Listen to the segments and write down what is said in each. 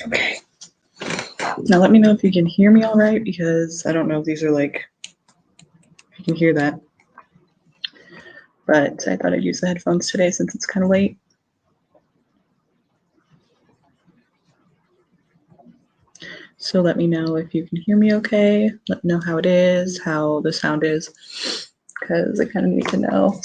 Okay. Now let me know if you can hear me all right, because I don't know if these are like, you can hear that. But I thought I'd use the headphones today since it's kind of late. So let me know if you can hear me okay. Let me know how it is, how the sound is, because I kind of need to know.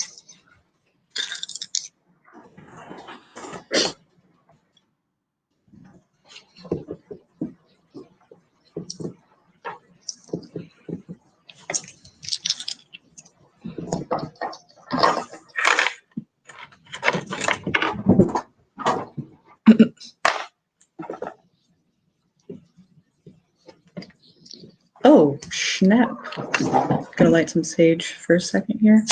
Oh, snap. Gonna light some sage for a second here.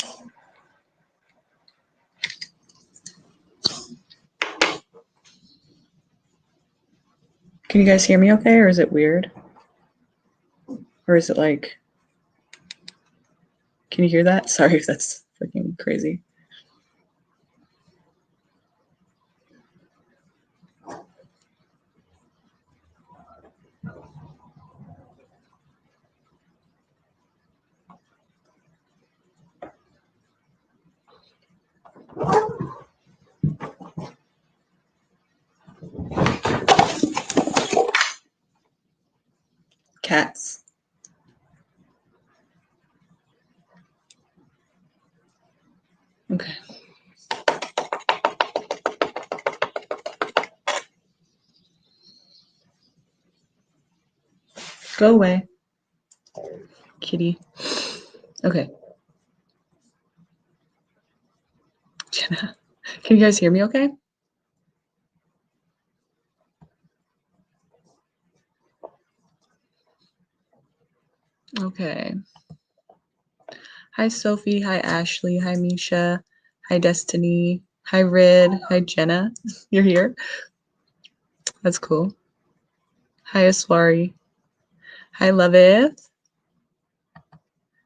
Can you guys hear me okay, or is it weird? Or is it like, can you hear that? Sorry if that's freaking crazy. Cats. Okay. Go away, kitty. Okay. Jenna, can you guys hear me okay? Okay. Hi, Sophie. Hi, Ashley. Hi, Misha. Hi, Destiny. Hi, Rid. Hi, Jenna. You're here? That's cool. Hi, Aswari. Hi, Loveth.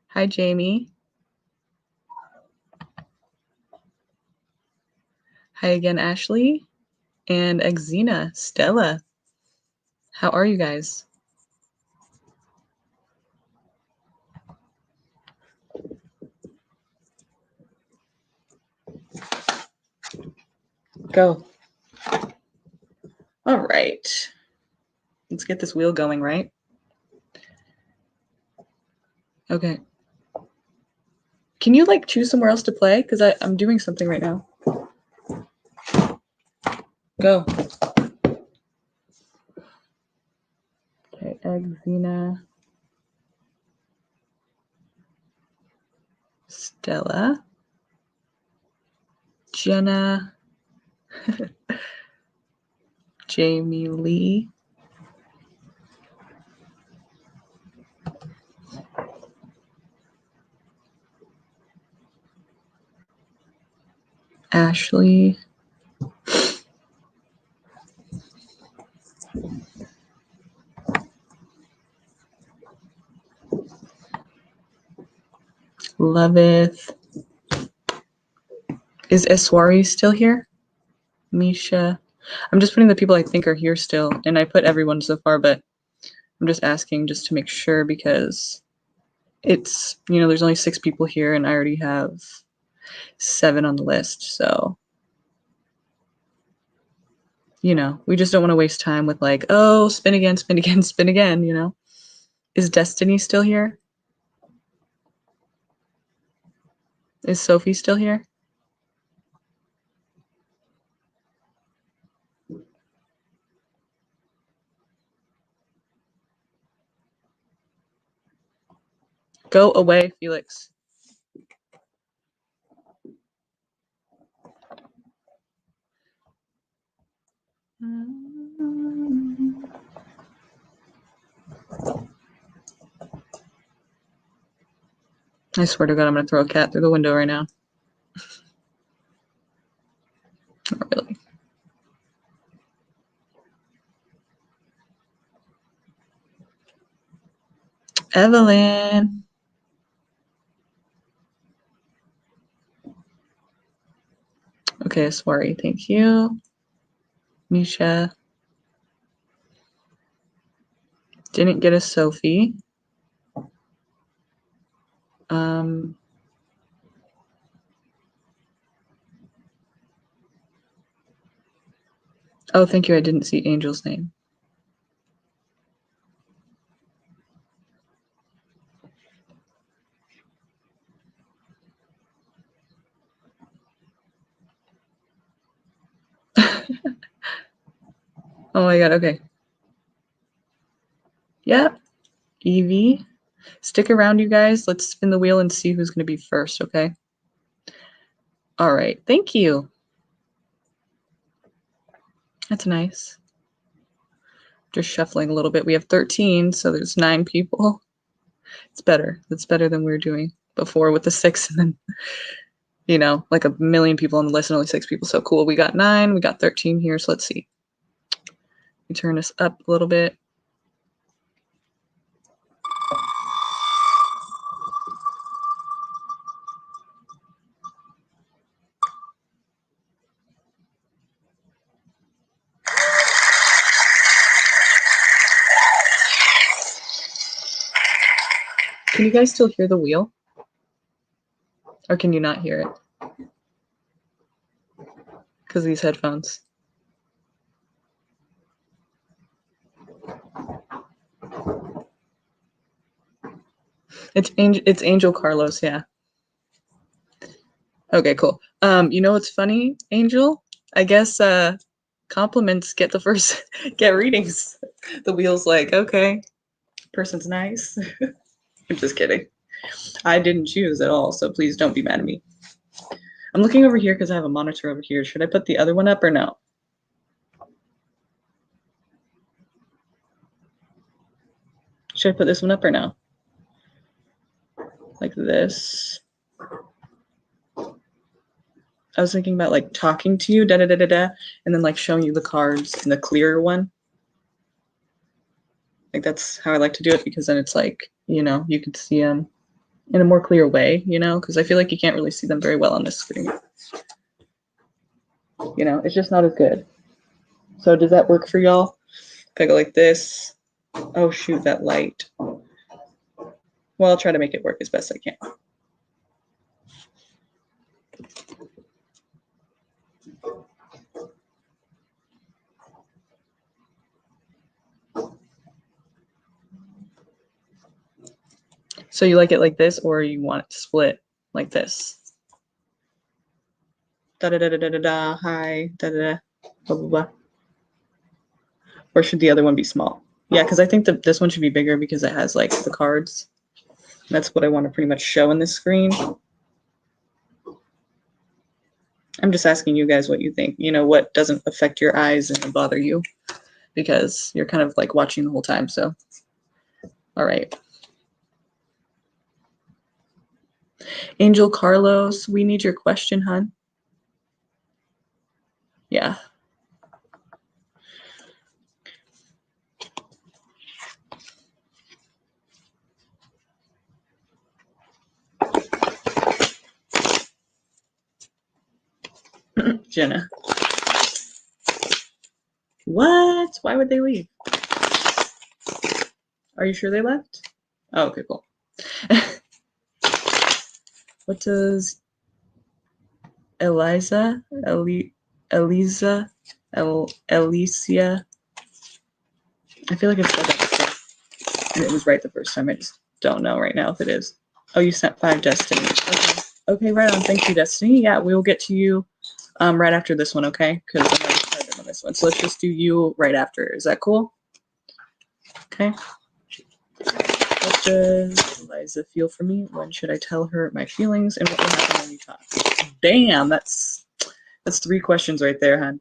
Hi, Jamie. Hi again, Ashley. And Exena. Stella. How are you guys? Go. All right. Let's get this wheel going, right? Okay. Can you like choose somewhere else to play? Because I'm doing something right now. Go. Okay, Exena. Stella. Jenna. Jamie Lee. Ashley. Loveth. Is Eswari still here? Misha. I'm just putting the people I think are here still, and I put everyone so far, but I'm just asking just to make sure, because it's, you know, there's only 6 people here and I already have 7 on the list, so, you know, we just don't want to waste time with like, oh, spin again, spin again, spin again, you know? Is Destiny still here? Is Sophie still here? Go away, Felix. I swear to God, I'm going to throw a cat through the window right now. Not really. Evelyn. Okay, Aswari, thank you. Misha. Didn't get a Sophie. Oh, thank you. I didn't see Angel's name. Oh my God. Okay. Yep. Evie. Stick around, you guys. Let's spin the wheel and see who's going to be first, okay? All right. Thank you. That's nice. Just shuffling a little bit. We have 13, so there's 9 people. It's better. It's better than we were doing before with the 6 and then, you know, like a million people on the list and only 6 people. So cool. We got 9. We got 13 here. So let's see. We turn this up a little bit. Can you guys still hear the wheel? Or can you not hear it? Because these headphones. It's Angel Carlos, yeah. Okay, cool. You know what's funny, Angel? I guess compliments get the first get readings. The wheel's like, okay, person's nice. I'm just kidding. I didn't choose at all, so please don't be mad at me. I'm looking over here because I have a monitor over here. Should I put the other one up or no? Should I put this one up or no? Like this. I was thinking about like talking to you, and then like showing you the cards in the clearer one. Like that's how I like to do it because then it's like, you know, you can see them in a more clear way, you know, because I feel like you can't really see them very well on this screen. You know, it's just not as good. So does that work for y'all? If I go like this, oh shoot, that light. Well, I'll try to make it work as best I can. So you like it like this, or you want it to split like this? Da da da da da da da. Hi. Da da da. Blah blah blah. Or should the other one be small? Yeah, because I think that this one should be bigger because it has like the cards. That's what I want to pretty much show in this screen. I'm just asking you guys what you think. You know, what doesn't affect your eyes and bother you, because you're kind of like watching the whole time. So, all right. Angel Carlos, we need your question, hon. Yeah. Jenna. What? Why would they leave? Are you sure they left? Oh, okay, cool. What does Eliza, Alicia, I feel like I've said that before, and it was right the first time. I just don't know right now if it is. Oh, you sent 5 Destiny. Okay. Okay, right on. Thank you, Destiny. Yeah, we will get to you right after this one, okay? Because I'm already started on this one. So let's just do you right after. Is that cool? Okay. What does Eliza feel for me? When should I tell her my feelings? And what will happen when we talk? Damn, that's 3 questions right there, hon.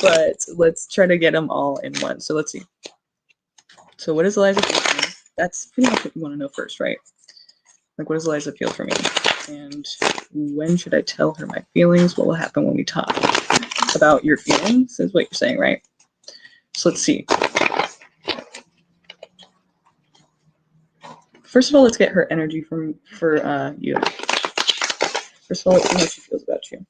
But let's try to get them all in one. So let's see. So what does Eliza feel for me? That's pretty much what you want to know first, right? Like, what does Eliza feel for me? And when should I tell her my feelings? What will happen when we talk? About your feelings is what you're saying, right? So let's see. First of all, let's get her energy for you. First of all, let's see how she feels about you.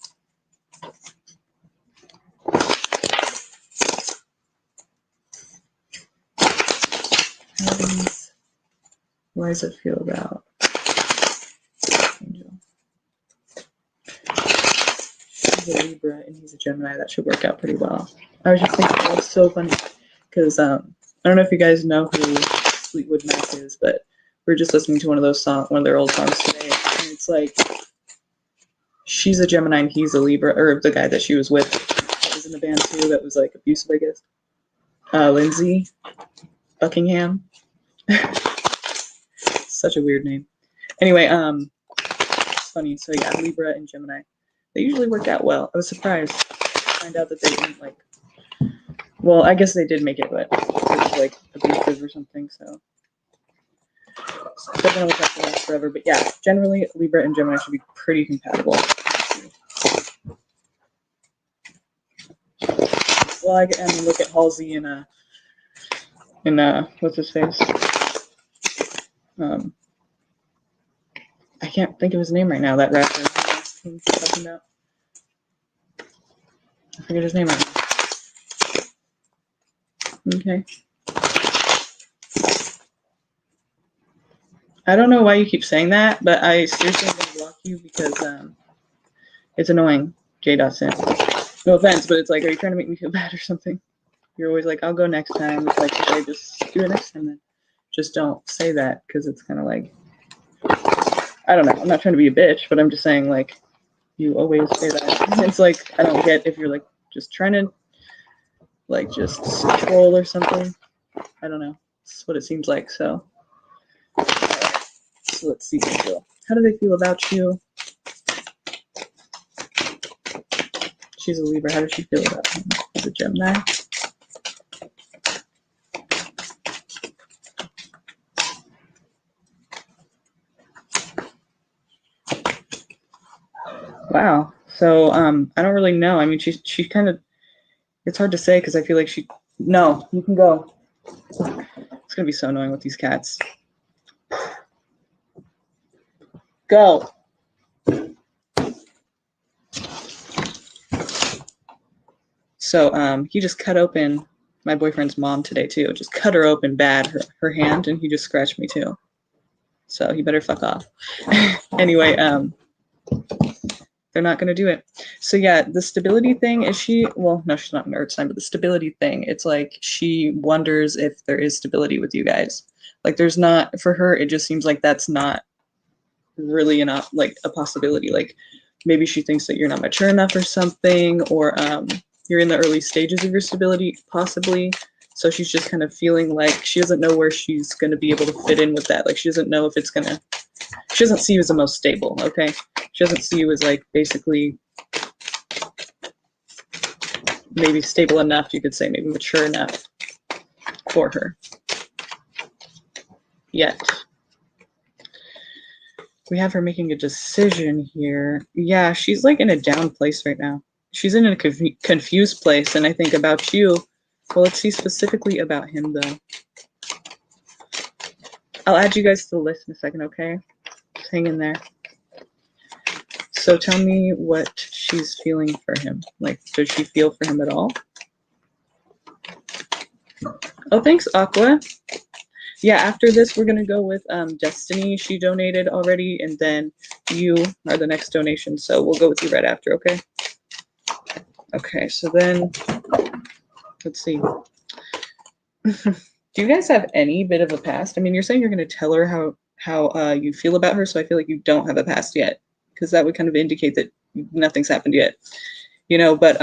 Why does it feel about Angel? She's a Libra and he's a Gemini. That should work out pretty well. I was just thinking, it was so funny because I don't know if you guys know who Fleetwood Mac is, but we were just listening to one of their old songs today, and it's like she's a Gemini and he's a Libra, or the guy that she was with that was in the band too that was like abusive, I guess. Lindsay Buckingham. Such a weird name. Anyway, it's funny. So yeah, Libra and Gemini, they usually work out well. I was surprised to find out that they didn't like. Well, I guess they did make it, but it was like abusive or something. So doesn't always have to last forever. But yeah, generally Libra and Gemini should be pretty compatible. Well, I mean, look at Halsey and what's his face? I can't think of his name right now. That rapper I'm talking about. I forget his name right now. Okay. I don't know why you keep saying that, but I seriously am going to block you because it's annoying. J.Sin. No offense, but it's like, are you trying to make me feel bad or something? You're always like, I'll go next time. It's like, okay, just do it next time then. Just don't say that because it's kind of like, I don't know. I'm not trying to be a bitch, but I'm just saying, like, you always say that. It's like, I don't get if you're like just trying to like just troll or something. I don't know. It's what it seems like. So, so let's see. How do they feel about you? She's a Libra. How does she feel about him? He's a Gemini. Wow. So I don't really know. I mean, she kind of. It's hard to say because I feel like she. No, you can go. It's gonna be so annoying with these cats. Go. So he just cut open my boyfriend's mom today too. Just cut her open bad, her hand, and he just scratched me too. So he better fuck off. Anyway, they're not gonna do it. So yeah, the stability thing is well, no, she's not an earth sign, but the stability thing, it's like she wonders if there is stability with you guys. Like there's not, for her, it just seems like that's not really enough, like a possibility. Like maybe she thinks that you're not mature enough or something, or you're in the early stages of your stability, possibly. So she's just kind of feeling like she doesn't know where she's going to be able to fit in with that. Like she doesn't know if it's going to, she doesn't see you as the most stable, okay? She doesn't see you as like basically maybe stable enough, you could say, maybe mature enough for her yet. We have her making a decision here. Yeah, she's like in a down place right now. She's in a confused place, and I think about you. Well, let's see specifically about him, though. I'll add you guys to the list in a second, okay? Just hang in there. So tell me what she's feeling for him. Like, does she feel for him at all? Oh, thanks, Aqua. Yeah, after this, we're going to go with Destiny. She donated already, and then you are the next donation. So we'll go with you right after, okay? Okay, so then, let's see. Do you guys have any bit of a past? I mean, you're saying you're going to tell her how you feel about her, so I feel like you don't have a past yet, because that would kind of indicate that nothing's happened yet. You know, but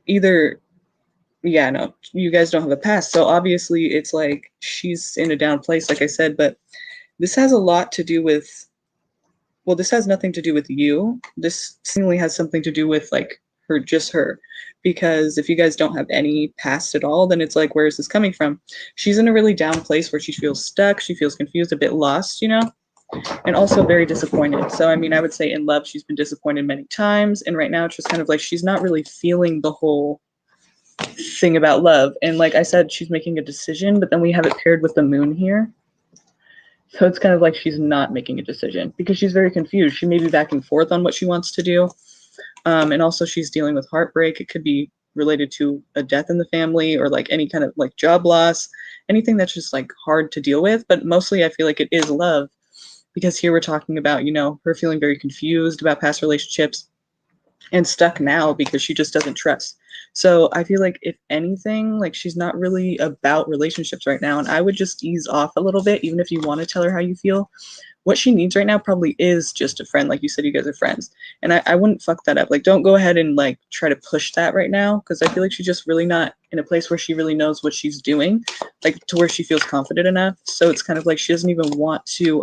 either... Yeah, no, you guys don't have a past. So obviously it's like she's in a down place, like I said, but this has a lot to do with, well, this has nothing to do with you. This seemingly has something to do with like her, just her. Because if you guys don't have any past at all, then it's like, where is this coming from? She's in a really down place where she feels stuck. She feels confused, a bit lost, you know, and also very disappointed. So, I mean, I would say in love, she's been disappointed many times. And right now it's just kind of like, she's not really feeling the whole thing about love. And like I said, she's making a decision, but then we have it paired with the moon here. So it's kind of like she's not making a decision because she's very confused. She may be back and forth on what she wants to do. And also she's dealing with heartbreak. It could be related to a death in the family or like any kind of like job loss, anything that's just like hard to deal with. But mostly I feel like it is love, because here we're talking about, you know, her feeling very confused about past relationships and stuck now because she just doesn't trust. So I feel like if anything, like she's not really about relationships right now. And I would just ease off a little bit, even if you want to tell her how you feel. What she needs right now probably is just a friend. Like you said, you guys are friends. And I wouldn't fuck that up. Like, don't go ahead and like try to push that right now, because I feel like she's just really not in a place where she really knows what she's doing, like to where she feels confident enough. So it's kind of like she doesn't even want to,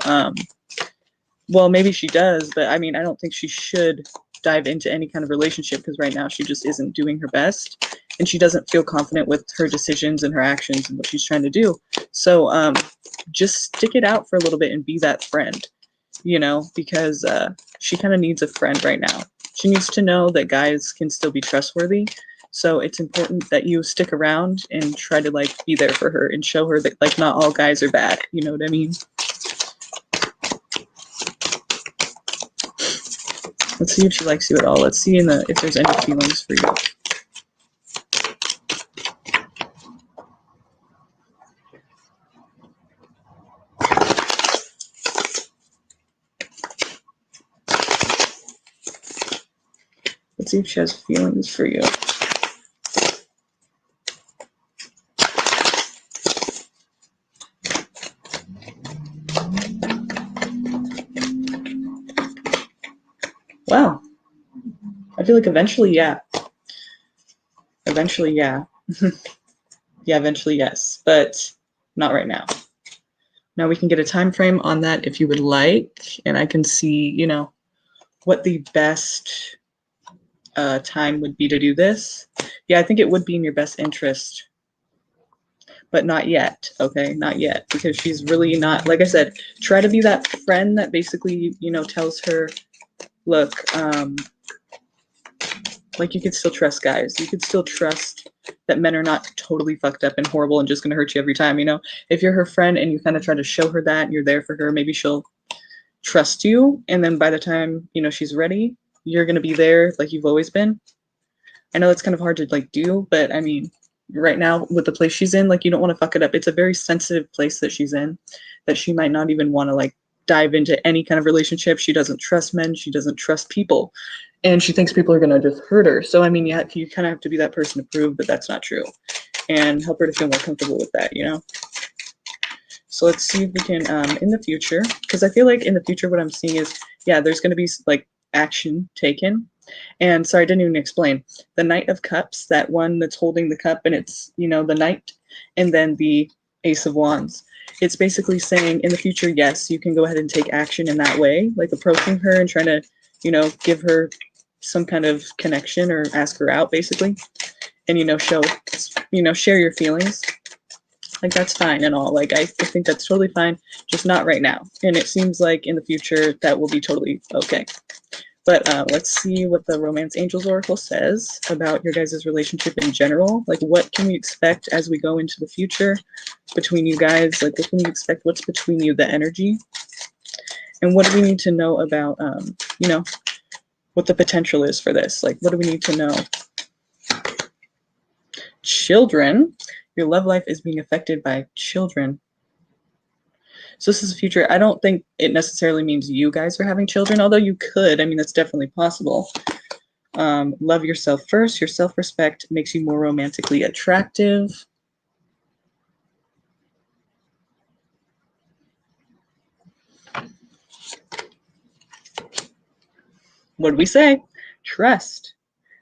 well, maybe she does, but I mean, I don't think she should dive into any kind of relationship, because right now she just isn't doing her best and she doesn't feel confident with her decisions and her actions and what she's trying to do. So just stick it out for a little bit and be that friend, you know, because she kind of needs a friend right now. She needs to know that guys can still be trustworthy. So it's important that you stick around and try to like be there for her and show her that like not all guys are bad. You know what I mean? Let's see if she likes you at all. Let's see if there's any feelings for you. Let's see if she has feelings for you. Wow. I feel like eventually, yeah. Eventually, yeah. Yeah, eventually, yes. But not right now. Now we can get a time frame on that if you would like. And I can see, you know, what the best time would be to do this. Yeah, I think it would be in your best interest. But not yet, okay? Not yet. Because she's really not, like I said, try to be that friend that basically, you know, tells her, look, like you could still trust guys. You could still trust that men are not totally fucked up and horrible and just going to hurt you every time, you know? If you're her friend and you kind of try to show her that, you're there for her, maybe she'll trust you. And then by the time, you know, she's ready, you're going to be there like you've always been. I know that's kind of hard to like do, but I mean, right now with the place she's in, like you don't want to fuck it up. It's a very sensitive place that she's in, that she might not even want to like dive into any kind of relationship. She doesn't trust men. She doesn't trust people. And she thinks people are going to just hurt her. So, I mean, you kind of have to be that person to prove that that's not true and help her to feel more comfortable with that, you know? So let's see if we can, in the future, because I feel like in the future what I'm seeing is, yeah, there's going to be like action taken. And sorry, I didn't even explain. The Knight of Cups, that one that's holding the cup, and it's, you know, the Knight, and then the Ace of Wands. It's basically saying in the future, yes, you can go ahead and take action in that way, like approaching her and trying to, you know, give her some kind of connection or ask her out, basically. And, you know, share your feelings. Like, that's fine and all. Like, I think that's totally fine, just not right now. And it seems like in the future that will be totally okay. But let's see what the Romance Angels Oracle says about your guys' relationship in general. Like, what can we expect as we go into the future between you guys? Like, what can we expect? What's between you, the energy? And what do we need to know about, you know, what the potential is for this? Like, what do we need to know? Children. Your love life is being affected by children. So this is the future. I don't think it necessarily means you guys are having children, although you could. I mean, that's definitely possible. Love yourself first. Your self-respect makes you more romantically attractive. What did we say? Trust.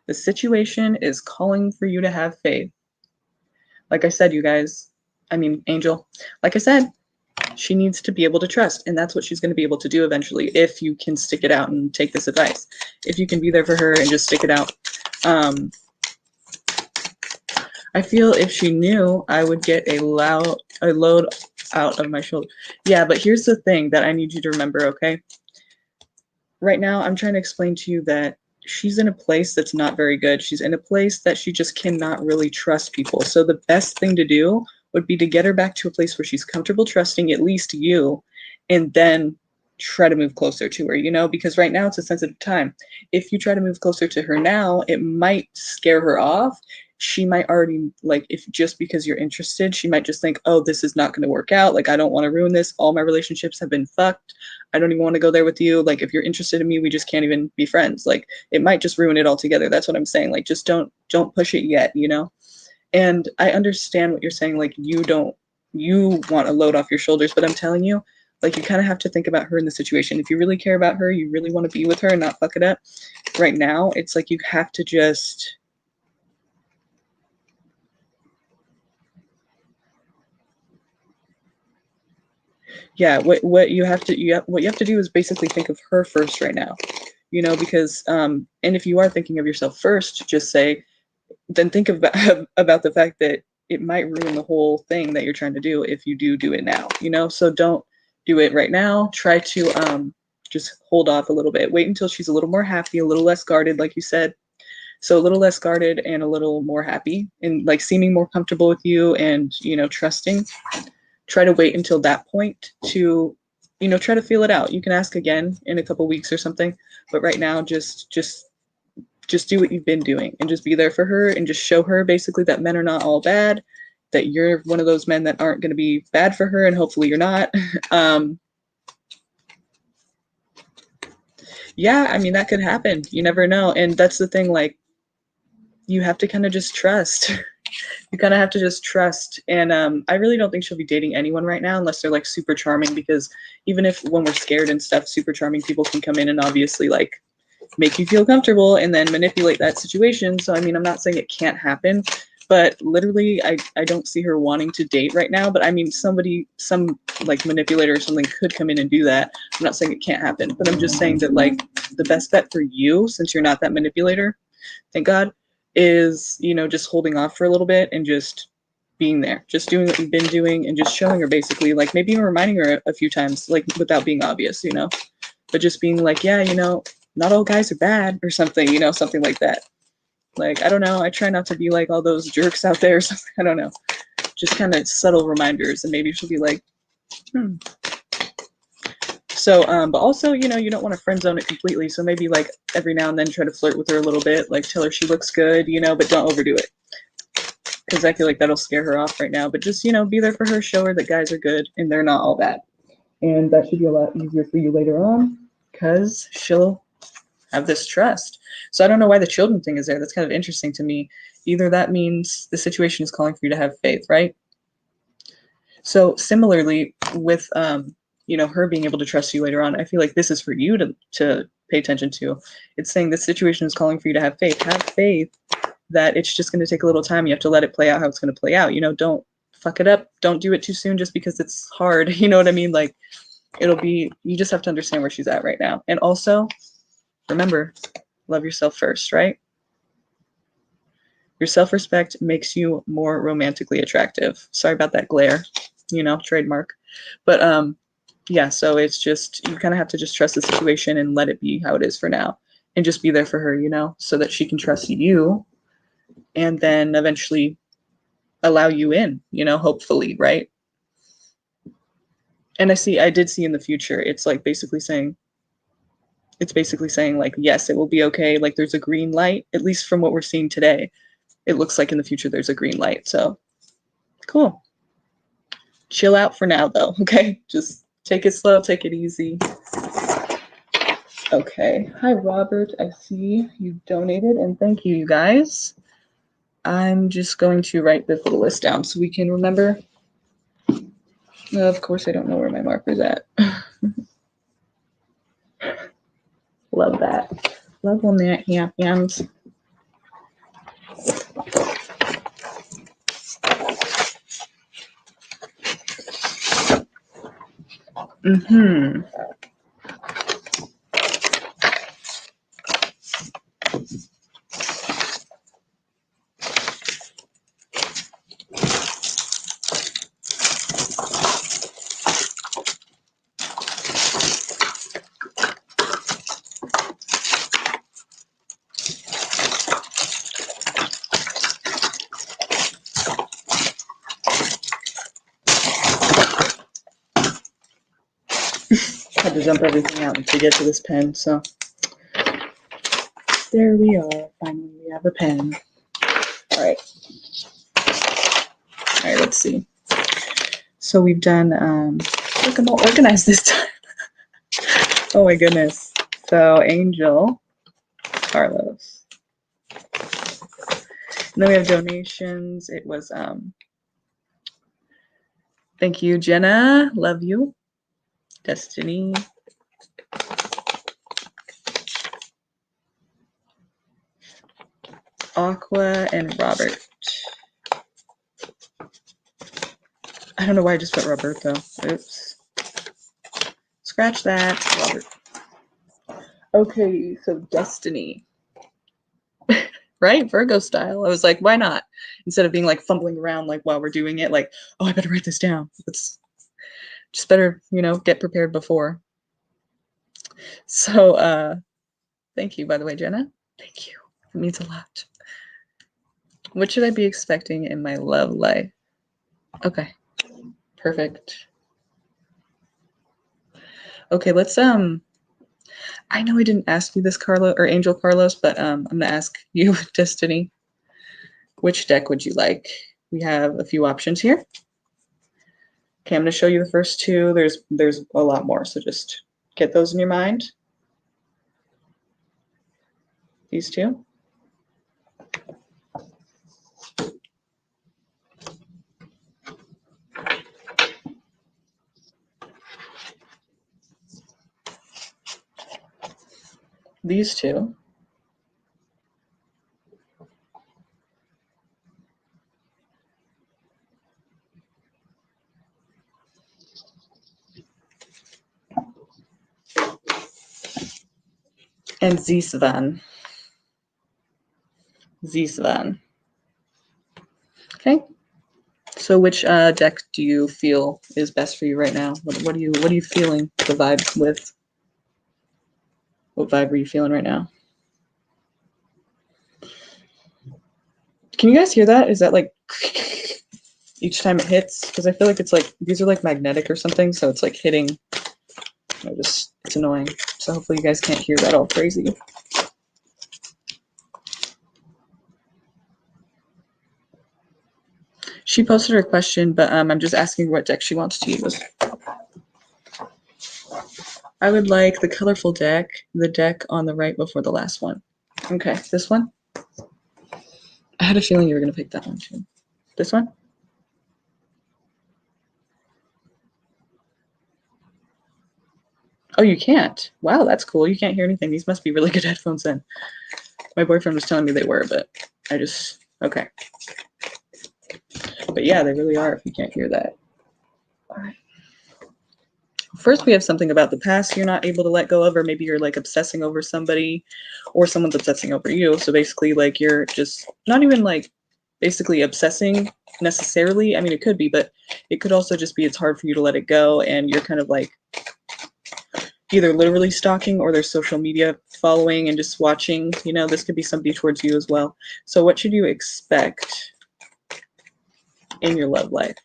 The situation is calling for you to have faith. Like I said, you guys, I mean, Angel, like I said, she needs to be able to trust, and that's what she's going to be able to do eventually if you can stick it out and take this advice. If you can be there for her and just stick it out. I feel if she knew, I would get a load out of my shoulder. Yeah, but here's the thing that I need you to remember, okay? Right now, I'm trying to explain to you that she's in a place that's not very good. She's in a place that she just cannot really trust people. So the best thing to do would be to get her back to a place where she's comfortable trusting at least you, and then try to move closer to her, you know, because right now it's a sensitive time. If you try to move closer to her now, it might scare her off. She might already, like, if just because you're interested, she might just think, oh, this is not going to work out. Like, I don't want to ruin this. All my relationships have been fucked. I don't even want to go there with you. Like, if you're interested in me, we just can't even be friends. Like, it might just ruin it altogether. That's what I'm saying. Like, just don't push it yet, you know? And I understand what you're saying. Like, you want a load off your shoulders, but I'm telling you, like, you kind of have to think about her in the situation. If you really care about her, you really want to be with her and not fuck it up right now, it's like you have to just, yeah, what you have to what you have to do is basically think of her first right now, you know, because and if you are thinking of yourself first, just say, then think about the fact that it might ruin the whole thing that you're trying to do if you do it now, you know. So don't do it right now. Try to just hold off a little bit. Wait until she's a little more happy, a little less guarded, like you said. So a little less guarded and a little more happy and like seeming more comfortable with you and, you know, trusting. Try to wait until that point to, you know, try to feel it out. You can ask again in a couple weeks or something, but right now just do what you've been doing and just be there for her and just show her basically that men are not all bad, that you're one of those men that aren't going to be bad for her, and hopefully you're not. Yeah, I mean, that could happen. You never know. And that's the thing, like, you have to kind of just trust. You kind of have to just trust. And I really don't think she'll be dating anyone right now unless they're like super charming, because even if when we're scared and stuff, super charming people can come in and obviously like make you feel comfortable and then manipulate that situation. So, I mean, I'm not saying it can't happen, but literally I don't see her wanting to date right now. But I mean, some like manipulator or something could come in and do that. I'm not saying it can't happen, but I'm just saying that like the best bet for you, since you're not that manipulator, thank God, is, you know, just holding off for a little bit and just being there, just doing what you've been doing and just showing her basically, like maybe even reminding her a few times, like without being obvious, you know, but just being like, yeah, you know, not all guys are bad or something, you know, something like that. Like, I don't know. I try not to be like all those jerks out there or something. I don't know. Just kind of subtle reminders, and maybe she'll be like, hmm. So, but also, you know, you don't want to friend zone it completely. So maybe like every now and then try to flirt with her a little bit, like tell her she looks good, you know, but don't overdo it. Because I feel like that'll scare her off right now. But just, you know, be there for her, show her that guys are good and they're not all bad. And that should be a lot easier for you later on, because she'll have this trust. So I don't know why the children thing is there. That's kind of interesting to me. Either that means the situation is calling for you to have faith, right? So similarly with you know, her being able to trust you later on, I feel like this is for you to pay attention to. It's saying this situation is calling for you to have faith. Have faith that it's just going to take a little time. You have to let it play out how it's going to play out. You know, don't fuck it up. Don't do it too soon just because it's hard. You know what I mean? Like, it'll be, you just have to understand where she's at right now. And also, remember, love yourself first, right? Your self-respect makes you more romantically attractive. Sorry about that glare, you know, trademark. But yeah, so it's just, you kind of have to just trust the situation and let it be how it is for now. And just be there for her, you know, so that she can trust you and then eventually allow you in, you know, hopefully, right? And I did see in the future, it's like basically saying, like, yes, it will be okay. Like, there's a green light, at least from what we're seeing today. It looks like in the future there's a green light. So cool. Chill out for now, though. Okay, just take it slow, take it easy. Okay. Hi, Robert. I see you donated, and thank you, you guys. I'm just going to write this little list down so we can remember. Of course, I don't know where my marker's at. Love that. Love when that happens. Mm-hmm. to dump everything out to get to this pen, so there we are. Finally, we have a pen. All right. All right, let's see. So we've done, look, I'm all organized this time. Oh my goodness. So Angel, Carlos. And then we have donations. It was, thank you, Jenna. Love you. Destiny. Aqua and Robert. I don't know why I just put Roberto. Oops. Scratch that, Robert. Okay, so Destiny. Right? Virgo style. I was like, why not? Instead of being like fumbling around like while we're doing it, like, oh, I better write this down. It's just better, you know, get prepared before. So thank you, by the way, Jenna. Thank you. It means a lot. What should I be expecting in my love life? Okay. Perfect. Okay, let's I know I didn't ask you this, Carlo or Angel Carlos, but I'm gonna ask you, Destiny. Which deck would you like? We have a few options here. Okay, I'm gonna show you the first two. There's a lot more, so just get those in your mind. These two. These two. And Zisvan. Zisvan. Okay. So which deck do you feel is best for you right now? What are you feeling the vibe with? What vibe are you feeling right now? Can you guys hear that? Is that like each time it hits? Because I feel like it's like these are like magnetic or something, so it's like hitting. It's annoying. So hopefully you guys can't hear that all crazy. She posted her question, but I'm just asking what deck she wants to use. I would like the colorful deck, the deck on the right before the last one. Okay, this one? I had a feeling you were going to pick that one too. This one? Oh, you can't? Wow, that's cool. You can't hear anything. These must be really good headphones then. My boyfriend was telling me they were, but I just, okay. But yeah, they really are if you can't hear that. All right. First, we have something about the past you're not able to let go of, or maybe you're like obsessing over somebody or someone's obsessing over you. So basically, like you're just not even like basically obsessing necessarily. I mean, it could be, but it could also just be it's hard for you to let it go. And you're kind of like either literally stalking or their social media following and just watching. You know, this could be somebody towards you as well. So what should you expect in your love life?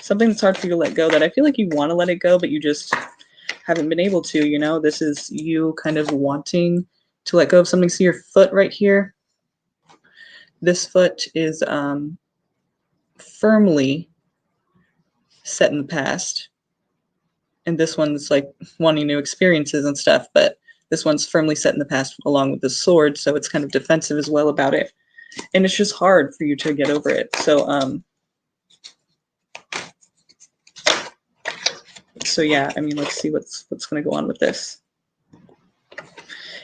Something that's hard for you to let go that I feel like you want to let it go, but you just haven't been able to, you know? This is you kind of wanting to let go of something. See your foot right here? This foot is firmly set in the past. And this one's like wanting new experiences and stuff, but this one's firmly set in the past along with the sword, so it's kind of defensive as well about it. And it's just hard for you to get over it. So yeah, I mean, let's see what's going to go on with this.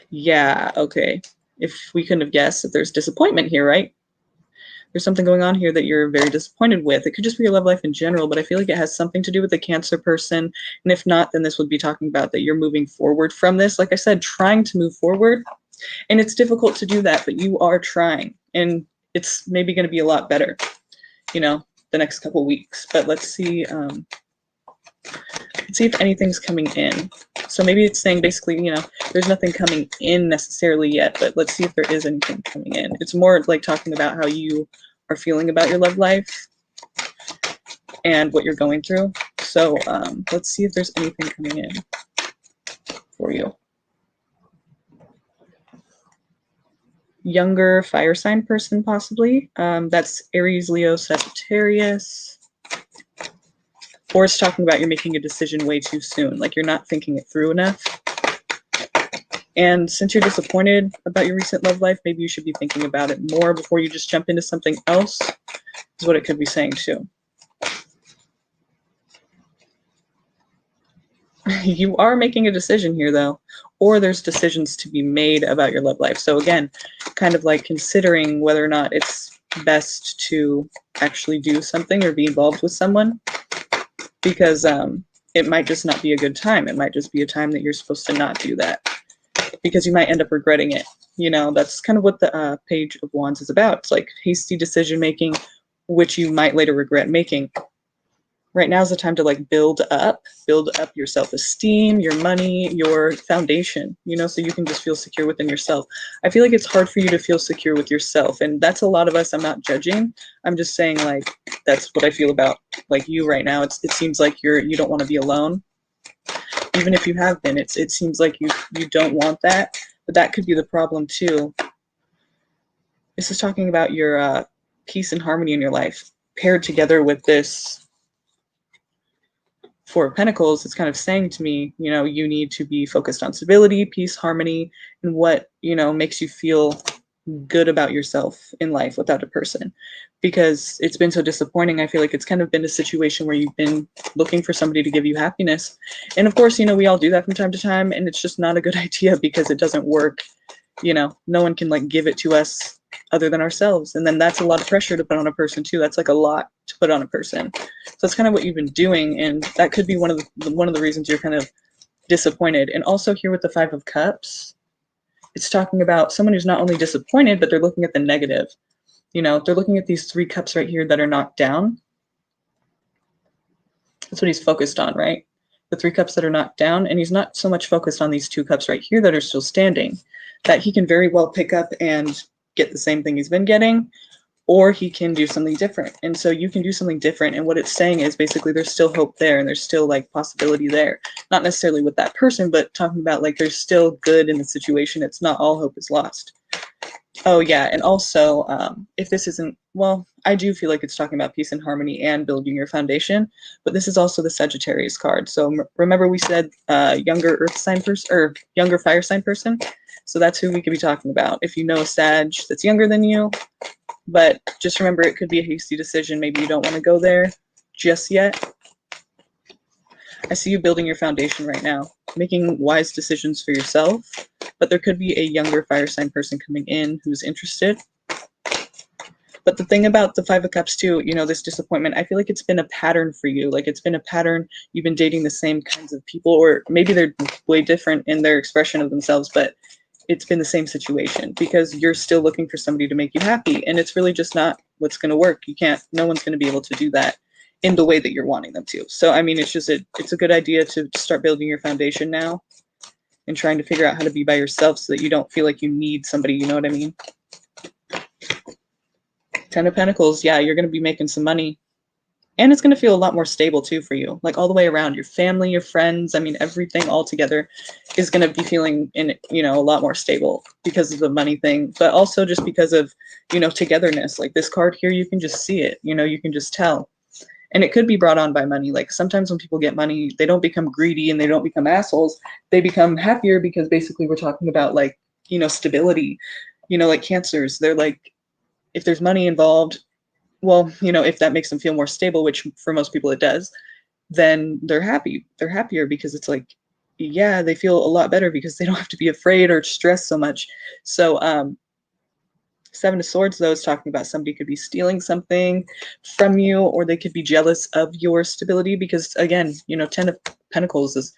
Yeah, okay. If we couldn't have guessed that there's disappointment here, right? There's something going on here that you're very disappointed with. It could just be your love life in general, but I feel like it has something to do with the Cancer person. And if not, then this would be talking about that you're moving forward from this. Like I said, trying to move forward. And it's difficult to do that, but you are trying. And it's maybe going to be a lot better, you know, the next couple weeks. But let's see if anything's coming in. So maybe it's saying basically, you know, there's nothing coming in necessarily yet, but let's see if there is anything coming in. It's more like talking about how you are feeling about your love life and what you're going through. So let's see if there's anything coming in. for you. Younger fire sign person, possibly. That's Aries, Leo, Sagittarius. Or it's talking about you're making a decision way too soon, like you're not thinking it through enough. And since you're disappointed about your recent love life, maybe you should be thinking about it more before you just jump into something else, is what it could be saying too. You are making a decision here though, or there's decisions to be made about your love life. So again, kind of like considering whether or not it's best to actually do something or be involved with someone, because it might just not be a good time. It might just be a time that you're supposed to not do that, because you might end up regretting it. You know, that's kind of what the Page of Wands is about. It's like hasty decision making, which you might later regret making. Right now is the time to like build up your self-esteem, your money, your foundation, you know, so you can just feel secure within yourself. I feel like it's hard for you to feel secure with yourself, and that's a lot of us. I'm not judging. I'm just saying, like, that's what I feel about like you right now. It seems like you don't want to be alone. Even if you have been, it seems like you don't want that, but that could be the problem too. This is talking about your peace and harmony in your life paired together with this Four of Pentacles. It's kind of saying to me, you know, you need to be focused on stability, peace, harmony, and what, you know, makes you feel good about yourself in life without a person, because it's been so disappointing. I feel like it's kind of been a situation where you've been looking for somebody to give you happiness. And of course, you know, we all do that from time to time, and it's just not a good idea because it doesn't work. You know, no one can like give it to us other than ourselves. And then that's a lot of pressure to put on a person too. That's like a lot to put on a person. So that's kind of what you've been doing. And that could be one of the reasons you're kind of disappointed. And also here with the Five of Cups, it's talking about someone who's not only disappointed, but they're looking at the negative. You know, they're looking at these three cups right here that are knocked down. That's what he's focused on, right? The three cups that are knocked down. And he's not so much focused on these two cups right here that are still standing, that he can very well pick up and get the same thing he's been getting, or he can do something different. And so you can do something different. And what it's saying is basically there's still hope there, and there's still like possibility there. Not necessarily with that person, but talking about like there's still good in the situation. It's not all hope is lost. Oh yeah, and also if this isn't, well, I do feel like it's talking about peace and harmony and building your foundation, but this is also the Sagittarius card. So remember we said younger earth sign person, or younger fire sign person. So that's who we could be talking about. If you know a Sag that's younger than you, but just remember it could be a hasty decision. Maybe you don't want to go there just yet. I see you building your foundation right now, making wise decisions for yourself, but there could be a younger fire sign person coming in who's interested. But the thing about the Five of Cups too, you know, this disappointment, I feel like it's been a pattern for you. Like it's been a pattern. You've been dating the same kinds of people, or maybe they're way different in their expression of themselves, but it's been the same situation because you're still looking for somebody to make you happy. And it's really just not what's going to work. No one's going to be able to do that in the way that you're wanting them to. So, I mean, it's a good idea to start building your foundation now and trying to figure out how to be by yourself so that you don't feel like you need somebody, you know what I mean? Ten of Pentacles, yeah, you're going to be making some money. And it's going to feel a lot more stable too for you, like all the way around. Your family, your friends, I mean, everything all together is going to be feeling a lot more stable because of the money thing, but also just because of, togetherness. Like this card here, you can just see it, you can just tell. And it could be brought on by money. Like sometimes when people get money, they don't become greedy and they don't become assholes. They become happier because basically we're talking about like, stability, like Cancers. They're like, if there's money involved, well, if that makes them feel more stable, which for most people it does, then they're happy. They're happier because it's like, yeah, they feel a lot better because they don't have to be afraid or stressed so much. So Seven of Swords, though, is talking about somebody could be stealing something from you, or they could be jealous of your stability because, again, Ten of Pentacles is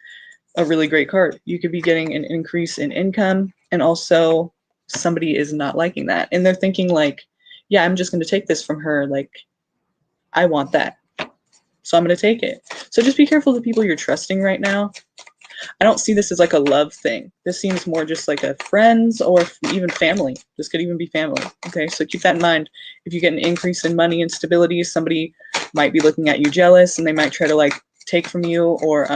a really great card. You could be getting an increase in income, and also somebody is not liking that. And they're thinking like, yeah, I'm just going to take this from her. Like, I want that. So I'm going to take it. So just be careful of the people you're trusting right now. I don't see this as like a love thing. This seems more just like a friends or even family. This could even be family. Okay, so keep that in mind. If you get an increase in money and stability, somebody might be looking at you jealous and they might try to like take from you, or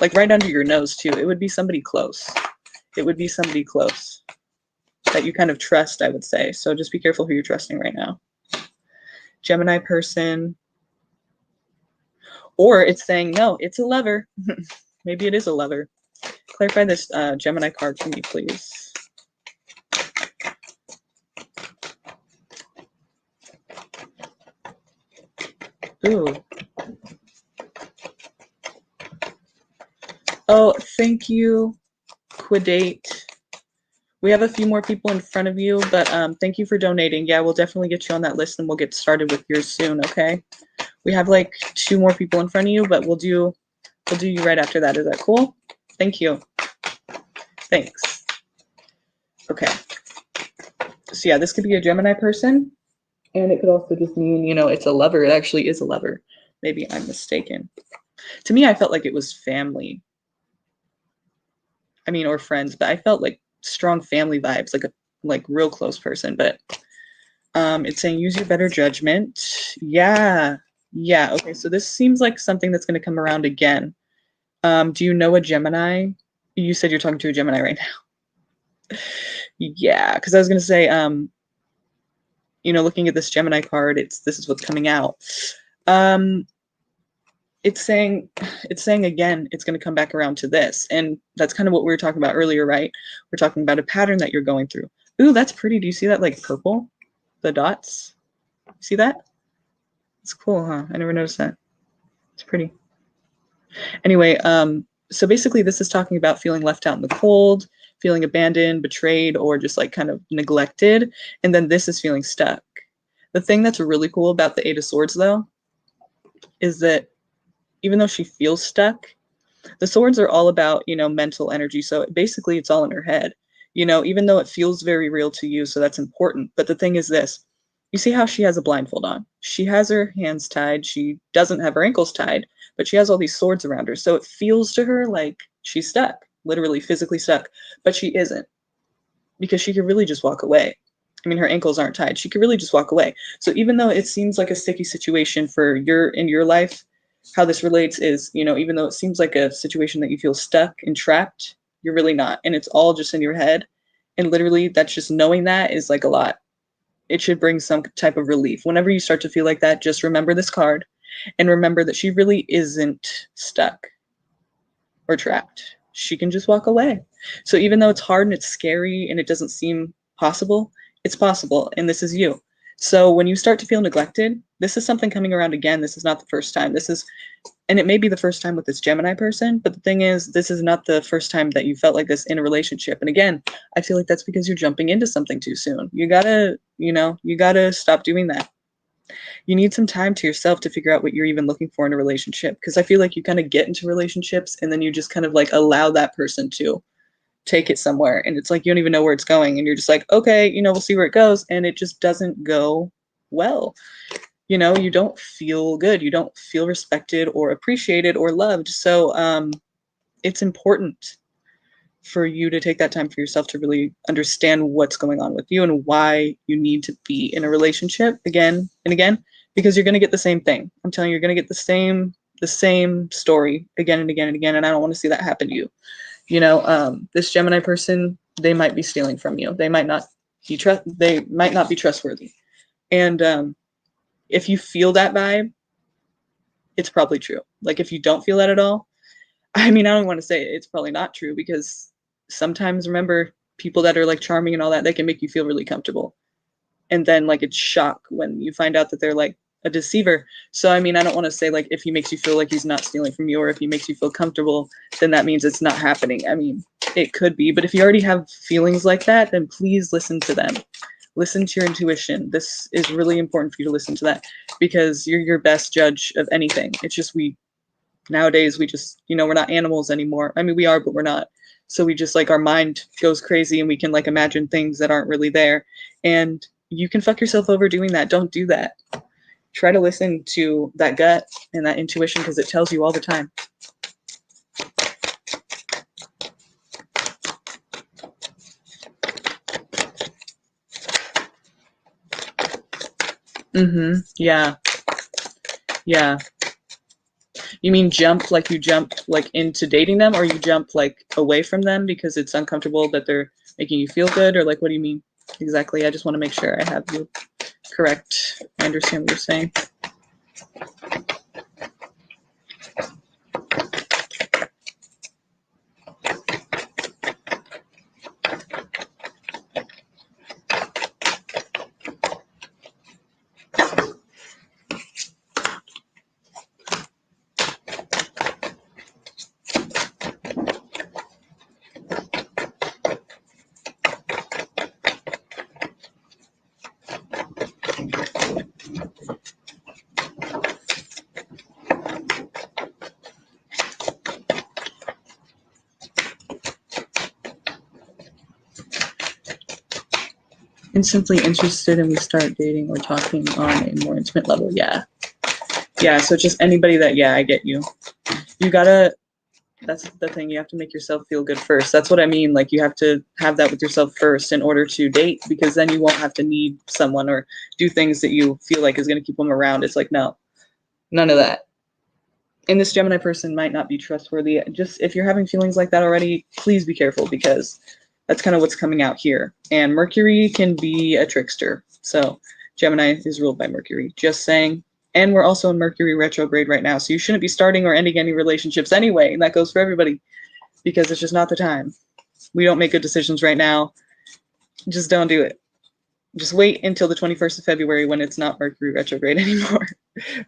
like right under your nose too. It would be somebody close. It would be somebody close that you kind of trust, I would say. So just be careful who you're trusting right now. Gemini person. Or it's saying, no, it's a lover. Maybe it is a lover. Clarify this Gemini card for me, please. Ooh. Oh, thank you, Quidate. We have a few more people in front of you, but thank you for donating. Yeah, we'll definitely get you on that list, and we'll get started with yours soon, okay? We have like 2 more people in front of you, but we'll do you right after that. Is that cool? Thank you. Thanks. Okay. So yeah, this could be a Gemini person, and it could also just mean, you know, it's a lover. It actually is a lover. Maybe I'm mistaken. To me, I felt like it was family. I mean, or friends, but I felt like strong family vibes, like a real close person. But it's saying use your better judgment. Yeah. Yeah. Okay. So this seems like something that's going to come around again. Do you know a Gemini? You said you're talking to a Gemini right now. Yeah, because I was going to say, you know, looking at this Gemini card, this is what's coming out. It's saying again, it's going to come back around to this. And that's kind of what we were talking about earlier, right? We're talking about a pattern that you're going through. Ooh, that's pretty. Do you see that like purple? The dots? See that? It's cool, huh? I never noticed that. It's pretty. Anyway, so basically this is talking about feeling left out in the cold, feeling abandoned, betrayed, or just like kind of neglected. And then this is feeling stuck. The thing that's really cool about the 8 of Swords, though, is that even though she feels stuck, the swords are all about, you know, mental energy. So basically it's all in her head, you know, even though it feels very real to you. So that's important. But the thing is this, you see how she has a blindfold on. She has her hands tied. She doesn't have her ankles tied, but she has all these swords around her. So it feels to her like she's stuck, literally physically stuck, but she isn't, because she could really just walk away. I mean, her ankles aren't tied. She could really just walk away. So even though it seems like a sticky situation in your life, how this relates is, you know, even though it seems like a situation that you feel stuck and trapped, you're really not. And it's all just in your head. And literally, that's just knowing that is like a lot. It should bring some type of relief. Whenever you start to feel like that, just remember this card and remember that she really isn't stuck or trapped. She can just walk away. So even though it's hard and it's scary and it doesn't seem possible, it's possible. And this is you. So when you start to feel neglected, this is something coming around again. This is not the first time. And it may be the first time with this Gemini person, but the thing is, this is not the first time that you felt like this in a relationship. And again, I feel like that's because you're jumping into something too soon. You gotta stop doing that. You need some time to yourself to figure out what you're even looking for in a relationship. Because I feel like you kind of get into relationships and then you just kind of like allow that person to take it somewhere, and it's like you don't even know where it's going, and you're just like, okay, you know, we'll see where it goes, and it just doesn't go well. You know, you don't feel good, you don't feel respected or appreciated or loved. So it's important for you to take that time for yourself to really understand what's going on with you and why you need to be in a relationship again and again, because you're going to get the same thing. I'm telling you, you're going to get the same story again and again and again, and I don't want to see that happen to you. You know, this Gemini person, they might be stealing from you. They might not be trustworthy. And if you feel that vibe, it's probably true. Like if you don't feel that at all, I mean, I don't want to say it's probably not true, because sometimes, remember, people that are like charming and all that, they can make you feel really comfortable. And then like it's shock when you find out that they're like a deceiver. So I mean, I don't want to say like if he makes you feel like he's not stealing from you, or if he makes you feel comfortable, then that means it's not happening. I mean, it could be, but if you already have feelings like that, then please listen to them. Listen to your intuition. This is really important for you to listen to that, because you're your best judge of anything. It's just nowadays we just, you know, we're not animals anymore. I mean, we are, but we're not. So we just like, our mind goes crazy and we can like imagine things that aren't really there. And you can fuck yourself over doing that. Don't do that. Try to listen to that gut and that intuition, because it tells you all the time. Yeah. Yeah. You mean jump, like you jump like into dating them, or you jump like away from them because it's uncomfortable that they're making you feel good, or like what do you mean exactly? I just want to make sure I have you correct. I understand what you're saying. Instantly interested and we start dating or talking on a more intimate level. Yeah. Yeah, so just anybody that, yeah, I get you. You gotta, that's the thing, you have to make yourself feel good first. That's what I mean. Like you have to have that with yourself first in order to date, because then you won't have to need someone or do things that you feel like is going to keep them around. It's like, no, none of that. And this Gemini person might not be trustworthy. Just if you're having feelings like that already, please be careful, because that's kind of what's coming out here. And Mercury can be a trickster. So Gemini is ruled by Mercury, just saying. And we're also in Mercury retrograde right now. So you shouldn't be starting or ending any relationships anyway. And that goes for everybody, because it's just not the time. We don't make good decisions right now. Just don't do it. Just wait until the 21st of February when it's not Mercury retrograde anymore.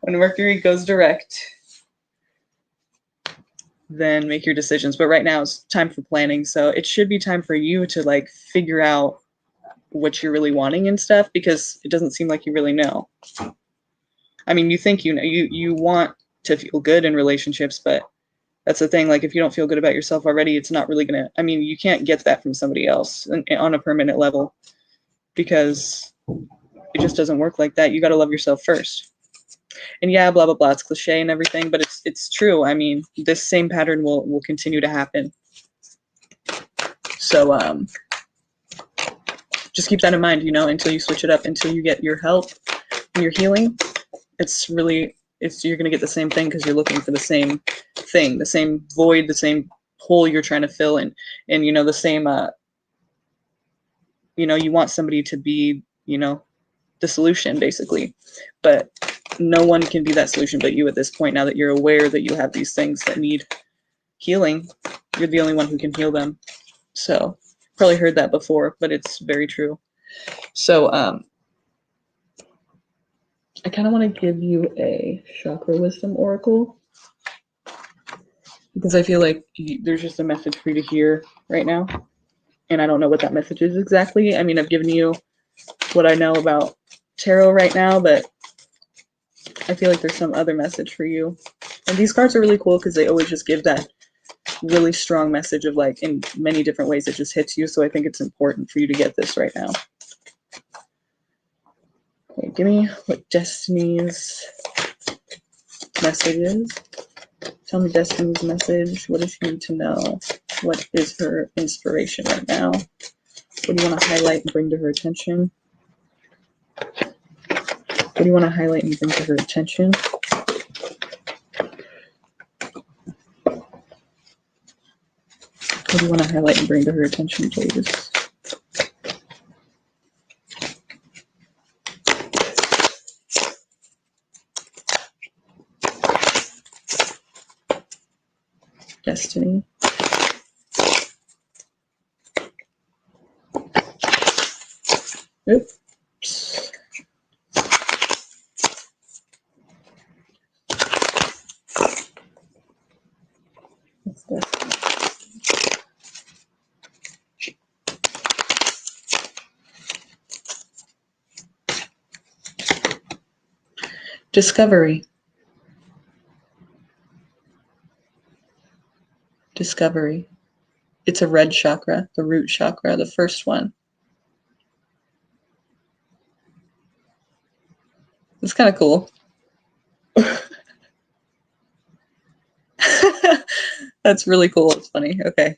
When Mercury goes direct, then make your decisions. But right now it's time for planning. So it should be time for you to like figure out what you're really wanting and stuff, because it doesn't seem like you really know. I mean, you think you know, you want to feel good in relationships, but that's the thing. Like if you don't feel good about yourself already, it's not really gonna, I mean, you can't get that from somebody else on a permanent level, because it just doesn't work like that. You got to love yourself first. And yeah, blah, blah, blah, it's cliche and everything, but it's true. I mean, this same pattern will continue to happen. So just keep that in mind, you know, until you switch it up, until you get your help and your healing. It's really, you're going to get the same thing, because you're looking for the same thing, the same void, the same hole you're trying to fill in. And, you know, the same, you know, you want somebody to be, you know, the solution basically, but no one can be that solution but you at this point. Now that you're aware that you have these things that need healing, you're the only one who can heal them. So probably heard that before, but it's very true. So I kind of want to give you a chakra wisdom oracle, because I feel like there's just a message for you to hear right now, and I don't know what that message is exactly. I mean, I've given you what I know about tarot right now, but I feel like there's some other message for you. And these cards are really cool because they always just give that really strong message of, like, in many different ways it just hits you. So I think it's important for you to get this right now. Okay, give me what Destiny's message is. Tell me Destiny's message. What does she need to know? What is her inspiration right now? What do you want to highlight and bring to her attention? What do you want to highlight and bring to her attention? What do you want to highlight and bring to her attention, please? Destiny. Oops. That's Destiny. Discovery. Discovery. It's a red chakra, the root chakra, the first one. It's kind of cool. That's really cool. It's funny. Okay.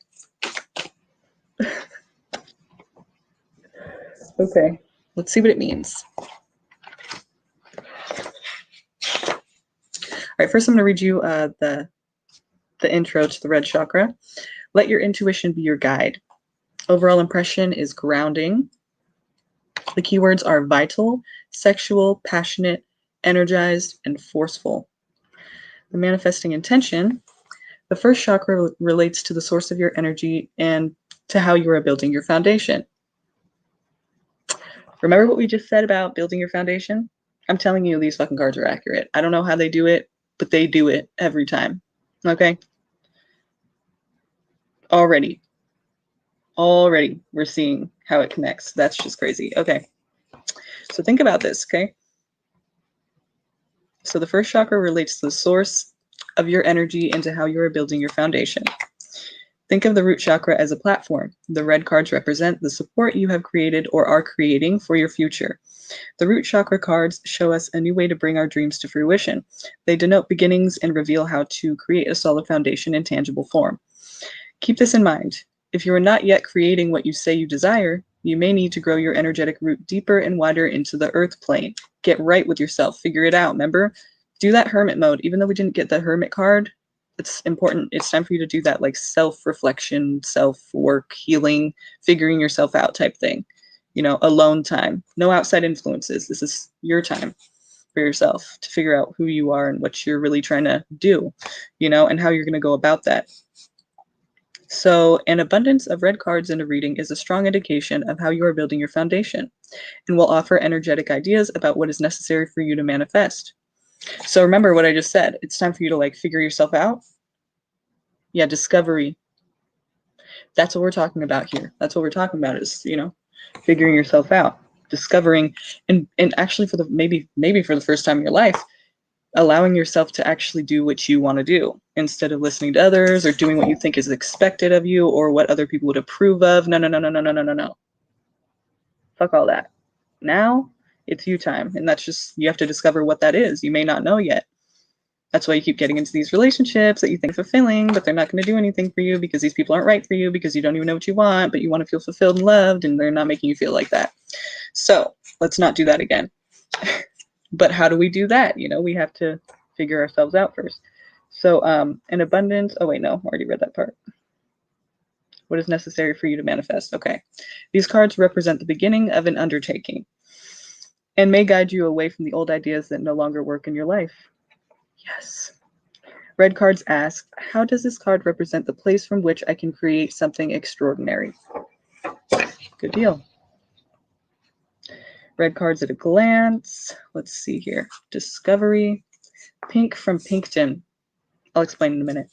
Okay. Let's see what it means. right, first I'm going to read you the intro to the red chakra. Let your intuition be your guide. Overall impression is grounding. The keywords are vital, sexual, passionate, energized, and forceful. The manifesting intention. The first chakra relates to the source of your energy and to how you are building your foundation. Remember what we just said about building your foundation? I'm telling you, these fucking cards are accurate. I don't know how they do it, but they do it every time. Okay? Already we're seeing how it connects. That's just crazy. Okay. So think about this, okay? So the first chakra relates to the source of your energy and to how you are building your foundation. Think of the root chakra as a platform. The red cards represent the support you have created or are creating for your future. The root chakra cards show us a new way to bring our dreams to fruition. They denote beginnings and reveal how to create a solid foundation in tangible form. Keep this in mind. If you are not yet creating what you say you desire, you may need to grow your energetic root deeper and wider into the earth plane. Get right with yourself. Figure it out. Remember? Do that hermit mode. Even though we didn't get the hermit card, it's important. It's time for you to do that like self-reflection, self-work, healing, figuring yourself out type thing. You know, alone time. No outside influences. This is your time for yourself to figure out who you are and what you're really trying to do, you know, and how you're going to go about that. So an abundance of red cards in a reading is a strong indication of how you are building your foundation and will offer energetic ideas about what is necessary for you to manifest. So remember what I just said. It's time for you to like figure yourself out. Yeah, discovery. That's what we're talking about here. That's what we're talking about is, you know, figuring yourself out, discovering, and actually for the maybe for the first time in your life, allowing yourself to actually do what you want to do instead of listening to others or doing what you think is expected of you or what other people would approve of. No. Fuck all that. Now it's you time. And that's just, you have to discover what that is. You may not know yet. That's why you keep getting into these relationships that you think are fulfilling, but they're not going to do anything for you because these people aren't right for you because you don't even know what you want, but you want to feel fulfilled and loved, and they're not making you feel like that. So let's not do that again. But how do we do that? You know, we have to figure ourselves out first. So an abundance, oh wait, no, I already read that part. What is necessary for you to manifest? Okay. These cards represent the beginning of an undertaking and may guide you away from the old ideas that no longer work in your life. Yes. Red cards ask, how does this card represent the place from which I can create something extraordinary? Good deal. Red cards at a glance. Let's see here. Discovery. Pink from Pinkton. I'll explain in a minute.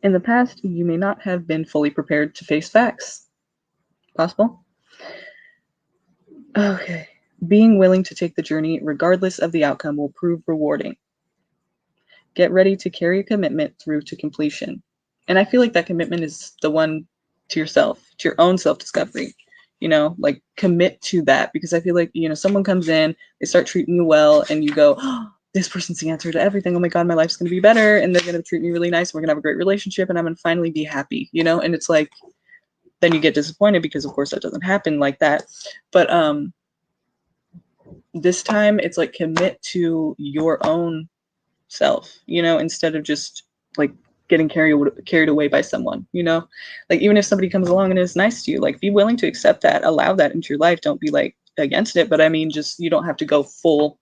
In the past, you may not have been fully prepared to face facts. Possible? Okay. Being willing to take the journey, regardless of the outcome, will prove rewarding. Get ready to carry a commitment through to completion. And I feel like that commitment is the one to yourself, to your own self-discovery. You know, like commit to that, because I feel like, you know, someone comes in, they start treating you well, and you go, oh, this person's the answer to everything. Oh my God, my life's going to be better, and they're going to treat me really nice. We're going to have a great relationship, and I'm going to finally be happy, you know? And it's like, then you get disappointed because, of course, that doesn't happen like that. But this time, it's like commit to your own self, you know, instead of just like getting carried away by someone, you know, like even if somebody comes along and is nice to you, like be willing to accept that, allow that into your life. Don't be like against it, but I mean, just, you don't have to go full,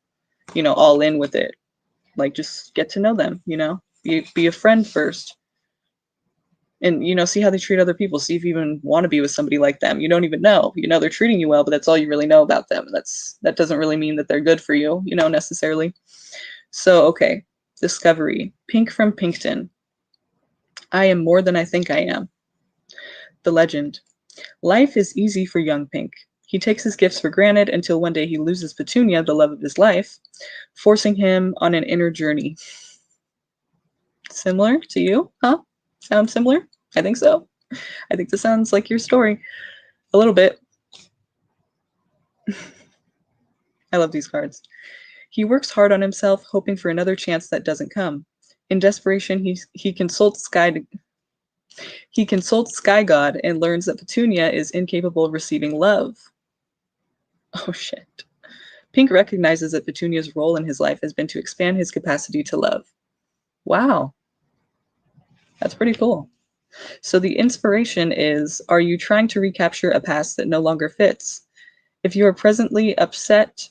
you know, all in with it. Like just get to know them, you know, be a friend first, and, you know, see how they treat other people. See if you even want to be with somebody like them. You don't even know, you know, they're treating you well, but that's all you really know about them. That doesn't really mean that they're good for you, you know, necessarily. So, okay. Discovery. Pink from Pinkton. I am more than I think I am. The legend. Life is easy for young Pink. He takes his gifts for granted until one day he loses Petunia, the love of his life, forcing him on an inner journey. Similar to you, huh? Sound similar? I think so. I think this sounds like your story. A little bit. I love these cards. He works hard on himself, hoping for another chance that doesn't come. In desperation, he consults Sky God and learns that Petunia is incapable of receiving love. Oh shit. Pink recognizes that Petunia's role in his life has been to expand his capacity to love. Wow, that's pretty cool. So the inspiration is, are you trying to recapture a past that no longer fits? If you are presently upset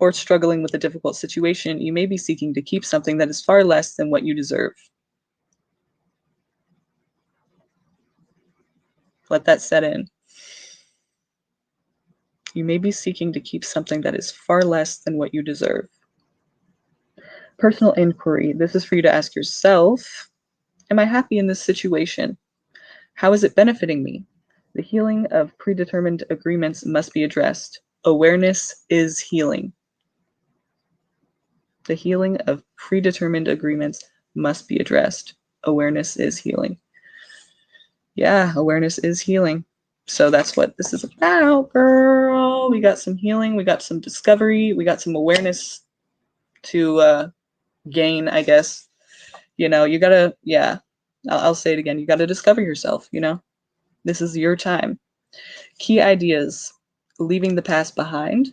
or struggling with a difficult situation, you may be seeking to keep something that is far less than what you deserve. Let that set in. You may be seeking to keep something that is far less than what you deserve. Personal inquiry. This is for you to ask yourself, am I happy in this situation? How is it benefiting me? The healing of predetermined agreements must be addressed. Awareness is healing. The healing of predetermined agreements must be addressed. Awareness is healing. Yeah, awareness is healing. So that's what this is about, girl. We got some healing, we got some discovery, we got some awareness to gain, I guess. You know, you gotta, yeah, I'll say it again. You gotta discover yourself, you know? This is your time. Key ideas: leaving the past behind,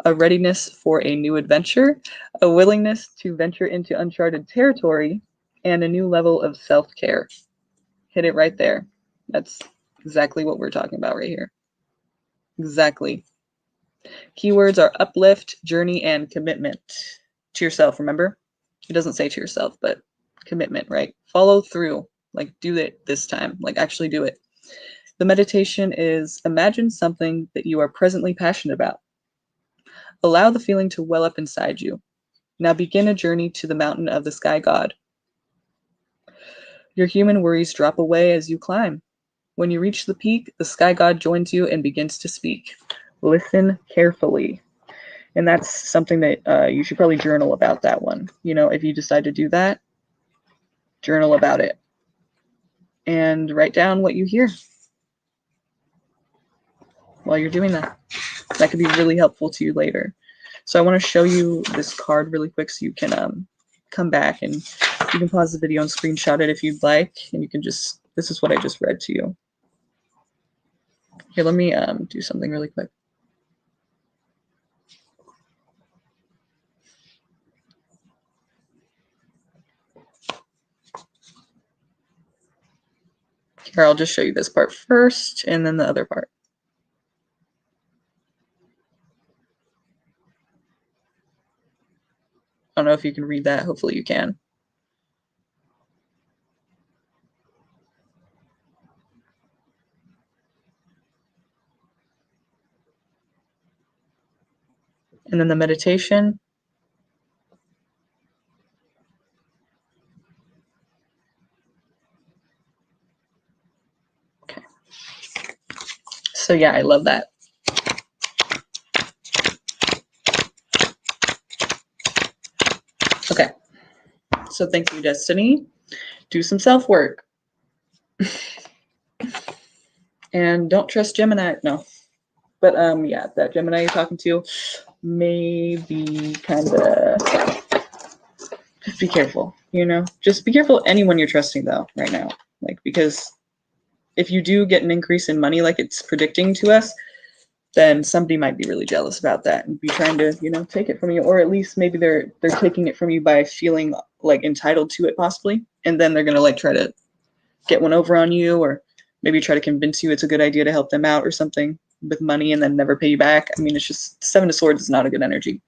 a readiness for a new adventure, a willingness to venture into uncharted territory, and a new level of self-care. Hit it right there. That's exactly what we're talking about right here. Exactly. Keywords are uplift, journey, and commitment. To yourself, remember? It doesn't say to yourself, but commitment, right? Follow through. Like, do it this time. Like, actually do it. The meditation is, imagine something that you are presently passionate about. Allow the feeling to well up inside you. Now begin a journey to the mountain of the sky god. Your human worries drop away as you climb. When you reach the peak, the sky god joins you and begins to speak. Listen carefully. And that's something that you should probably journal about that one. You know, if you decide to do that, journal about it. And write down what you hear while you're doing that. That could be really helpful to you later. So I want to show you this card really quick so you can come back, and you can pause the video and screenshot it if you'd like. And you can just, this is what I just read to you. Here, let me do something really quick. Here, I'll just show you this part first and then the other part. I don't know if you can read that. Hopefully you can. And then the meditation. Okay. So yeah, I love that. Okay. So thank you, Destiny. Do some self-work. And don't trust Gemini. No. But yeah, that Gemini you're talking to may be kind of, just be careful, you know? Just be careful anyone you're trusting though right now. Like, because if you do get an increase in money like it's predicting to us, then somebody might be really jealous about that and be trying to, you know, take it from you, or at least maybe they're taking it from you by feeling like entitled to it possibly, and then they're gonna like try to get one over on you, or maybe try to convince you it's a good idea to help them out or something with money and then never pay you back. I mean, it's just, Seven of Swords is not a good energy.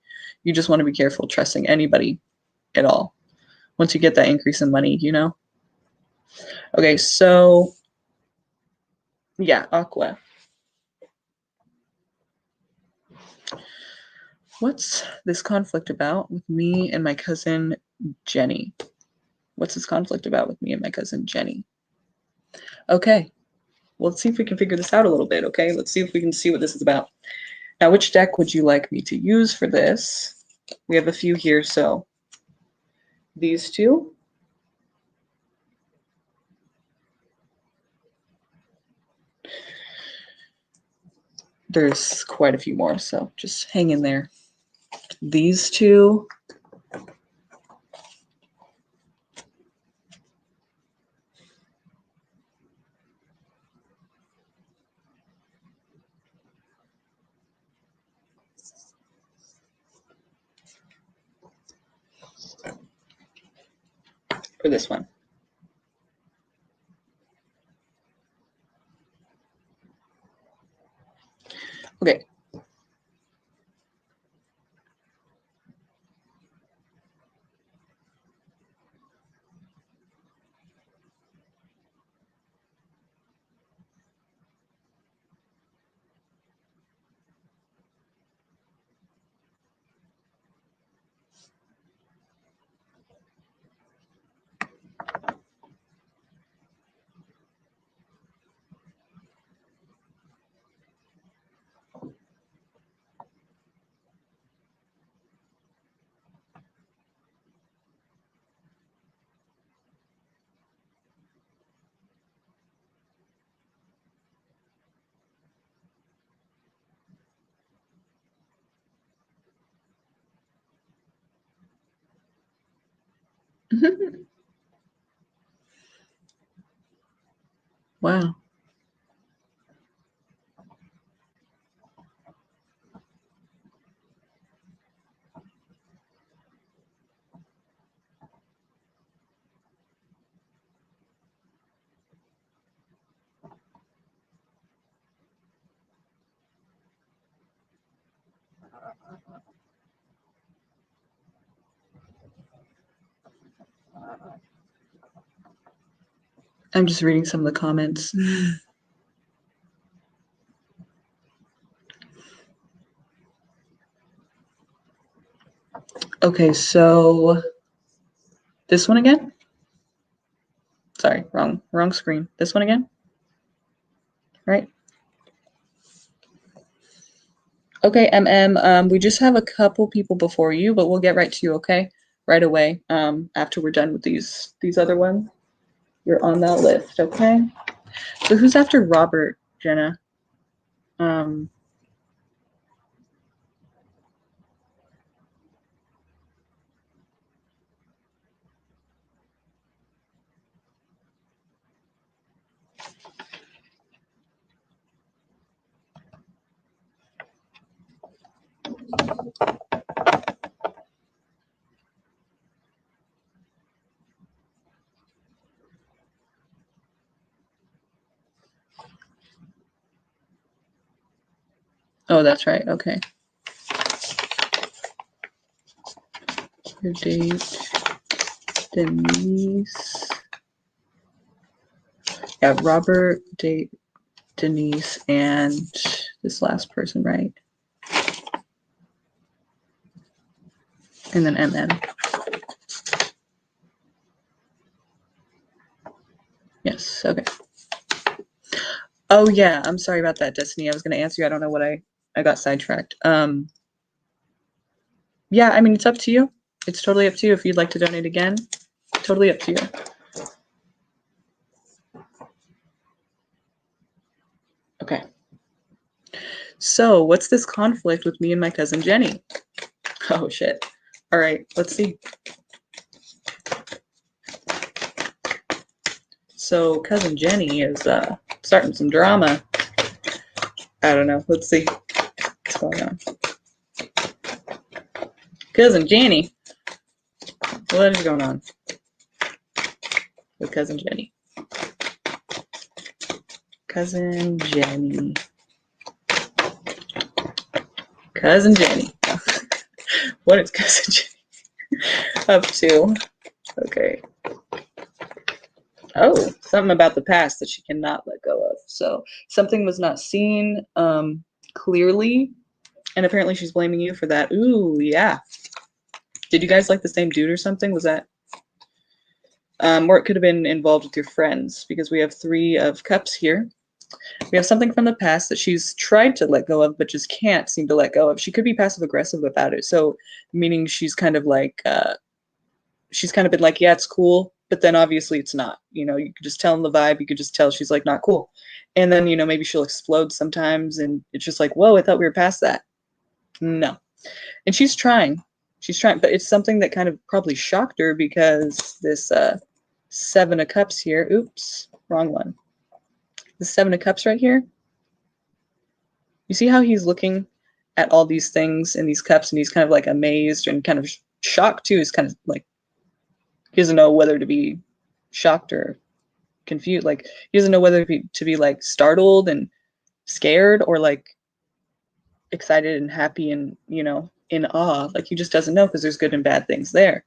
You just want to be careful trusting anybody at all once you get that increase in money, you know? Okay, so yeah, Aqua. What's this conflict about with me and my cousin Jenny? What's this conflict about with me and my cousin Jenny? Okay, well, let's see if we can figure this out a little bit, okay? Let's see if we can see what this is about. Now, which deck would you like me to use for this? We have a few here, so these two. There's quite a few more, so just hang in there. These two. or this one? Okay. Wow. I'm just reading some of the comments. Okay, so this one again? Sorry, wrong screen. This one again? Right? Okay, we just have a couple people before you, but we'll get right to you, okay? Right away, after we're done with these other ones. You're on that list, okay? So who's after Robert, Jenna? Oh, that's right, okay. Your date, Denise. Yeah, Robert, date, Denise, and this last person, right? And then MM. Yes, okay. Oh yeah, I'm sorry about that, Destiny. I was gonna answer you. I don't know what I got sidetracked. Yeah, I mean, it's up to you. It's totally up to you if you'd like to donate again. Totally up to you. Okay. So what's this conflict with me and my cousin Jenny? Oh shit. All right, let's see. So cousin Jenny is starting some drama. I don't know. Let's see what's going on. Cousin Jenny. What is going on with cousin Jenny? Cousin Jenny. Cousin Jenny. What is cousin Jenny up to? Okay. Oh, something about the past that she cannot let go of. So something was not seen clearly, and apparently she's blaming you for that. Ooh, yeah. Did you guys like the same dude or something? Was that? Or it could have been involved with your friends, because we have 3 of cups here. We have something from the past that she's tried to let go of, but just can't seem to let go of. She could be passive aggressive about it. So meaning she's kind of like, she's kind of been like, yeah, it's cool, but then obviously it's not. You know, you could just tell in the vibe, you could just tell she's like, not cool. And then, you know, maybe she'll explode sometimes, and it's just like, whoa, I thought we were past that. No. And she's trying, but it's something that kind of probably shocked her, because this 7 of cups here, oops, wrong one. The 7 of cups right here. You see how he's looking at all these things in these cups, and he's kind of like amazed and kind of shocked too. He's kind of like, He doesn't know whether to be shocked or confused. Like, he doesn't know whether to be like startled and scared or like excited and happy and, you know, in awe. Like, he just doesn't know because there's good and bad things there.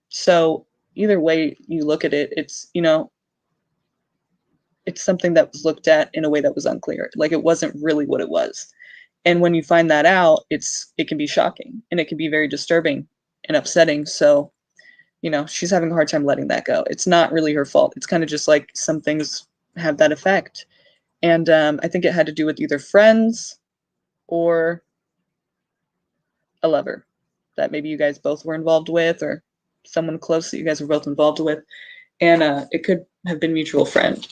So either way you look at it, it's, you know, it's something that was looked at in a way that was unclear. Like, it wasn't really what it was. And when you find that out, it can be shocking and it can be very disturbing and upsetting. So, you know, she's having a hard time letting that go. It's not really her fault. It's kind of just like some things have that effect. And I think it had to do with either friends or a lover that maybe you guys both were involved with, or someone close that you guys were both involved with. And it could have been a mutual friend.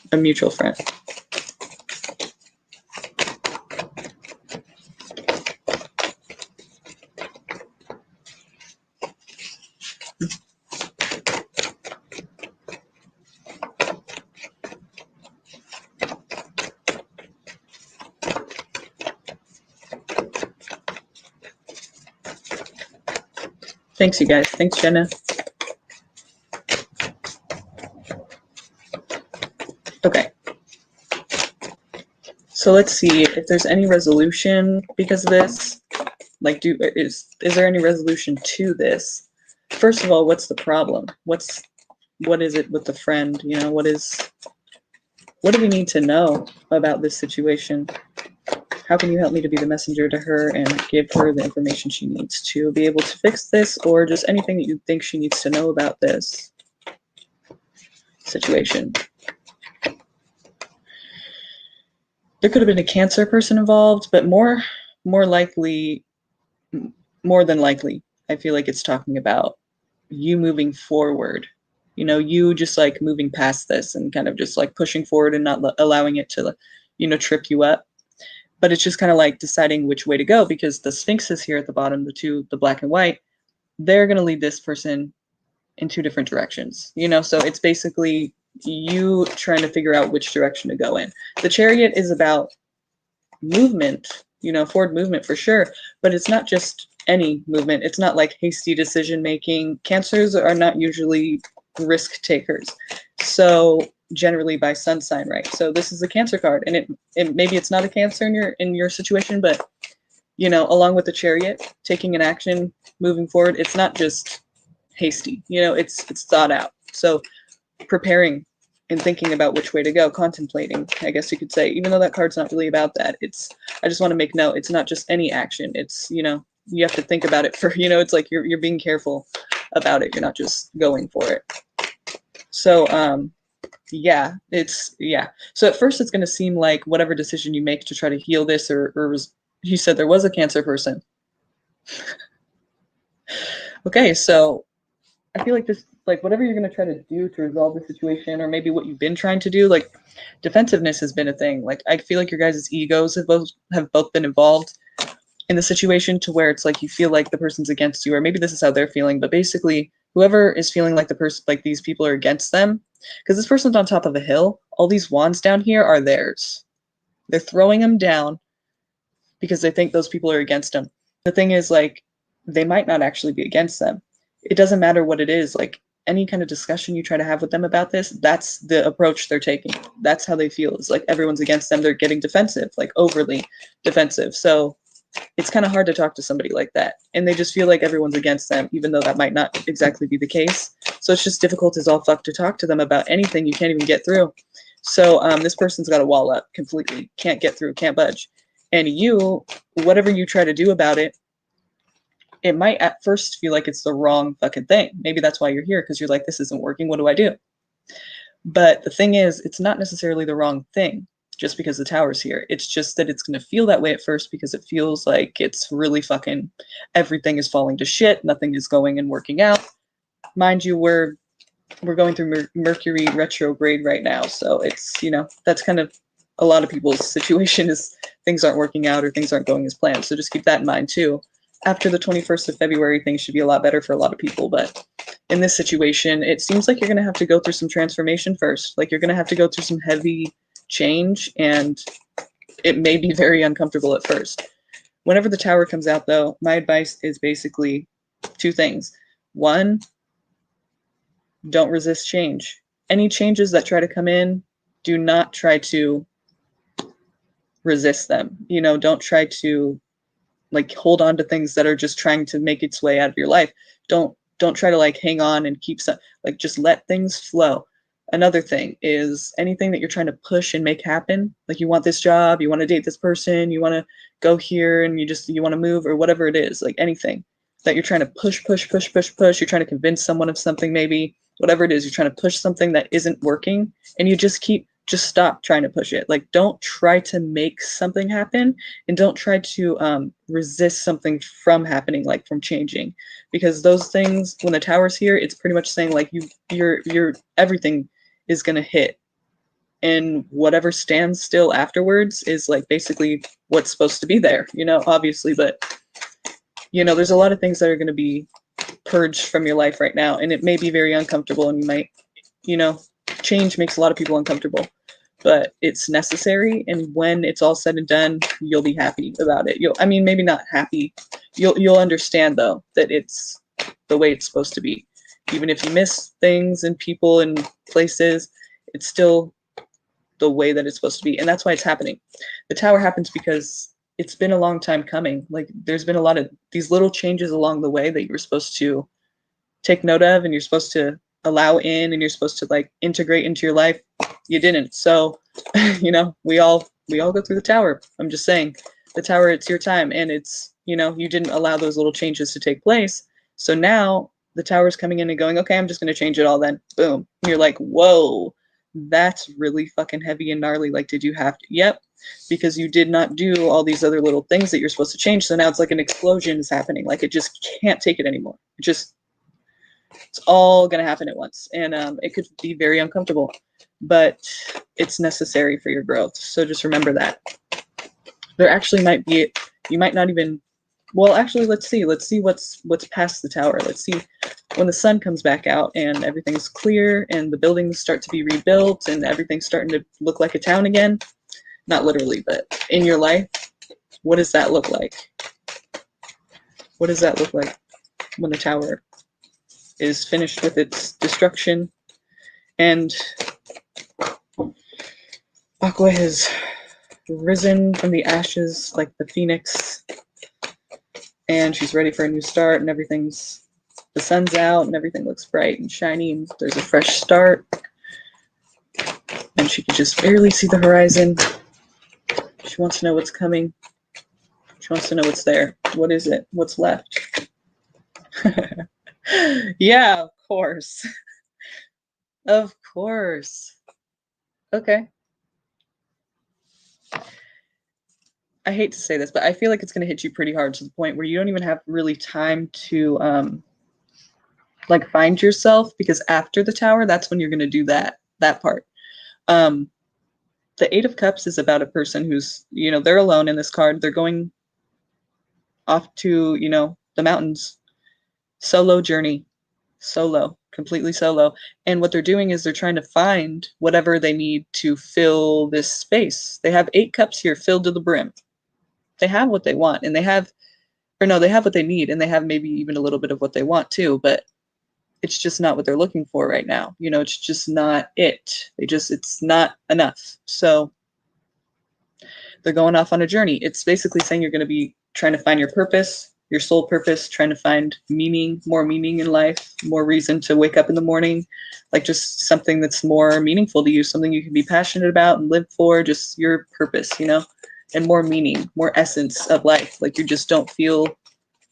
Thanks, you guys. Thanks, Jenna. Okay. So let's see if there's any resolution because of this. Like, is there any resolution to this? First of all, what's the problem? What is it with the friend? You know, what do we need to know about this situation? How can you help me to be the messenger to her and give her the information she needs to be able to fix this, or just anything that you think she needs to know about this situation? There could have been a Cancer person involved, but more than likely, I feel like it's talking about you moving forward. You know, you just like moving past this and kind of just like pushing forward and not allowing it to, you know, trip you up. But it's just kind of like deciding which way to go, because the sphinxes here at the bottom, the black and white, they're going to lead this person in two different directions, you know? So it's basically you trying to figure out which direction to go in. The Chariot is about movement, you know, forward movement for sure, but it's not just any movement. It's not like hasty decision making. Cancers are not usually risk takers. So generally by sun sign, right? So this is a Cancer card, and it maybe it's not a Cancer in your situation, but you know, along with the Chariot, taking an action, moving forward, it's not just hasty. You know, it's thought out. So preparing and thinking about which way to go, contemplating, I guess you could say, even though that card's not really about that. I just want to make note, it's not just any action. It's, you know, you have to think about it for, you know, it's like you're being careful about it. You're not just going for it. So, yeah. So at first it's going to seem like whatever decision you make to try to heal this, or you said there was a Cancer person. Okay, so I feel like this, like whatever you're going to try to do to resolve the situation, or maybe what you've been trying to do, like defensiveness has been a thing. Like, I feel like your guys' egos have both been involved in the situation, to where it's like you feel like the person's against you, or maybe this is how they're feeling, but basically whoever is feeling like the person, like these people are against them, because this person's on top of a hill, all these wands down here are theirs. They're throwing them down because they think those people are against them. The thing is, like, they might not actually be against them. It doesn't matter what it is. Like, any kind of discussion you try to have with them about this, that's the approach they're taking. That's how they feel. It's like everyone's against them. They're getting defensive, like overly defensive. So it's kind of hard to talk to somebody like that. And they just feel like everyone's against them, even though that might not exactly be the case. So it's just difficult as all fuck to talk to them about anything. You can't even get through. So this person's got a wall up completely. Can't get through, can't budge. And you, whatever you try to do about it, it might at first feel like it's the wrong fucking thing. Maybe that's why you're here, because you're like, this isn't working. What do I do? But the thing is, it's not necessarily the wrong thing just because the tower's here. It's just that it's going to feel that way at first because it feels like it's really fucking, everything is falling to shit. Nothing is going and working out. Mind you, we're going through Mercury retrograde right now. So it's, you know, that's kind of a lot of people's situation, is things aren't working out or things aren't going as planned. So just keep that in mind too. After the 21st of February, things should be a lot better for a lot of people. But in this situation, it seems like you're going to have to go through some transformation first. Like, you're going to have to go through some heavy change, and it may be very uncomfortable at first. Whenever the tower comes out, though, my advice is basically two things. One, Don't resist change. Any changes that try to come in, do not try to resist them. You know, don't try to like hold on to things that are just trying to make its way out of your life. Don't try to like hang on and keep some, like just let things flow. Another thing is anything that you're trying to push and make happen, like you want this job, you want to date this person, you want to go here and you want to move or whatever it is, like anything that you're trying to push, you're trying to convince someone of something, maybe whatever it is, you're trying to push something that isn't working and you just stop trying to push it. Like don't try to make something happen and don't try to resist something from happening, like from changing, because those things, when the tower's here, it's pretty much saying like you're everything is going to hit, and whatever stands still afterwards is like basically what's supposed to be there, you know, obviously. But you know, there's a lot of things that are going to be purged from your life right now, and it may be very uncomfortable, and you might, you know, change makes a lot of people uncomfortable, but it's necessary. And when it's all said and done, you'll be happy about it. I mean, maybe not happy. You'll understand though that it's the way it's supposed to be. Even if you miss things and people and places, it's still the way that it's supposed to be. And that's why it's happening. The tower happens because it's been a long time coming. Like there's been a lot of these little changes along the way that you're supposed to take note of, and you're supposed to allow in, and you're supposed to like integrate into your life. You didn't. So, you know, we all go through the tower. I'm just saying, the tower, it's your time, and it's, you know, you didn't allow those little changes to take place. So now the tower's coming in and going, okay, I'm just going to change it all then. Boom. And you're like, whoa, that's really fucking heavy and gnarly. Like, did you have to? Yep. Because you did not do all these other little things that you're supposed to change. So now it's like an explosion is happening. Like it just can't take it anymore. It's all going to happen at once. And it could be very uncomfortable, but it's necessary for your growth. So just remember that. There actually might be, you might not even, well, actually, let's see what's past the tower. Let's see when the sun comes back out and everything's clear and the buildings start to be rebuilt and everything's starting to look like a town again. Not literally, but in your life, what does that look like? What does that look like when the tower is finished with its destruction and Aqua has risen from the ashes like the phoenix, and she's ready for a new start, and the sun's out and everything looks bright and shiny and there's a fresh start, and she can just barely see the horizon. She wants to know what's coming. She wants to know what's there. What is it? What's left? Yeah, of course. Of course. Okay. I hate to say this, but I feel like it's going to hit you pretty hard to the point where you don't even have really time to like find yourself, because after the tower, that's when you're going to do that part. The Eight of Cups is about a person who's, you know, they're alone in this card. They're going off to, you know, the mountains. Solo journey. Solo. Completely solo. And what they're doing is they're trying to find whatever they need to fill this space. They have 8 cups here filled to the brim. They have what they want, and they have what they need, and they have maybe even a little bit of what they want too, but it's just not what they're looking for right now. You know, it's just not it. It's not enough. So they're going off on a journey. It's basically saying you're going to be trying to find your purpose, your soul purpose, trying to find meaning, more meaning in life, more reason to wake up in the morning, like just something that's more meaningful to you, something you can be passionate about and live for, just your purpose, you know, and more meaning, more essence of life. Like you just don't feel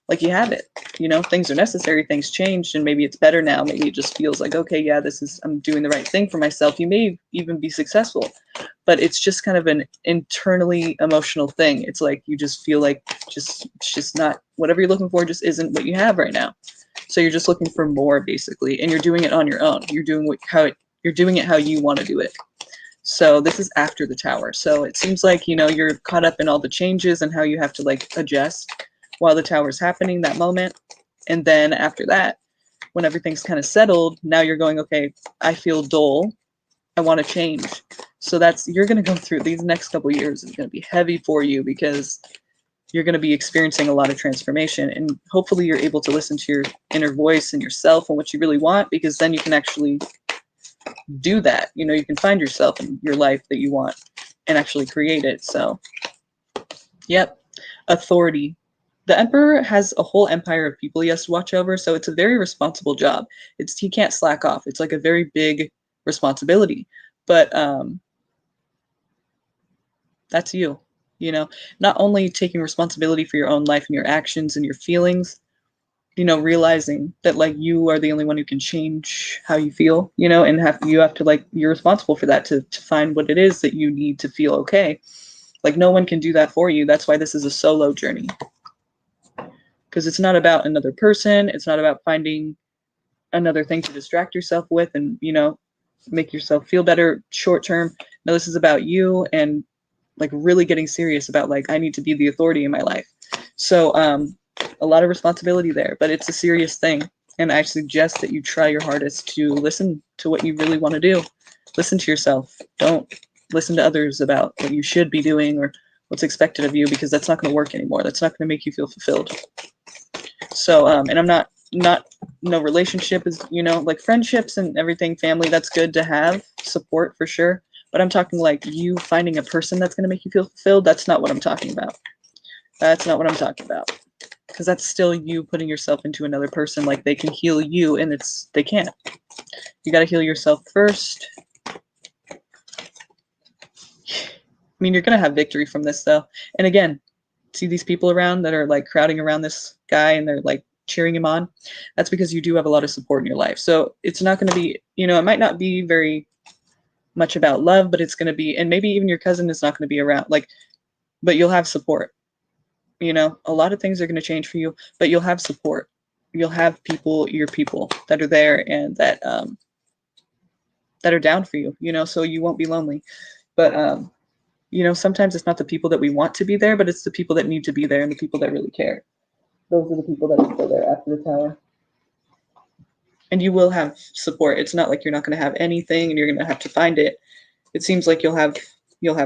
like you have it, you know, things are necessary, things changed, and maybe it's better now. Maybe it just feels like, okay, yeah, I'm doing the right thing for myself. You may even be successful, but it's just kind of an internally emotional thing. It's like, you just feel like it's just not, whatever you're looking for just isn't what you have right now. So you're just looking for more basically, and you're doing it on your own. You're doing it how you want to do it. So this is after the tower. So it seems like, you know, you're caught up in all the changes and how you have to like adjust while the tower's happening, that moment. And then after that, when everything's kind of settled, now you're going, okay, I feel dull. I want to change. So you're going to go through these next couple years. It's going to be heavy for you because you're going to be experiencing a lot of transformation, and hopefully you're able to listen to your inner voice and yourself and what you really want, because then you can actually do that. You know, you can find yourself in your life that you want and actually create it. So, yep. Authority. The emperor has a whole empire of people he has to watch over, so it's a very responsible job. He can't slack off. It's like a very big responsibility. But that's you. You know, not only taking responsibility for your own life and your actions and your feelings, you know, realizing that like you are the only one who can change how you feel, you know, and you have to like, you're responsible for that, to find what it is that you need to feel okay. Like no one can do that for you. That's why this is a solo journey. Because it's not about another person. It's not about finding another thing to distract yourself with and, you know, make yourself feel better short term. No, this is about you and like really getting serious about like, I need to be the authority in my life. So a lot of responsibility there, but it's a serious thing. And I suggest that you try your hardest to listen to what you really want to do. Listen to yourself. Don't listen to others about what you should be doing or what's expected of you, because that's not going to work anymore. That's not going to make you feel fulfilled. So, and I'm not, no relationship is, you know, like friendships and everything, family, that's good to have support for sure. But I'm talking like you finding a person that's going to make you feel fulfilled. That's not what I'm talking about. That's not what I'm talking about. Because that's still you putting yourself into another person. Like they can heal you and they can't. You got to heal yourself first. I mean, you're going to have victory from this though. And again, see these people around that are like crowding around this guy and they're like cheering him on. That's because you do have a lot of support in your life. So it's not going to be, you know, it might not be very much about love, but it's going to be, and maybe even your cousin is not going to be around, like, but you'll have support. You know, a lot of things are going to change for you, but you'll have support. You'll have people, your people that are there and that are down for you, you know, so you won't be lonely. But you know, sometimes it's not the people that we want to be there, but it's the people that need to be there and the people that really care. Those are the people that are still there after the tower. And you will have support. It's not like you're not going to have anything and you're going to have to find it. It seems like you'll have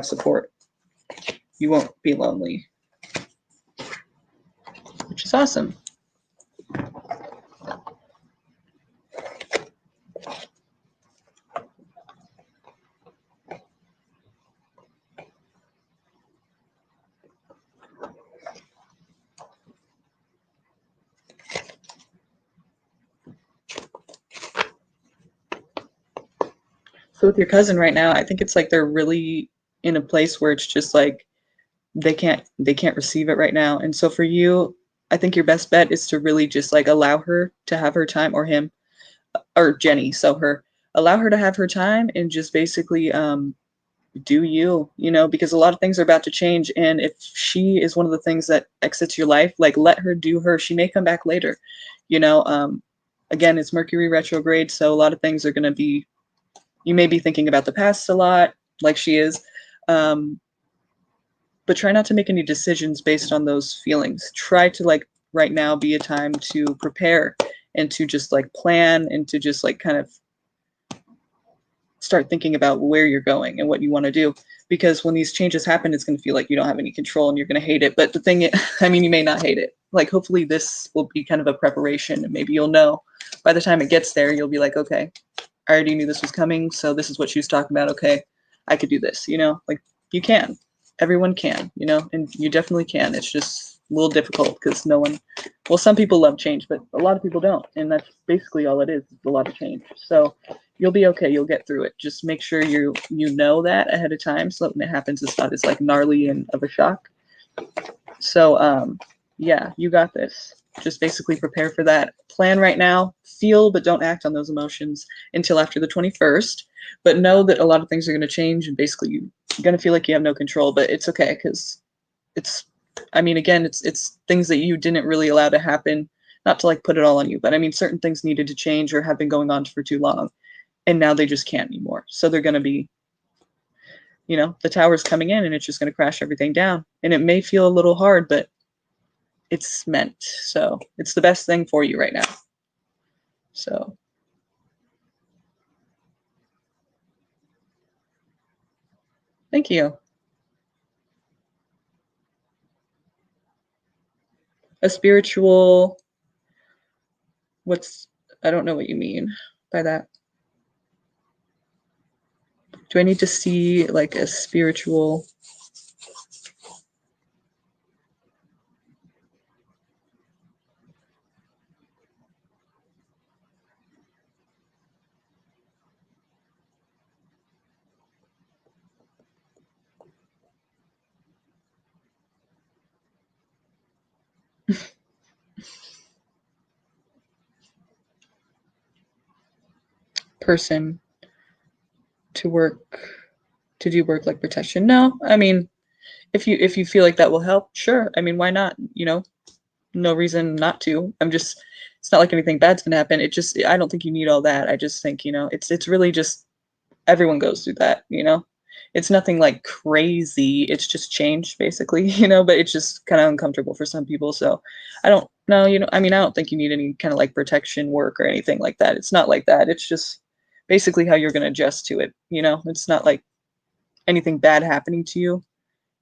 support. You won't be lonely, which is awesome. So with your cousin right now, I think it's like they're really in a place where it's just like they can't receive it right now. And so for you, I think your best bet is to really just like allow her to have her time, or him, or Jenny, so her, allow her to have her time and just basically do you, you know, because a lot of things are about to change. And if she is one of the things that exits your life, like let her do her. She may come back later, you know. Again, it's Mercury retrograde, so a lot of things are going to be, you may be thinking about the past a lot, like she is, but try not to make any decisions based on those feelings. Try to like right now be a time to prepare and to just like plan and to just like kind of start thinking about where you're going and what you want to do. Because when these changes happen, it's going to feel like you don't have any control and you're going to hate it. But the thing, I mean, you may not hate it. Like hopefully this will be kind of a preparation, and maybe you'll know by the time it gets there, you'll be like, okay, I already knew this was coming, so this is what she was talking about. Okay, I could do this, you know, like you can. Everyone can, you know, and you definitely can. It's just a little difficult because no one, well, some people love change, but a lot of people don't. And that's basically all it is a lot of change. So you'll be okay. You'll get through it. Just make sure you know that ahead of time, so that when it happens, it's not as like gnarly and of a shock. So yeah, you got this. Just basically prepare for that. Plan right now, feel, but don't act on those emotions until after the 21st. But know that a lot of things are going to change, and basically you're going to feel like you have no control, but it's okay, because it's, I mean, again, it's things that you didn't really allow to happen, not to like put it all on you, but I mean, certain things needed to change or have been going on for too long, and now they just can't anymore. So they're going to be, you know, the tower's coming in and it's just going to crash everything down. And it may feel a little hard, but it's meant. So it's the best thing for you right now. So thank you. a spiritual, I don't know what you mean by that. Do I need to see like a spiritual? Person to do work like protection? No, I mean, if you feel like that will help, sure. I mean, why not? No reason not to. It's not like anything bad's gonna happen. I don't think you need all that. I just think, it's really just everyone goes through that. It's nothing like crazy. It's just change basically, but it's just kind of uncomfortable for some people. So I don't know, I mean, I don't think you need any kind of like protection work or anything like that. It's not like that. It's just basically how you're going to adjust to it. It's not like anything bad happening to you,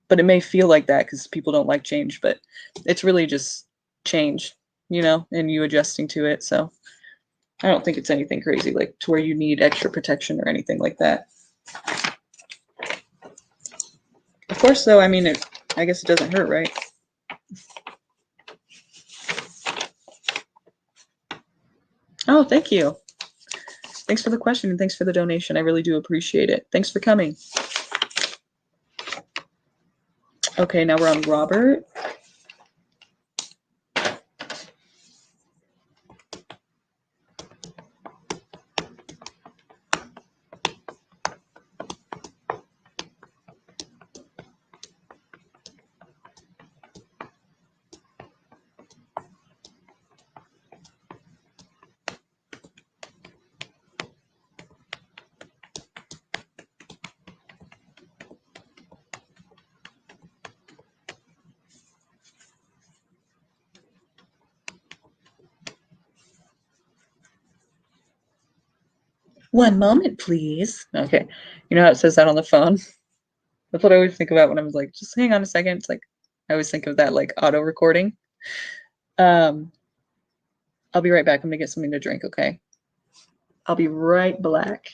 but it may feel like that because people don't like change, but it's really just change, and you adjusting to it. So I don't think it's anything crazy like to where you need extra protection or anything like that. Of course, though, I mean, I guess it doesn't hurt, right? Oh, thank you. Thanks for the question and thanks for the donation. I really do appreciate it. Thanks for coming. Okay, now we're on Robert. One moment, please. Okay. You know how it says that on the phone? That's what I always think about when I was like, just hang on a second. It's like, I always think of that like auto recording. I'll be right back. I'm gonna get something to drink, okay? I'll be right back.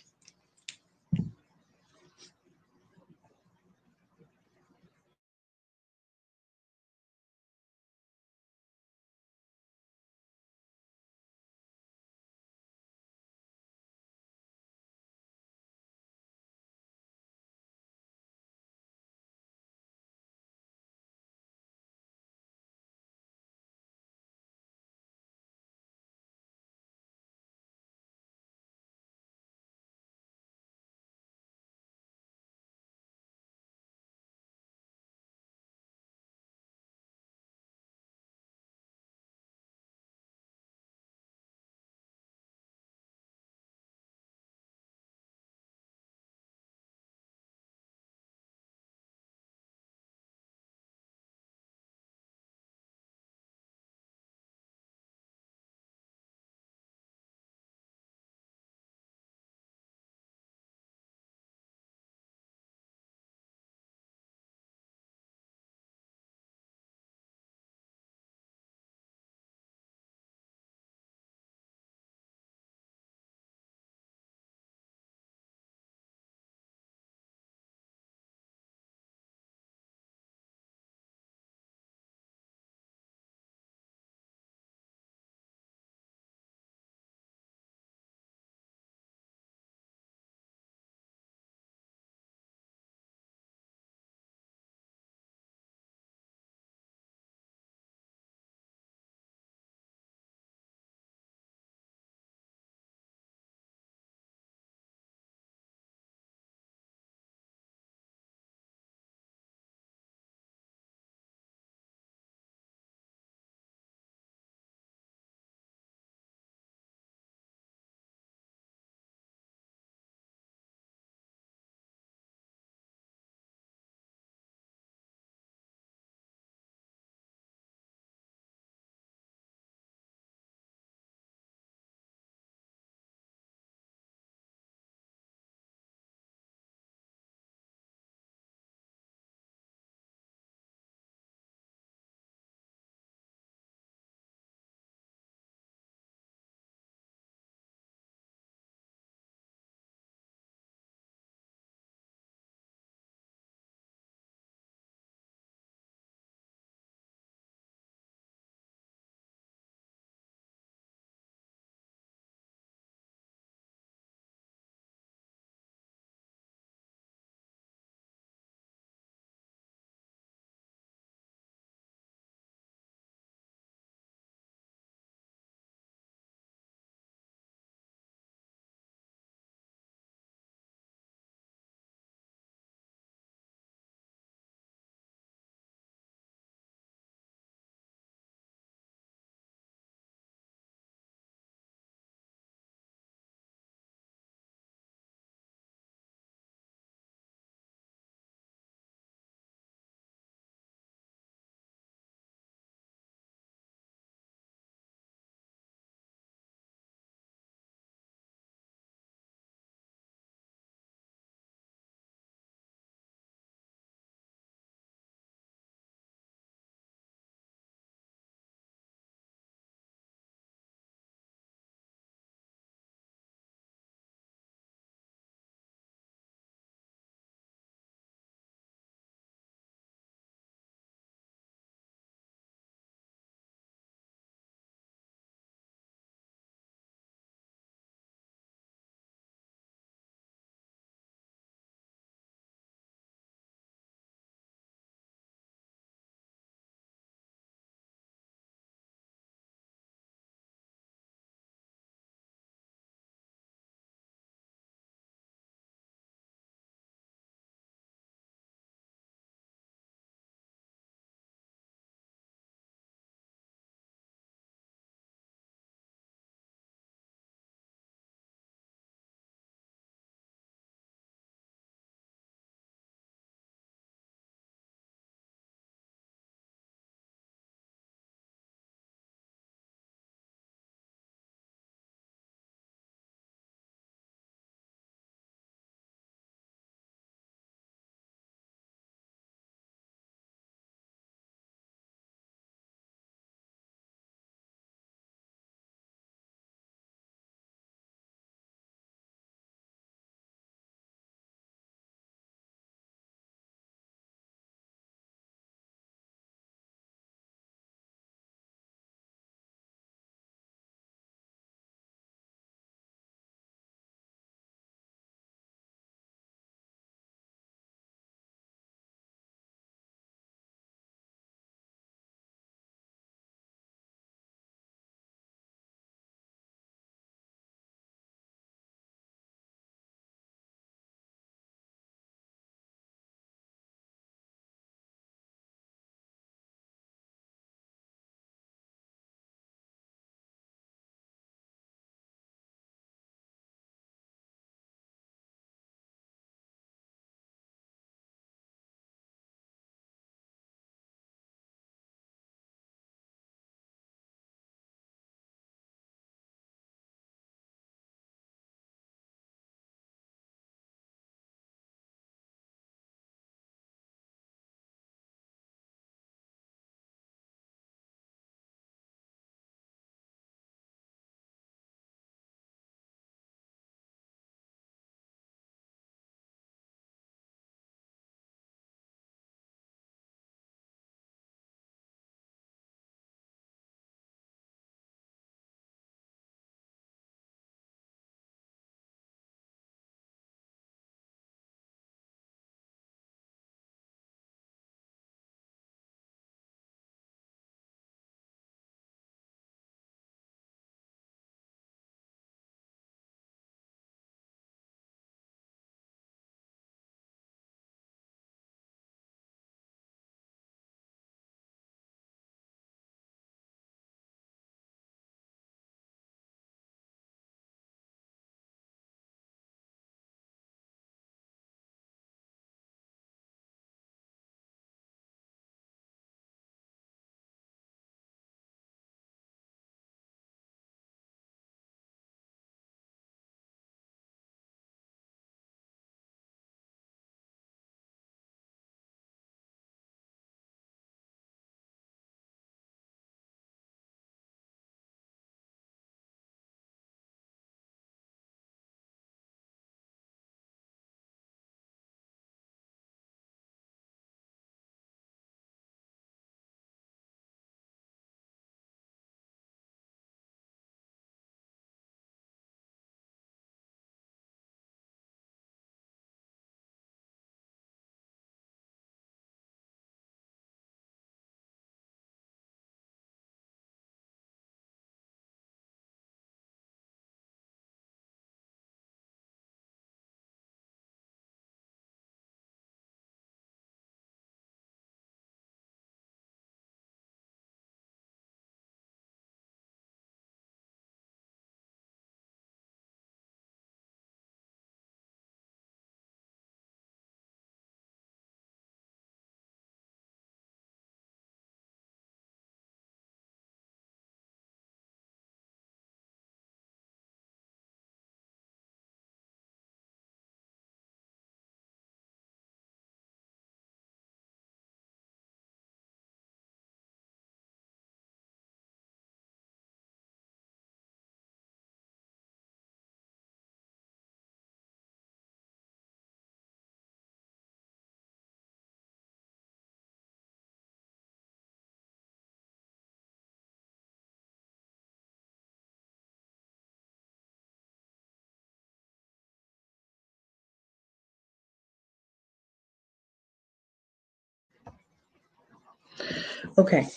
Okay.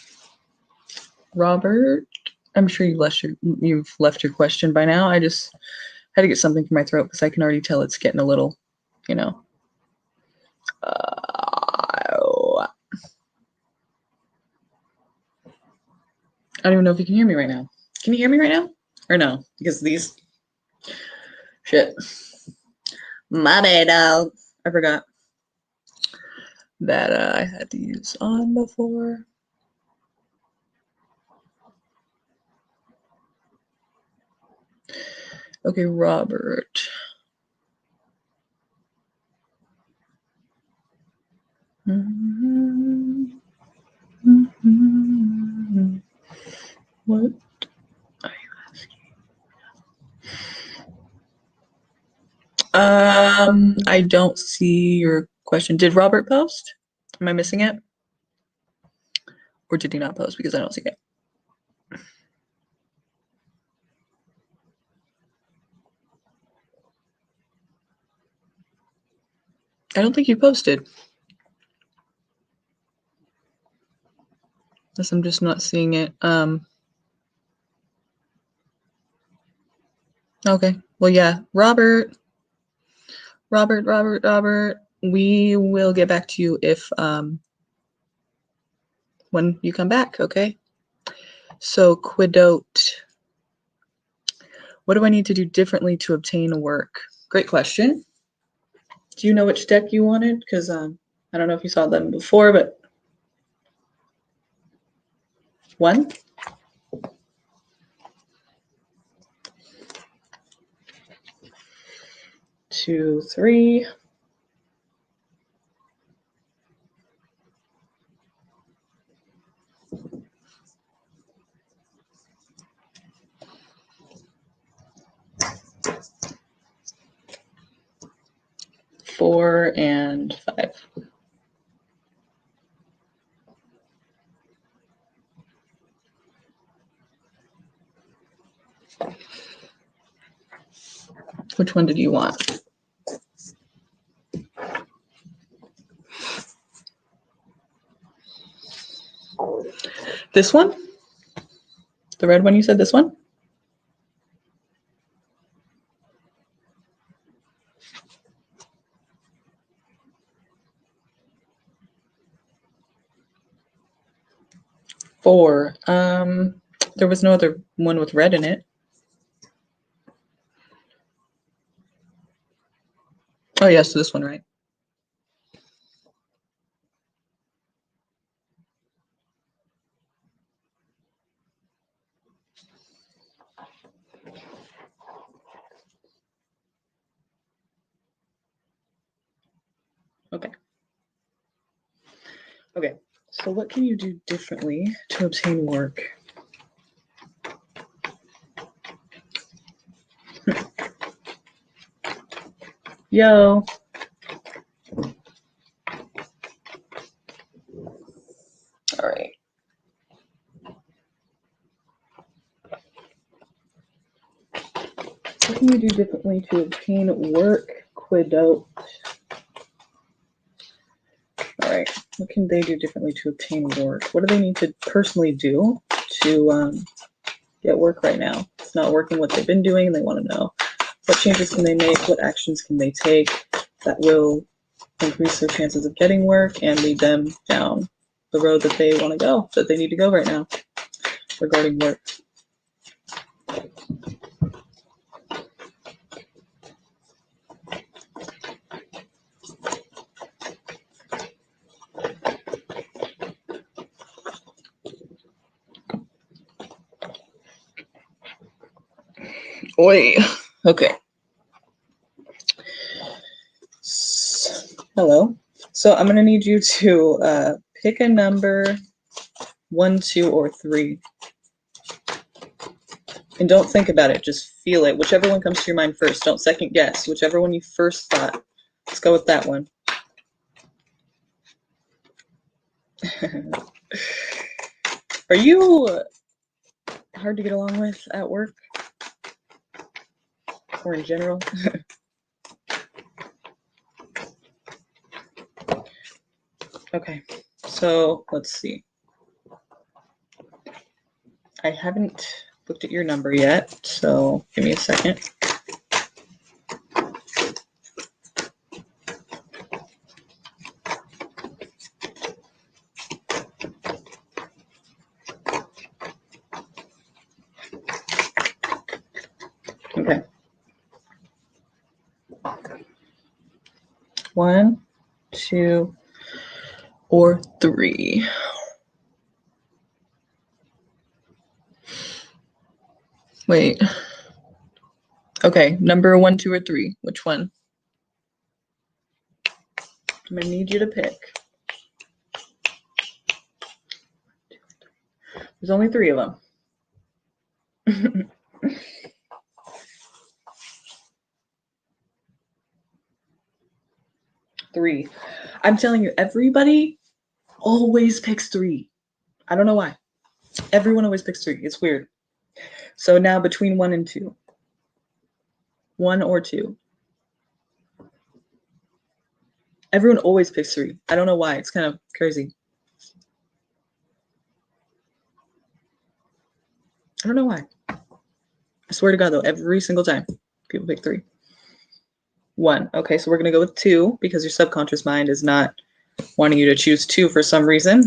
Robert, I'm sure you've left your question by now. I just had to get something from my throat because I can already tell it's getting a little, you know. I don't even know if you can hear me right now. Can you hear me right now? Or no? Because these shit. My bad, dog. I forgot that I had to use on before. Okay, Robert. What are you asking? I don't see your question. Did Robert post? Am I missing it? Or did he not post because I don't see it? I don't think you posted. Unless I'm just not seeing it. Okay. Well, yeah. Robert. We will get back to you if when you come back, okay? So, Quidote. What do I need to do differently to obtain work? Great question. Do you know which deck you wanted? Because I don't know if you saw them before, but 1, 2, 3. 4 and 5. Which one did you want? This one? The red one you said, this one? Four. There was no other one with red in it. Oh, yes, yeah, so this one, right? Okay. Okay, so what can you do differently to obtain work? Yo. All right. What can you do differently to obtain work, Quidote? All right. What can they do differently to obtain work? What do they need to personally do to get work right now? It's not working what they've been doing, and they want to know what changes can they make, what actions can they take that will increase their chances of getting work and lead them down the road that they want to go, that they need to go right now regarding work. Oi. Okay. Hello. So I'm going to need you to pick a number 1, 2, or 3. And don't think about it. Just feel it. Whichever one comes to your mind first. Don't second guess. Whichever one you first thought. Let's go with that one. Are you hard to get along with at work? Or in general? Okay, so let's see. I haven't looked at your number yet, so give me a second. Okay. 1, 2, or 3. Wait. Okay, number 1, 2, or 3. Which one? I'm gonna need you to pick. There's only 3 of them. 3. I'm telling you, everybody always picks 3. I don't know why. Everyone always picks 3. It's weird. So now between 1 and 2. 1 or 2. Everyone always picks 3. I don't know why. It's kind of crazy. I don't know why. I swear to God, though, every single time people pick 3. 1. Okay, so we're going to go with 2 because your subconscious mind is not wanting you to choose 2 for some reason.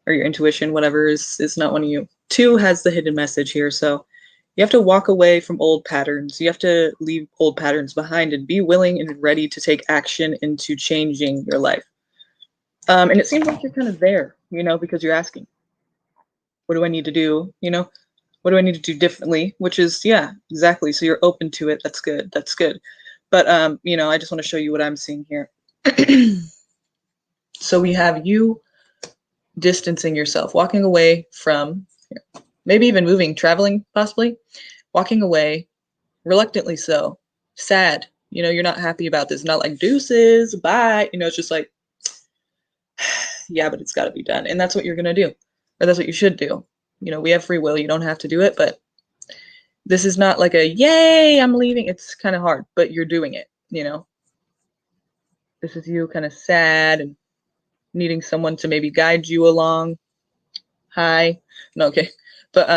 Or your intuition, whatever, is not wanting you. 2 has the hidden message here, so you have to walk away from old patterns. You have to leave old patterns behind and be willing and ready to take action into changing your life. And it seems like you're kind of there, because you're asking, what do I need to do? What do I need to do differently? Which is, yeah, exactly. So you're open to it. That's good. That's good. But, I just want to show you what I'm seeing here. So we have you distancing yourself, walking away from, maybe even moving, traveling, possibly, walking away, reluctantly so, sad. You're not happy about this. Not like deuces, bye. It's just like, yeah, but it's got to be done. And that's what you're going to do. Or that's what you should do. We have free will. You don't have to do it, but this is not like a, yay, I'm leaving. It's kind of hard, but you're doing it, This is you kind of sad and needing someone to maybe guide you along. Hi. No, okay. But,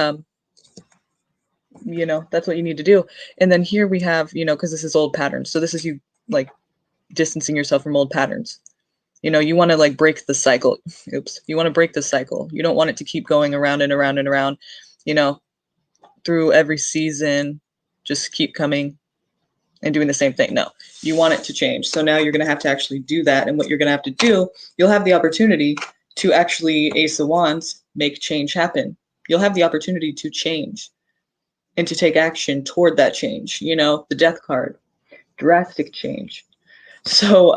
that's what you need to do. And then here we have, because this is old patterns. So this is you like distancing yourself from old patterns. You want to like break the cycle. Oops. You want to break the cycle. You don't want it to keep going around and around and around, through every season, just keep coming and doing the same thing. No, you want it to change. So now you're going to have to actually do that. And what you're going to have to do, you'll have the opportunity to actually, Ace of Wands, make change happen. You'll have the opportunity to change and to take action toward that change. The Death card, drastic change. So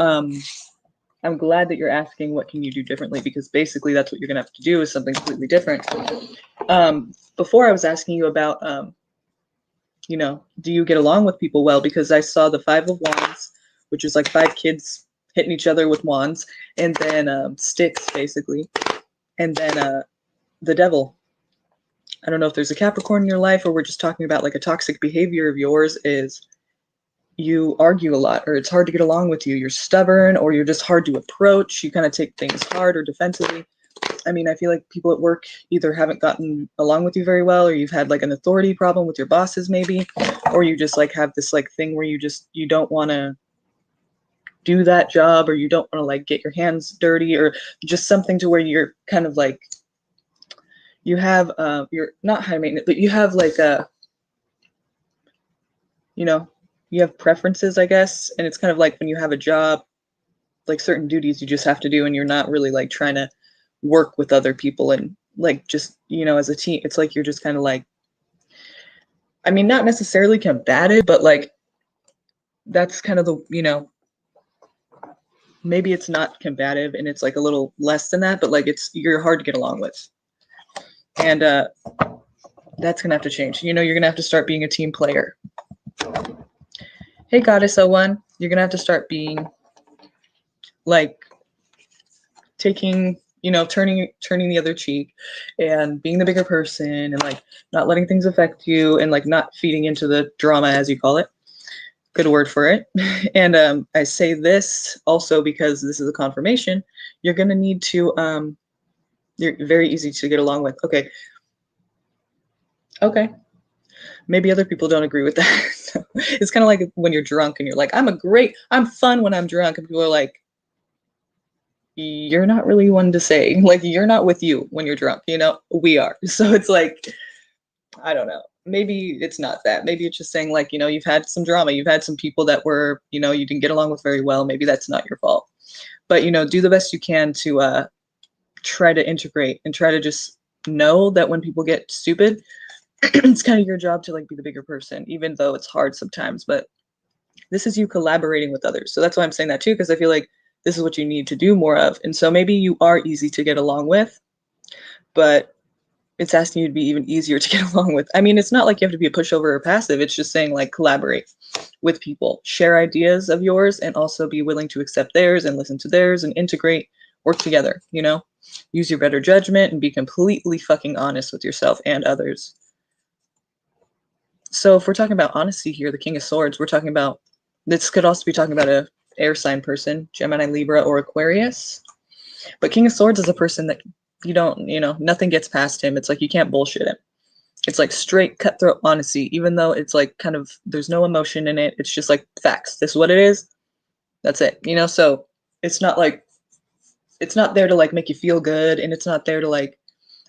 I'm glad that you're asking what can you do differently, because basically that's what you're going to have to do, is something completely different. Before I was asking you about, do you get along with people well? Because I saw the 5 of Wands, which is like 5 kids hitting each other with wands, and then sticks, basically. And then the Devil. I don't know if there's a Capricorn in your life, or we're just talking about like a toxic behavior of yours is you argue a lot, or it's hard to get along with you. You're stubborn, or you're just hard to approach. You kind of take things hard or defensively. I mean, I feel like people at work either haven't gotten along with you very well, or you've had like an authority problem with your bosses maybe, or you just like have this like thing where you don't want to do that job, or you don't want to like get your hands dirty, or just something to where you're kind of like, you have, you're not high maintenance, but you have like a, you have preferences, I guess. And it's kind of like when you have a job, like certain duties you just have to do, and you're not really like trying to work with other people and like just, as a team. It's like you're just kind of like, I mean, not necessarily combative, but like that's kind of the, maybe it's not combative and it's like a little less than that, but like you're hard to get along with. And that's gonna have to change. You're gonna have to start being a team player. Hey, Goddess 01, you're gonna have to start being like taking, turning the other cheek and being the bigger person, and like not letting things affect you, and like not feeding into the drama, as you call it. Good word for it. And I say this also because this is a confirmation. You're gonna need to, you're very easy to get along with. Okay, Okay. Maybe other people don't agree with that. So, it's kind of like when you're drunk and you're like, I'm fun when I'm drunk. And people are like, you're not really one to say. Like, you're not with you when you're drunk, we are. So it's like, I don't know. Maybe it's not that. Maybe it's just saying, like, you've had some drama. You've had some people that were, you didn't get along with very well. Maybe that's not your fault. But, do the best you can to try to integrate and try to just know that when people get stupid, it's kind of your job to like be the bigger person, even though it's hard sometimes. But this is you collaborating with others. So that's why I'm saying that too, because I feel like this is what you need to do more of. And so maybe you are easy to get along with, but it's asking you to be even easier to get along with. I mean, it's not like you have to be a pushover or passive. It's just saying like collaborate with people, share ideas of yours, and also be willing to accept theirs and listen to theirs and integrate, work together, use your better judgment and be completely fucking honest with yourself and others. So if we're talking about honesty here, the King of Swords, we're talking about, this could also be talking about a air sign person, Gemini, Libra, or Aquarius. But King of Swords is a person that you don't, nothing gets past him. It's like you can't bullshit him. It's like straight cutthroat honesty, even though it's like kind of, there's no emotion in it. It's just like facts. This is what it is. That's it. So it's not like, it's not there to like make you feel good, and it's not there to like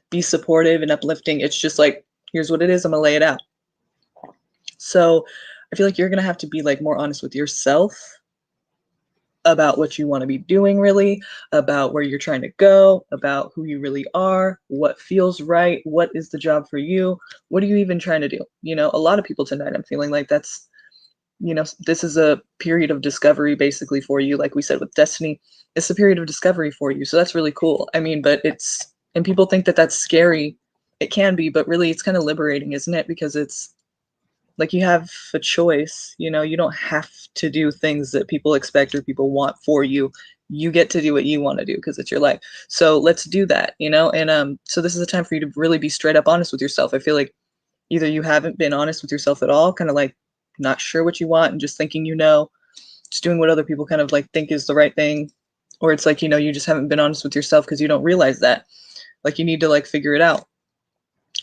be supportive and uplifting. It's just like, here's what it is. I'm gonna lay it out. So I feel like you're gonna have to be like more honest with yourself about what you want to be doing, really, about where you're trying to go, about who you really are, what feels right, what is the job for you, what are you even trying to do? A lot of people tonight, I'm feeling like that's, this is a period of discovery basically for you. Like we said with Destiny, it's a period of discovery for you. So that's really cool. I mean, but and people think that that's scary. It can be, but really it's kind of liberating, isn't it? Because it's like you have a choice. You don't have to do things that people expect or people want for you. You get to do what you want to do because it's your life. So let's do that, and so this is a time for you to really be straight up honest with yourself. I feel like either you haven't been honest with yourself at all, kind of like not sure what you want and just thinking, just doing what other people kind of like think is the right thing, or it's like, you just haven't been honest with yourself because you don't realize that, like, you need to like figure it out.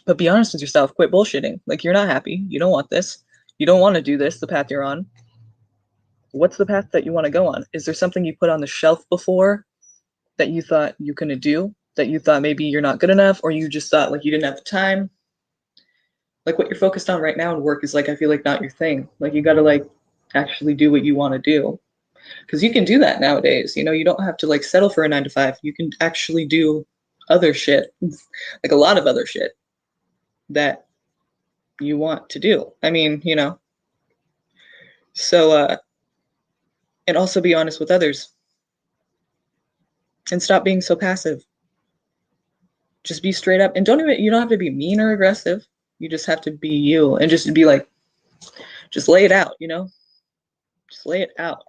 But be honest with yourself. Quit bullshitting. Like, you're not happy. You don't want this. You don't want to do this, the path you're on. What's the path that you want to go on? Is there something you put on the shelf before that you thought you couldn't do, that you thought maybe you're not good enough, or you just thought like you didn't have the time? Like, what you're focused on right now in work is like, I feel like not your thing. Like, you got to like actually do what you want to do, because you can do that nowadays. You don't have to like settle for a 9 to 5. You can actually do other shit, like a lot of other shit that you want to do. I mean, so and also be honest with others and stop being so passive. Just be straight up, and you don't have to be mean or aggressive. You just have to be you and just be like, just lay it out, just lay it out.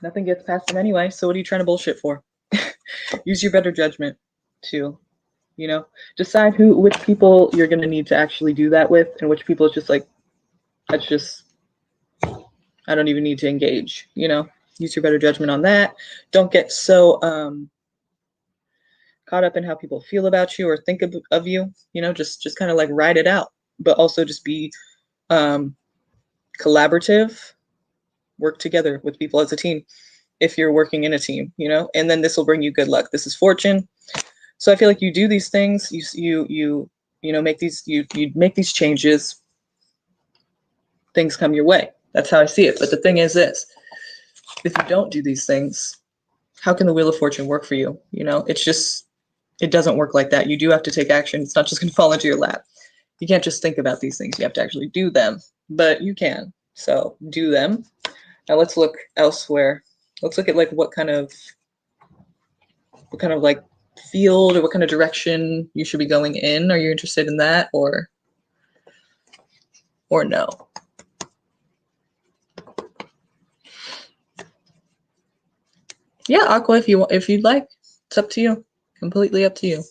Nothing gets past them anyway. So what are you trying to bullshit for? Use your better judgment to, decide which people you're going to need to actually do that with, and which people it's just like, that's just, I don't even need to engage, use your better judgment on that. Don't get so caught up in how people feel about you or think of you, just kind of like ride it out, but also just be collaborative, work together with people as a team if you're working in a team, and then this will bring you good luck. This is fortune. So I feel like you do these things, you make these changes, things come your way. That's how I see it. But the thing is this, if you don't do these things, how can the Wheel of Fortune work for you? It doesn't work like that. You do have to take action. It's not just going to fall into your lap. You can't just think about these things. You have to actually do them, but you can. So do them. Now let's look elsewhere. Let's look at like what kind of like field or what kind of direction you should be going in. Are you interested in that or no? Yeah, Aqua, if you'd like, it's up to you. Completely up to you.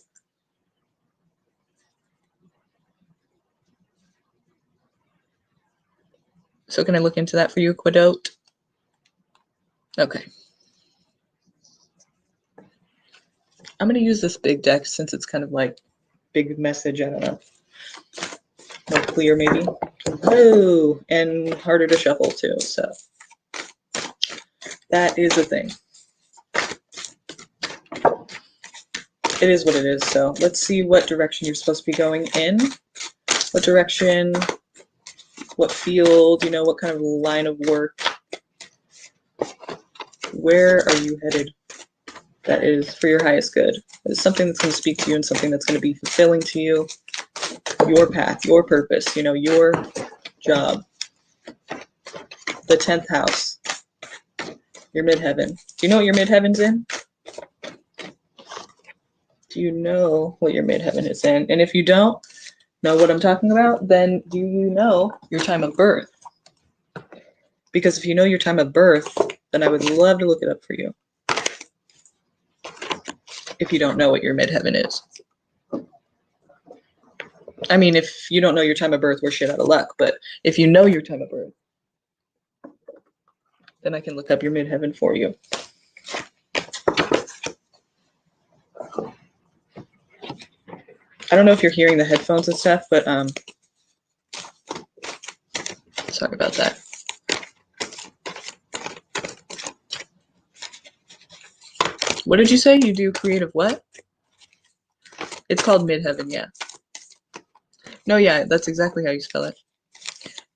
So can I look into that for you, Quadote? Okay. I'm going to use this big deck since it's kind of like big message. I don't know. More clear, maybe. Oh, and harder to shuffle too. So that is a thing. It is what it is. So let's see what direction you're supposed to be going in. What direction, what field, you know, what kind of line of work. Where are you headed? That is for your highest good. It's something that's going to speak to you and something that's going to be fulfilling to you. Your path, your purpose, you know, your job. The 10th house. Your midheaven. Do you know what your midheaven's in? Do you know what your midheaven is in? And if you don't know what I'm talking about, then do you know your time of birth? Because if you know your time of birth, then I would love to look it up for you. If you don't know what your midheaven is. I mean, if you don't know your time of birth, we're shit out of luck. But if you know your time of birth, then I can look up your midheaven for you. I don't know if you're hearing the headphones and stuff, but sorry about that. What did you say? You do creative what? It's called midheaven, yeah. No, yeah, that's exactly how you spell it.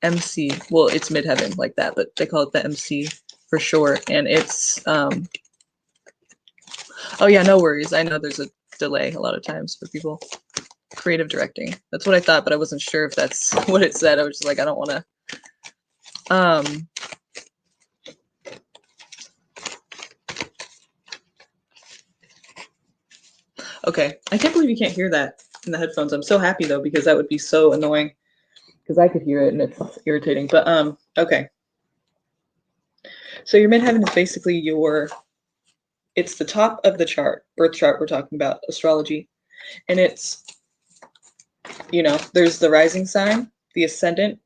MC. Well, it's midheaven like that, but they call it the MC for short. And it's oh yeah, no worries. I know there's a delay a lot of times for people. Creative directing. That's what I thought, but I wasn't sure if that's what it said. I was just like, I don't want to. Okay, I can't believe you can't hear that in the headphones. I'm so happy though, because that would be so annoying. Because I could hear it and it's irritating. But okay. So your midheaven is basically it's the top of the chart, birth chart we're talking about, astrology. And it's, you know, there's the rising sign, the ascendant.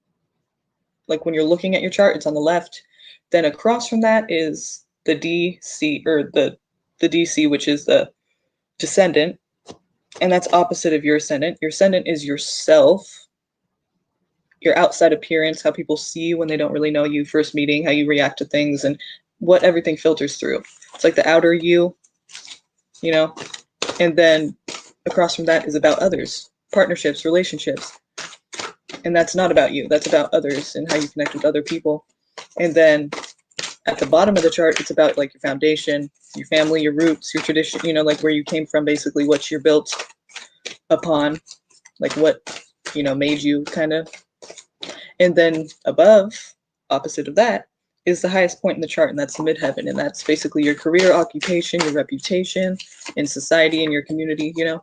Like when you're looking at your chart, it's on the left. Then across from that is the DC, or the DC, which is the descendant. And that's opposite of your ascendant. Your ascendant is yourself, your outside appearance, how people see you when they don't really know you first meeting, how you react to things, and what everything filters through. It's like the outer you, you know, and then across from that is about others, partnerships, relationships. And that's not about you. That's about others and how you connect with other people. And then at the bottom of the chart, it's about like your foundation, your family, your roots, your tradition, you know, like where you came from, basically what you're built upon, like what, you know, made you kind of. And then above, opposite of that, is the highest point in the chart, and that's the midheaven. And that's basically your career, occupation, your reputation in society, in your community, you know,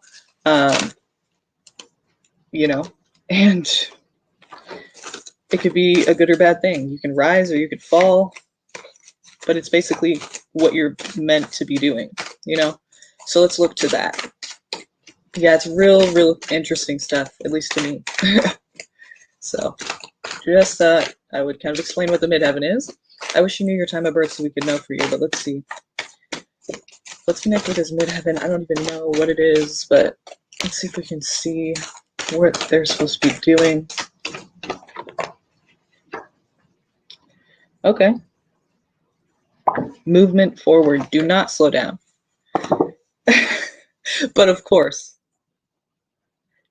and it could be a good or bad thing. You can rise or you could fall, but it's basically what you're meant to be doing, you know? So let's look to that. Yeah, it's real interesting stuff, at least to me. So just thought I would kind of explain what the midheaven is. I wish you knew your time of birth so we could know for you, but let's see. Let's connect with this midheaven. I don't even know what it is, but let's see if we can see what they're supposed to be doing. Okay. Movement forward. Do not slow down. But of course,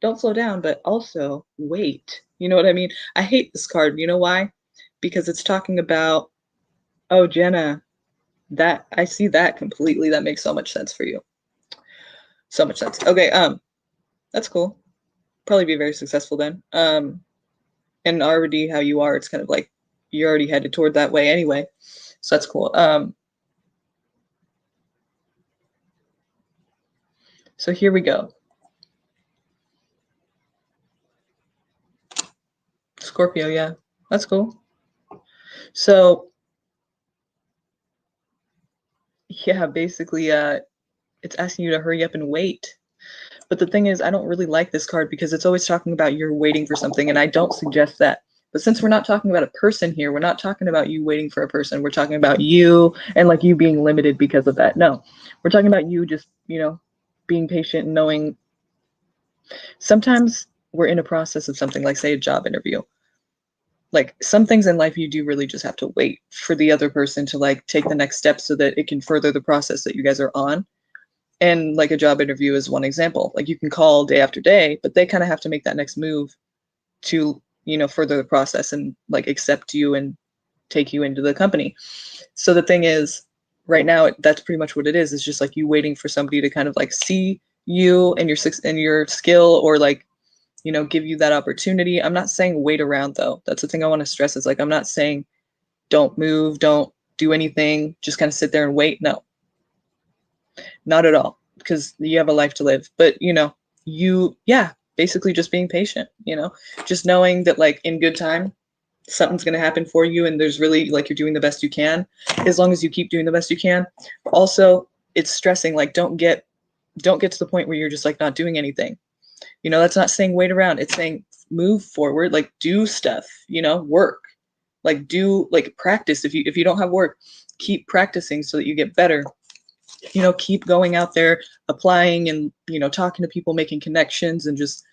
don't slow down, but also wait. You know what I mean? I hate this card. You know why? Because it's talking about, oh, Jenna, that I see that completely. That makes so much sense for you. So much sense. Okay, that's cool. Probably be very successful then. And already how you are, it's kind of like you're already headed toward that way anyway. So that's cool. So here we go. Scorpio, yeah, that's cool. So yeah, basically, it's asking you to hurry up and wait. But the thing is, I don't really like this card because it's always talking about you're waiting for something, and I don't suggest that. But since we're not talking about a person here, we're not talking about you waiting for a person. We're talking about you and like you being limited because of that. No, we're talking about you just, you know, being patient and knowing Sometimes we're in a process of something like, say, a job interview. Like some things in life you do really just have to wait for the other person to like take the next step so that it can further the process that you guys are on. And like a job interview is one example. Like you can call day after day, but they kind of have to make that next move to, further the process and like accept you and take you into the company. So the thing is, right now, that's pretty much what it is. It's just like you waiting for somebody to kind of like see you and your skill, or like, give you that opportunity. I'm not saying wait around though. That's the thing I want to stress is like, I'm not saying don't move, don't do anything, just kind of sit there and wait. No, not at all, because you have a life to live. But basically just being patient, just knowing that like in good time, something's going to happen for you, and there's really like you're doing the best you can, as long as you keep doing the best you can. Also, it's stressing, like don't get to the point where you're just like not doing anything. That's not saying wait around. It's saying move forward, like do stuff, work, like do like practice. If you don't have work, keep practicing so that you get better. Keep going out there, applying, and talking to people, making connections, and just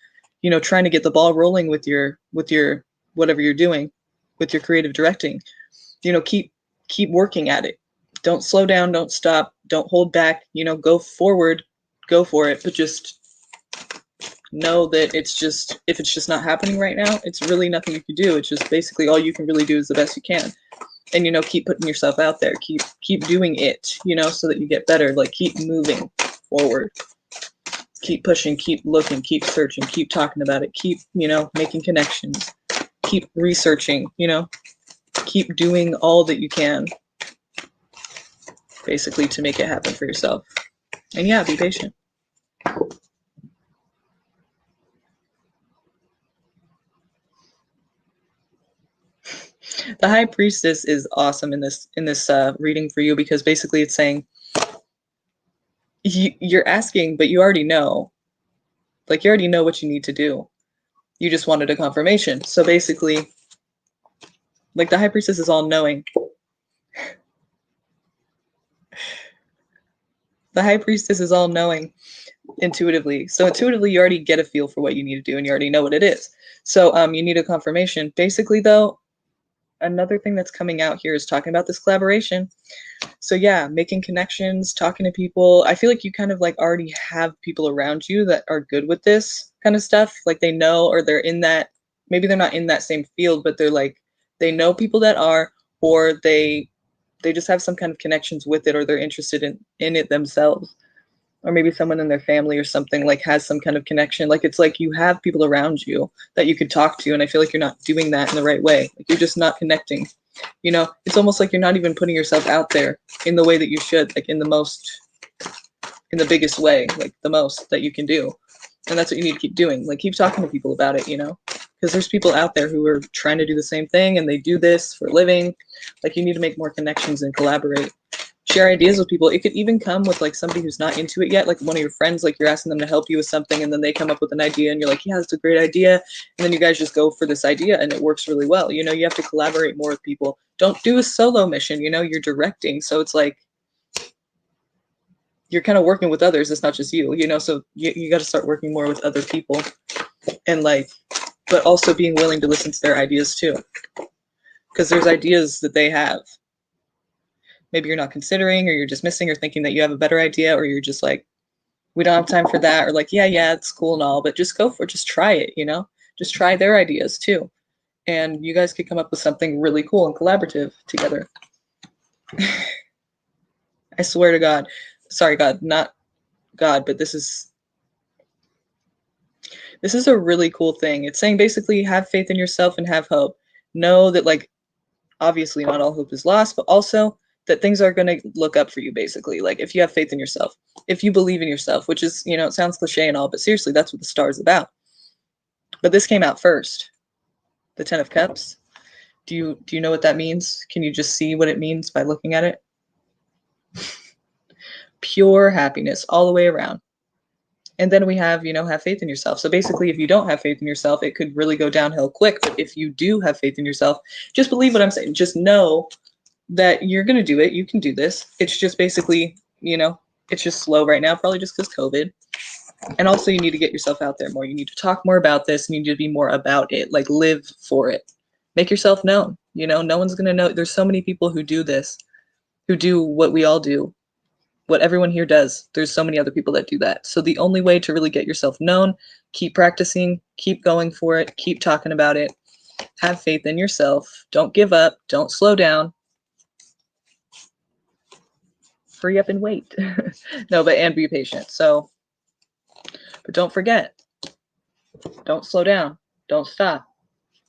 trying to get the ball rolling with your whatever you're doing, with your creative directing. Keep working at it. Don't slow down, don't stop, don't hold back. Go forward, go for it. But just know that if it's just not happening right now, it's really nothing you can do. It's just basically all you can really do is the best you can. And keep putting yourself out there, keep doing it, so that you get better. Like keep moving forward, keep pushing, keep looking, keep searching, keep talking about it, keep making connections, keep researching, keep doing all that you can basically to make it happen for yourself. And yeah, be patient. The High Priestess is awesome in this reading for you, because basically it's saying you're asking, but you already know. Like you already know what you need to do. You just wanted a confirmation. So basically, like the High Priestess is all knowing. The High Priestess is all knowing intuitively. So intuitively, you already get a feel for what you need to do, and you already know what it is. So you need a confirmation. Basically, though, another thing that's coming out here is talking about this collaboration. So yeah, making connections, talking to people. I feel like you kind of like already have people around you that are good with this kind of stuff. Like they know, or they're in that, maybe they're not in that same field, but they're like, they know people that are, or they just have some kind of connections with it, or they're interested in it themselves. Or maybe someone in their family or something like has some kind of connection. Like it's like you have people around you that you could talk to, and I feel like you're not doing that in the right way. Like you're just not connecting. It's almost like you're not even putting yourself out there in the way that you should, like in the biggest way, like the most that you can do. And that's what you need to keep doing. Like keep talking to people about it, because there's people out there who are trying to do the same thing, and they do this for a living. Like you need to make more connections and collaborate. Share ideas with people. It could even come with like somebody who's not into it yet, like one of your friends, like you're asking them to help you with something, and then they come up with an idea and you're like, yeah, that's a great idea. And then you guys just go for this idea and it works really well. You have to collaborate more with people. Don't do a solo mission, you're directing. So it's like, you're kind of working with others. It's not just you, so you got to start working more with other people, and like, but also being willing to listen to their ideas too. Because there's ideas that they have. Maybe you're not considering, or you're just missing, or thinking that you have a better idea, or you're just like, we don't have time for that, or like, yeah, it's cool and all, but just go for it. Just try it, just try their ideas too. And you guys could come up with something really cool and collaborative together. I swear to God, sorry, God, not God, but this is a really cool thing. It's saying basically have faith in yourself and have hope. Know that like, obviously not all hope is lost, but also that things are going to look up for you, basically. Like if you have faith in yourself, if you believe in yourself, which is, it sounds cliche and all, but seriously, that's what the star is about. But this came out first, the 10 of Cups. Do you know what that means? Can you just see what it means by looking at it? Pure happiness all the way around. And then we have, have faith in yourself. So basically, if you don't have faith in yourself, it could really go downhill quick. But if you do have faith in yourself, just believe what I'm saying. Just know that you're going to do it. You can do this. It's just basically, it's just slow right now, probably just because COVID. And also you need to get yourself out there more. You need to talk more about this. You need to be more about it, like live for it. Make yourself known. You know, no one's going to know. There's so many people who do this, who do what we all do, what everyone here does. There's so many other people that do that. So the only way to really get yourself known, keep practicing, keep going for it, keep talking about it, have faith in yourself, don't give up, don't slow down, hurry up and wait. No, but and be patient. So, but don't forget, don't slow down, don't stop.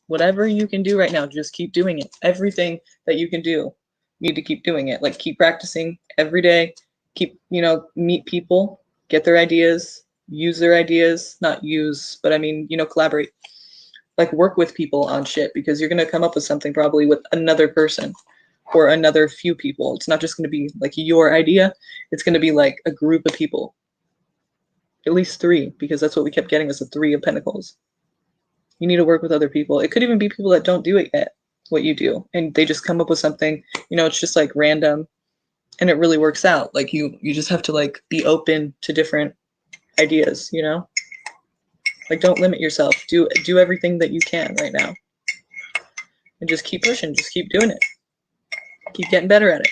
Whatever you can do right now, just keep doing it. Everything that you can do, you need to keep doing it. Like keep practicing every day. Keep, you know, meet people, get their ideas, use their ideas, not use, but I mean, you know, collaborate. Like work with people on shit because you're gonna come up with something probably with another person or another few people. It's not just gonna be like your idea. It's gonna be like a group of people. At least three, because that's what we kept getting was the Three of Pentacles. You need to work with other people. It could even be people that don't do it yet, what you do, and they just come up with something, you know, it's just like random and it really works out. Like you just have to like be open to different ideas, you know? Like don't limit yourself. Do everything that you can right now. And just keep pushing, just keep doing it. Keep getting better at it.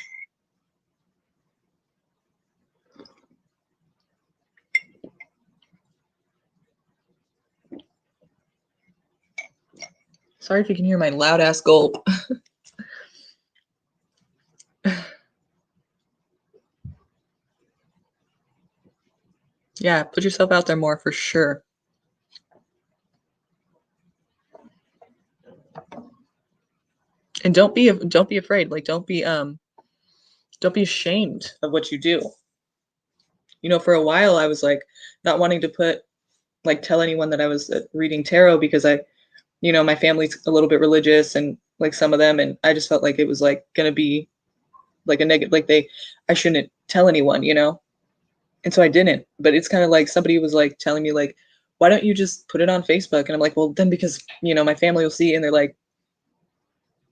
Sorry if you can hear my loud ass gulp. Yeah, put yourself out there more for sure. And don't be afraid. Like don't be ashamed of what you do. You know, for a while I was like not wanting to tell anyone that I was reading tarot because you know, my family's a little bit religious and like some of them, and I just felt like it was like gonna be like a negative, like I shouldn't tell anyone, you know? And so I didn't, but it's kind of like somebody was like telling me like, why don't you just put it on Facebook? And I'm like, well, then because, you know, my family will see and they're like,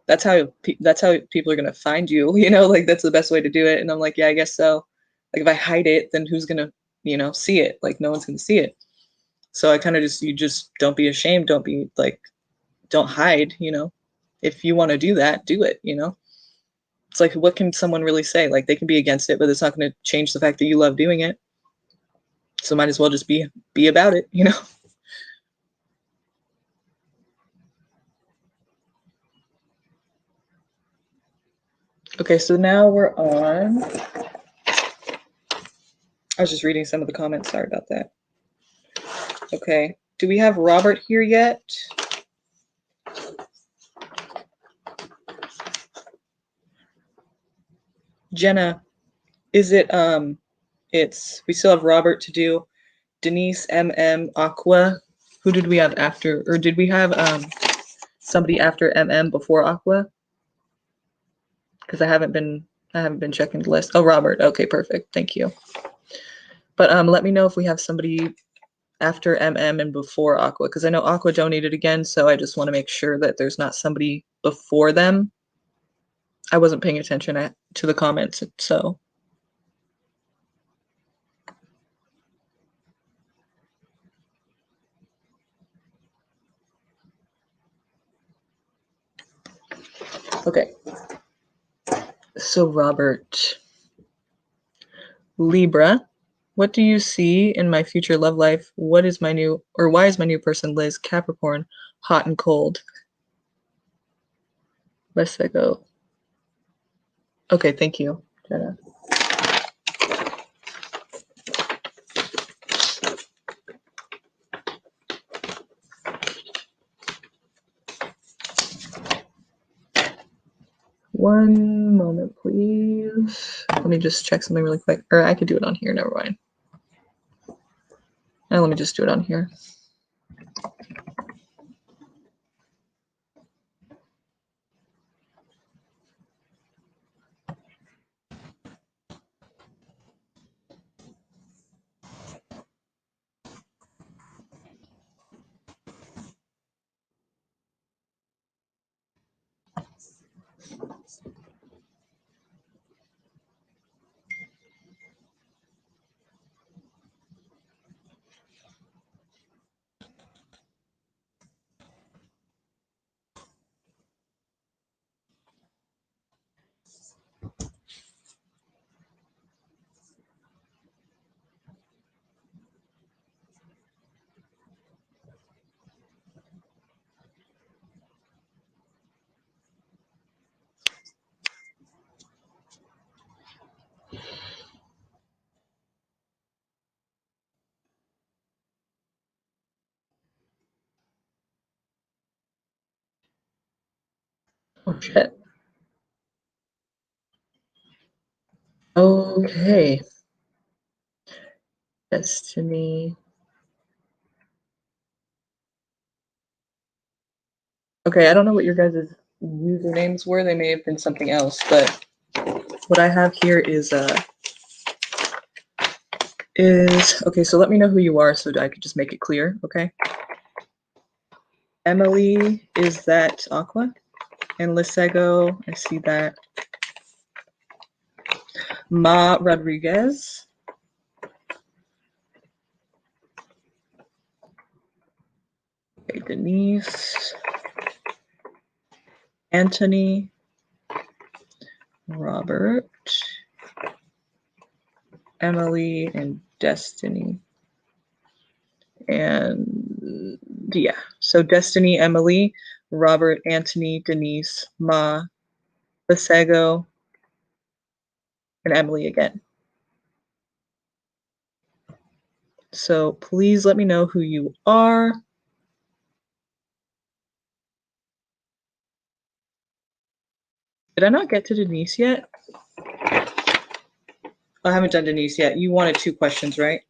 that's how people are going to find you, you know, like that's the best way to do it. And I'm like, yeah, I guess so. Like if I hide it, then who's going to, you know, see it? Like no one's going to see it. So I kind of you just don't be ashamed. Don't be like, don't hide, you know, if you want to do that, do it, you know? It's like, what can someone really say? Like they can be against it, but it's not going to change the fact that you love doing it. So might as well just be about it, you know? Okay, so now we're on. I was just reading some of the comments. Sorry about that. Okay, do we have Robert here yet? Jenna, is it we still have Robert to do. Denise, Aqua. Who did we have after, or did we have somebody after before Aqua? Because I haven't been checking the list. Oh, Robert. Okay, perfect. Thank you. But let me know if we have somebody after and before Aqua, because I know Aqua donated again, so I just want to make sure that there's not somebody before them. I wasn't paying attention to the comments, so. Okay. So Robert, Libra, what do you see in my future love life? Why is my new person Liz Capricorn hot and cold? Let's go. Okay, thank you, Jenna. One moment, please. Let me just check something really quick. Or I could do it on here, never mind. Now let me just do it on here. Oh, shit. Okay. Destiny. Okay, I don't know what your guys' usernames were. They may have been something else, but what I have here is okay, so let me know who you are so that I could just make it clear, okay? Emily, is that Aqua? And Lisego, I see that. Ma Rodriguez. Okay, Denise. Anthony. Robert. Emily and Destiny. And yeah, so Destiny, Emily, Robert, Anthony, Denise, Ma, Lisego, and Emily again. So please let me know who you are. Did I not get to Denise yet? I haven't done Denise yet. You wanted 2 questions, right?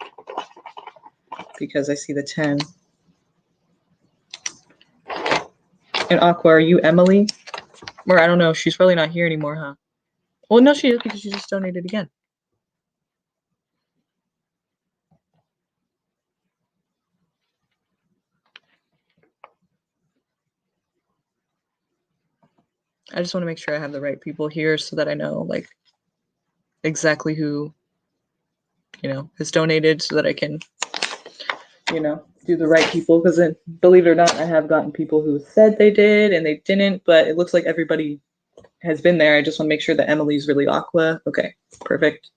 Because I see the 10. And Aqua, are you Emily? Or I don't know. She's probably not here anymore, huh? Well, no, she is because she just donated again. I just want to make sure I have the right people here so that I know, like, exactly who, has donated so that I can, do the right people. Because believe it or not, I have gotten people who said they did and they didn't, but it looks like everybody has been there. I just want to make sure that Emily's really Aqua. Okay, perfect.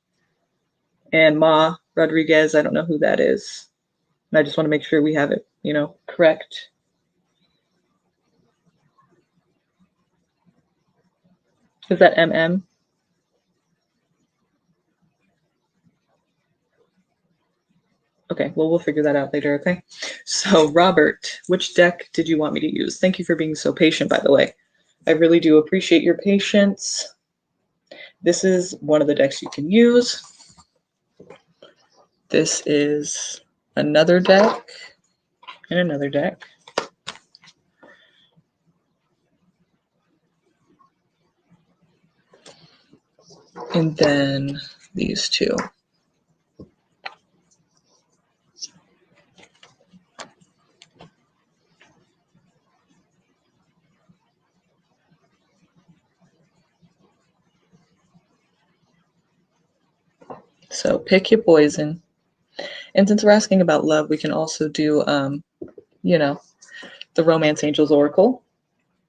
And Ma Rodriguez, I don't know who that is. And I just want to make sure we have it, correct. Is that MM? Okay, well, we'll figure that out later, okay? So, Robert, which deck did you want me to use? Thank you for being so patient, by the way. I really do appreciate your patience. This is one of the decks you can use. This is another deck and another deck. And then these 2. So pick your poison. And since we're asking about love, we can also do, the Romance Angels Oracle.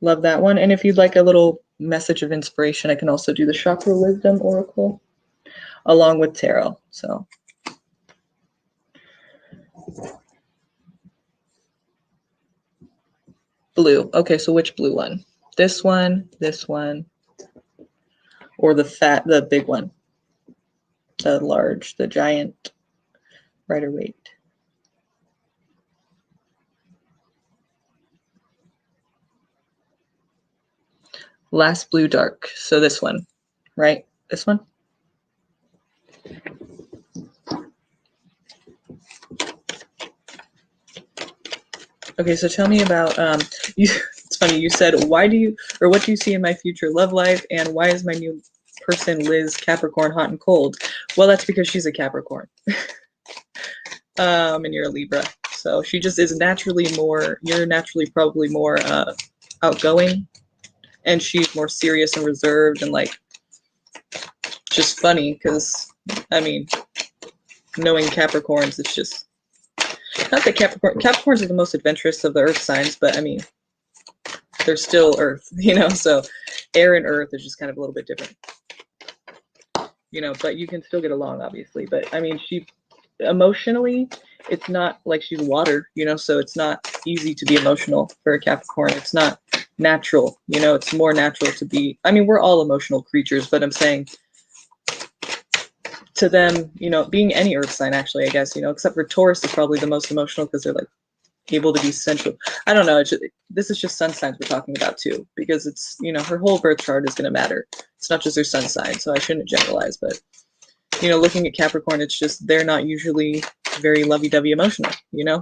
Love that one. And if you'd like a little message of inspiration, I can also do the Chakra Wisdom Oracle along with Tarot. So blue. Okay, so which blue one? This one, or the big one? The large, the giant Rider-Waite. Last blue dark. So this one, right? This one? Okay, so tell me about you. It's funny, you said what do you see in my future love life, and why is my new person Liz Capricorn hot and cold? Well, that's because she's a Capricorn. And you're a Libra. So she just is you're naturally probably more outgoing, and she's more serious and reserved and like just funny because, I mean, knowing Capricorns, it's just, not that Capricorns are the most adventurous of the earth signs, but I mean, they're still earth, so air and earth is just kind of a little bit different, but you can still get along, obviously. But I mean, she emotionally, it's not like she's water, so it's not easy to be emotional for a Capricorn. It's not natural, it's more natural to be, I mean, we're all emotional creatures, but I'm saying to them, being any earth sign, actually, I guess, except for Taurus is probably the most emotional because they're like able to be central. I don't know. This is just sun signs we're talking about too, because it's, you know, her whole birth chart is going to matter. It's not just her sun sign, so I shouldn't generalize. But, you know, looking at Capricorn, it's just they're not usually very lovey-dovey emotional, you know?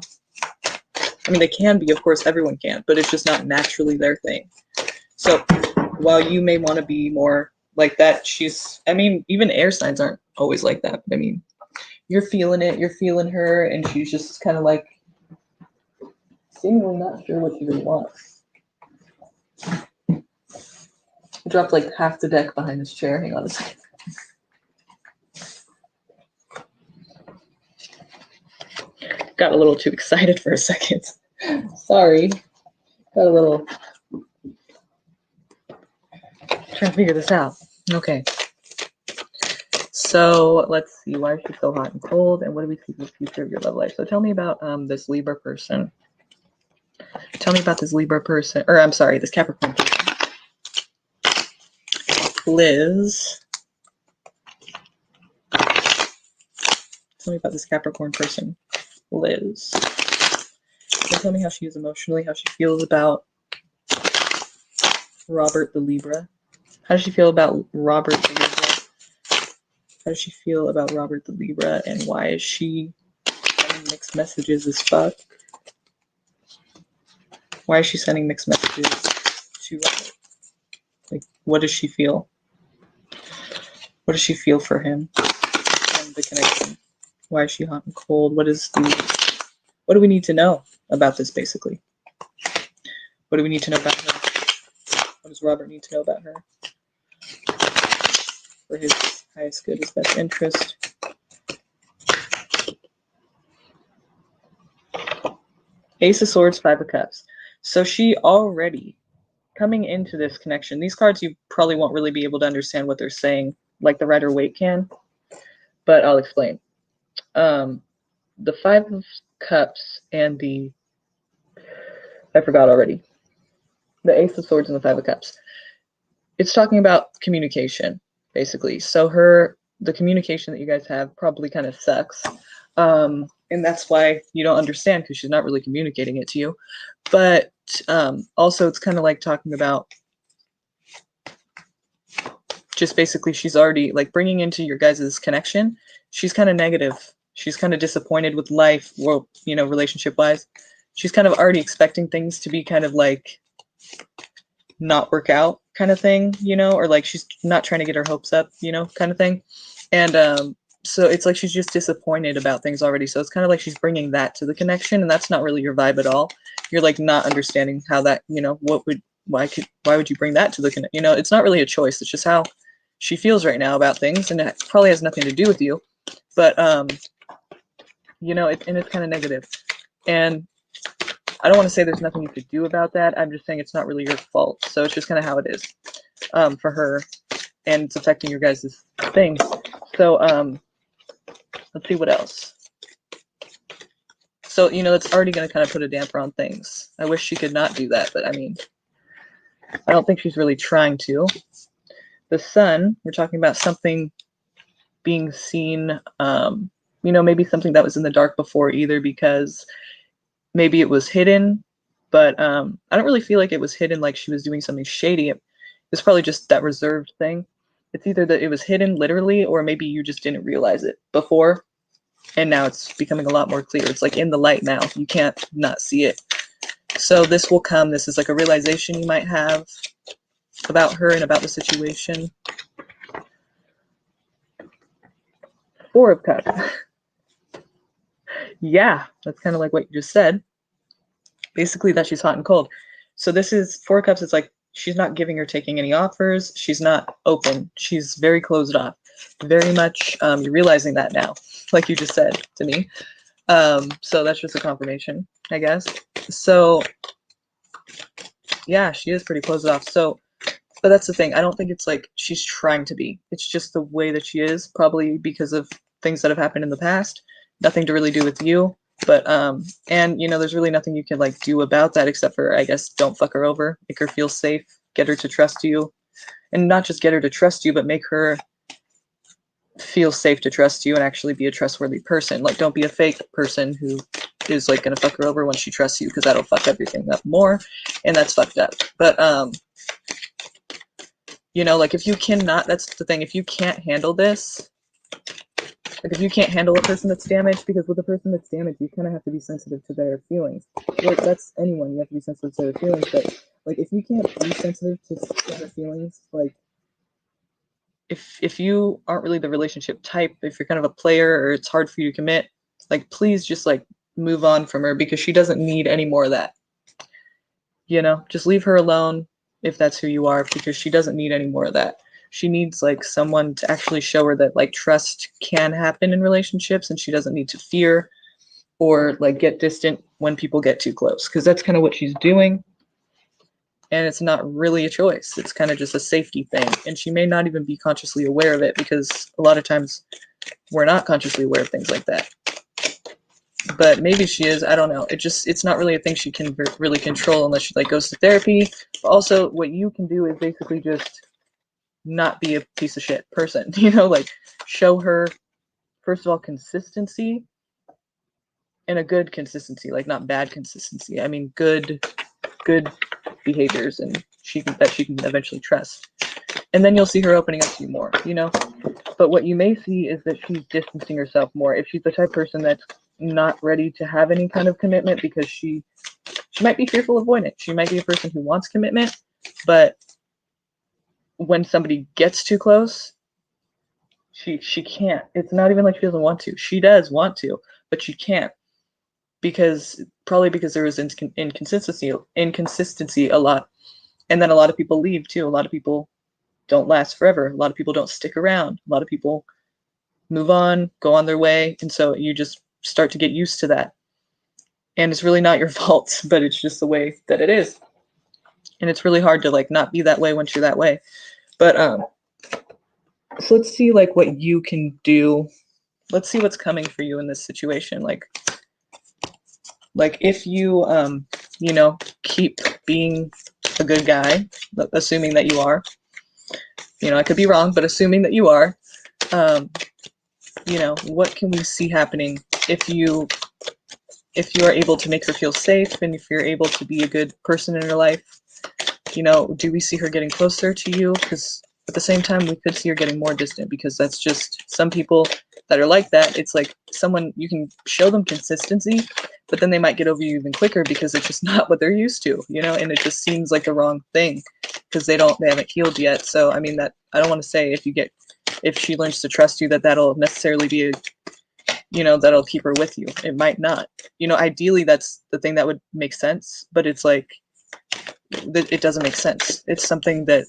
I mean, they can be, of course, everyone can, but it's just not naturally their thing. So while you may want to be more like that, I mean, even air signs aren't always like that. But I mean, you're feeling it, you're feeling her, and she's just kind of like seemingly not sure what she really wants. I dropped like half the deck behind this chair. Hang on a second. Got a little too excited for a second. Sorry. Got a little. Trying to figure this out. Okay. So let's see. Why is she so hot and cold? And what do we see for the future of your love life? So tell me about this Libra person. Tell me about this Libra person. Or I'm sorry, this Capricorn person. Liz. Tell me about this Capricorn person. Liz. So tell me how she is emotionally, how she feels about Robert the Libra. How does she feel about Robert the Libra? How does she feel about Robert the Libra, and why is she sending mixed messages as fuck? Why is she sending mixed messages to Robert? Like, what does she feel? What does she feel for him and the connection? Why is she hot and cold? What do we need to know about this, basically? What do we need to know about her? What does Robert need to know about her? For his highest good, his best interest. Ace of Swords, Five of Cups. So she already, coming into this connection, these cards you probably won't really be able to understand what they're saying, like the Rider-Waite can, but I'll explain. The Five of Cups and I forgot already. The Ace of Swords and the Five of Cups. It's talking about communication, basically. So the communication that you guys have probably kind of sucks. And that's why you don't understand, because she's not really communicating it to you. But also it's kind of like talking about just basically she's already like bringing into your guys' connection. She's kind of negative. She's kind of disappointed with life, well, you know, relationship wise. She's kind of already expecting things to be kind of like not work out kind of thing, you know, or like she's not trying to get her hopes up, you know, kind of thing. And so it's like she's just disappointed about things already. So it's kind of like she's bringing that to the connection, and that's not really your vibe at all. You're like not understanding how that, you know, why would you bring that to the connection? You know, it's not really a choice. It's just how she feels right now about things, and it probably has nothing to do with you. But you know, it's kind of negative. And I don't want to say there's nothing you could do about that. I'm just saying it's not really your fault. So it's just kind of how it is for her, and it's affecting your guys' things. So let's see what else. So, you know, that's already going to kind of put a damper on things. I wish she could not do that, but I mean, I don't think she's really trying to. The Sun, we're talking about something being seen, you know, maybe something that was in the dark before, either because maybe it was hidden, but I don't really feel like it was hidden like she was doing something shady. It was probably just that reserved thing. It's either that it was hidden literally, or maybe you just didn't realize it before, and now it's becoming a lot more clear. It's like in the light now. You can't not see it. So this will come. This is like a realization you might have about her and about the situation. Four of Cups. Yeah, that's kind of like what you just said. Basically that she's hot and cold. So this is Four of Cups. It's like she's not giving or taking any offers. She's not open. She's very closed off. Very much, you're realizing that now, like you just said to me. So that's just a confirmation, I guess. So yeah, she is pretty closed off. So, but that's the thing. I don't think it's like she's trying to be. It's just the way that she is, probably because of things that have happened in the past. Nothing to really do with you. But and you know, there's really nothing you can like do about that, except for, I guess, don't fuck her over, make her feel safe, get her to trust you, and not just get her to trust you, but make her feel safe to trust you and actually be a trustworthy person. Like, don't be a fake person who is like gonna fuck her over when she trusts you, because that'll fuck everything up more, and that's fucked up. But you know, like if you cannot, that's the thing, if you can't handle this, like if you can't handle a person that's damaged, because with a person that's damaged, you kind of have to be sensitive to their feelings. Like that's anyone, you have to be sensitive to their feelings. But like if you can't be sensitive to their feelings, like if you aren't really the relationship type, if you're kind of a player or it's hard for you to commit, like please just like move on from her, because she doesn't need any more of that. You know, just leave her alone if that's who you are, because she doesn't need any more of that. She needs like someone to actually show her that like trust can happen in relationships, and she doesn't need to fear or like get distant when people get too close, because that's kind of what she's doing. And it's not really a choice. It's kind of just a safety thing. And she may not even be consciously aware of it, because a lot of times we're not consciously aware of things like that. But maybe she is, I don't know. It's not really a thing she can really control unless she like goes to therapy. But also what you can do is basically just not be a piece of shit person, you know, like show her, first of all, consistency, and a good consistency, like not bad consistency. I mean, good behaviors, and she can eventually trust. And then you'll see her opening up to you more, you know. But what you may see is that she's distancing herself more. If she's the type of person that's not ready to have any kind of commitment, because she might be fearful of avoidance. She might be a person who wants commitment, but when somebody gets too close, she can't. It's not even like she doesn't want to. She does want to, but she can't, probably because there was inconsistency a lot. And then a lot of people leave too. A lot of people don't last forever. A lot of people don't stick around. A lot of people move on, go on their way, and so you just start to get used to that. And it's really not your fault, but it's just the way that it is. And it's really hard to like not be that way once you're that way. But so let's see like what you can do. Let's see what's coming for you in this situation. Like if you you know, keep being a good guy, assuming that you are. You know, I could be wrong, but assuming that you are, you know, what can we see happening if you are able to make her feel safe, and if you're able to be a good person in her life? You know, do we see her getting closer to you? Because at the same time, we could see her getting more distant, because that's just some people that are like that. It's like someone, you can show them consistency, but then they might get over you even quicker, because it's just not what they're used to, you know, and it just seems like the wrong thing, because they haven't healed yet. So I mean, that I don't want to say if she learns to trust you, that'll necessarily be you know, that'll keep her with you. It might not. You know, ideally that's the thing that would make sense, but it's like it doesn't make sense. It's something that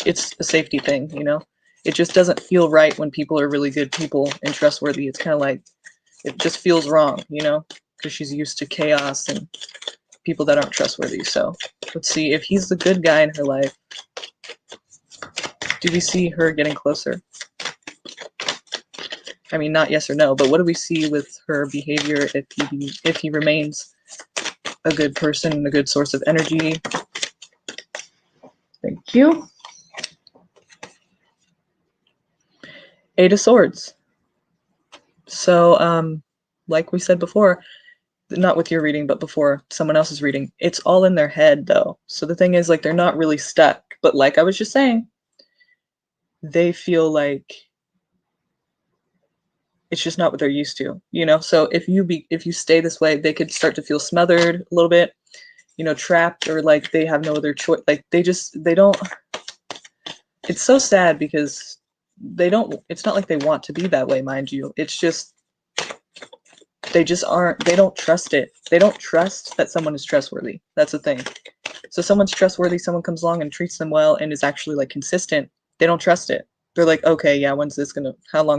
it's a safety thing, you know. It just doesn't feel right when people are really good people and trustworthy. It's kind of like it just feels wrong, you know, because she's used to chaos and people that aren't trustworthy. So let's see if he's the good guy in her life. Do we see her getting closer? I mean, not yes or no, but what do we see with her behavior if he remains a good person and a good source of energy? Thank you. Eight of Swords. So, like we said before, not with your reading, but before someone else's reading, it's all in their head, though. So the thing is, like, they're not really stuck. But like I was just saying, they feel like it's just not what they're used to, you know. So if you stay this way, they could start to feel smothered a little bit, you know, trapped, or like they have no other choice. Like they don't. It's so sad, because they don't. It's not like they want to be that way, mind you. It's just they just aren't. They don't trust it. They don't trust that someone is trustworthy. That's the thing. So someone's trustworthy, someone comes along and treats them well and is actually like consistent. They don't trust it. They're like, okay, yeah, how long is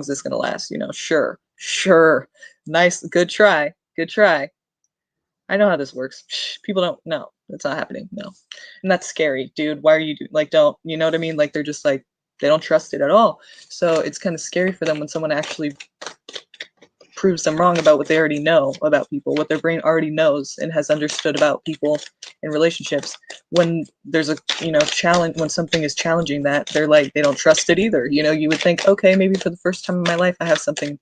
this gonna last? You know, sure, nice, good try. I know how this works. People don't know. That's not happening. No. And that's scary, dude. Why are you don't, you know what I mean? Like, they're just like, they don't trust it at all. So it's kind of scary for them when someone actually proves them wrong about what they already know about people, what their brain already knows and has understood about people in relationships. When there's a, you know, challenge, when something is challenging that, they're like, they don't trust it either. You know, you would think, okay, maybe for the first time in my life, I have something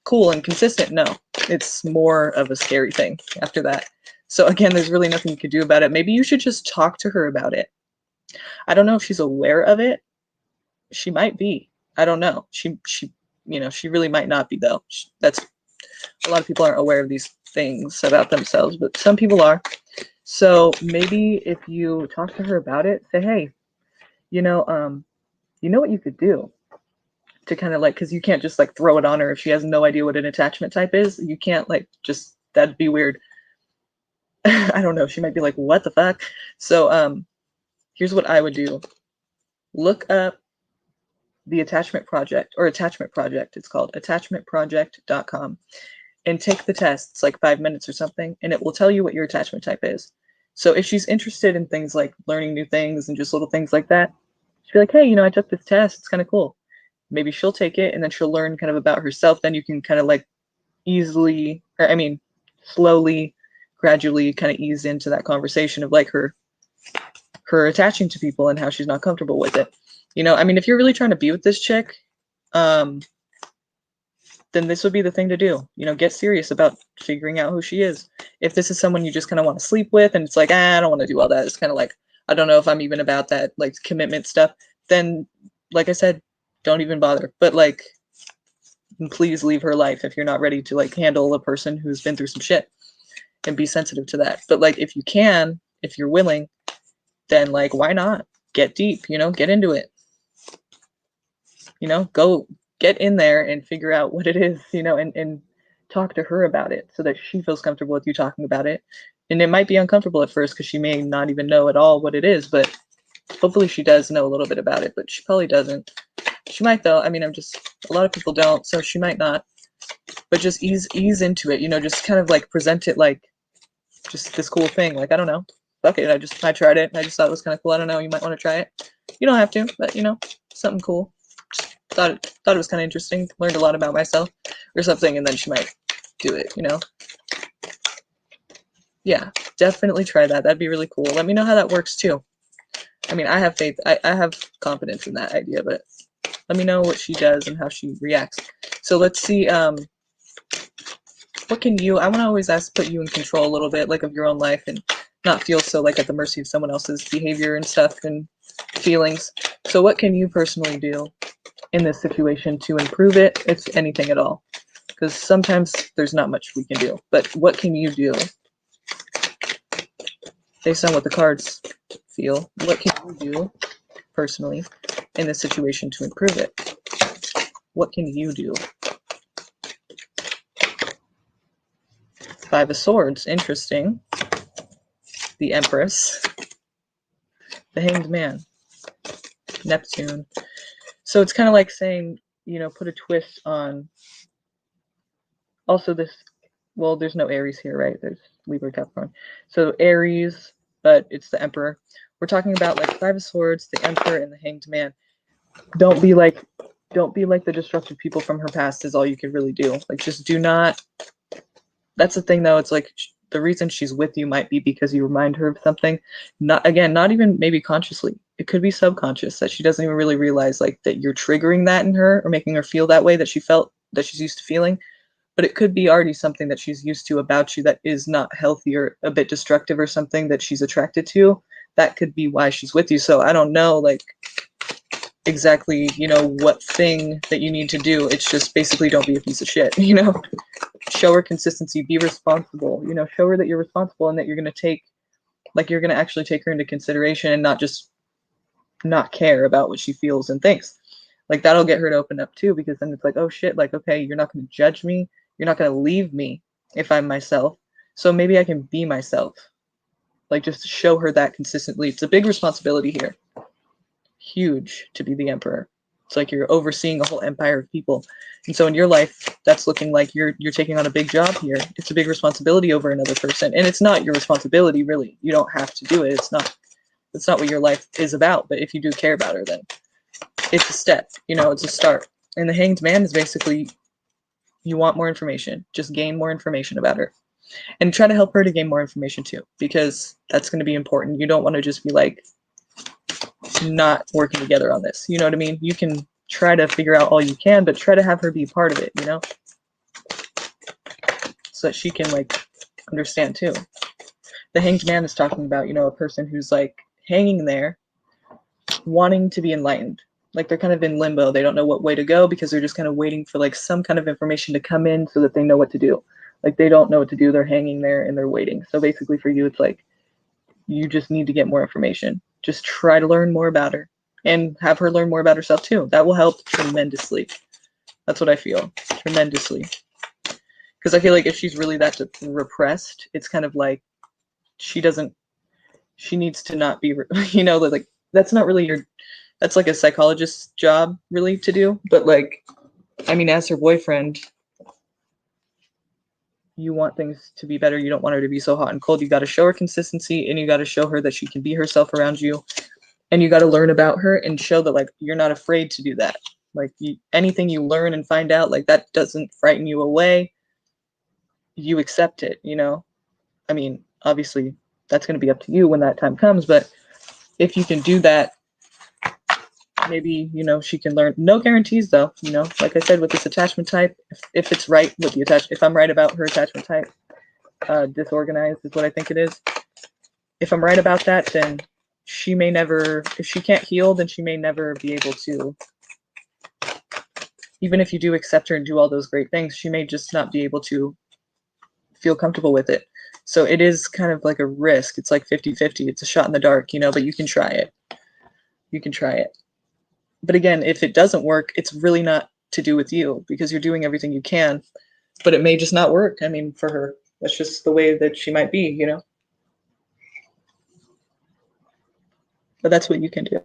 cool and consistent. No, it's more of a scary thing after that. So again, there's really nothing you could do about it. Maybe you should just talk to her about it. I don't know if she's aware of it. She might be. I don't know. She she really might not be though. That's a lot of people aren't aware of these things about themselves, but some people are. So maybe if you talk to her about it, say, hey, you know what you could do to kind of like, because you can't just like throw it on her if she has no idea what an attachment type is. You can't like just, that'd be weird. I don't know. She might be like, what the fuck? So here's what I would do. Look up the attachment project, or attachment project, it's called attachmentproject.com, and take the test. It's like 5 minutes or something, and it will tell you what your attachment type is. So if she's interested in things like learning new things and just little things like that, she'll be like, hey, I took this test, it's kind of cool. Maybe she'll take it and then she'll learn kind of about herself. Then you can kind of like slowly, gradually kind of ease into that conversation of like her attaching to people and how she's not comfortable with it. If you're really trying to be with this chick, then this would be the thing to do. Get serious about figuring out who she is. If this is someone you just kind of want to sleep with and it's like, I don't want to do all that, it's kind of like, I don't know if I'm even about that like commitment stuff, then like I said, don't even bother. But like, please leave her life if you're not ready to like handle a person who's been through some shit, and be sensitive to that. But like, if you can, if you're willing, then like, why not get deep, get into it, go get in there and figure out what it is, and talk to her about it so that she feels comfortable with you talking about it. And it might be uncomfortable at first because she may not even know at all what it is, but hopefully she does know a little bit about it, but she probably doesn't. She might though. A lot of people don't, so she might not. But just ease into it, just kind of like present it like just this cool thing. Like, I don't know. Fuck it. I tried it. I just thought it was kind of cool. I don't know. You might want to try it. You don't have to, but something cool. Just thought it was kind of interesting. Learned a lot about myself or something, and then she might do it, Yeah, definitely try that. That'd be really cool. Let me know how that works too. I have faith. I have confidence in that idea, but let me know what she does and how she reacts. So let's see, what can you, I want to always put you in control a little bit, like of your own life, and not feel so like at the mercy of someone else's behavior and stuff and feelings. So what can you personally do in this situation to improve it, if anything at all? Because sometimes there's not much we can do, but what can you do based on what the cards feel? What can you do personally in this situation to improve it? What can you do? Five of Swords, interesting. The Empress. The Hanged Man. Neptune. So it's kind of like saying, put a twist on. Also this, well, there's no Aries here, right? There's Libra, Capricorn. So Aries, but it's the Emperor. We're talking about like Five of Swords, the Emperor, and the Hanged Man. Don't be like the destructive people from her past is all you could really do. Like, just do not. That's the thing though. It's like the reason she's with you might be because you remind her of something. Not even maybe consciously. It could be subconscious that she doesn't even really realize like that you're triggering that in her or making her feel that way that she's used to feeling. But it could be already something that she's used to about you that is not healthy or a bit destructive or something that she's attracted to. That could be why she's with you. So I don't know like exactly, what thing that you need to do. It's just basically don't be a piece of shit, Show her consistency, be responsible, show her that you're responsible and that you're going to actually take her into consideration and not just not care about what she feels and thinks. Like, that'll get her to open up too, because then it's like, oh shit, like, okay, you're not going to judge me. You're not going to leave me if I'm myself. So maybe I can be myself. Like, just show her that consistently. It's a big responsibility here. Huge to be the Emperor. It's like you're overseeing a whole empire of people. And so in your life, that's looking like you're taking on a big job here. It's a big responsibility over another person. And it's not your responsibility, really. You don't have to do it. It's not what your life is about. But if you do care about her, then it's a step. It's a start. And the Hanged Man is basically, you want more information. Just gain more information about her. And try to help her to gain more information too, because that's going to be important. You don't want to just be like not working together on this. You know what I mean? You can try to figure out all you can, but try to have her be part of it, so that she can like understand too. The Hanged Man is talking about, you know, a person who's like hanging there wanting to be enlightened. Like they're kind of in limbo. They don't know what way to go because they're just kind of waiting for like some kind of information to come in so that they know what to do. Like they don't know what to do. They're hanging there and they're waiting. So basically for you, it's like you just need to get more information. Just try to learn more about her and have her learn more about herself too. That will help tremendously. That's what I feel. Tremendously. Because I feel like if she's really that repressed, it's kind of like she needs to not be, you know, like that's not really that's like a psychologist's job really to do. But like, I mean, as her boyfriend, you want things to be better. You don't want her to be so hot and cold. You got to show her consistency and you got to show her that she can be herself around you. And you got to learn about her and show that like you're not afraid to do that. Like anything you learn and find out, like that doesn't frighten you away. You accept it, you know? I mean, obviously that's going to be up to you when that time comes, but if you can do that, maybe, you know, she can learn. No guarantees though, you know, like I said, with this attachment type, if it's right with the if I'm right about her attachment type, disorganized is what I think it is. If I'm right about that, then she may never, if she can't heal, then she may never be able to, even if you do accept her and do all those great things, she may just not be able to feel comfortable with it. So it is kind of like a risk. It's like 50-50. It's a shot in the dark, you know, but you can try it. You can try it. But again, if it doesn't work, it's really not to do with you because you're doing everything you can, but it may just not work. I mean, for her, that's just the way that she might be, you know? But that's what you can do.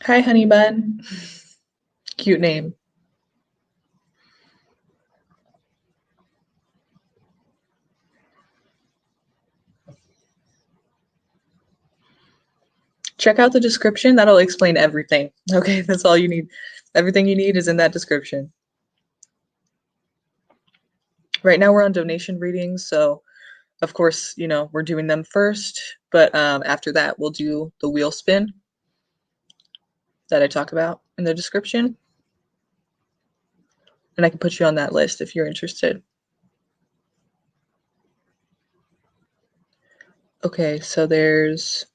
Hi, honey bun. Cute name. Check out the description. That'll explain everything. Okay, that's all you need. Everything you need is in that description. Right now we're on donation readings, so of course, you know, we're doing them first, but after that we'll do the wheel spin that I talk about in the description. And I can put you on that list if you're interested. Okay, so there's,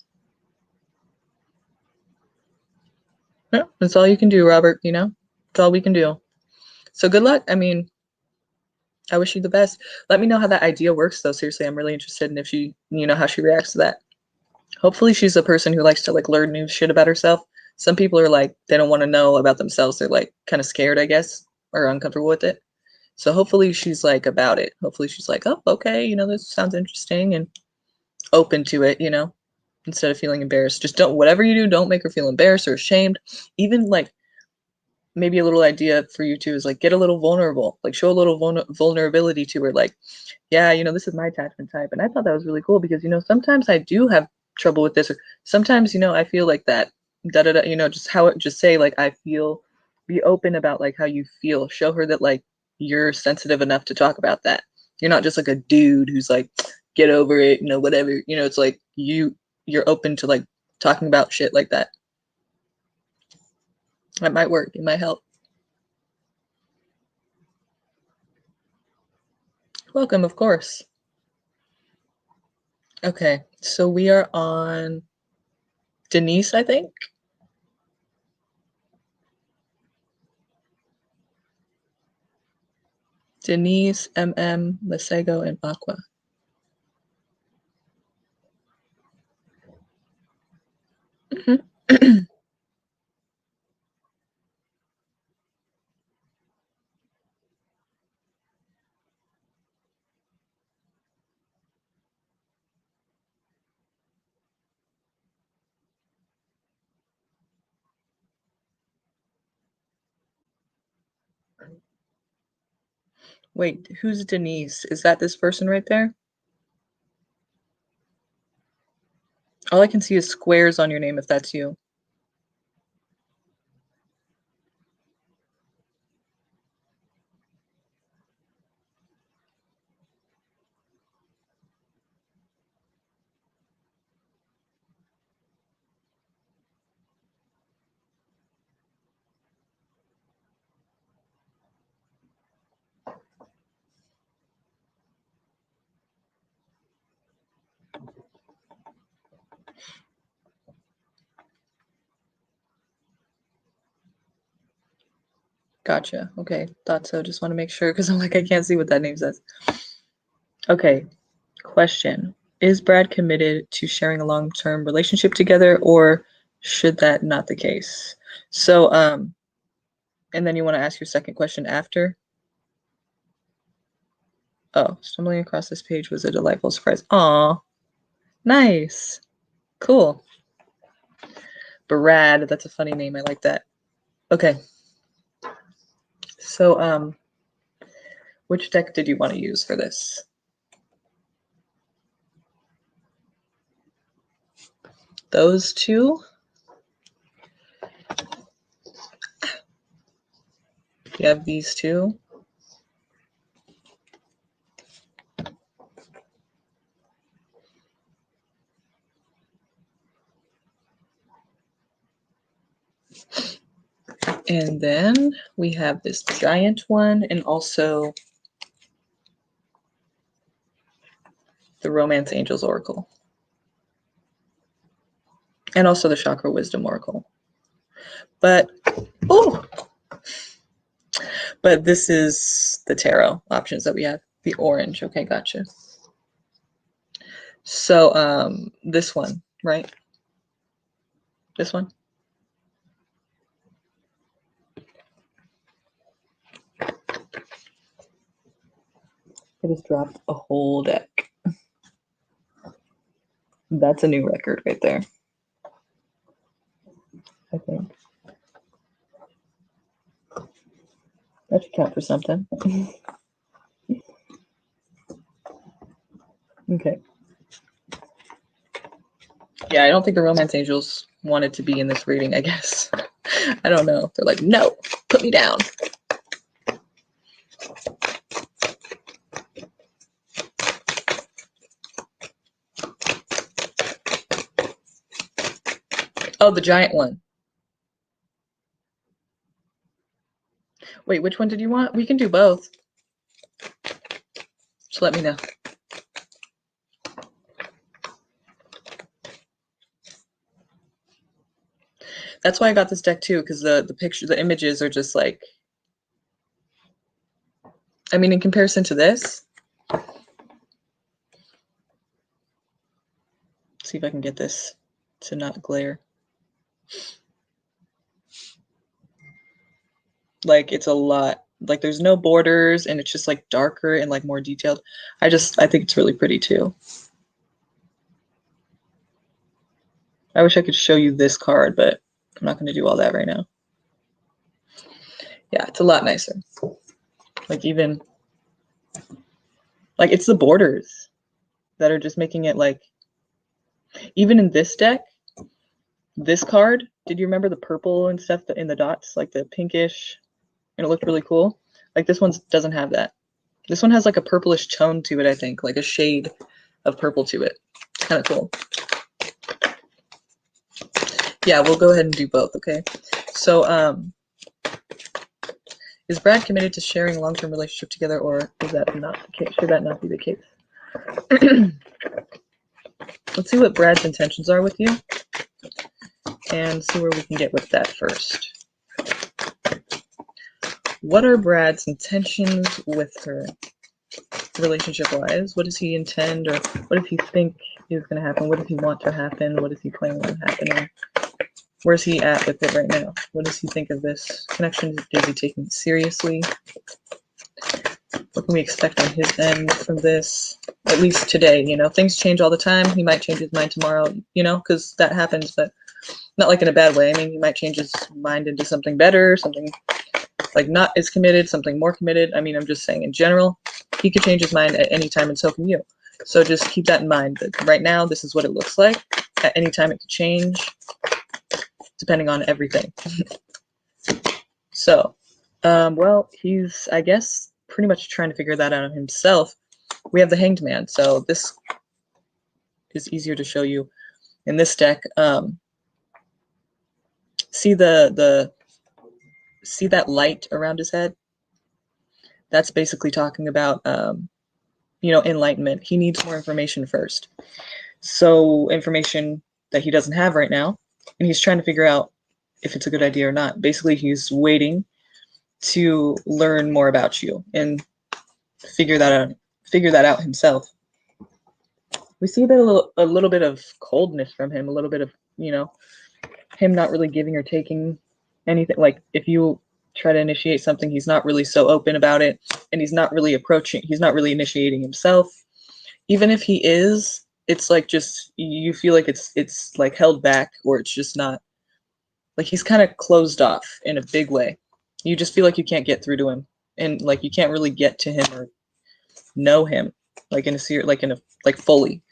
no, that's all you can do, Robert, you know? That's all we can do. So good luck. I mean, I wish you the best. Let me know how that idea works though. Seriously, I'm really interested in if she, you know, how she reacts to that. Hopefully she's a person who likes to like learn new shit about herself. Some people are like, they don't want to know about themselves. They're like kind of scared, I guess, or uncomfortable with it. So hopefully she's like about it. Hopefully she's like, oh, okay, you know, this sounds interesting and open to it, you know, instead of feeling embarrassed. Just don't, whatever you do, don't make her feel embarrassed or ashamed. Even like maybe a little idea for you too is like get a little vulnerable, like show a little vulnerability to her. Like, yeah, you know, this is my attachment type. And I thought that was really cool because, you know, sometimes I do have trouble with this, or sometimes, you know, I feel like that, da da da, you know, just how it, just say like, I feel, be open about like how you feel. Show her that like you're sensitive enough to talk about that. You're not just like a dude who's like, get over it, you know, whatever. You know, it's like you're open to like talking about shit like that. That might work. It might help. Welcome, of course. Okay, so we are on Denise, I think. Denise, MM, Masego, and Aqua. Wait, who's Denise? Is that this person right there? All I can see is squares on your name if that's you. Gotcha. Okay, thought so. Just want to make sure because I'm like, I can't see what that name says. Okay, question. Is Brad committed to sharing a long-term relationship together, or should that not the case? So, and then you want to ask your second question after? Oh, stumbling across this page was a delightful surprise. Aw, nice. Cool. Brad, that's a funny name. I like that. Okay. So, which deck did you want to use for this? Those two? You have these two. And then we have this giant one and also the Romance Angels Oracle. And also the Chakra Wisdom Oracle. But, oh! But this is the tarot options that we have. The orange. Okay, gotcha. So, this one, right? This one? I just dropped a whole deck. That's a new record right there, I think. That should count for something. Okay. Yeah, I don't think the Romance Angels wanted to be in this reading, I guess. I don't know. They're like, no, put me down. Oh, the giant one. Wait, which one did you want? We can do both. Just let me know. That's why I got this deck too, because the picture, the images are just like, I mean, in comparison to this, see if I can get this to not glare. Like, it's a lot. Like, there's no borders, and it's just like darker and like more detailed. I think it's really pretty too. I wish I could show you this card, but I'm not going to do all that right now. Yeah, it's a lot nicer. Like, even, like, it's the borders that are just making it like, even in this deck, this card, did you remember the purple and stuff in the dots, like the pinkish, and it looked really cool? Like, this one doesn't have that. This one has like a purplish tone to it, I think, like a shade of purple to it. It's kind of cool. Yeah, we'll go ahead and do both, okay? So, is Brad committed to sharing a long-term relationship together, or is that not the case? Should that not be the case? Let's see what Brad's intentions are with you and see where we can get with that first. What are Brad's intentions with her relationship-wise? What does he intend, or what does he think is going to happen? What does he want to happen? What is he planning on happening? Where's he at with it right now? What does he think of this connection? Is he taking it seriously? What can we expect on his end from this? At least today, you know, things change all the time. He might change his mind tomorrow, you know, because that happens, but not like in a bad way. I mean, he might change his mind into something better, something like not as committed, something more committed. I mean, I'm just saying in general, he could change his mind at any time, and so can you. So just keep that in mind, that right now, this is what it looks like. At any time, it could change, depending on everything. So, well, he's, I guess, pretty much trying to figure that out himself. We have the Hanged Man, so this is easier to show you in this deck. See see that light around his head? That's basically talking about, you know, enlightenment. He needs more information first. So information that he doesn't have right now, and he's trying to figure out if it's a good idea or not. Basically, he's waiting to learn more about you and figure that out himself. We see that a little bit of coldness from him, a little bit of, you know, him not really giving or taking anything. Like if you try to initiate something, he's not really so open about it, and he's not really initiating himself. Even if he is, it's like just you feel like it's like held back, or it's just not, like he's kind of closed off in a big way. You just feel like you can't get through to him, and like you can't really get to him or know him like like fully.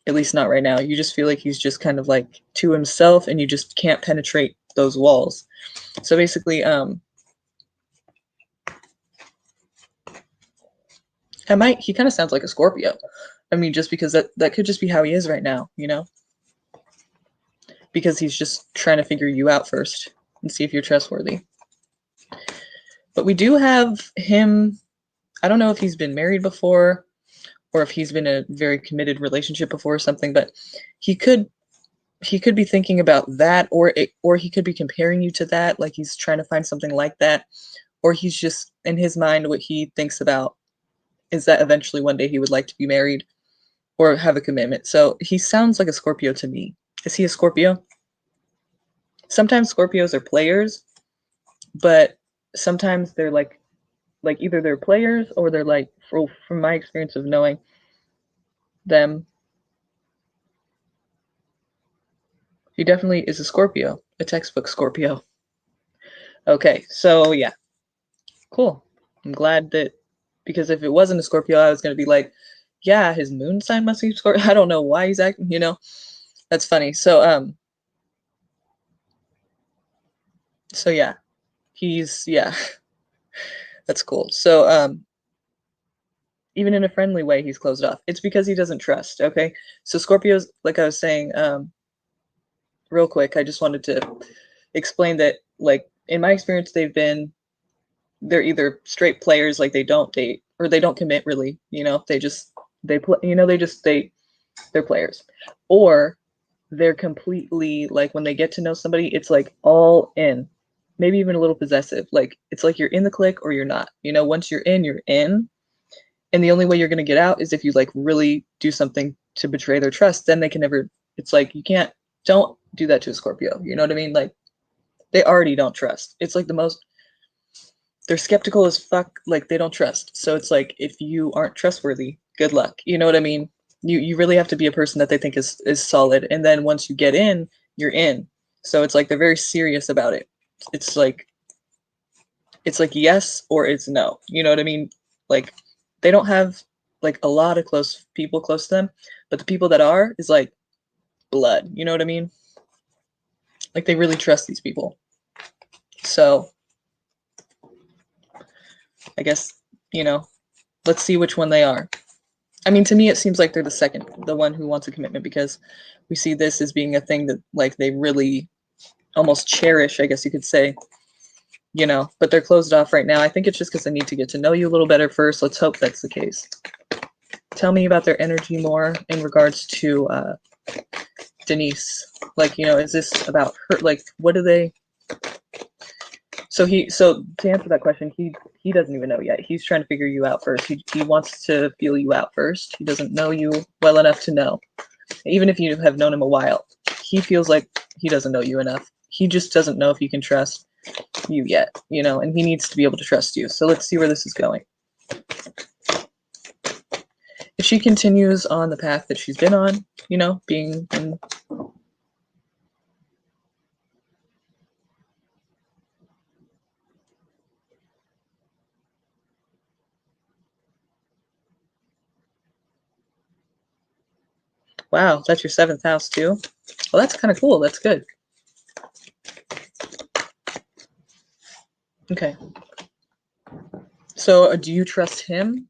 At least not right now. You just feel like he's just kind of like to himself, and you just can't penetrate those walls. So basically, he kind of sounds like a Scorpio. I mean, just because that could just be how he is right now, you know? Because he's just trying to figure you out first and see if you're trustworthy. But we do have him, I don't know if he's been married before or if he's been in a very committed relationship before or something, but he could be thinking about that, or he could be comparing you to that, like he's trying to find something like that, or he's just in his mind, what he thinks about is that eventually one day he would like to be married or have a commitment. So he sounds like a Scorpio to me. Is he a Scorpio? Sometimes Scorpios are players, but sometimes they're like either they're players or they're like, from my experience of knowing them, he definitely is a Scorpio, a textbook Scorpio. Okay, so yeah, cool. I'm glad that, because if it wasn't a Scorpio, I was going to be like, yeah, his moon sign must be Scorpio. I don't know why he's acting, you know. That's funny. So yeah, yeah, that's cool. So even in a friendly way, he's closed off. It's because he doesn't trust. Okay, so Scorpios, like I was saying, real quick, I just wanted to explain that, like in my experience, they're either straight players, like they don't date or they don't commit really, you know, they play, you know, they're players, or they're completely, like when they get to know somebody, it's like all in, maybe even a little possessive. Like it's like you're in the clique or you're not, you know. Once you're in, and the only way you're going to get out is if you like really do something to betray their trust. Then they can never, it's like don't do that to a Scorpio, you know what I mean? Like they already don't trust. It's like they're skeptical as fuck, like they don't trust. So it's like, if you aren't trustworthy, good luck, you know what I mean? You really have to be a person that they think is solid, and then once you get in, you're in. So it's like they're very serious about it. It's like yes or it's no, you know what I mean? Like they don't have like a lot of close people close to them, but the people that are is like blood, you know what I mean? Like they really trust these people. So I guess, you know, let's see which one they are. I mean, to me, it seems like they're the one who wants a commitment, because we see this as being a thing that like they really almost cherish, I guess you could say, you know, but they're closed off right now. I think it's just because they need to get to know you a little better first. Let's hope that's the case. Tell me about their energy more in regards to Denise. Like, you know, is this about her? Like, what do they? So to answer that question, he doesn't even know yet. He's trying to figure you out first. He wants to feel you out first. He doesn't know you well enough to know. Even if you have known him a while, he feels like he doesn't know you enough. He just doesn't know if he can trust you yet, you know, and he needs to be able to trust you. So let's see where this is going. If she continues on the path that she's been on, you know, being in, Wow, that's your 7th house too. Well, that's kind of cool. That's good. Okay. So do you trust him,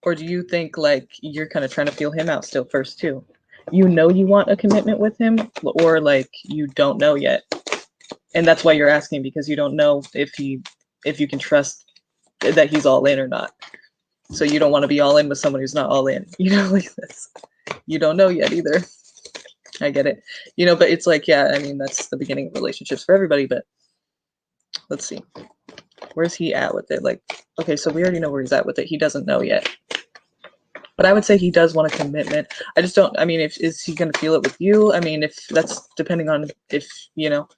or do you think like you're kind of trying to feel him out still first too? You know you want a commitment with him, or like you don't know yet, and that's why you're asking, because you don't know if you can trust that he's all in or not. So you don't want to be all in with someone who's not all in. You know, like this. You don't know yet either. I get it. You know, but it's like, yeah, I mean, that's the beginning of relationships for everybody, but let's see. Where's he at with it? Like, okay, so we already know where he's at with it. He doesn't know yet. But I would say he does want a commitment. I just don't, I mean, is he going to feel it with you? I mean, if that's depending on if, you know,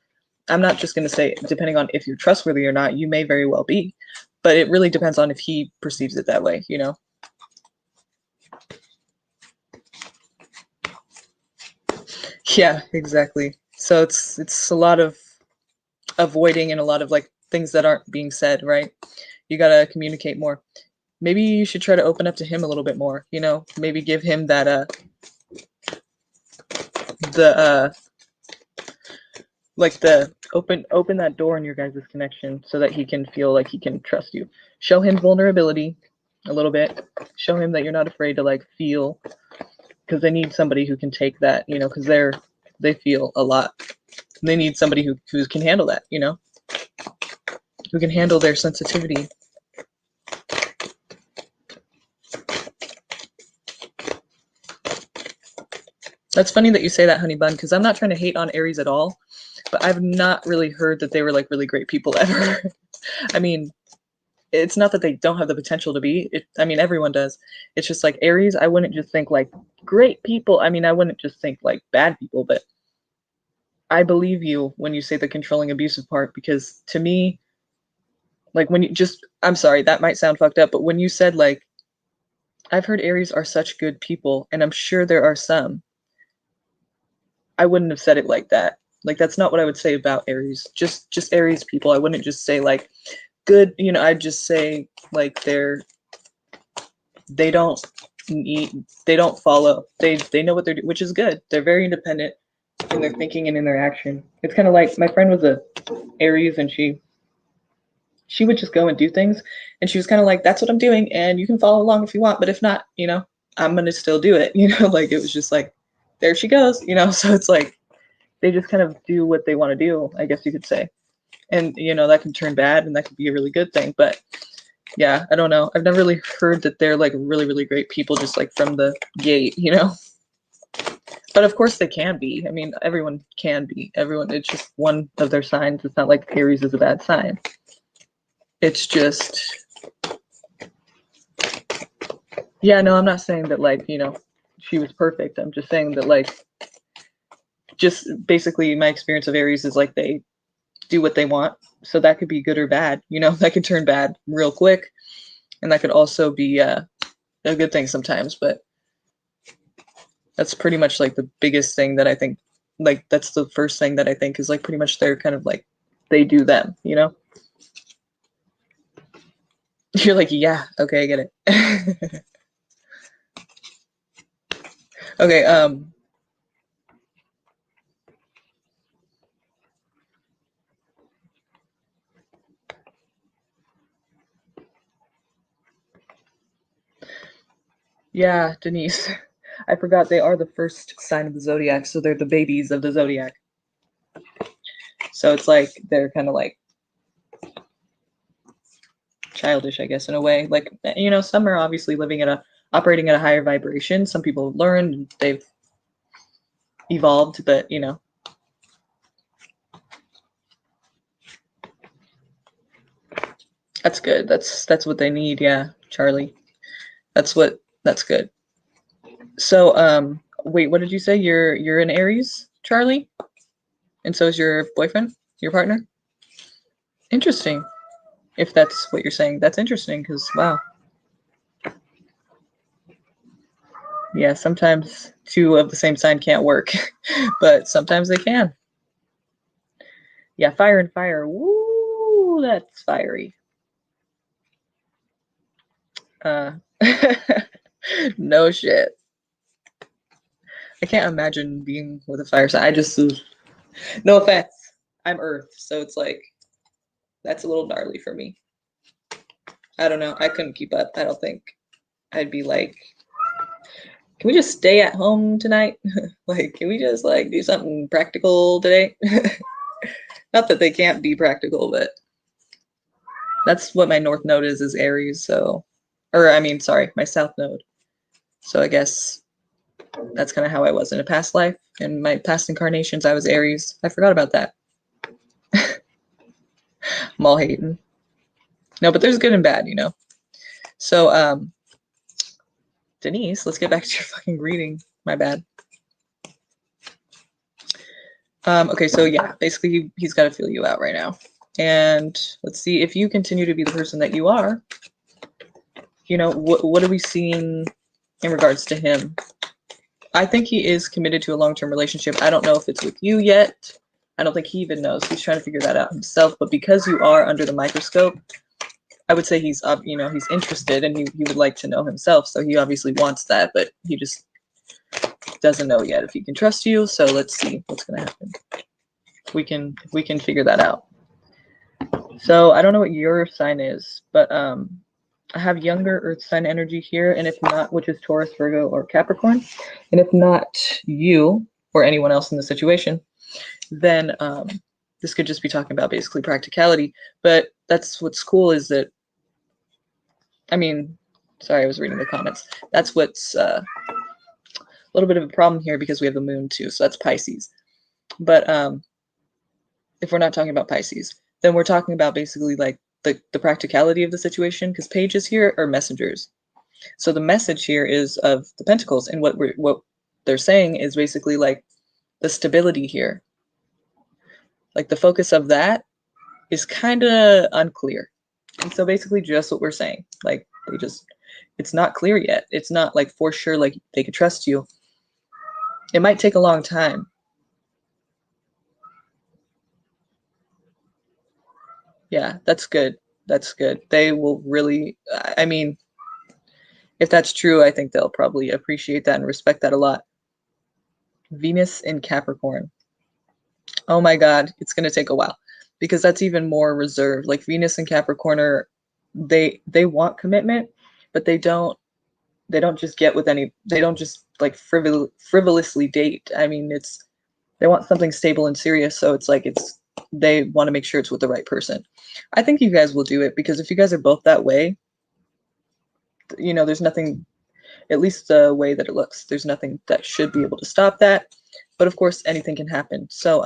I'm not just going to say depending on if you're trustworthy or not, you may very well be. But it really depends on if he perceives it that way, you know? Yeah, exactly. So it's a lot of avoiding and a lot of like things that aren't being said, right? You got to communicate more. Maybe you should try to open up to him a little bit more, you know? Maybe give him that the like the open that door in your guys' connection so that he can feel like he can trust you. Show him vulnerability a little bit. Show him that you're not afraid to like feel, because they need somebody who can take that, you know, because they feel a lot. They need somebody who can handle that, you know, who can handle their sensitivity. That's funny that you say that, honey bun, because I'm not trying to hate on Aries at all, but I've not really heard that they were like really great people ever. I mean, it's not that they don't have the potential to be. I mean, everyone does. It's just like Aries, I wouldn't just think like great people. I mean, I wouldn't just think like bad people, but I believe you when you say the controlling abusive part, because to me, like when you just, I'm sorry, that might sound fucked up, but when you said like, I've heard Aries are such good people, and I'm sure there are some, I wouldn't have said it like that. Like that's not what I would say about Aries. Just Aries people. I wouldn't just say like good, you know, I'd just say like they don't they don't follow. They know what they're doing, which is good. They're very independent in their thinking and in their action. It's kind of like my friend was a Aries, and she would just go and do things, and she was kind of like, that's what I'm doing, and you can follow along if you want, but if not, you know, I'm gonna still do it. You know, like it was just like, there she goes, you know. So it's like they just kind of do what they want to do, I guess you could say. And you know, that can turn bad and that could be a really good thing. But yeah, I don't know, I've never really heard that they're like really really great people just like from the gate, you know. But of course they can be. I mean, everyone can be. Everyone, it's just one of their signs. It's not like Aries is a bad sign. It's just, yeah, no, I'm not saying that like, you know, she was perfect. I'm just saying that like, just basically my experience of Aries is like they do what they want. So that could be good or bad, you know. That could turn bad real quick, and that could also be a good thing sometimes. But that's pretty much like the biggest thing that I think, like that's the first thing that I think is like pretty much they're kind of like, they do them, you know. You're like, yeah, okay, I get it. Okay, yeah, Denise. I forgot they are the first sign of the zodiac, so they're the babies of the zodiac. So it's like they're kind of like childish, I guess, in a way. Like, you know, some are obviously living at a operating at a higher vibration. Some people have learned, they've evolved, but you know, that's good. That's what they need. Yeah, Charlie. That's good. So, wait, what did you say? You're an Aries, Charlie, and so is your boyfriend, your partner. Interesting. If that's what you're saying, that's interesting. Because wow, yeah, sometimes two of the same sign can't work, but sometimes they can. Yeah, fire and fire. Woo, that's fiery. Uh, no shit. I can't imagine being with a fire sign. I just, no offense. I'm Earth, so it's like, that's a little gnarly for me. I don't know. I couldn't keep up. I don't think I'd be like, can we just stay at home tonight? Like, can we just like do something practical today? Not that they can't be practical, but that's what my north node is Aries. So, or I mean, sorry, my south node. So I guess that's kind of how I was in a past life. In my past incarnations, I was Aries. I forgot about that. I'm all hating. No, but there's good and bad, you know. So, Denise, let's get back to your fucking reading. My bad. Okay, so yeah, basically he's got to feel you out right now. And let's see if you continue to be the person that you are. You know, what are we seeing in regards to him? I think he is committed to a long-term relationship. I don't know if it's with you yet. I don't think he even knows. He's trying to figure that out himself. But because you are under the microscope, I would say he's, you know, he's interested and he would like to know himself. So he obviously wants that, but he just doesn't know yet if he can trust you. So let's see what's going to happen. We can figure that out. So I don't know what your sign is, but I have younger earth sign energy here, and if not, which is Taurus, Virgo, or Capricorn, and if not you or anyone else in the situation, then this could just be talking about basically practicality. But that's what's cool is that, I mean, sorry, I was reading the comments. That's what's a little bit of a problem here because we have the moon too, so that's Pisces. But if we're not talking about Pisces, then we're talking about basically like the practicality of the situation, because pages here are messengers. So the message here is of the Pentacles, and what they're saying is basically like the stability here. Like the focus of that is kind of unclear. And so basically just what we're saying, like it's not clear yet. It's not like for sure like they could trust you. It might take a long time. Yeah, that's good. That's good. They will really, I mean, if that's true, I think they'll probably appreciate that and respect that a lot. Venus in Capricorn. Oh my God, it's going to take a while because that's even more reserved. Like Venus and Capricorn are, they want commitment, but they don't just get with any, they don't just like frivolously date. I mean, they want something stable and serious. So it's like, they want to make sure it's with the right person. I think you guys will do it because if you guys are both that way, you know, there's nothing, at least the way that it looks, there's nothing that should be able to stop that. But of course, anything can happen. So,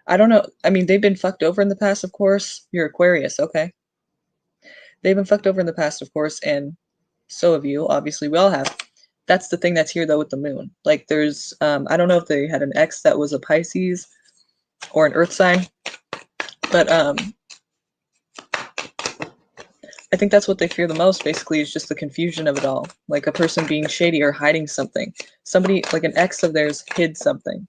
I don't know. I mean, they've been fucked over in the past, of course. You're Aquarius, okay? They've been fucked over in the past, of course, and so have you. Obviously, we all have. That's the thing that's here, though, with the moon. Like, there's, I don't know if they had an ex that was a Pisces or an earth sign, but I think that's what they fear the most, basically, is just the confusion of it all. Like a person being shady or hiding something. Somebody, like an ex of theirs, hid something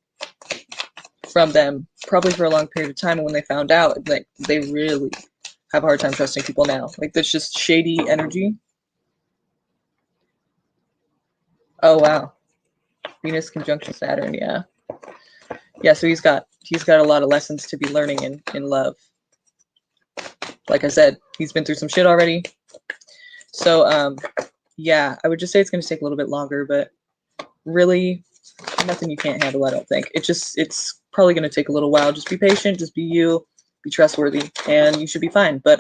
from them, probably for a long period of time. And when they found out, like, they really have a hard time trusting people now. Like, there's just shady energy. Oh, wow. Venus conjunction Saturn, yeah. Yeah, so he's got a lot of lessons to be learning in love. Like I said, he's been through some shit already. So, yeah, I would just say it's going to take a little bit longer, but really nothing you can't handle, I don't think. It's probably going to take a little while. Just be patient, just be you, be trustworthy, and you should be fine. But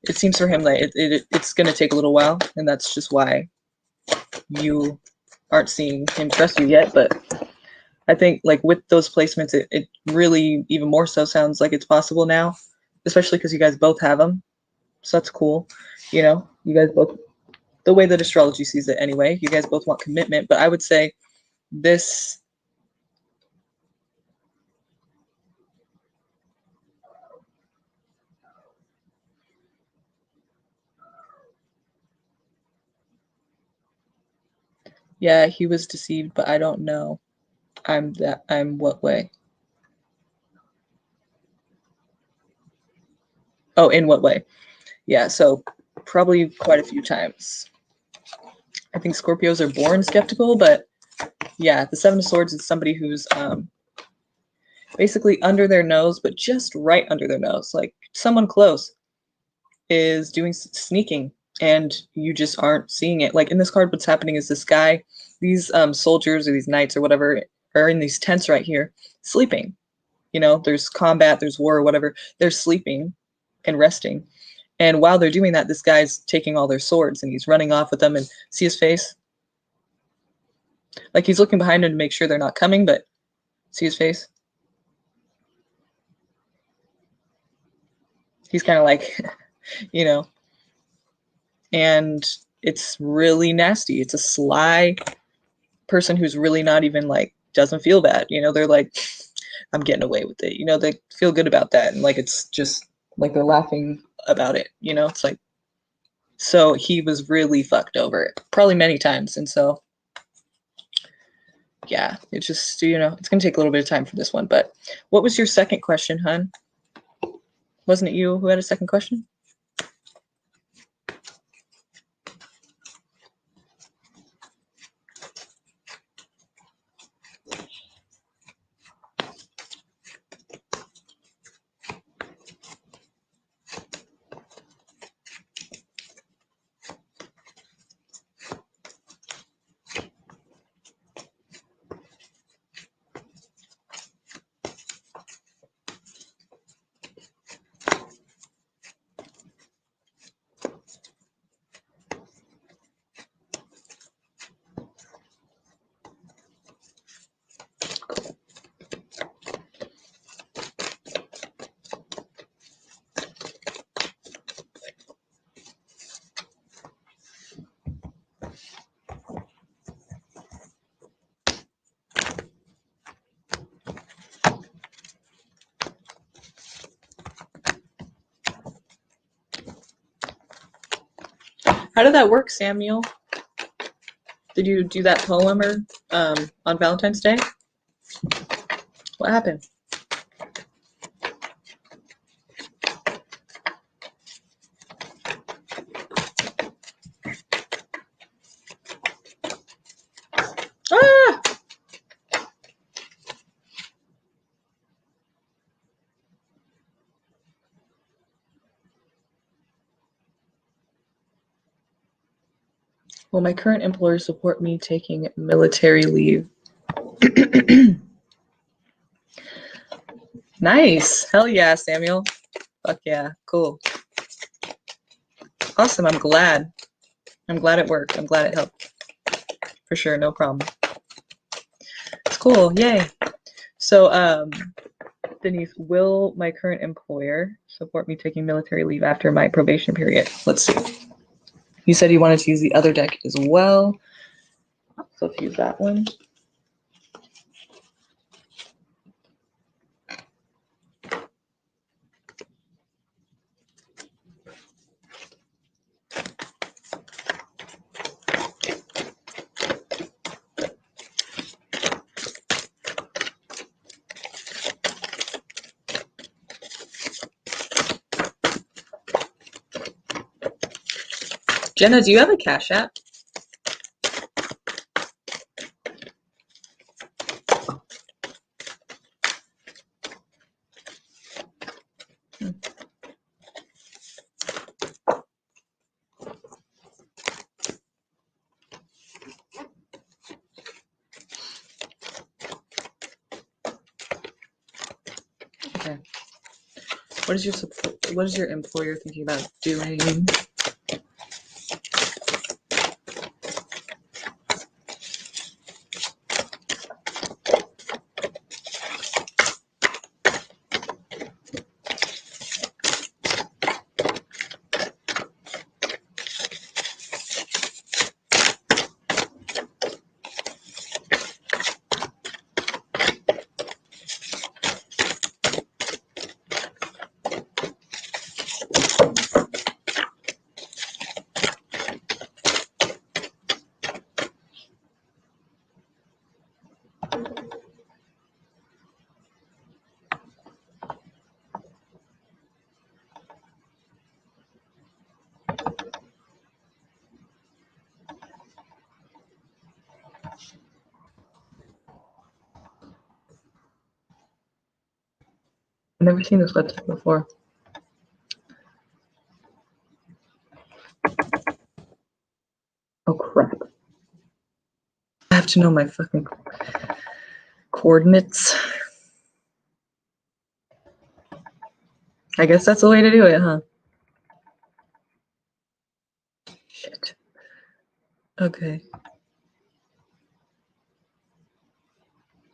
it seems for him that it's going to take a little while, and that's just why you aren't seeing him trust you yet. But I think like with those placements, it really even more so sounds like it's possible now, especially because you guys both have them. So that's cool. You know, you guys both, the way that astrology sees it anyway, you guys both want commitment. But I would say this, yeah, he was deceived, but I don't know. I'm what way? Oh, in what way? Yeah, so probably quite a few times. I think Scorpios are born skeptical, but yeah, the Seven of Swords is somebody who's basically under their nose, but just right under their nose. Like someone close is doing sneaking and you just aren't seeing it. Like in this card, what's happening is this guy, these soldiers or these knights or whatever are in these tents right here sleeping. You know, there's combat, there's war or whatever. They're sleeping and resting. And while they're doing that, this guy's taking all their swords and he's running off with them, and see his face? Like he's looking behind him to make sure they're not coming, but see his face? He's kind of like, you know, and it's really nasty. It's a sly person who's really not even like, doesn't feel bad. You know, they're like, I'm getting away with it. You know, they feel good about that. And like, it's just like they're laughing about it. You know, it's like, so he was really fucked over probably many times. And so, yeah, it's just, you know, it's going to take a little bit of time for this one. But what was your second question, hun? Wasn't it you who had a second question? How did that work, Samuel? Did you do that poem or on Valentine's Day? What happened? Ah! Will my current employer support me taking military leave? Nice. Hell yeah, Samuel. Fuck yeah. Cool. Awesome. I'm glad. I'm glad it worked. I'm glad it helped. For sure. No problem. It's cool. Yay. So, Denise, will my current employer support me taking military leave after my probation period? Let's see. You said you wanted to use the other deck as well. So let's use that one. Jenna, do you have a Cash App? Okay. What is your employer thinking about doing? I've never seen this website before. Oh crap. I have to know my fucking coordinates. I guess that's the way to do it, huh? Shit. Okay.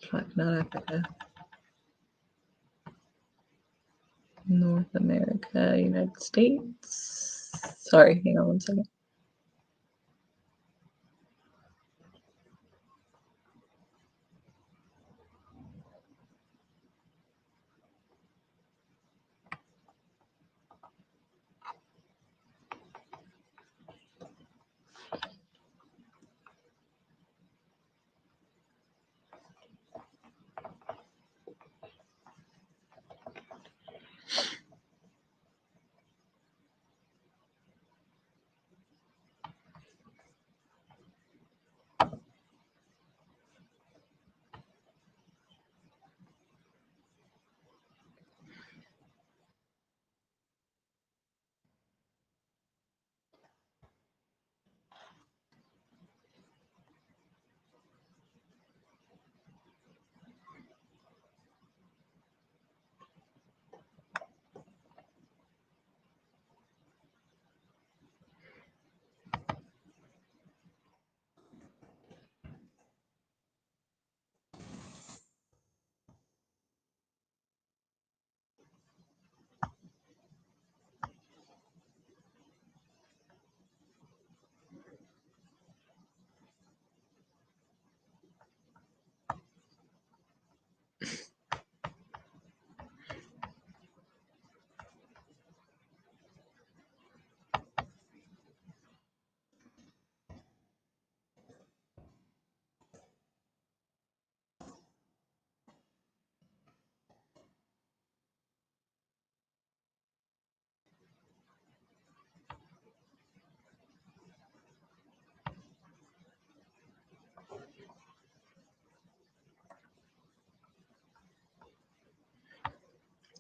Fuck, not Africa. North America, United States. Sorry, hang on one second.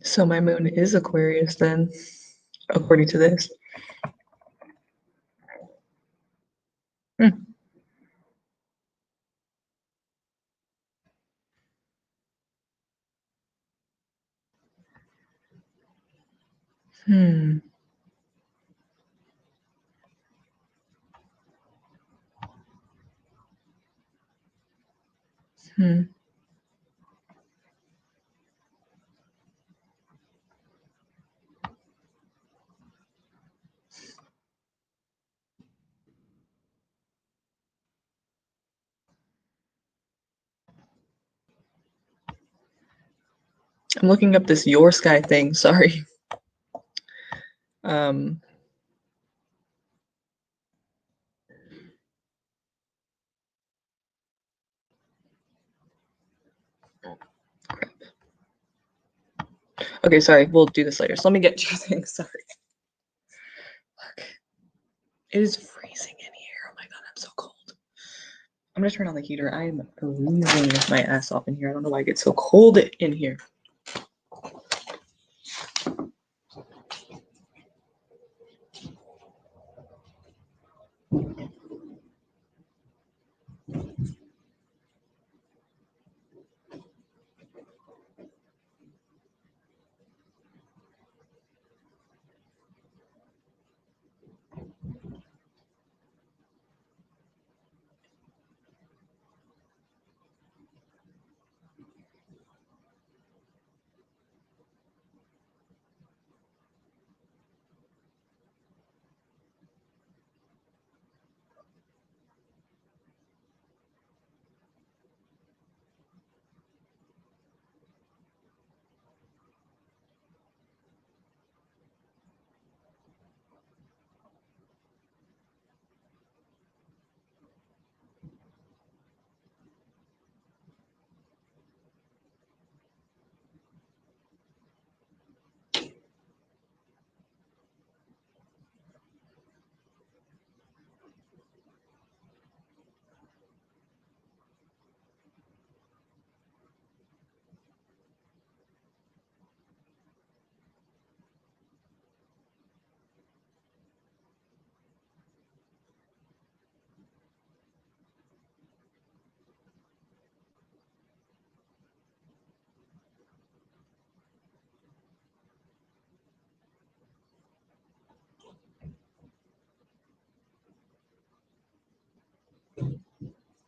So my moon is Aquarius then, according to this. Hmm. Hmm. Hmm. I'm looking up this Your Sky thing, sorry. Um, okay, sorry, we'll do this later. So let me get two things, sorry. Fuck. It is freezing in here. Oh my god, I'm so cold. I'm gonna turn on the heater. I am freezing my ass off in here. I don't know why I get so cold in here.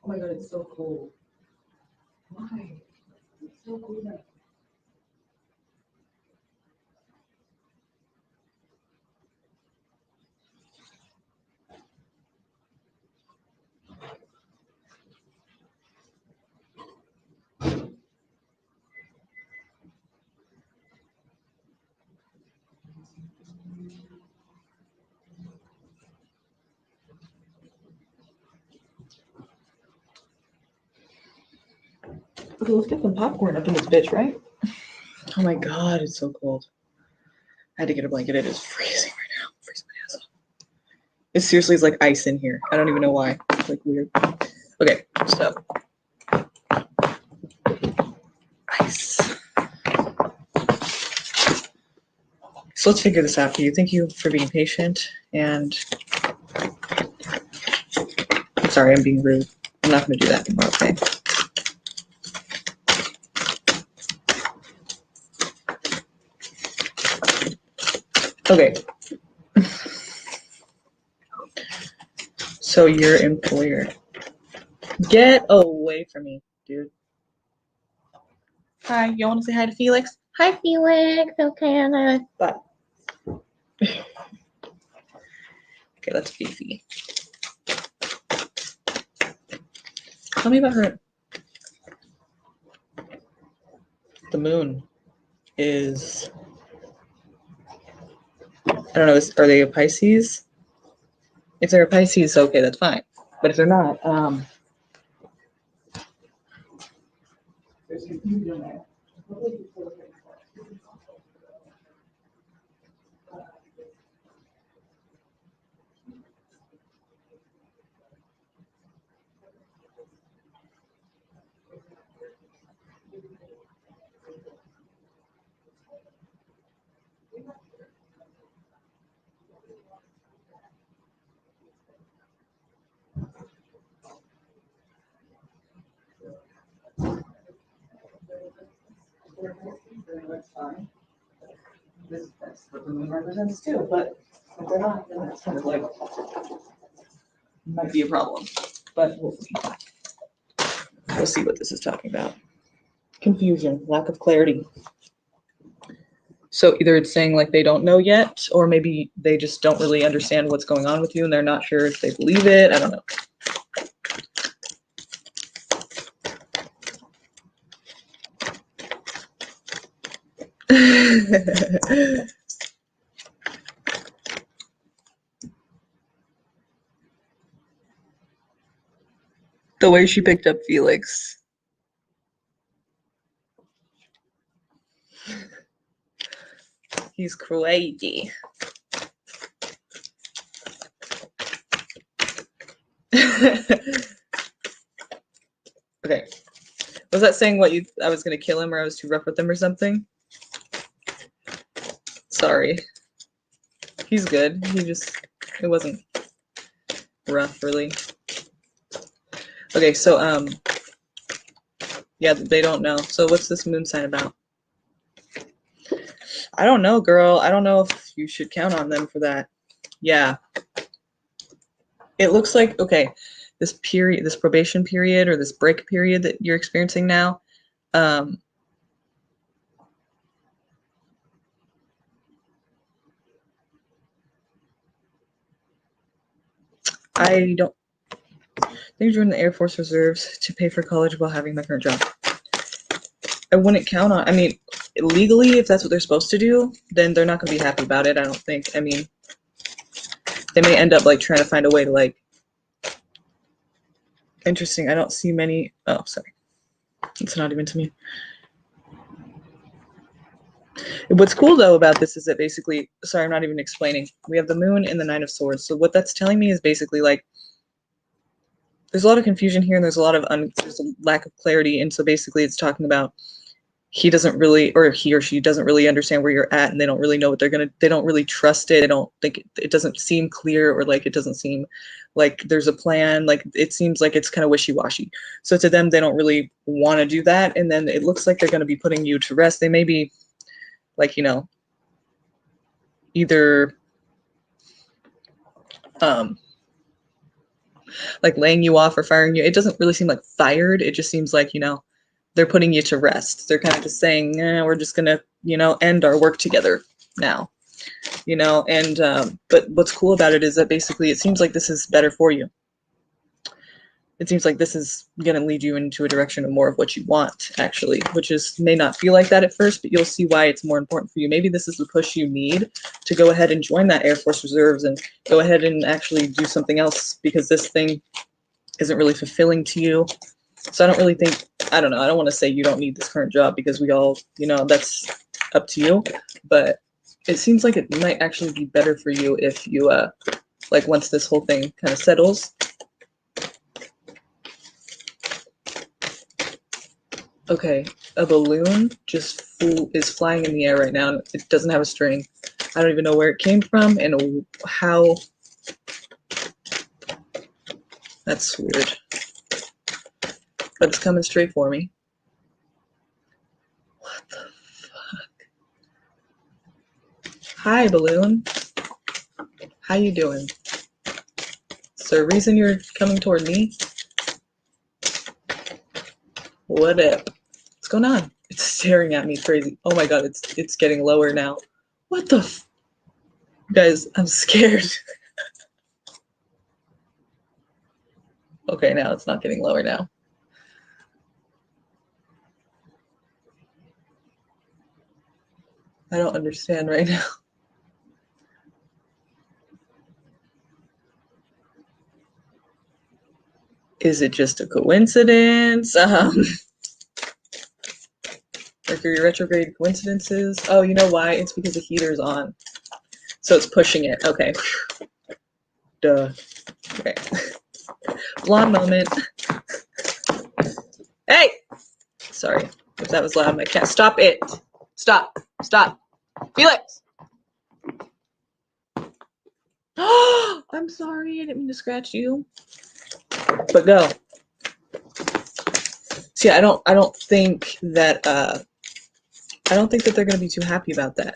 my god, it's so cold. Why? It's so cold out. Okay, let's get some popcorn up in this bitch, right? Oh my god, it's so cold. I had to get a blanket. It is freezing right now. Freezing my ass off. It seriously is like ice in here. I don't even know why. It's like weird. Okay, so ice. So let's figure this out for you. Thank you for being patient. And I'm sorry, I'm being rude. I'm not going to do that anymore, okay? Okay. So your employer. Get away from me, dude. Hi, you want to say hi to Felix? Hi, Felix. Okay, bye. Okay, that's Fifi. Tell me about her. The moon is, I don't know, are they a Pisces? If they're a Pisces, okay, that's fine. But if they're not, there's confusion there. That's fine. That's what the moon represents too, but if they're not, then that's kind of like, might be a problem. But we'll see. We'll see what this is talking about. Confusion, lack of clarity. So either it's saying like they don't know yet, or maybe they just don't really understand what's going on with you and they're not sure if they believe it. I don't know. The way she picked up Felix. He's crazy. Okay. Was that saying what I was gonna kill him or I was too rough with him or something? Sorry. He's good. It wasn't rough really. Okay, so yeah, they don't know. So what's this moon sign about? I don't know, girl. I don't know if you should count on them for that. Yeah. It looks like, okay, this probation period or this break period that you're experiencing now, I don't think you're in the Air Force Reserves to pay for college while having my current job. I wouldn't count on, I mean, legally, if that's what they're supposed to do, then they're not going to be happy about it, I don't think. I mean, they may end up like trying to find a way to like, interesting, I don't see many, oh, sorry. It's not even to me. What's cool though about this is that basically, sorry, I'm not even explaining. We have the moon and the Nine of Swords. So what that's telling me is basically like, there's a lot of confusion here and there's a lot of there's a lack of clarity. And so basically it's talking about he doesn't really, or he or she doesn't really understand where you're at and they don't really know what they don't really trust it. They don't think it doesn't seem clear or like it doesn't seem like there's a plan. Like it seems like it's kind of wishy-washy. So to them, they don't really want to do that. And then it looks like they're going to be putting you to rest. They may be like, you know, either like laying you off or firing you. It doesn't really seem like fired. It just seems like, they're putting you to rest. They're kind of just saying, we're just going to, end our work together now, and but what's cool about it is that basically it seems like this is better for you. It seems like this is going to lead you into a direction of more of what you want, actually, which may not feel like that at first, but you'll see why it's more important for you. Maybe this is the push you need to go ahead and join that Air Force Reserves and go ahead and actually do something else, because this thing isn't really fulfilling to you. So I don't really think, I don't know, I don't want to say you don't need this current job, because we all, that's up to you. But it seems like it might actually be better for you if you, like once this whole thing kind of settles. Okay, a balloon just is flying in the air right now. It doesn't have a string. I don't even know where it came from and how. That's weird. But it's coming straight for me. What the fuck? Hi, balloon. How you doing? Is there a reason you're coming toward me? What up? What's going on? It's staring at me crazy. Oh my god, it's getting lower now. What the f— Guys, I'm scared. Okay, now it's not getting lower now. I don't understand right now. Is it just a coincidence? Mercury retrograde coincidences? Oh, you know why? It's because the heater's on. So it's pushing it. Okay. Duh. Okay. Blonde moment. Hey! Sorry if that was loud. My cat. Stop it. Stop. Stop. Felix! I'm sorry. I didn't mean to scratch you. But go. See, I don't think that they're going to be too happy about that.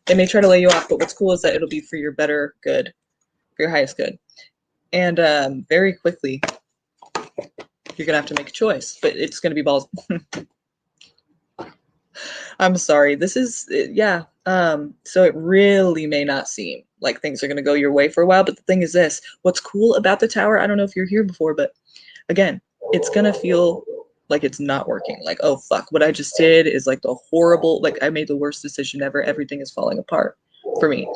They may try to lay you off, but what's cool is that it'll be for your better good, for your highest good. And very quickly, you're going to have to make a choice, but it's going to be balls. I'm sorry. This is, yeah. So it really may not seem like things are going to go your way for a while, but the thing is this, what's cool about the tower, I don't know if you're here before, but again, it's going to feel like it's not working. Like, oh, fuck, what I just did is like the horrible, like I made the worst decision ever. Everything is falling apart for me.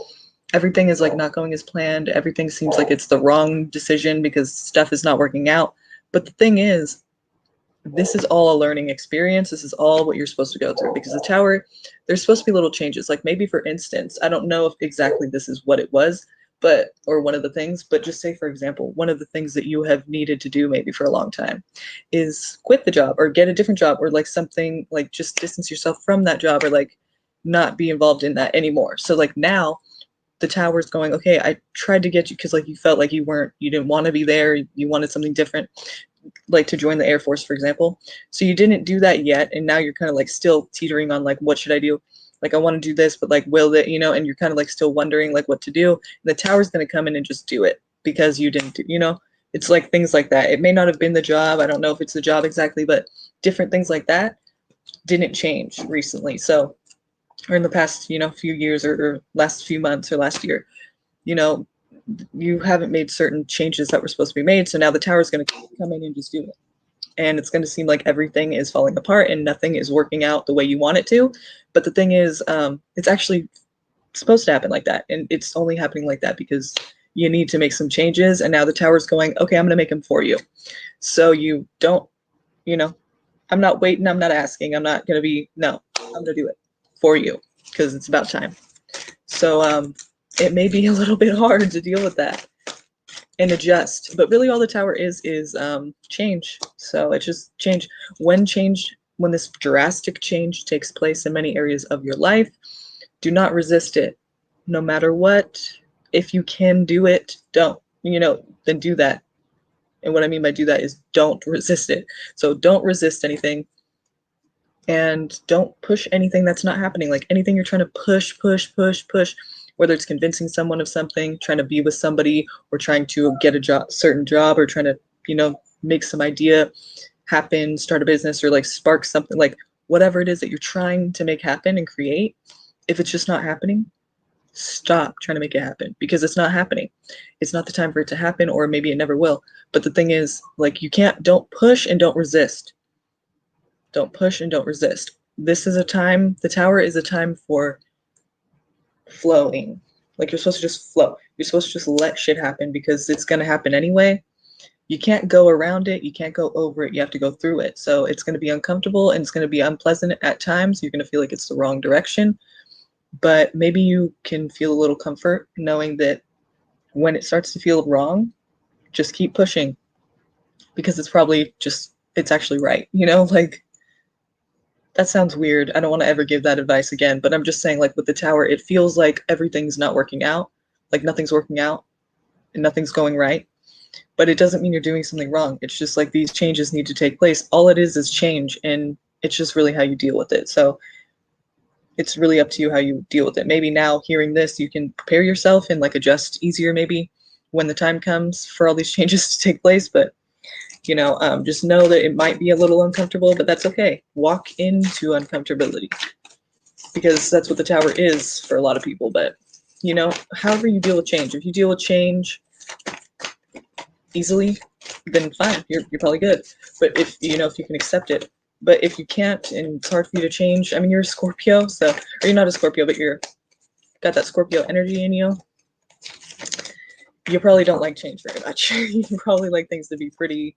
Everything is like not going as planned. Everything seems like it's the wrong decision because stuff is not working out. But the thing is, this is all a learning experience. This is all what you're supposed to go through, because the tower, there's supposed to be little changes. Like maybe, for instance, I don't know if exactly this is what it was, but, or one of the things, but just say, for example, one of the things that you have needed to do maybe for a long time is quit the job or get a different job, or like something like just distance yourself from that job, or like not be involved in that anymore. So like now the tower's going, okay, I tried to get you because like you felt like you didn't want to be there. You wanted something different, like to join the Air Force, for example. So you didn't do that yet. And now you're kind of like still teetering on like, what should I do? Like, I want to do this, but like, will that, and you're kind of like still wondering like what to do. And the tower's going to come in and just do it because you didn't do, it's like things like that. It may not have been the job. I don't know if it's the job exactly, but different things like that didn't change recently. So, or in the past, few years or last few months or last year, you haven't made certain changes that were supposed to be made. So now the tower is going to come in and just do it. And it's going to seem like everything is falling apart and nothing is working out the way you want it to. But the thing is, it's actually supposed to happen like that. And it's only happening like that because you need to make some changes. And now the tower's going, okay, I'm going to make them for you. So you don't, I'm not waiting. I'm not asking. I'm not going to be, no, I'm going to do it for you because it's about time. So it may be a little bit hard to deal with that and adjust, but really all the tower is change. So it's just change. When this drastic change takes place in many areas of your life, do not resist it, no matter what. If you can do it, don't, then do that. And what I mean by do that is don't resist it. So don't resist anything. And don't push anything that's not happening. Like anything you're trying to push, whether it's convincing someone of something, trying to be with somebody, or trying to get a certain job, or trying to, you know, make some idea happen, start a business, or like spark something, like whatever it is that you're trying to make happen and create. If it's just not happening, stop trying to make it happen, because it's not happening. It's not the time for it to happen, or maybe it never will. But the thing is, like, don't push and don't resist. Don't push and don't resist. This is a time, the tower is a time for flowing. Like, you're supposed to just flow. You're supposed to just let shit happen, because it's going to happen anyway. You can't go around it. You can't go over it. You have to go through it. So it's going to be uncomfortable and it's going to be unpleasant at times. You're going to feel like it's the wrong direction. But maybe you can feel a little comfort knowing that when it starts to feel wrong, just keep pushing, because it's probably just, it's actually right. You know, like, that sounds weird. I don't want to ever give that advice again, but I'm just saying, like, with the tower, it feels like everything's not working out, like nothing's working out and nothing's going right. But it doesn't mean you're doing something wrong. It's just like these changes need to take place. All it is change, and it's just really how you deal with it. So it's really up to you how you deal with it. Maybe now hearing this, you can prepare yourself and like adjust easier maybe when the time comes for all these changes to take place. But, you know, just know that it might be a little uncomfortable, but that's okay. Walk into uncomfortability, because that's what the tower is for a lot of people. But, you know, however you deal with change, if you deal with change easily, then fine, you're probably good. But if, you know, if you can accept it. But if you can't, and it's hard for you to change, I mean, you're a Scorpio, so, or you're not a Scorpio, but you're got that Scorpio energy in you. You probably don't like change very much. You probably like things to be pretty,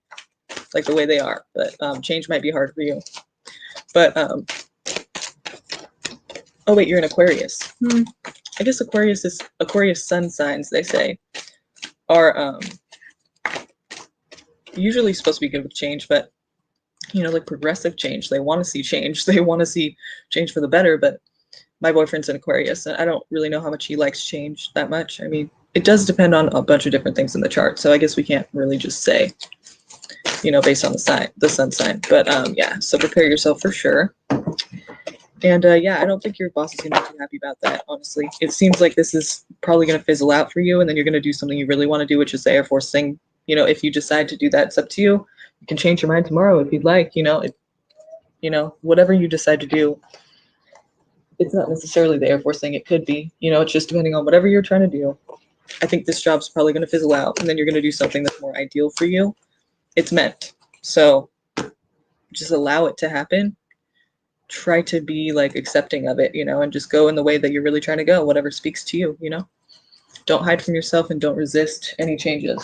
like the way they are. But change might be hard for you. But oh wait, you're an Aquarius. I guess Aquarius sun signs, they say, are usually supposed to be good with change, but, you know, like progressive change. They want to see change. They want to see change for the better. But my boyfriend's an Aquarius, and I don't really know how much he likes change that much. I mean, it does depend on a bunch of different things in the chart. So I guess we can't really just say, you know, based on the sun sign. But yeah, so prepare yourself for sure. And yeah, I don't think your boss is going to be too happy about that, honestly. It seems like this is probably going to fizzle out for you, and then you're going to do something you really want to do, which is the Air Force thing. You know, if you decide to do that, it's up to you. You can change your mind tomorrow if you'd like, you know, whatever you decide to do. It's not necessarily the Air Force thing. It could be, you know, it's just depending on whatever you're trying to do. I think this job's probably going to fizzle out, and then you're going to do something that's more ideal for you. It's meant. So just allow it to happen. Try to be like accepting of it, you know, and just go in the way that you're really trying to go, whatever speaks to you, you know. Don't hide from yourself and don't resist any changes.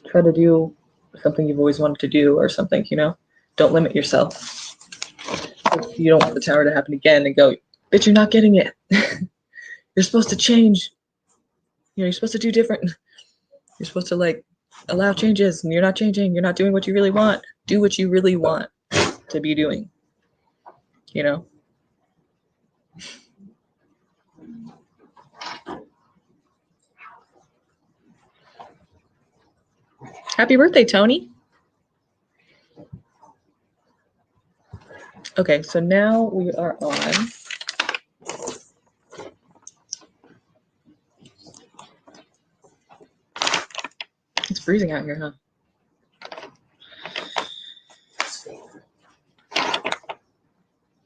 Try to do something you've always wanted to do or something, you know. Don't limit yourself. If you don't want the tower to happen again and go, bitch, you're not getting it. You're supposed to change. You know, you're supposed to do different. You're supposed to like allow changes, and you're not changing. You're not doing what you really want. Do what you really want to be doing. You know? Happy birthday, Tony. Okay, so now we are on it's freezing out here, huh?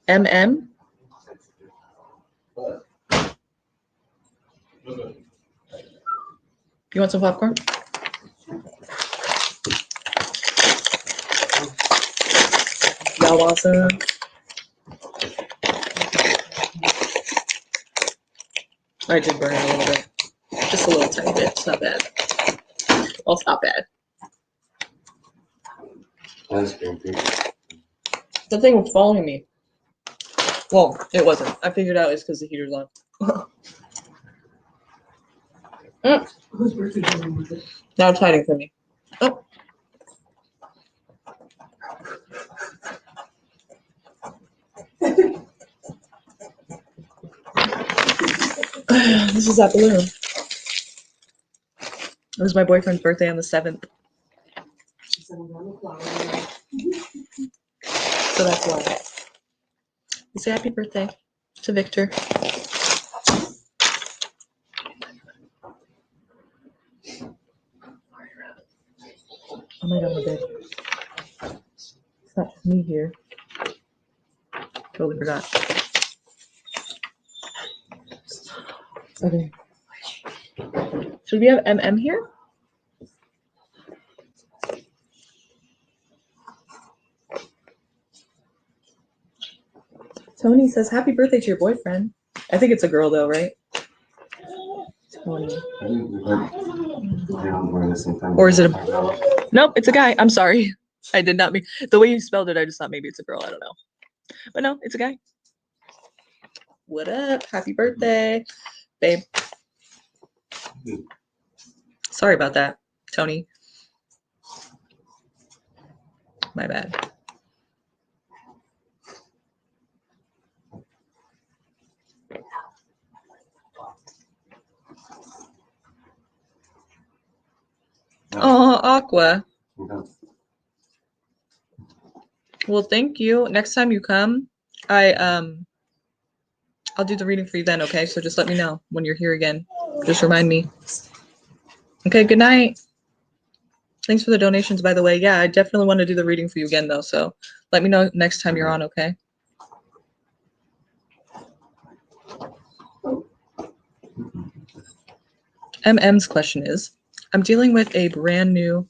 MM? You want some popcorn? Y'all want some? I did burn it a little bit. Just a little tiny bit. It's not bad. Well, it's not bad. The thing was following me. Well, it wasn't. I figured out it's because the heater's on. Now it's hiding from me. Oh. This is that balloon. It was my boyfriend's birthday on the 7th. So that's why. We say happy birthday to Victor. Oh my god, my bed. It's not just me here. Totally forgot. Okay. Should we have MM here? Tony says, happy birthday to your boyfriend. I think it's a girl though, right? Tony. Or is it a... Nope, it's a guy. I'm sorry. I did not mean... The way you spelled it, I just thought maybe it's a girl. I don't know. But no, it's a guy. What up? Happy birthday, babe. Sorry about that, Tony. My bad. Oh, Aqua. Well, thank you. Next time you come, I'll do the reading for you then, okay? So just let me know when you're here again. Just remind me. Okay, good night. Thanks for the donations, by the way. Yeah, I definitely want to do the reading for you again, though. So let me know next time you're on, okay? MM's question is, I'm dealing with a brand new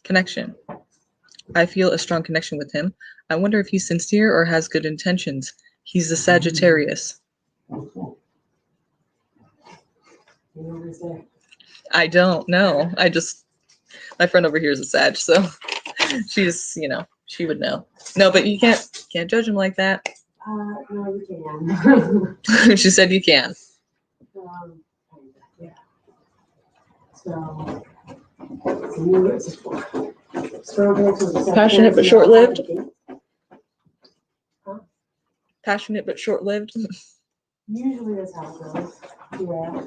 connection. I feel a strong connection with him. I wonder if he's sincere or has good intentions. He's a Sagittarius. I don't know. My friend over here is a Sag, so she's, she would know. No, but you can't judge him like that. No, you can. She said you can. Yeah. So passionate but short-lived. Huh? Passionate but short-lived. Usually that's how it goes. Yeah.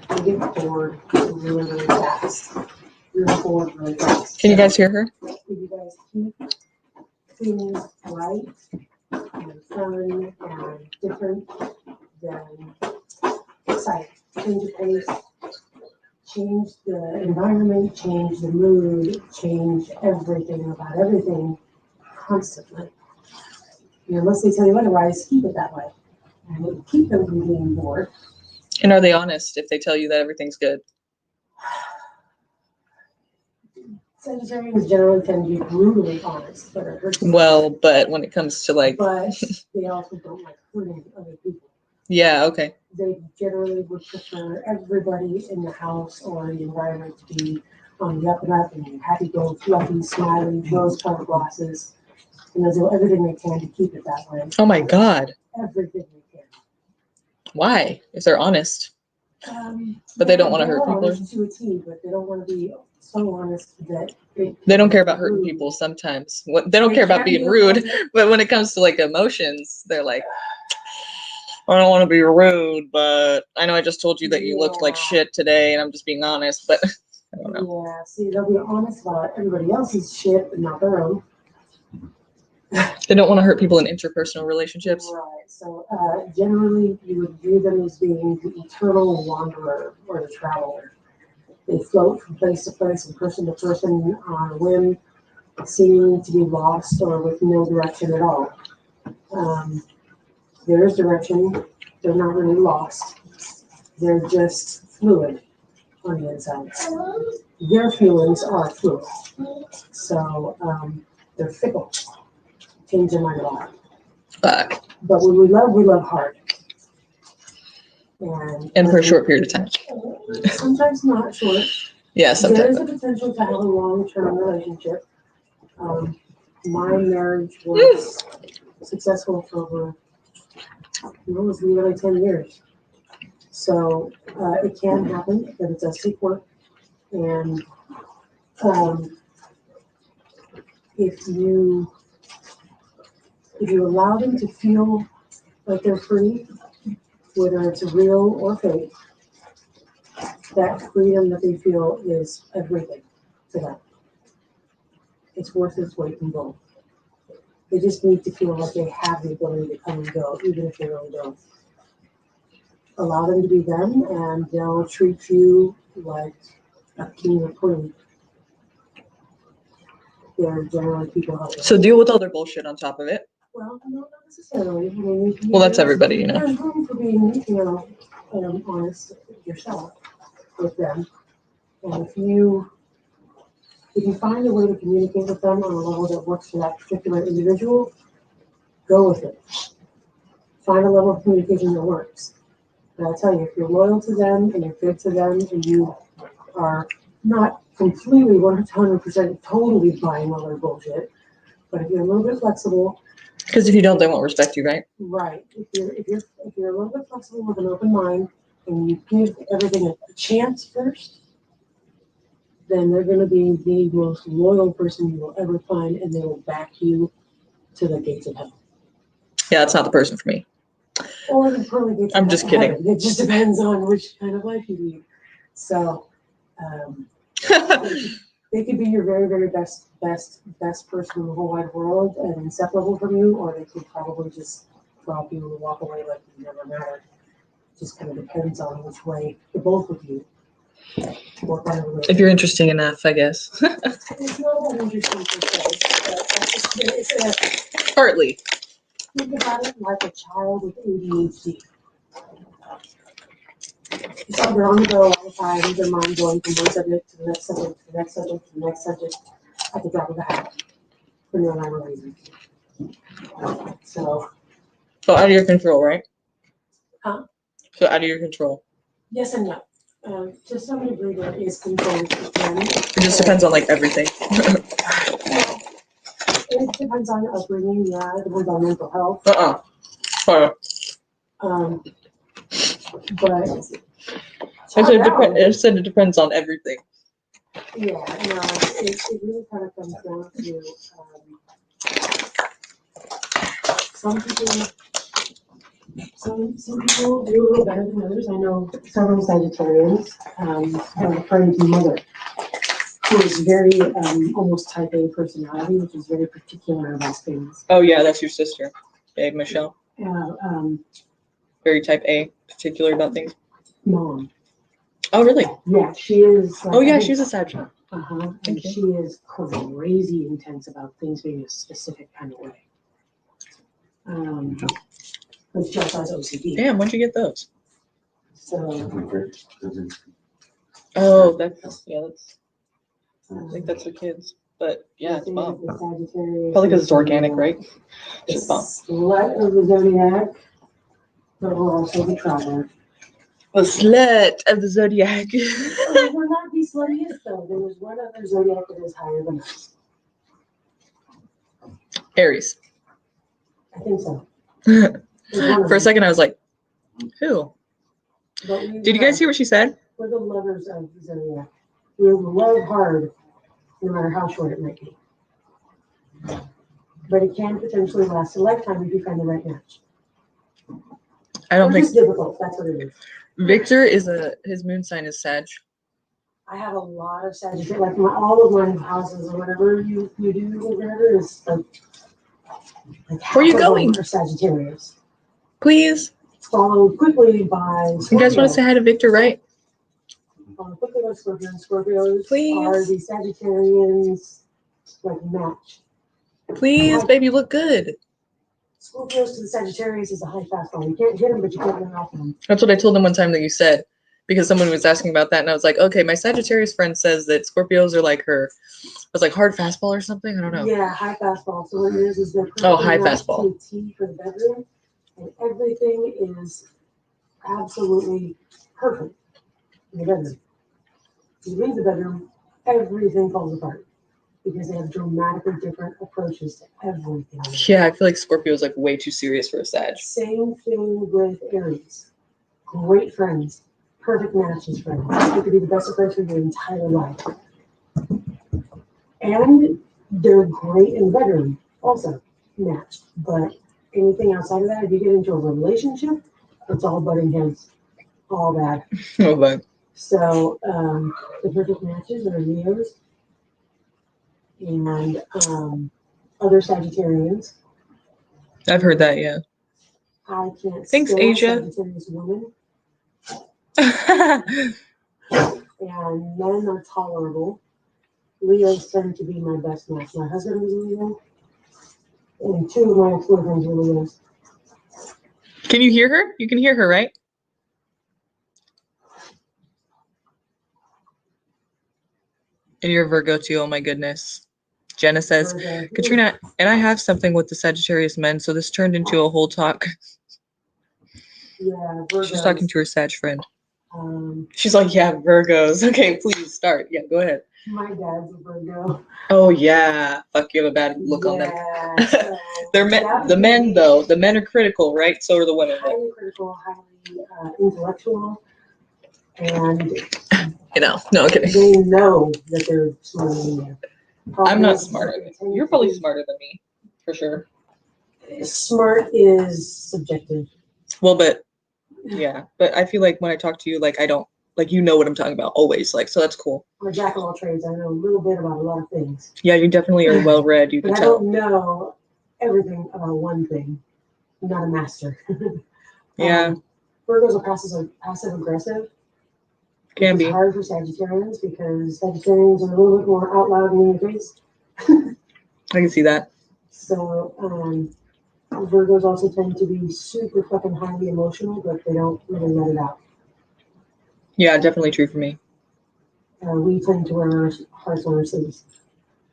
I get bored really, really fast. You're bored really fast. Can you guys hear her? If you guys keep things right and fun and different, then exciting. Change the pace, change the environment, change the mood, change everything about everything constantly. Unless they tell you otherwise, keep it that way. And it will keep them from being bored. And are they honest if they tell you that everything's good? Sagittarians generally tend to be brutally honest, but it hurts them. Well, but when it comes to like... But they also don't like hurting other people. Yeah, okay. They generally would prefer everybody in the house or the environment to be on the up and up and happy-go-lucky, smiling, rose-colored glasses. And they'll do everything they can to keep it that way. Oh my God. Everything they can. Why? If they're honest. But they don't want to hurt people. Honest to a T, but they don't want to be so honest that they don't care about hurting people sometimes. They don't care about being rude, but when it comes to like emotions, they're like, I don't want to be rude, but I know I just told you that you looked like shit today, and I'm just being honest, but I don't know. Yeah, see, they'll be honest about everybody else's shit, but not their own. They don't want to hurt people in interpersonal relationships. Right. So generally, you would view them as being the eternal wanderer or the traveler. They float from place to place and person to person on a whim, seeming to be lost or with no direction at all. There is direction. They're not really lost. They're just fluid on the inside. Their feelings are fluid. So they're fickle. Change their mind a lot. But when we love hard. And for a short period of time. Sometimes not short. Yeah, sometimes. There is a potential to have a long-term relationship. My marriage was successful for over, it was nearly 10 years. So it can happen, but it does take work. And if you allow them to feel like they're free, whether it's real or fake, that freedom that they feel is everything to them. It's worth its weight in gold. They just need to feel like they have the ability to come and go, even if they really don't. Allow them to be them, and they'll treat you like a king or queen. they're generally people out there. So deal with all their bullshit on top of it. Well, no, not necessarily. I mean, Well, that's everybody, you know. There's room for being, honest yourself with them. And if you find a way to communicate with them on a level that works for that particular individual, go with it. Find a level of communication that works. And I'll tell you, if you're loyal to them and you're good to them and you are not completely 100% totally buying all their bullshit, but if you're a little bit flexible. Because if you don't, they won't respect you, right? Right. If you're a little bit flexible with an open mind and you give everything a chance first, then they're going to be the most loyal person you will ever find, and they will back you to the gates of hell. Yeah, that's not the person for me. Or the pearly gates. I'm just kidding. Heaven. It just depends on which kind of life you lead. So, they could be your very, very best person in the whole wide world and inseparable from you, or they could probably just drop you and walk away like you never mattered. Just kind of depends on which way the both of you work on it. If you're interesting enough, I guess. It's not that interesting per se, but it's Partly. think about it like a child with ADHD. So they're on the go all the time, their mind going from one subject to the next subject, to the next subject, to the next subject, at the drop of a hat, for no rhyme or reason. So. So out of your control, right? Huh? So out of your control. Yes and no. To some degree, there is control to them. It just depends on like everything. It depends on upbringing, yeah. It depends on mental health. Sorry. But I said it depends on everything. yeah, no, it really kind of comes down to some people do a little better than others. I know several Sagittarians have a friend's mother who is very almost type A personality, which is very particular about things. Oh yeah, that's your sister, babe, Michelle. Very type A, particular about things. Mom. Oh really? Yeah, she is. Oh yeah, she's a Sagittarian. And she is crazy intense about things being a specific kind of way. But she also has OCD. Damn, when'd you get those? So. Oh, that's. I think that's the kids, but yeah, it's bomb. Probably because it's organic, right? It's bomb. Slut of the zodiac, but we're also the traveler. The slut of the zodiac. We're not the sluttiest though. There was one other zodiac that is higher than us. Aries. I think so. For a second, I was like, who? Did you guys hear what she said? We're the lovers of the zodiac. We love hard, no matter how short it might be. But it can potentially last a lifetime if you find the right match. I don't think. It's difficult. That's what it is. Victor his moon sign is Sag. I have a lot of Sagittarius, like all of my houses or whatever you do or whatever is like where are you going? For Sagittarius. Please. Followed quickly by Scorpio. You guys want to say hi to Victor, right? Followed quickly by Scorpio. Scorpios please. Are the Sagittarians like match. Please, baby, you look good. Scorpios to the Sagittarius is a high fastball. You can't hit them, but you can't run off them. That's what I told them one time that you said, because someone was asking about that, and I was like, okay, my Sagittarius friend says that Scorpios are like her. It was like hard fastball or something. I don't know. Yeah, high fastball. So what it is they're high fastball. TT for the bedroom, and everything is absolutely perfect in the bedroom. You leave the bedroom, everything falls apart because they have dramatically different approaches to everything. Yeah, I feel like Scorpio is like way too serious for a Sag. Same thing with Aries. Great friends, perfect matches friends. They could be the best of friends for your entire life. And they're great in the bedroom, also matched. But anything outside of that, if you get into a relationship, it's all butting heads, all bad. Oh, bad. So the perfect matches are Leos and other Sagittarians. I've heard that, yeah. I can't Thanks, stand Asia. Sagittarius women. And men are tolerable. Leos tend to be my best match. My husband was a Leo, and two of my ex-boyfriends were Leos. Can you hear her? You can hear her, right? And you're Virgo too, oh my goodness. Jenna says, Virgo. Katrina, and I have something with the Sagittarius men, so this turned into a whole talk. Yeah, Virgos. She's talking to her Sag friend. Um, She's like, yeah, Virgos. Okay, please start. Yeah, go ahead. my dad's a Virgo. Oh yeah. Fuck, you have a bad look on them. So They're the men though. The men are critical, right? So are the women. Highly critical, highly intellectual, and no kidding. they know that they're smarter than you. I'm not smarter than you. You're probably smarter than me, for sure. Smart is subjective. Well, but yeah, but I feel like when I talk to you, like I don't, like you know what I'm talking about always, like, so that's cool. I'm a jack of all trades. I know a little bit about a lot of things. Yeah, you definitely are well read. You can But I tell. don't know everything about one thing. I'm not a master. Yeah. Virgos are passive aggressive. Can It's be. hard for Sagittarians because Sagittarians are a little bit more out loud in your face. I can see that. So Virgos also tend to be super fucking highly emotional, but they don't really let it out. Yeah, definitely true for me. We tend to wear our hearts on our sleeves.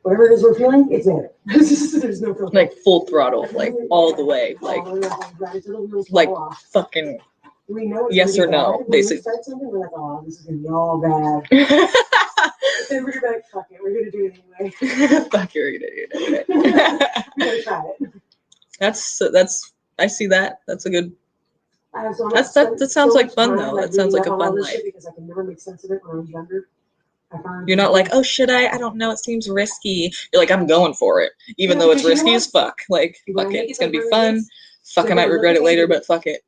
Whatever it is we're feeling, it's there. There's no filter. Like full throttle, like all the way, like fucking we know it's yes or bad. no, When basically. we start something, we're like, oh, this is gonna be all bad. Then we're like, fuck it, we're gonna do it anyway. Fuck it, we're gonna do it anyway. We're gonna try it. That's I see that. That's a good. That sounds so like much fun time, though. like, That sounds like a reading up on all fun this life. shit because I can never make sense of it when I was younger. You're not like, oh, should I? I don't know. It seems risky. You're like, I'm going for it, even though it's risky as fuck. Like, fuck it. It's gonna be fun. Fuck, I might regret it later, but fuck it.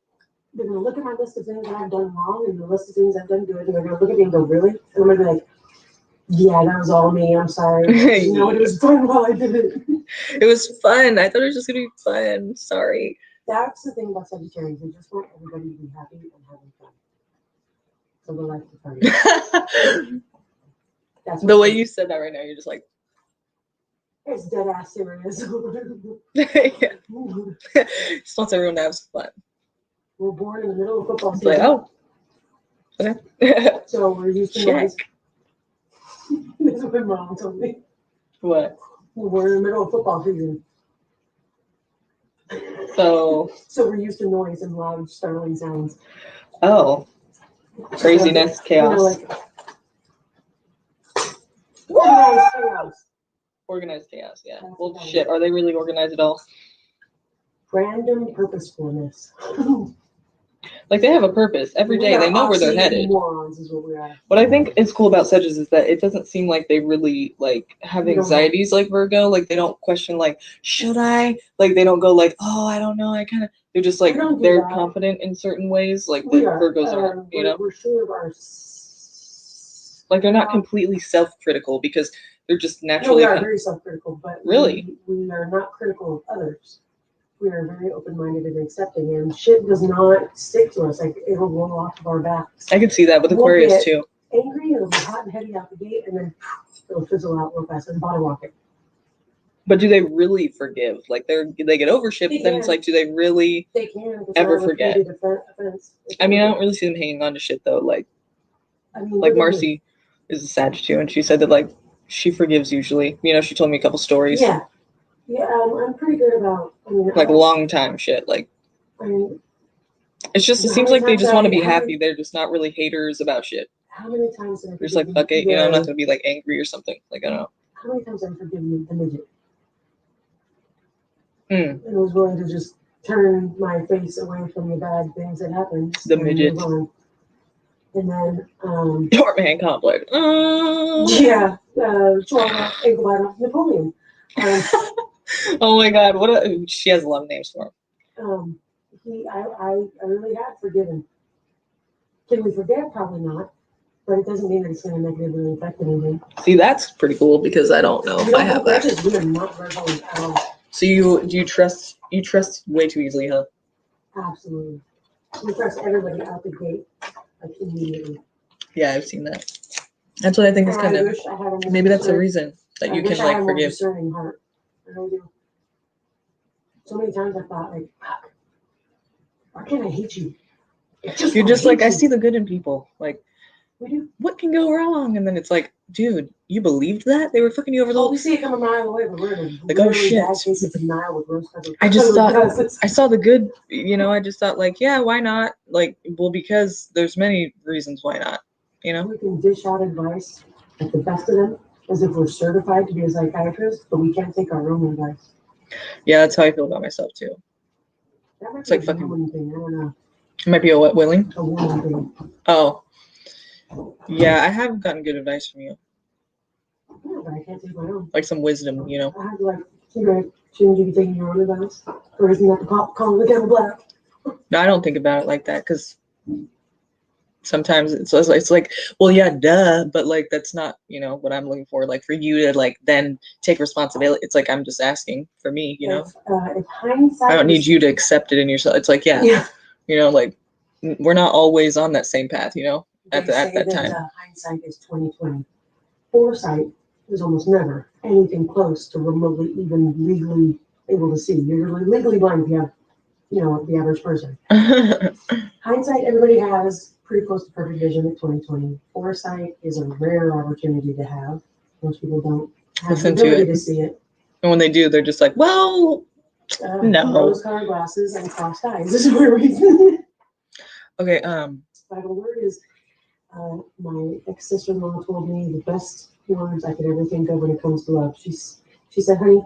They're gonna look at my list of things that I've done wrong and the list of things I've done good, and they're gonna look at me and go, really? And I'm gonna be like, yeah, that was all me. I'm sorry. You know, it was fun while I did it. It was fun. I thought it was just gonna be fun. Sorry. That's the thing about Sagittarius. They just want everybody to be happy and having fun. So they like to party. That's The way you said that right now, you're just like, it's dead ass serious. yeah. Just wants everyone to have some fun. We're born in the middle of football It's season. like, oh, okay. So we're used to noise. That's what my mom told me. What? We're in the middle of football season. So we're used to noise and loud, startling sounds. Oh, craziness, chaos. Organized chaos. Organized chaos, yeah. Well, shit, are they really organized at all? Random purposefulness. Like, they have a purpose. Every day, they know where they're headed. Morons is what we are. What I think is cool about Sedges is that it doesn't seem like they really, like, have anxieties like Virgo. Like, they don't question, like, should I? Like, they don't go, like, oh, I don't know, I kind of... They're just, like, they're confident in certain ways. Like, the Virgos aren't, you know? We're sure of our... Like, they're not completely self-critical because they're just naturally... No, we are very self-critical, but really? We are not critical of others. We are very open-minded and accepting, and shit does not stick to us. Like, it'll roll off of our backs. I can see that with Aquarius, too. Angry, it'll be hot and heavy out the gate, and then it'll fizzle out real fast and bottom rocket. But do they really forgive? Like, they get over shit, but then it's like, do they really ever forget? I mean, I don't really see them hanging on to shit, though. Like Marcy is a Sag, too, and she said that, like, she forgives usually. You know, she told me a couple stories. Yeah. Yeah, I'm pretty good about... like, long time shit. Like, it's just, it seems like they just want to be happy. They're just not really haters about shit. How many times have I... They're just like, fuck it, you know, I'm not going to be, like, angry or something. Like, I don't know. How many times have I forgiven the midget? And I was willing to just turn my face away from the bad things that happened. The midget. And then... Short man complex. Yeah. Chihuahua, ankle biter, Napoleon. Oh my god, she has a lot of names for him. I really have forgiven. Can we forget? Probably not. But it doesn't mean that it's going to negatively affect anything. See, that's pretty cool because I don't know if I have that. We are not verbal at all. So you trust way too easily, huh? Absolutely. We trust everybody out the gate, like, immediately. Yeah, I've seen that. That's what I think is And kind I of, wish I had a more maybe that's the discerning- reason that I you wish can I had a like more forgive. discerning heart. I really do. So many times I thought, like, fuck, why can't I hate you? You're just like, I see the good in people. Like, We do. what can go wrong? And then it's like, dude, you believed that? They were fucking you over the Oh, whole. we see it coming a mile away, but we're in a Like, oh, really shit. bad case of denial with rose-colored I just thought, glasses. I saw the good, you know, I just thought like, yeah, why not? Like, well, because there's many reasons why not, you know? We can dish out advice at the best of them as if we're certified to be a psychiatrist, but we can't take our own advice. Yeah, that's how I feel about myself too. That might It's be like a fucking- woman thing. I don't know. It might be a what, willing? A woman thing. Oh. Yeah, I have gotten good advice from you. Yeah, but I can't take my own. Like some wisdom, you know? I have to like, shouldn't you be taking your own advice? Or isn't that the pop calling the kettle black? No, I don't think about it like that because sometimes it's like, well, yeah, duh, but like that's not, you know, what I'm looking for. Like for you to like then take responsibility. It's like I'm just asking for me, you know? If hindsight I don't need is- you to accept it in yourself. It's like, yeah, you know, like we're not always on that same path, you know, at They say that time. Hindsight is 20/20. Foresight is almost never anything close to remotely even legally able to see. You're legally blind if you have, you know, the average person. Hindsight, everybody has pretty close to perfect vision at 20/20. Foresight is a rare opportunity to have. Most people don't have Listen the to ability it. to see it. And when they do, they're just like, well, no. Rose-colored glasses and crossed eyes is where we. Okay, Final word is, my ex-sister-in-law told me the best words I could ever think of when it comes to love. She said, honey,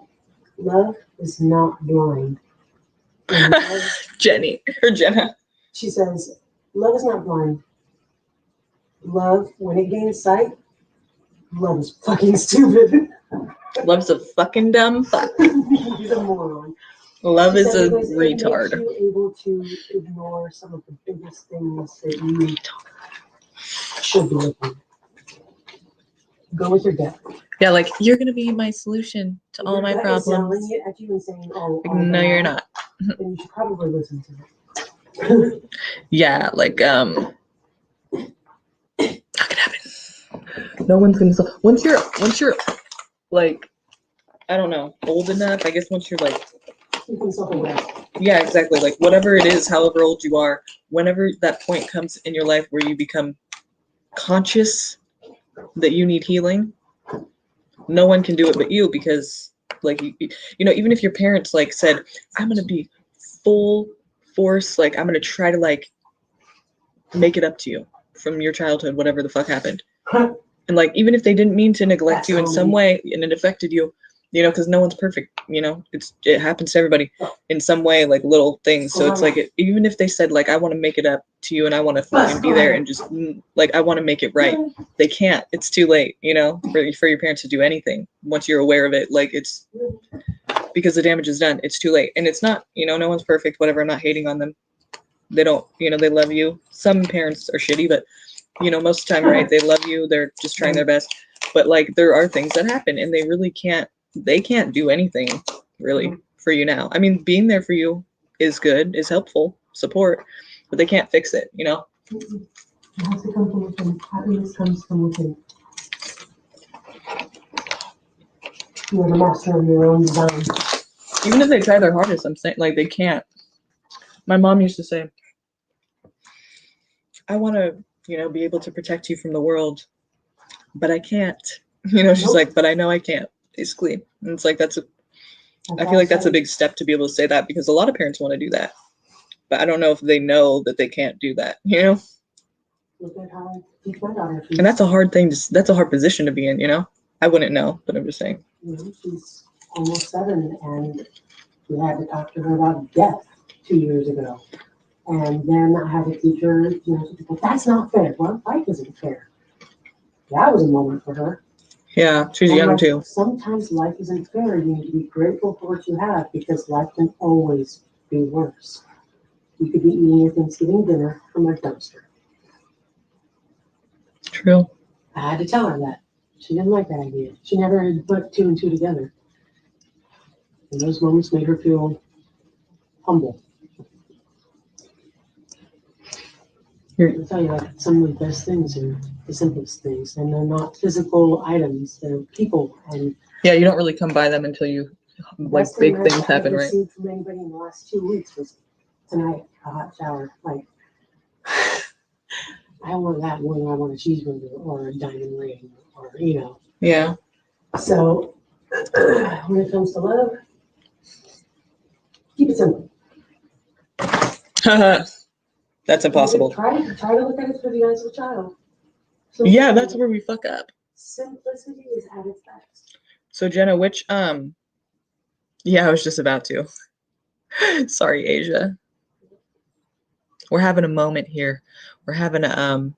love is not blind. And love- Jenny or Jenna. she says, love is not blind. Love, when it gains sight, love is fucking stupid. Love's a fucking dumb fuck. He's a moron. Love She is said a because it makes retard. you able to ignore some of the biggest things that you should be looking at. Go with your gut. Yeah, like you're gonna be my solution to If all your my gut is yelling problems. at you and saying, "Oh, Like, no, you're not. then you should probably listen to it. Yeah, like not gonna happen. No one's gonna. Once you're like, I don't know, old enough. I guess once you're like, You can self-aware. yeah, exactly. Like whatever it is, however old you are, whenever that point comes in your life where you become conscious that you need healing, no one can do it but you, because like you know, even if your parents like said, I'm gonna be full force, like I'm gonna try to like make it up to you from your childhood, whatever the fuck happened. And like even if they didn't mean to neglect you in some way and it affected you, you know, because no one's perfect, you know, it happens to everybody in some way, like little things. So it's like even if they said like I want to make it up to you and I want to fucking be there and just like I want to make it right, they can't. It's too late, you know, for your parents to do anything once you're aware of it. Like it's because the damage is done. It's too late, and it's not, you know, no one's perfect. Whatever. I'm not hating on them. They don't, you know, they love you. Some parents are shitty, but you know, most of the time, right? They love you. They're just trying their best. But like there are things that happen, and they really can't. They can't do anything really for you now. I mean, being there for you is good, is helpful, support, but they can't fix it, you know? It has to come from within. Happiness comes from within. You are the master of your own design. Even if they try their hardest, I'm saying, like, they can't. My mom used to say, I want to, you know, be able to protect you from the world, but I can't. You know, she's like, but I know I can't, basically. And it's like, I feel like that's a big step to be able to say that, because a lot of parents want to do that. But I don't know if they know that they can't do that, you know? Look at how I teach my daughter. And that's a hard thing, that's a hard position to be in, you know? I wouldn't know, but I'm just saying. You know, she's almost 7, and we had to talk to her about death 2 years ago. And then I had to teach her, you know, well, that's not fair. Well, life isn't fair. That was a moment for her. Yeah, she's And young like, too. sometimes life isn't fair. You need to be grateful for what you have, because life can always be worse. You could be eating your Thanksgiving dinner from a dumpster. True. I had to tell her that. She didn't like that idea. She never had put 2 and 2 together. And those moments made her feel humble. I tell you, like, some of the best things are the simplest things, and they're not physical items. They're people. And Yeah, you don't really come by them until you like best big thing things I've happen, right? received from anybody in the last 2 weeks was tonight, a hot shower. Like, I want that more than I want a cheeseburger or a diamond ring, or Yeah. So when it comes to love, keep it simple. That's impossible. Try to look at it through the eyes of a child. Yeah, that's where we fuck up. Simplicity is at its best. So Jenna, which yeah, I was just about to. Sorry, Asia. We're having a moment here. We're having a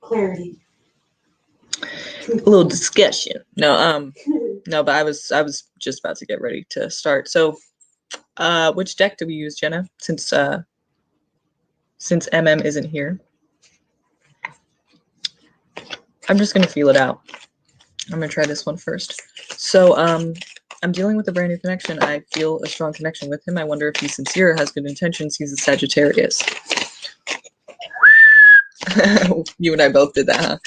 Clarity. little discussion. No, no, but I was just about to get ready to start. So which deck do we use, Jenna? Since MM isn't here. I'm just gonna feel it out. I'm gonna try this one first. So I'm dealing with a brand new connection. I feel a strong connection with him. I wonder if he's sincere, has good intentions. He's a Sagittarius. You and I both did that, huh?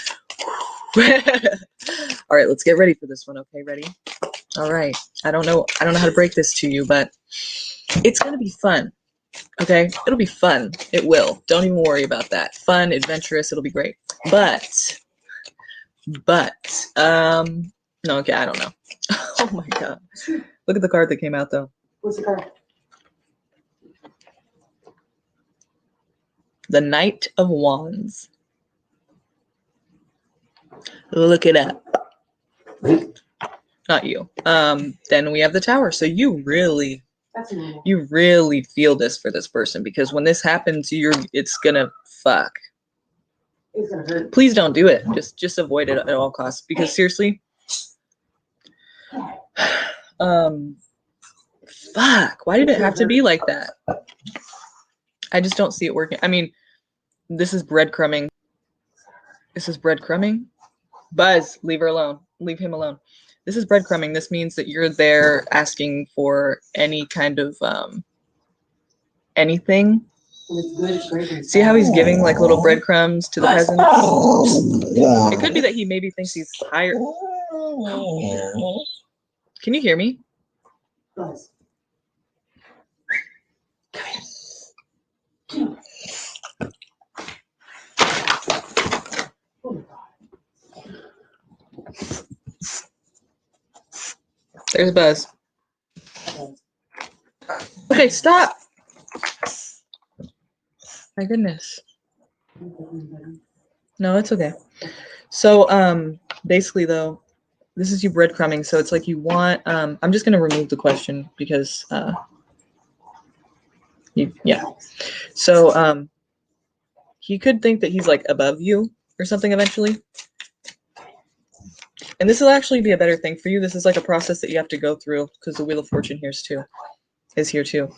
All right, let's get ready for this one. Okay, ready? All right. I don't know how to break this to you, but it's gonna be fun. Okay, it'll be fun. It will. Don't even worry about that. Fun, adventurous. It'll be great. But no, okay, I don't know. Oh my god. Look at the card that came out though. What's the card? The Knight of Wands. Look it up. Not you. Then we have the Tower. So you really feel this for this person, because when this happens, it's gonna fuck. It's gonna hurt. Please don't do it. Just avoid it at all costs, because seriously, fuck, why did it have to be like that? I just don't see it working. I mean, this is breadcrumbing. Buzz, leave her alone. Leave him alone. This is breadcrumbing. This means that you're there asking for any kind of anything. See how he's giving like little breadcrumbs to the peasants? It could be that he maybe thinks he's higher. Can you hear me? Buzz. There's Buzz. Okay, stop. My goodness. No, it's okay. So basically though, this is you breadcrumbing. So it's like you want I'm just gonna remove the question because yeah. So he could think that he's like above you or something eventually. And this will actually be a better thing for you. This is like a process that you have to go through because the Wheel of Fortune is here too.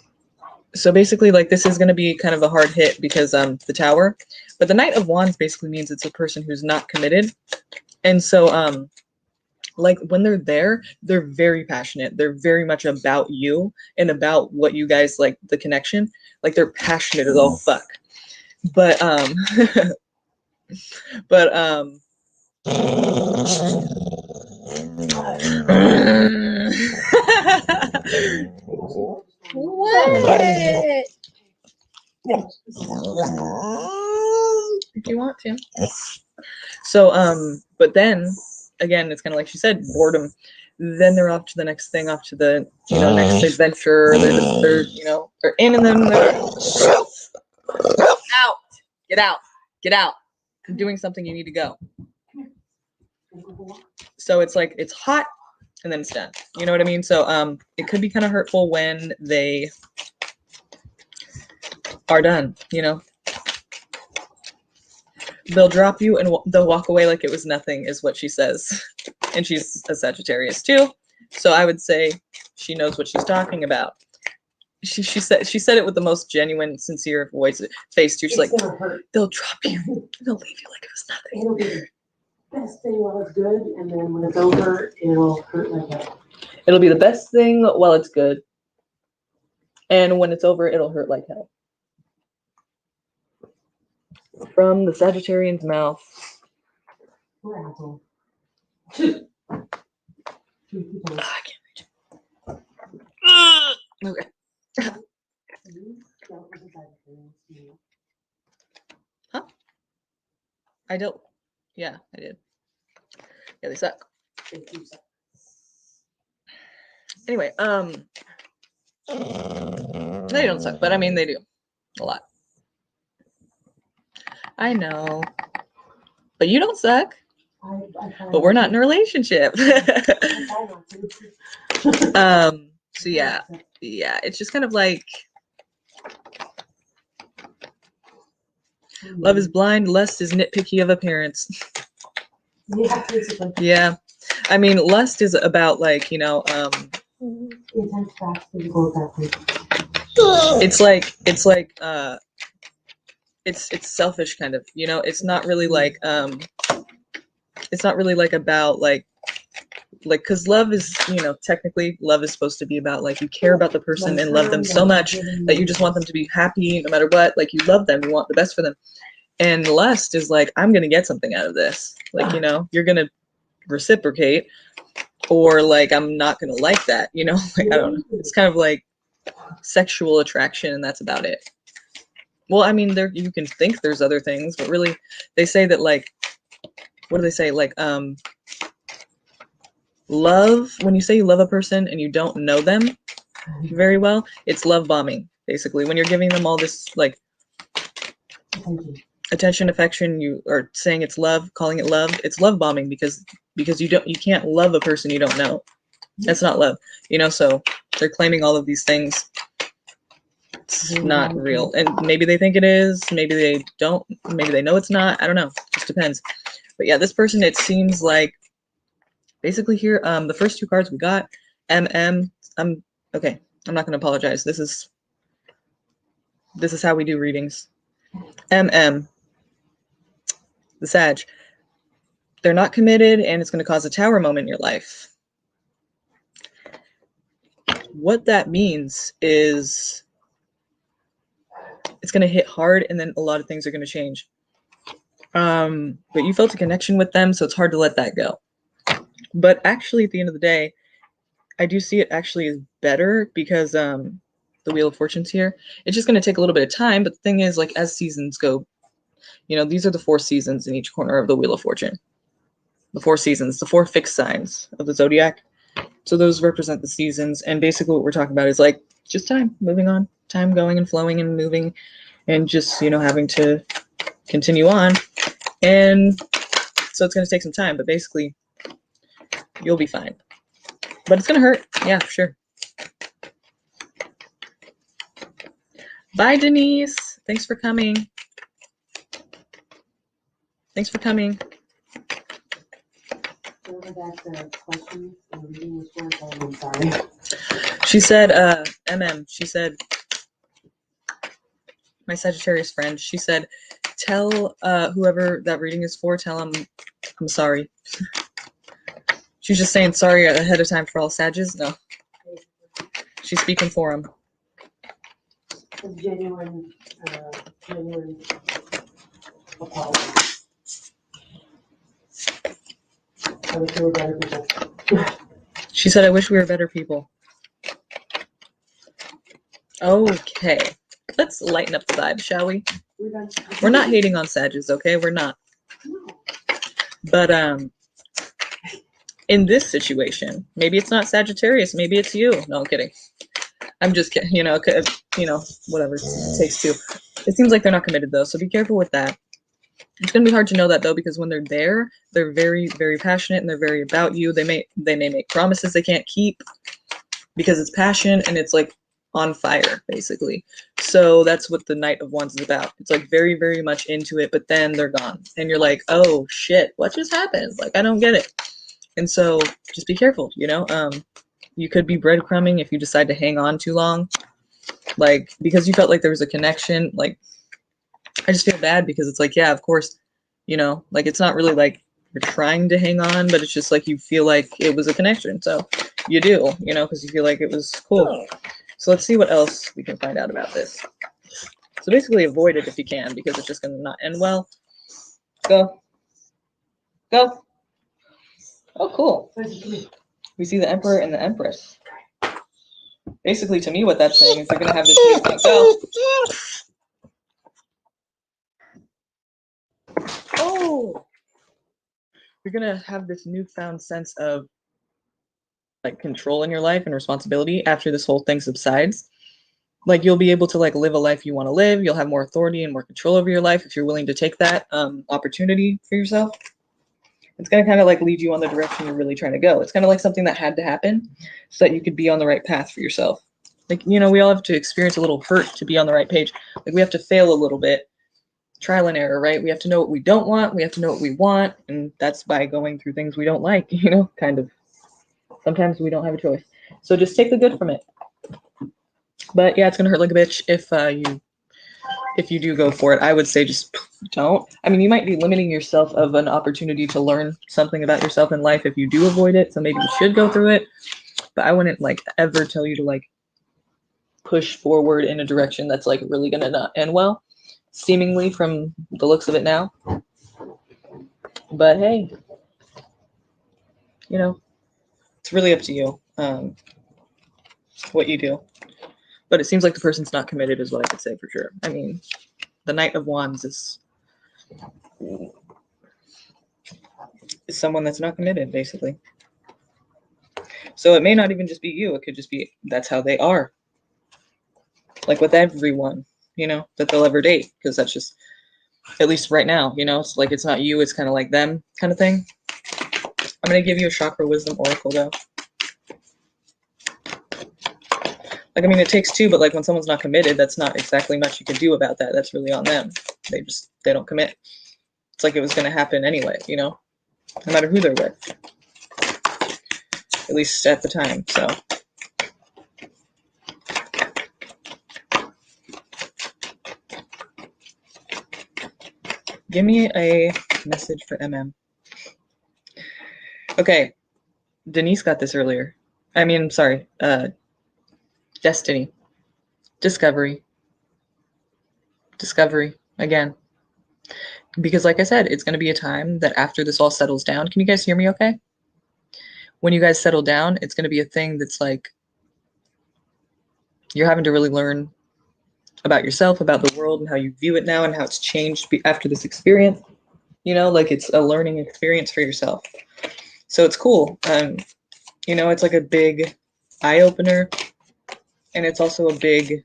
So basically, like, this is going to be kind of a hard hit because the Tower. But the Knight of Wands basically means it's a person who's not committed. And so like when they're there, they're very passionate. They're very much about you and about what you guys like, the connection. Like they're passionate as all fuck. But but what? If you want to. So but then again, it's kind of like she said, boredom. Then they're off to the next thing, off to the next adventure. They're they're in, and then they're out. Get out. I'm doing something. You need to go. So it's like it's hot, and then it's done. You know what I mean? So it could be kind of hurtful when they are done. They'll drop you and they'll walk away like it was nothing, is what she says. And she's a Sagittarius too, so I would say she knows what she's talking about. She said it with the most genuine, sincere face too. She's like, they'll drop you, they'll leave you like it was nothing. It'll be the best thing while it's good, and then when it's over, it'll hurt like hell. It'll be the best thing while it's good, and when it's over, it'll hurt like hell. from the Sagittarian's mouth. We're asshole. Two people. I can't reach it. Okay. You dealt with the Sagittarius, you Huh? I don't. Yeah, I did. Yeah, they suck. know, they do suck. Anyway, they don't suck, but I mean they do a lot. I know, but you don't suck. I try But we're not in a relationship. I try not to. So yeah, it's just kind of like love is blind, lust is nitpicky of appearance. Yeah, basically. Yeah, I mean lust is about like, you know, Intense fast physical attraction. it's selfish kind of, you know, it's not really like about like because love is, you know, technically love is supposed to be about like you care about the person and love them so much that you just want them to be happy no matter what, like you love them, you want the best for them. And lust is like, I'm gonna get something out of this, like, you know, you're gonna reciprocate, or like I'm not gonna like that, you know, like I don't know, it's kind of like sexual attraction and that's about it. Well, I mean, there you can think there's other things, but really they say that like, what do they say, like love, when you say you love a person and you don't know them very well, it's love bombing, basically. When you're giving them all this like attention, affection, you are saying it's love, calling it love, it's love bombing because you can't love a person you don't know. That's not love, you know. So they're claiming all of these things. It's not real, and maybe they think it is, maybe they don't, maybe they know it's not, I don't know, just depends. But yeah, this person, it seems like basically here, the first two cards we got, okay, I'm not going to apologize. This is how we do readings. The Sag. They're not committed, and it's going to cause a tower moment in your life. What that means is it's going to hit hard, and then a lot of things are going to change. But you felt a connection with them, so it's hard to let that go. But actually, at the end of the day, I do see it actually is better because the Wheel of Fortune's here. It's just going to take a little bit of time, but the thing is, like, as seasons go, you know, these are the 4 seasons in each corner of the Wheel of Fortune. The 4 seasons, the 4 fixed signs of the zodiac. So those represent the seasons, and basically what we're talking about is like just time, moving on, time going and flowing and moving, and just, you know, having to continue on. And so it's going to take some time, but basically you'll be fine. But it's going to hurt. Yeah, for sure. Bye, Denise. Thanks for coming. Thanks for coming. I'm sorry. She said, she said, my Sagittarius friend, she said, tell whoever that reading is for, tell them I'm sorry. She's just saying sorry ahead of time for all Sages? No. She's speaking for them. It's genuine apology. I wish we were better people. She said, I wish we were better people. Okay. Let's lighten up the vibe, shall we? We're not hating on Sages, okay? We're not. No. But in this situation, maybe it's not Sagittarius, maybe it's you. No, I'm kidding. I'm just kidding, you know, whatever it takes two. It seems like they're not committed though, so be careful with that. It's gonna be hard to know that though, because when they're there, they're very, very passionate and they're very about you. They may make promises they can't keep because it's passion and it's like on fire, basically. So that's what the Knight of Wands is about. It's like very, very much into it, but then they're gone. And you're like, oh shit, what just happened? Like, I don't get it. And so just be careful, you know? You could be breadcrumbing if you decide to hang on too long. Like, because you felt like there was a connection, like, I just feel bad because it's like, yeah, of course, you know, like it's not really like you're trying to hang on, but it's just like you feel like it was a connection. So you do, you know, because you feel like it was cool. So let's see what else we can find out about this. So basically avoid it if you can, because it's just going to not end well. Go. Go. Oh, cool. We see the Emperor and the Empress. Basically, to me, what that's saying is you're going to have this new thing. Go. Oh! You're going to have this newfound sense of like control in your life and responsibility after this whole thing subsides. Like you'll be able to like live a life you want to live. You'll have more authority and more control over your life if you're willing to take that opportunity for yourself. It's going to kind of like lead you on the direction you're really trying to go. It's kind of like something that had to happen so that you could be on the right path for yourself. Like, you know, we all have to experience a little hurt to be on the right page. Like we have to fail a little bit, trial and error, right? We have to know what we don't want. We have to know what we want. And that's by going through things we don't like, you know, kind of. Sometimes we don't have a choice. So just take the good from it. But yeah, it's going to hurt like a bitch if you do go for it. I would say just don't. I mean, you might be limiting yourself of an opportunity to learn something about yourself in life if you do avoid it. So maybe you should go through it. But I wouldn't like ever tell you to like push forward in a direction that's like really going to not end well, seemingly from the looks of it now. But hey, you know, it's really up to you what you do. But it seems like the person's not committed is what I could say for sure. I mean, the Knight of Wands is someone that's not committed, basically. So it may not even just be you. It could just be that's how they are. Like with everyone, you know, that they'll ever date. Because that's just, at least right now, you know, it's like it's not you, it's kind of like them kind of thing. I'm going to give you a Chakra Wisdom Oracle, though. Like, I mean, it takes two, but like when someone's not committed, that's not exactly much you can do about that. That's really on them. They don't commit. It's like it was going to happen anyway, you know, no matter who they're with. At least at the time, so. Give me a message for MM. Okay, Denise got this earlier. I mean, sorry, Destiny. Discovery. Discovery, again. Because like I said, it's going to be a time that after this all settles down, can you guys hear me okay? When you guys settle down, it's going to be a thing that's like, you're having to really learn about yourself, about the world, and how you view it now, and how it's changed after this experience. You know, like it's a learning experience for yourself. So it's cool. You know, it's like a big eye opener, and it's also a big,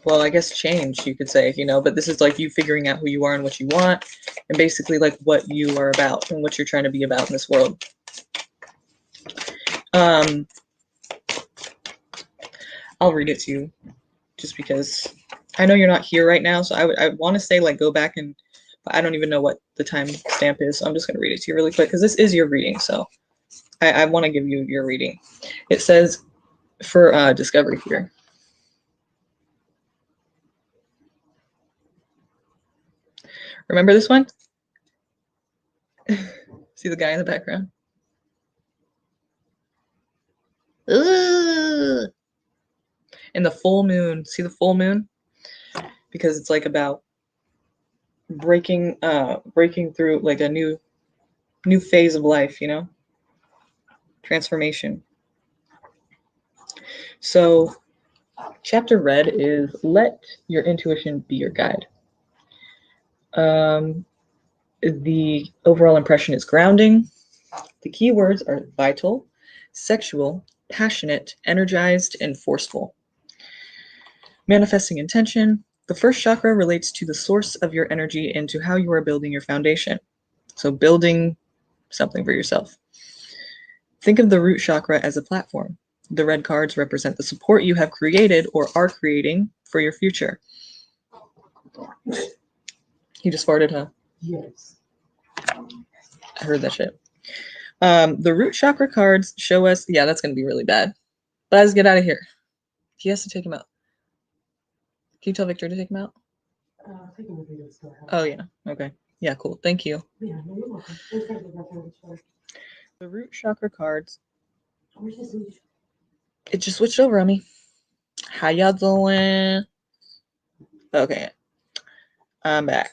well, I guess change, you could say, you know, but this is like you figuring out who you are and what you want, and basically like what you are about and what you're trying to be about in this world. I'll read it to you just because I know you're not here right now, so I want to say like go back and, but I don't even know what the time stamp is, so I'm just going to read it to you really quick because this is your reading, so I want to give you your reading. It says for discovery here. Remember this one? See the guy in the background? Ugh. And the full moon, see the full moon? Because it's like about breaking through like a new phase of life, you know? Transformation. So chapter read is let your intuition be your guide. The overall impression is grounding. The key words are vital, sexual, passionate, energized, and forceful. Manifesting intention. The first chakra relates to the source of your energy and to how you are building your foundation. So building something for yourself. Think of the root chakra as a platform. The red cards represent the support you have created or are creating for your future. You just farted, huh? Yes. I heard that shit. The root chakra cards show us, yeah, that's going to be really bad. Buzz, get out of here. He has to take him out. Can you tell Victor to take him out? Oh, yeah. Okay. Yeah, cool. Thank you. Yeah, no, you're welcome. The root chakra cards. Where's his leash? It just switched over on me. How y'all doing? Okay, I'm back.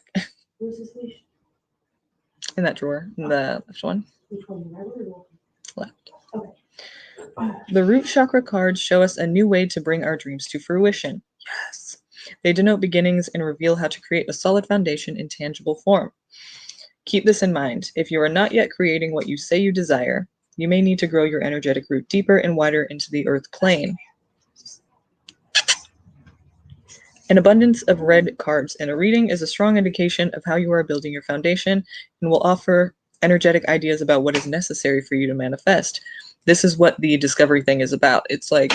Where's this leash? In that drawer, in the left one. Which one? The right one or the left? Left. Okay. The root chakra cards show us a new way to bring our dreams to fruition. Yes. They denote beginnings and reveal how to create a solid foundation in tangible form. Keep this in mind. If you are not yet creating what you say you desire, you may need to grow your energetic root deeper and wider into the earth plane. An abundance of red cards in a reading is a strong indication of how you are building your foundation and will offer energetic ideas about what is necessary for you to manifest. This is what the discovery thing is about. It's like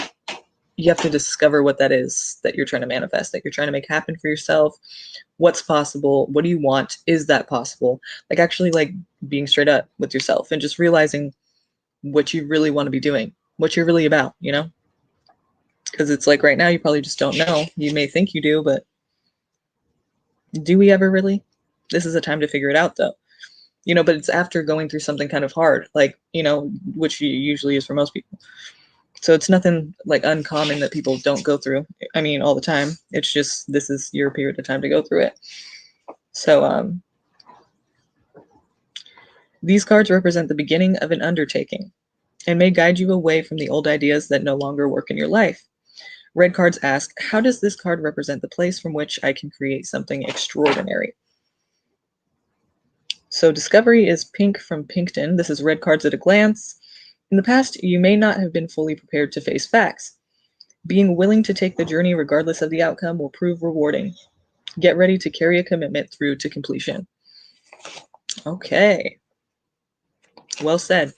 you have to discover what that is that you're trying to manifest, that you're trying to make happen for yourself. What's possible? What do you want? Is that possible? Like actually like being straight up with yourself and just realizing what you really want to be doing, what you're really about, you know? Because it's like right now you probably just don't know. You may think you do, but do we ever really? This is a time to figure it out though. You know, but it's after going through something kind of hard, like, you know, which usually is for most people. So it's nothing like uncommon that people don't go through. I mean, all the time. It's just this is your period of time to go through it. So these cards represent the beginning of an undertaking and may guide you away from the old ideas that no longer work in your life. Red cards ask, how does this card represent the place from which I can create something extraordinary? So discovery is pink from Pinkton. This is red cards at a glance. In the past, you may not have been fully prepared to face facts. Being willing to take the journey regardless of the outcome will prove rewarding. Get ready to carry a commitment through to completion. Okay. Well said.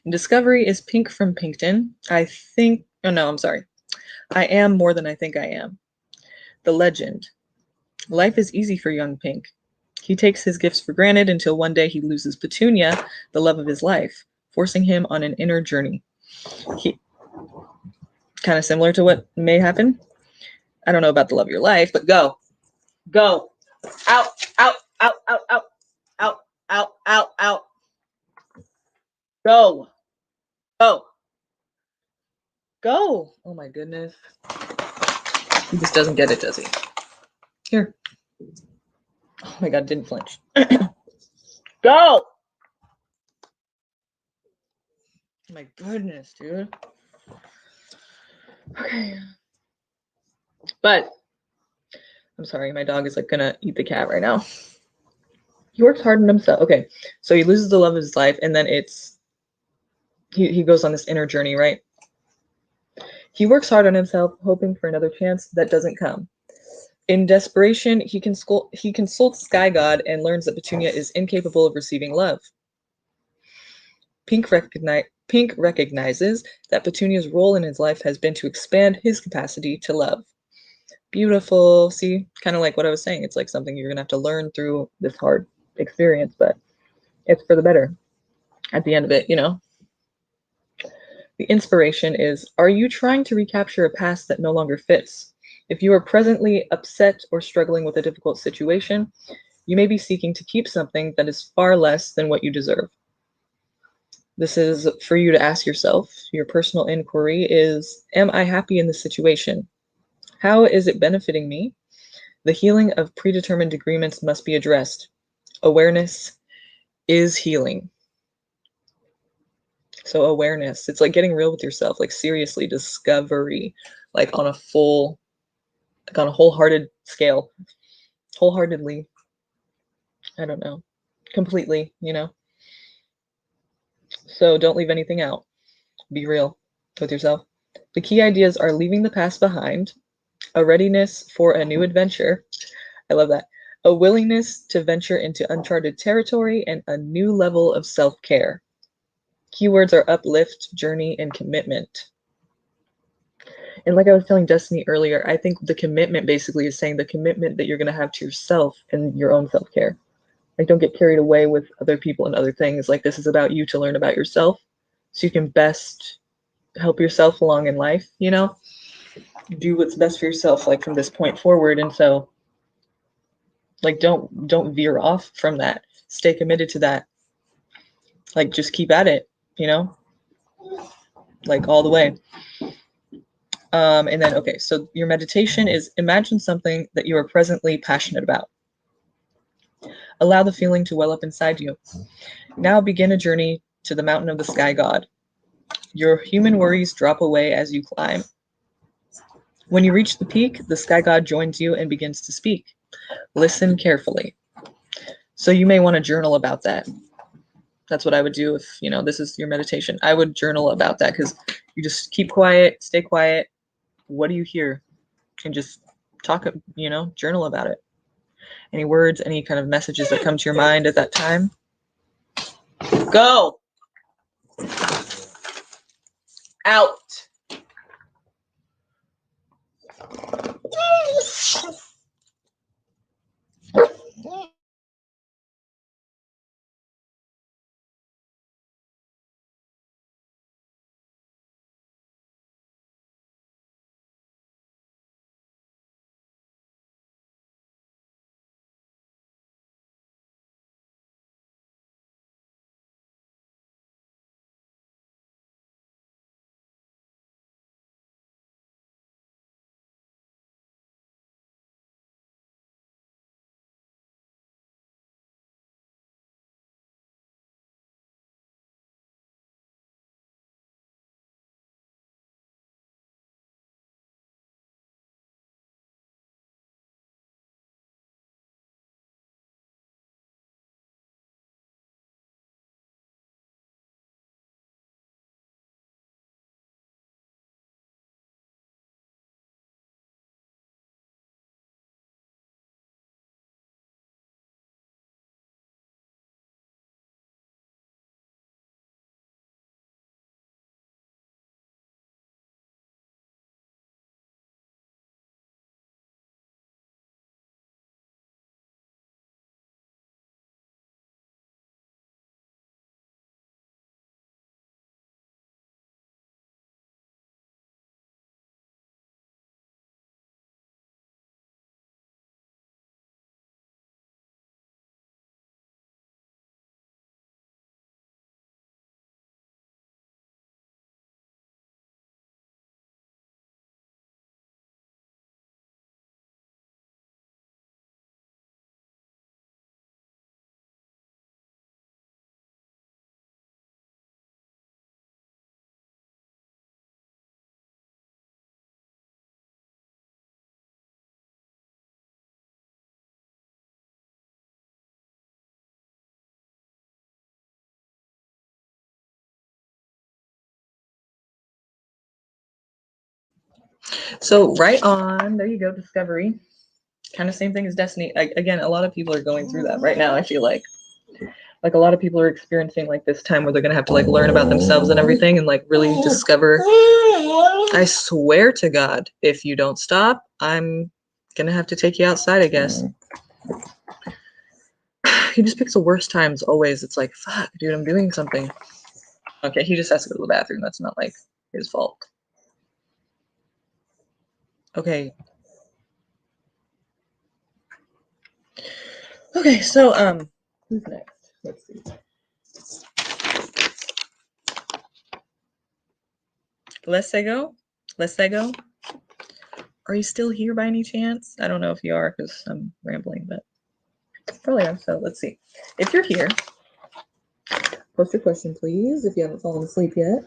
Discovery is pink from Pinkton. I am more than I think I am. The legend. Life is easy for young Pink. He takes his gifts for granted until one day he loses Petunia, the love of his life, forcing him on an inner journey. Kind of similar to what may happen. I don't know about the love of your life, but go. Go. Out, out, out, out, out, out, out, out, out. Go. Go. Go. Oh my goodness. He just doesn't get it, does he? Here. Oh my god, didn't flinch. Go! My goodness, dude. Okay. But I'm sorry, my dog is like gonna eat the cat right now. He works hard on himself. Okay, so he loses the love of his life, and then he goes on this inner journey, right? He works hard on himself, hoping for another chance that doesn't come. In desperation, he consults Sky God and learns that Petunia is incapable of receiving love. Pink recognizes that Petunia's role in his life has been to expand his capacity to love. Beautiful. See, kind of like what I was saying. It's like something you're going to have to learn through this hard experience, but it's for the better at the end of it, you know? The inspiration is, are you trying to recapture a past that no longer fits? If you are presently upset or struggling with a difficult situation, you may be seeking to keep something that is far less than what you deserve. This is for you to ask yourself. Your personal inquiry is, am I happy in this situation? How is it benefiting me? The healing of predetermined agreements must be addressed. Awareness is healing. So awareness, it's like getting real with yourself, like seriously, discovery, like on a wholehearted scale, wholeheartedly, I don't know, completely, you know? So don't leave anything out. Be real with yourself. The key ideas are leaving the past behind, a readiness for a new adventure. I love that. A willingness to venture into uncharted territory and a new level of self-care. Keywords are uplift, journey, and commitment. And like I was telling Destiny earlier, I think the commitment basically is saying the commitment that you're going to have to yourself and your own self-care. Like, don't get carried away with other people and other things. Like, this is about you to learn about yourself so you can best help yourself along in life, you know? Do what's best for yourself, like, from this point forward. And so, like, don't veer off from that. Stay committed to that. Like, just keep at it, you know? like all the way. And then, okay, so your meditation is imagine something that you are presently passionate about. Allow the feeling to well up inside you. Now begin a journey to the mountain of the sky god. Your human worries drop away as you climb. When you reach the peak, the sky god joins you and begins to speak. Listen carefully. So you may want to journal about that. That's what I would do if, you know, this is your meditation. I would journal about that because you just keep quiet, stay quiet. What do you hear? And just talk, you know, journal about it. Any words, any kind of messages that come to your mind at that time. Go. Out. So right on, there you go, discovery. Kind of same thing as destiny. Again, a lot of people are going through that right now. I feel like a lot of people are experiencing like this time where they're gonna have to like learn about themselves and everything and like really discover. I swear to God, if you don't stop, I'm gonna have to take you outside, I guess. He just picks the worst times always. It's like, fuck, dude, I'm doing something. Okay, he just has to go to the bathroom. That's not like his fault. Okay. Okay, so who's next? Let's see. Lesego? Lesego? Are you still here by any chance? I don't know if you are because I'm rambling, but probably am. So let's see. If you're here, post your question, please, if you haven't fallen asleep yet.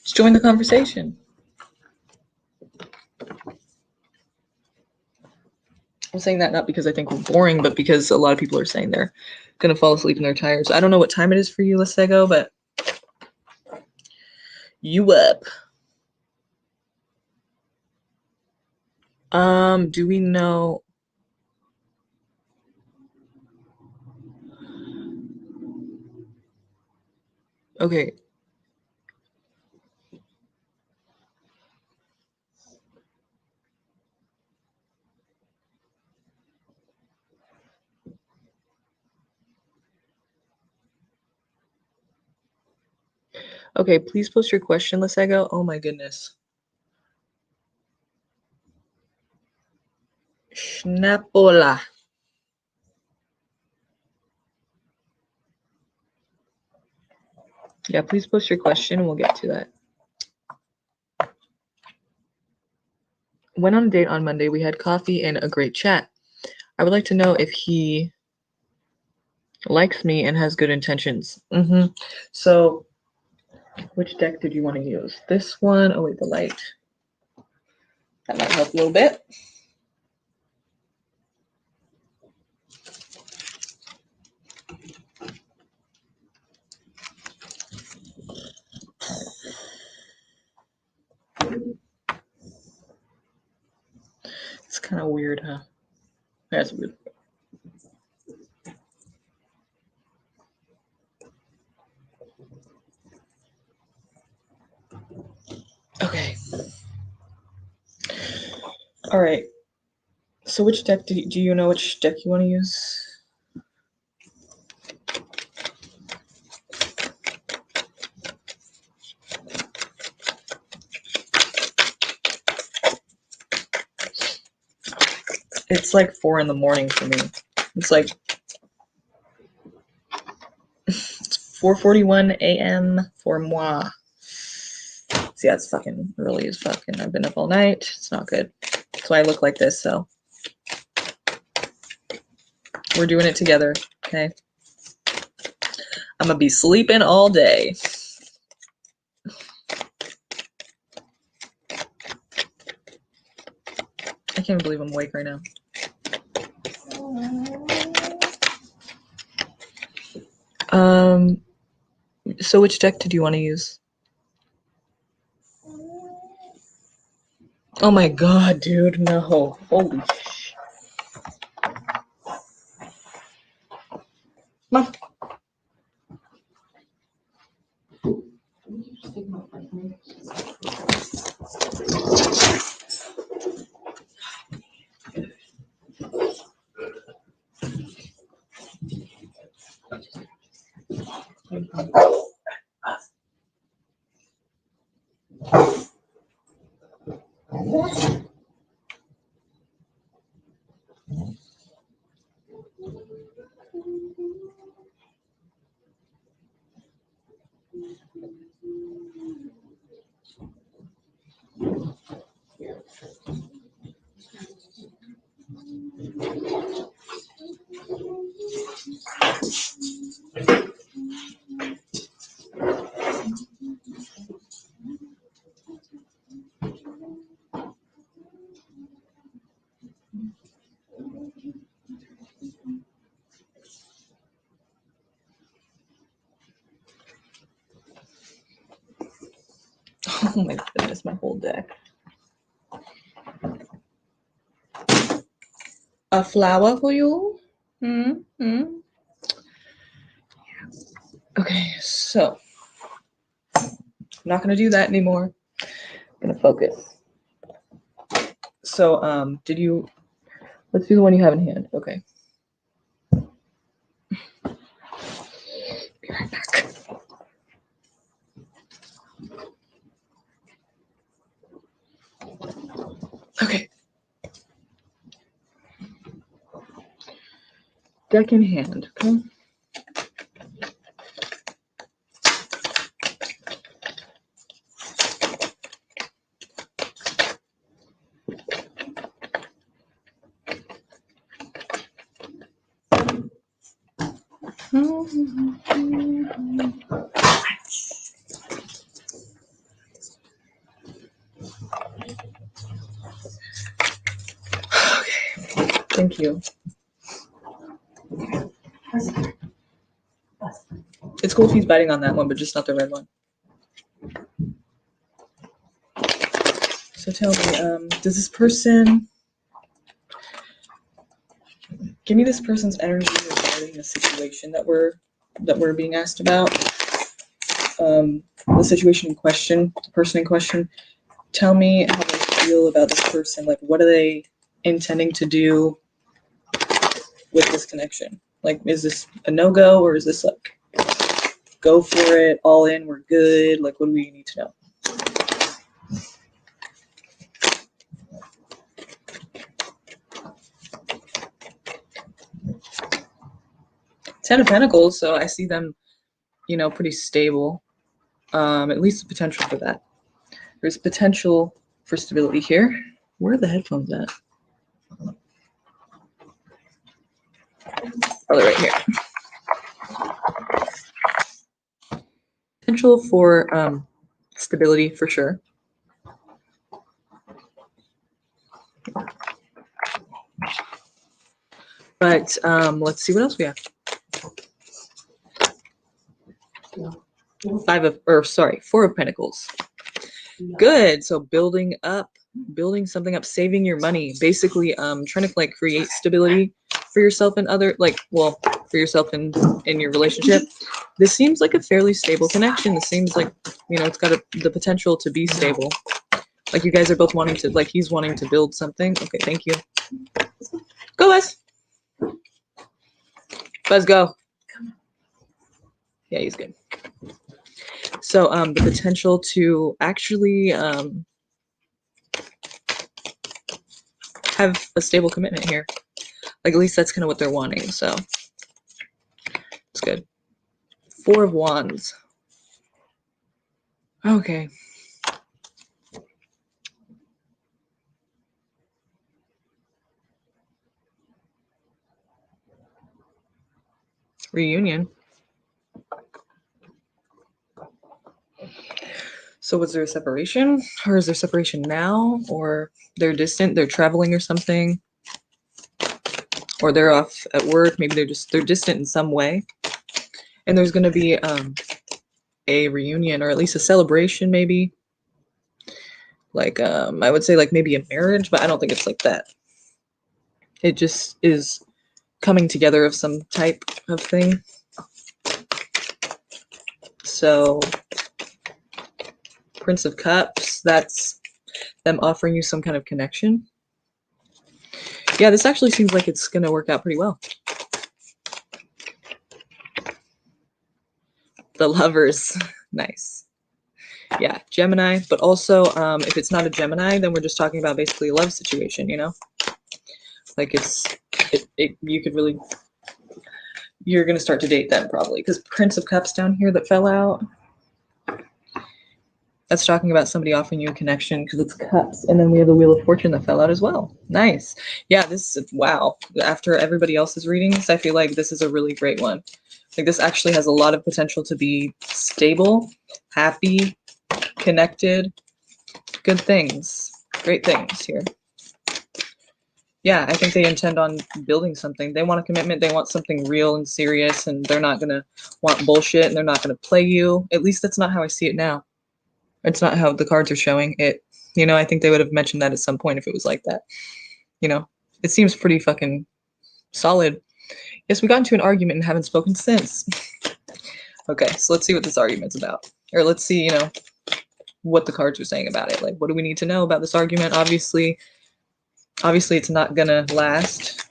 Just join the conversation. I'm saying that not because I think we're boring, but because a lot of people are saying they're going to fall asleep and they're tired. So I don't know what time it is for you, Lesego, but you up. Do we know? Okay. Okay, please post your question, Lesego. Oh my goodness. Schnapola. Yeah, please post your question and we'll get to that. Went on a date on Monday. We had coffee and a great chat. I would like to know if he likes me and has good intentions. So, which deck did you want to use? This one? Oh wait, the light. That might help a little bit. It's kind of weird, huh? That's weird. Okay. All right. So which deck do you know which deck you want to use? It's like 4 in the morning for me. It's like it's 4:41 a.m. for moi. So yeah, it's fucking early as fuck, and I've been up all night. It's not good. That's why I look like this. So we're doing it together, okay? I'm gonna be sleeping all day. I can't believe I'm awake right now. So which deck did you want to use? Oh my god, dude, no. Holy shit. Come on. Oh my goodness, my whole deck. A flower for you? Okay, so I'm not gonna do that anymore. I'm gonna focus. So, let's do the one you have in hand. Okay. Be right back. Okay. Deck in hand, okay? Okay, thank you. It's cool if he's biting on that one, but just not the red one. So tell me, does this person give me this person's energy regarding the situation that we're being asked about? The situation in question, the person in question. Tell me how they feel about this person. Like, what are they intending to do with this connection? Like, is this a no-go, or is this like, go for it, all in, we're good? Like, what do we need to know? Ten of Pentacles, so I see them, pretty stable. At least the potential for that. There's potential for stability here. Where are the headphones at? Oh, they're right here. Potential for stability for sure. But let's see what else we have. Four of Pentacles. Good. So building something up, saving your money, basically trying to like create stability for yourself and for yourself and in your relationship. This seems like a fairly stable connection. This seems like, it's got the potential to be stable. Like you guys are both wanting to, like he's wanting to build something. Okay, thank you. Go, Buzz. Buzz, go. Yeah, he's good. So the potential to actually have a stable commitment here. Like at least that's kind of what they're wanting. So it's good. Four of Wands. Okay. Reunion. So was there a separation, or is there separation now, or they're distant, they're traveling or something, or they're off at work, maybe they're distant in some way, and there's going to be a reunion, or at least a celebration, maybe like I would say like maybe a marriage, but I don't think it's like that. It just is coming together of some type of thing. So Prince of Cups, that's them offering you some kind of connection. Yeah, this actually seems like it's going to work out pretty well. The Lovers. Nice. Yeah, Gemini, but also if it's not a Gemini, then we're just talking about basically a love situation, Like you could really, you're going to start to date them probably, because Prince of Cups down here that fell out, that's talking about somebody offering you a connection because it's cups. And then we have the Wheel of Fortune that fell out as well. Nice. Yeah, wow. After everybody else's readings, I feel like this is a really great one. Like this actually has a lot of potential to be stable, happy, connected, good things, great things here. Yeah, I think they intend on building something. They want a commitment. They want something real and serious, and they're not going to want bullshit, and they're not going to play you. At least that's not how I see it now. It's not how the cards are showing it. I think they would have mentioned that at some point if it was like that. It seems pretty fucking solid. Yes, we got into an argument and haven't spoken since. Okay, so let's see what this argument's about. Or let's see, what the cards are saying about it. Like, what do we need to know about this argument? Obviously it's not gonna last.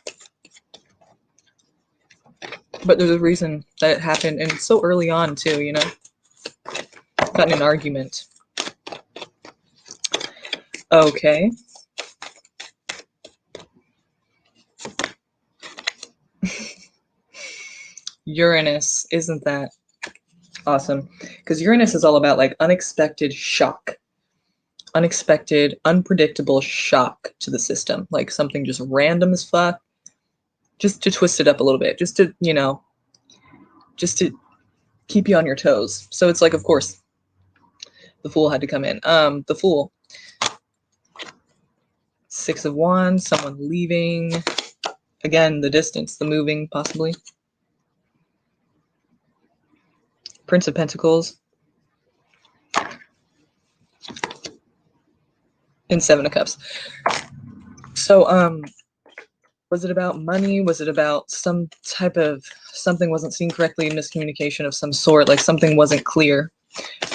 But there's a reason that it happened, and it's so early on too, Got in an argument. Okay. Uranus, isn't that awesome? Because Uranus is all about like unexpected shock. Unexpected, unpredictable shock to the system. Like something just random as fuck. Just to twist it up a little bit. Just to, just to keep you on your toes. So it's like, of course, the Fool had to come in. The Fool. Six of Wands, someone leaving. Again, the distance, the moving, possibly. Prince of Pentacles. And Seven of Cups. So, was it about money? Was it about some type of, something wasn't seen correctly, miscommunication of some sort, like something wasn't clear?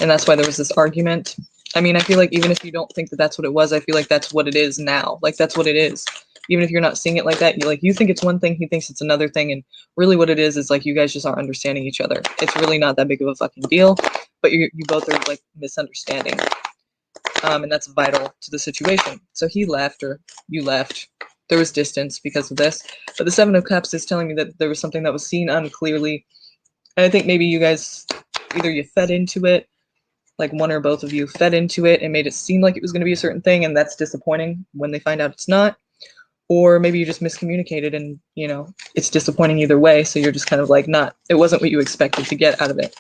And that's why there was this argument. I mean, I feel like even if you don't think that that's what it was, I feel like that's what it is now. Like, that's what it is. Even if you're not seeing it like that, you think it's one thing, he thinks it's another thing. And really what it is like you guys just aren't understanding each other. It's really not that big of a fucking deal, but you both are like misunderstanding. And that's vital to the situation. So he left, or you left. There was distance because of this. But the Seven of Cups is telling me that there was something that was seen unclearly. And I think maybe you guys, either you fed into it, like one or both of you fed into it and made it seem like it was going to be a certain thing, and that's disappointing when they find out it's not. Or maybe you just miscommunicated and, you know, it's disappointing either way, so you're just kind of like it wasn't what you expected to get out of it.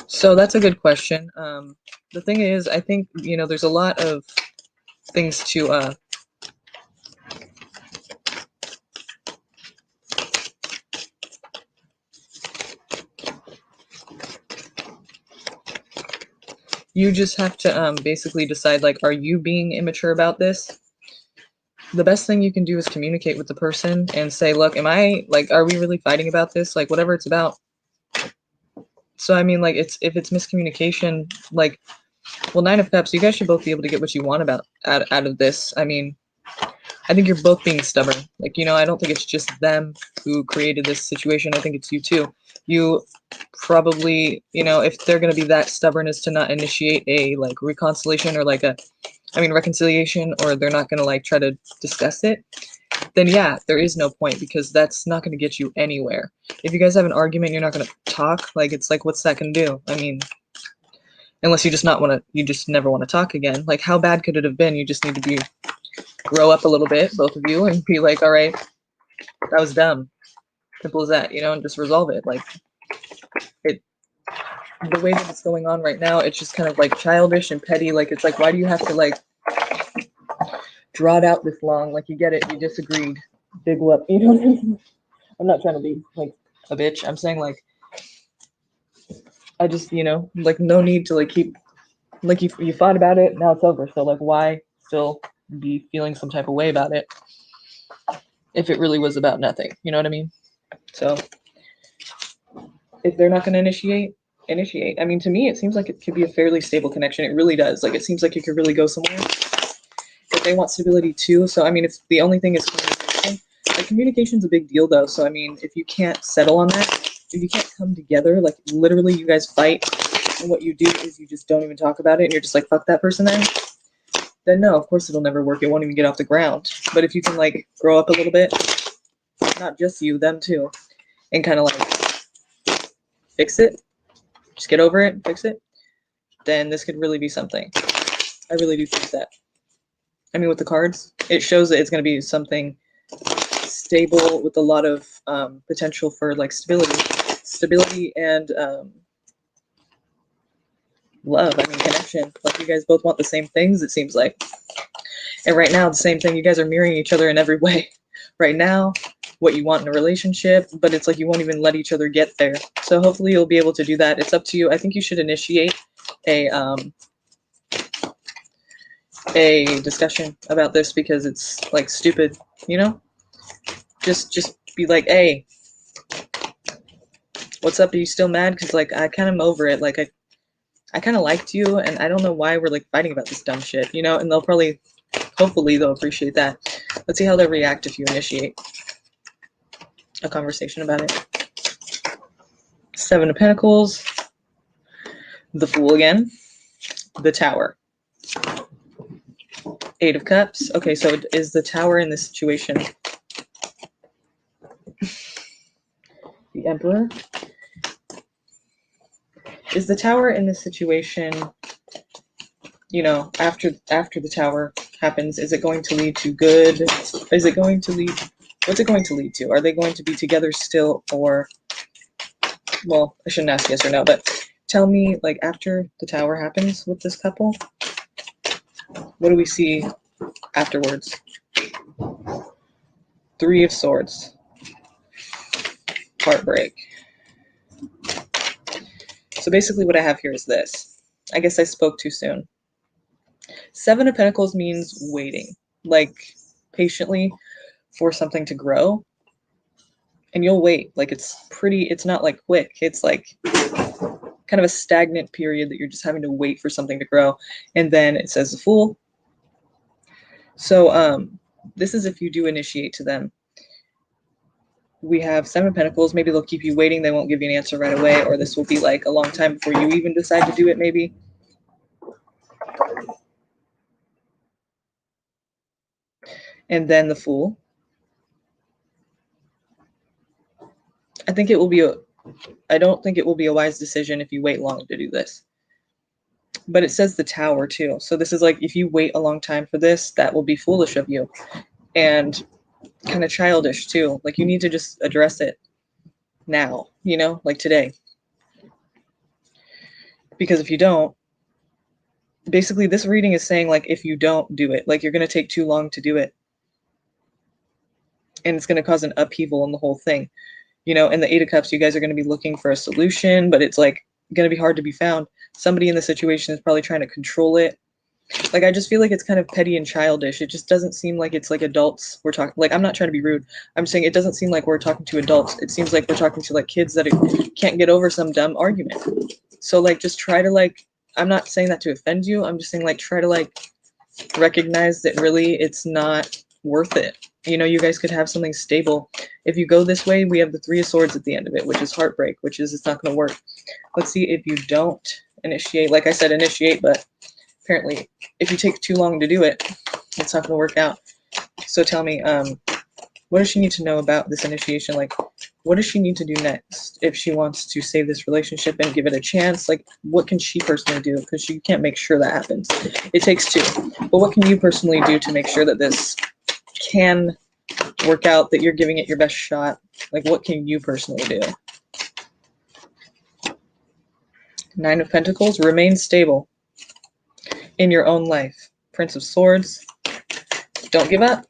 So that's a good question. The thing is, I think, you know, there's a lot of things to you just have to basically decide, like, are you being immature about this? The best thing you can do is communicate with the person and say, look, am I, like, are we really fighting about this? Like, whatever it's about. So, I mean, like, if it's miscommunication, like, well, Nine of Cups, you guys should both be able to get what you want out of this. I mean, I think you're both being stubborn. Like, you know, I don't think it's just them who created this situation. I think it's you too. You probably, you know, if they're going to be that stubborn as to not initiate a, like, reconciliation or, like, reconciliation, or they're not going to, like, try to discuss it, then yeah, there is no point, because that's not going to get you anywhere. If you guys have an argument, you're not going to talk. Like, it's like, what's that going to do? I mean, unless you just you just never want to talk again. Like, how bad could it have been? You just need to grow up a little bit, both of you, and be like, all right, that was dumb. Simple as that, you know, and just resolve it. Like, the way that it's going on right now, it's just kind of like childish and petty. Like, it's like, why do you have to, like, draw it out this long? Like, you get it, you disagreed, big whoop, you know what I mean? I'm not trying to be, like, a bitch. I'm saying, like, I just, you know, like, no need to, like, keep, like, you fought about it, now it's over. So, like, why still be feeling some type of way about it if it really was about nothing? You know what I mean? So, if they're not going to initiate. I mean, to me, it seems like it could be a fairly stable connection. It really does. Like, it seems like it could really go somewhere. But they want stability too. So, I mean, if the only thing is communication, like, communication's a big deal though. So, I mean, if you can't settle on that, if you can't come together, like, literally you guys fight, and what you do is you just don't even talk about it, and you're just like, fuck that person then no, of course it'll never work. It won't even get off the ground. But if you can, like, grow up a little bit, not just you, them too, and kind of, like, fix it, just get over it, fix it, then this could really be something. I really do think that. I mean, with the cards, it shows that it's going to be something stable with a lot of potential for, like, stability and love. I mean, connection. Like, you guys both want the same things, it seems like. And right now, the same thing. You guys are mirroring each other in every way. Right now, what you want in a relationship, but it's like you won't even let each other get there. So hopefully you'll be able to do that. It's up to you. I think you should initiate a discussion about this, because it's, like, stupid, you know? Just be like, hey, what's up? Are you still mad? Because, like, I kind of am over it. Like, I kind of liked you, and I don't know why we're, like, fighting about this dumb shit, you know? And they'll probably, hopefully they'll appreciate that. Let's see how they react if you initiate a conversation about it. Seven of Pentacles, the Fool again, the Tower, Eight of Cups. Okay, so is the Tower in this situation the Emperor? Is the Tower in this situation, you know, after the Tower happens, is it going to lead to good? Is it going to lead, what's it going to lead to? Are they going to be together still, or, well, I shouldn't ask yes or no, but tell me, like, after the Tower happens with this couple, what do we see afterwards? Three of Swords. Heartbreak. So basically what I have here is this. I guess I spoke too soon. Seven of Pentacles means waiting, like, patiently for something to grow. And you'll wait. Like, it's not, like, quick. It's, like, kind of a stagnant period that you're just having to wait for something to grow. And then it says the Fool. So this is if you do initiate to them. We have Seven of Pentacles. Maybe they'll keep you waiting. They won't give you an answer right away, or this will be, like, a long time before you even decide to do it, maybe. And then the Fool. I think it will be I don't think it will be a wise decision if you wait long to do this. But it says the Tower too. So this is like, if you wait a long time for this, that will be foolish of you. And kind of childish too. Like, you need to just address it now, you know, like today. Because if you don't, basically this reading is saying, like, if you don't do it, like, you're going to take too long to do it. And it's going to cause an upheaval in the whole thing. You know, in the Eight of Cups, you guys are going to be looking for a solution, but it's like going to be hard to be found. Somebody in the situation is probably trying to control it. Like, I just feel like it's kind of petty and childish. It just doesn't seem like it's like adults we're talking. Like, I'm not trying to be rude. I'm saying it doesn't seem like we're talking to adults. It seems like we're talking to like kids that can't get over some dumb argument. So like, just try to like, I'm not saying that to offend you. I'm just saying, like, try to like recognize that really it's not worth it. You know, you guys could have something stable. If you go this way, we have the Three of Swords at the end of it, which is heartbreak, which is it's not going to work. Let's see if you don't initiate. Like I said, initiate, but apparently if you take too long to do it, it's not going to work out. So tell me, what does she need to know about this initiation? Like, what does she need to do next if she wants to save this relationship and give it a chance? Like, what can she personally do? Because she can't make sure that happens. It takes two. But what can you personally do to make sure that this can work out, that you're giving it your best shot? Like, what can you personally do? Nine of Pentacles, remain stable in your own life. Prince of Swords, don't give up.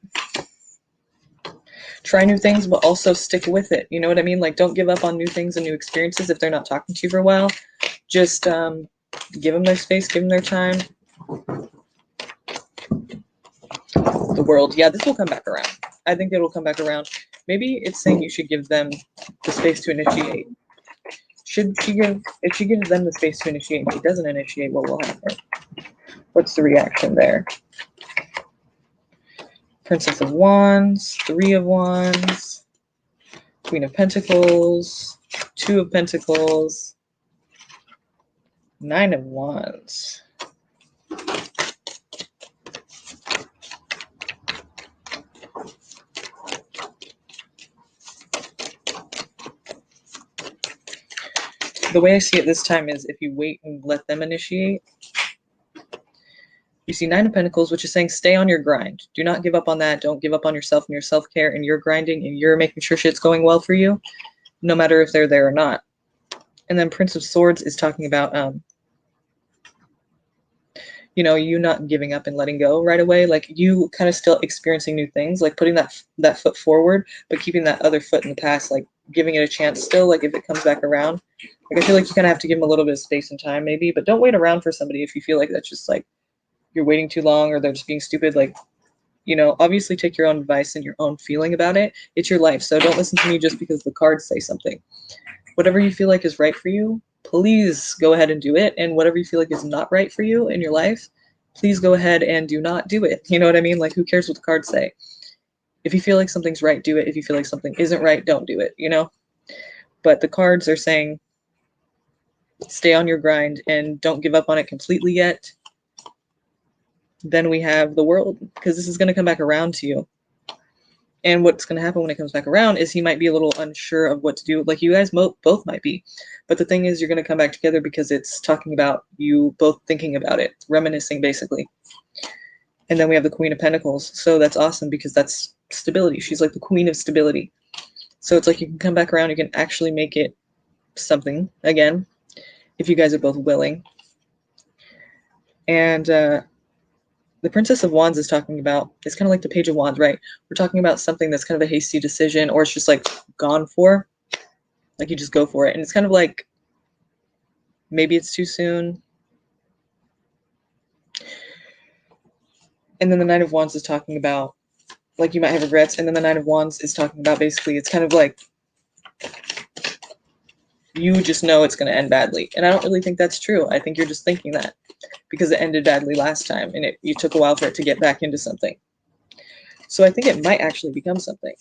Try new things, but also stick with it. You know what I mean? Like, don't give up on new things and new experiences if they're not talking to you for a while. Just give them their space, give them their time. The World, yeah, this will come back around. I think it'll come back around. Maybe it's saying you should give them the space to initiate. If she gives them the space to initiate and she doesn't initiate, what will happen? What's the reaction there? Princess of Wands, Three of Wands, Queen of Pentacles, Two of Pentacles, Nine of Wands. The way I see it this time is if you wait and let them initiate. You see Nine of Pentacles, which is saying stay on your grind. Do not give up on that. Don't give up on yourself and your self-care and your grinding and you're making sure shit's going well for you, no matter if they're there or not. And then Prince of Swords is talking about, you know, you not giving up and letting go right away. Like, you kind of still experiencing new things, like putting that foot forward, but keeping that other foot in the past, like giving it a chance still, like if it comes back around. Like, I feel like you kind of have to give them a little bit of space and time maybe, but don't wait around for somebody if you feel like that's just like you're waiting too long or they're just being stupid. Like, you know, obviously take your own advice and your own feeling about it. It's your life, so don't listen to me just because the cards say something. Whatever you feel like is right for you, please go ahead and do it. And whatever you feel like is not right for you in your life, please go ahead and do not do it. You know what I mean? Like, who cares what the cards say? If you feel like something's right, do it. If you feel like something isn't right, don't do it, you know? But the cards are saying stay on your grind and don't give up on it completely yet. Then we have the World, because this is going to come back around to you. And what's going to happen when it comes back around is he might be a little unsure of what to do. Like, you guys both might be. But the thing is, you're going to come back together because it's talking about you both thinking about it, reminiscing, basically. And then we have the Queen of Pentacles. So that's awesome because that's stability. She's like the queen of stability. So it's like you can come back around. You can actually make it something again if you guys are both willing. And the Princess of Wands is talking about, it's kind of like the Page of Wands, right? We're talking about something that's kind of a hasty decision, or it's just like gone for. Like, you just go for it. And it's kind of like, maybe it's too soon. And then the Knight of Wands is talking about, like, you might have regrets. And then the Knight of Wands is talking about, basically, it's kind of like, you just know it's going to end badly. And I don't really think that's true. I think you're just thinking that because it ended badly last time and you took a while for it to get back into something. So I think it might actually become something,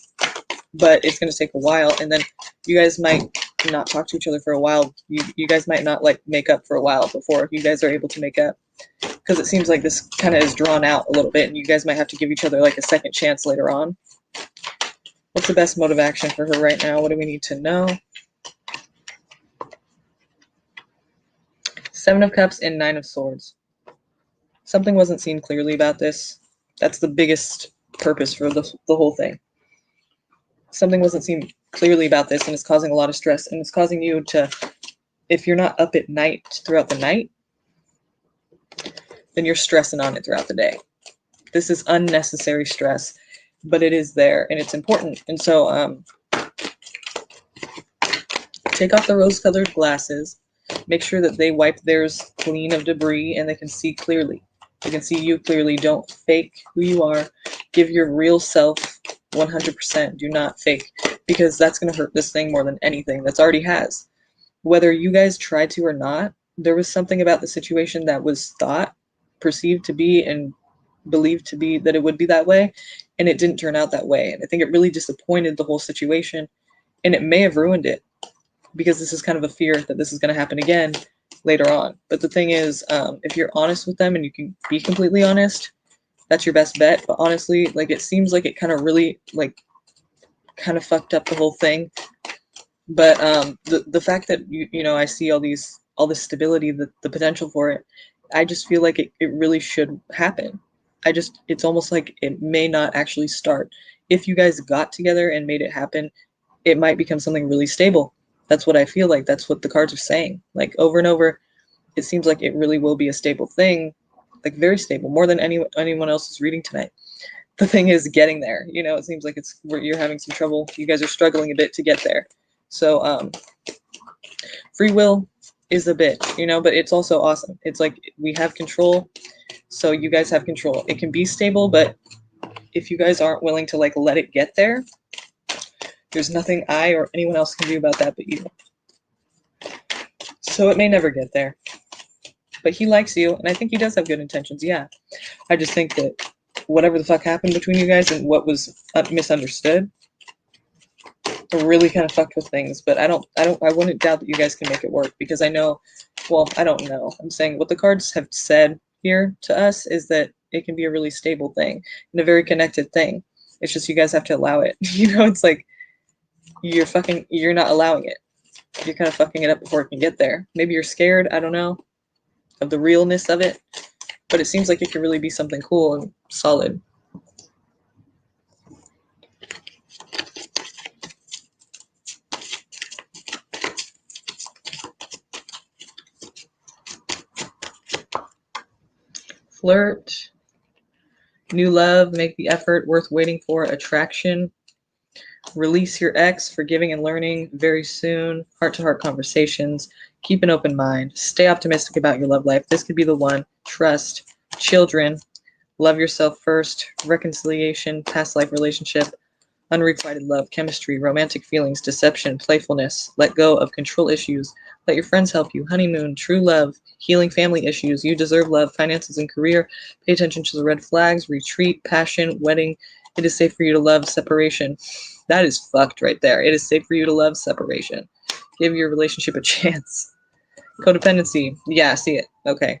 but it's going to take a while. And then you guys might not talk to each other for a while. You guys might not like make up for a while before you guys are able to make up, because it seems like this kind of is drawn out a little bit and you guys might have to give each other like a second chance later on. What's the best mode of action for her right now? What do we need to know? Seven of Cups and Nine of Swords. Something wasn't seen clearly about this. That's the biggest purpose for the whole thing. Something wasn't seen clearly about this, and it's causing a lot of stress, and it's causing you to, if you're not up at night throughout the night, then you're stressing on it throughout the day. This is unnecessary stress, but it is there, and it's important. And so take off the rose-colored glasses. Make sure that they wipe theirs clean of debris and they can see clearly. They can see you clearly. Don't fake who you are. Give your real self 100%. Do not fake, because that's going to hurt this thing more than anything. That's already has. Whether you guys tried to or not, there was something about the situation that was thought, perceived to be, and believed to be that it would be that way, and it didn't turn out that way. And I think it really disappointed the whole situation, and it may have ruined it, because this is kind of a fear that this is going to happen again later on. But the thing is, if you're honest with them and you can be completely honest, that's your best bet. But honestly, like, it seems like it kind of really, like, kind of fucked up the whole thing. But the fact that you know, I see all this stability, the potential for it, I just feel like it really should happen. It's almost like it may not actually start. If you guys got together and made it happen, it might become something really stable. That's what I feel like. That's what the cards are saying. Like, over and over, it seems like it really will be a stable thing, like very stable, more than anyone else is reading tonight. The thing is getting there. You know, it seems like it's where you're having some trouble. You guys are struggling a bit to get there. So free will is a bit, you know, but it's also awesome. It's like we have control, so you guys have control. It can be stable, but if you guys aren't willing to, like, let it get there, there's nothing I or anyone else can do about that but you. So it may never get there. But he likes you, and I think he does have good intentions, yeah. I just think that whatever the fuck happened between you guys and what was misunderstood really kind of fucked with things. But I wouldn't doubt that you guys can make it work, because I know, well, I don't know. I'm saying what the cards have said here to us is that it can be a really stable thing and a very connected thing. It's just you guys have to allow it. You know, it's like you're not allowing it. You're kind of fucking it up before it can get there. Maybe you're scared, I don't know, of the realness of it, but it seems like it could really be something cool and solid. Flirt, new love, make the effort, worth waiting for, attraction, release your ex, forgiving and learning very soon, heart-to-heart conversations, keep an open mind, stay optimistic about your love life. This could be the one. Trust, children, love yourself first, reconciliation, past life relationship, unrequited love, chemistry, romantic feelings, deception, playfulness, let go of control issues, let your friends help you, honeymoon, true love, healing family issues, you deserve love, finances and career, pay attention to the red flags, retreat, passion, wedding, it is safe for you to love, separation. That is fucked right there. It is safe for you to love, separation. Give your relationship a chance. Codependency. Yeah, see it. Okay.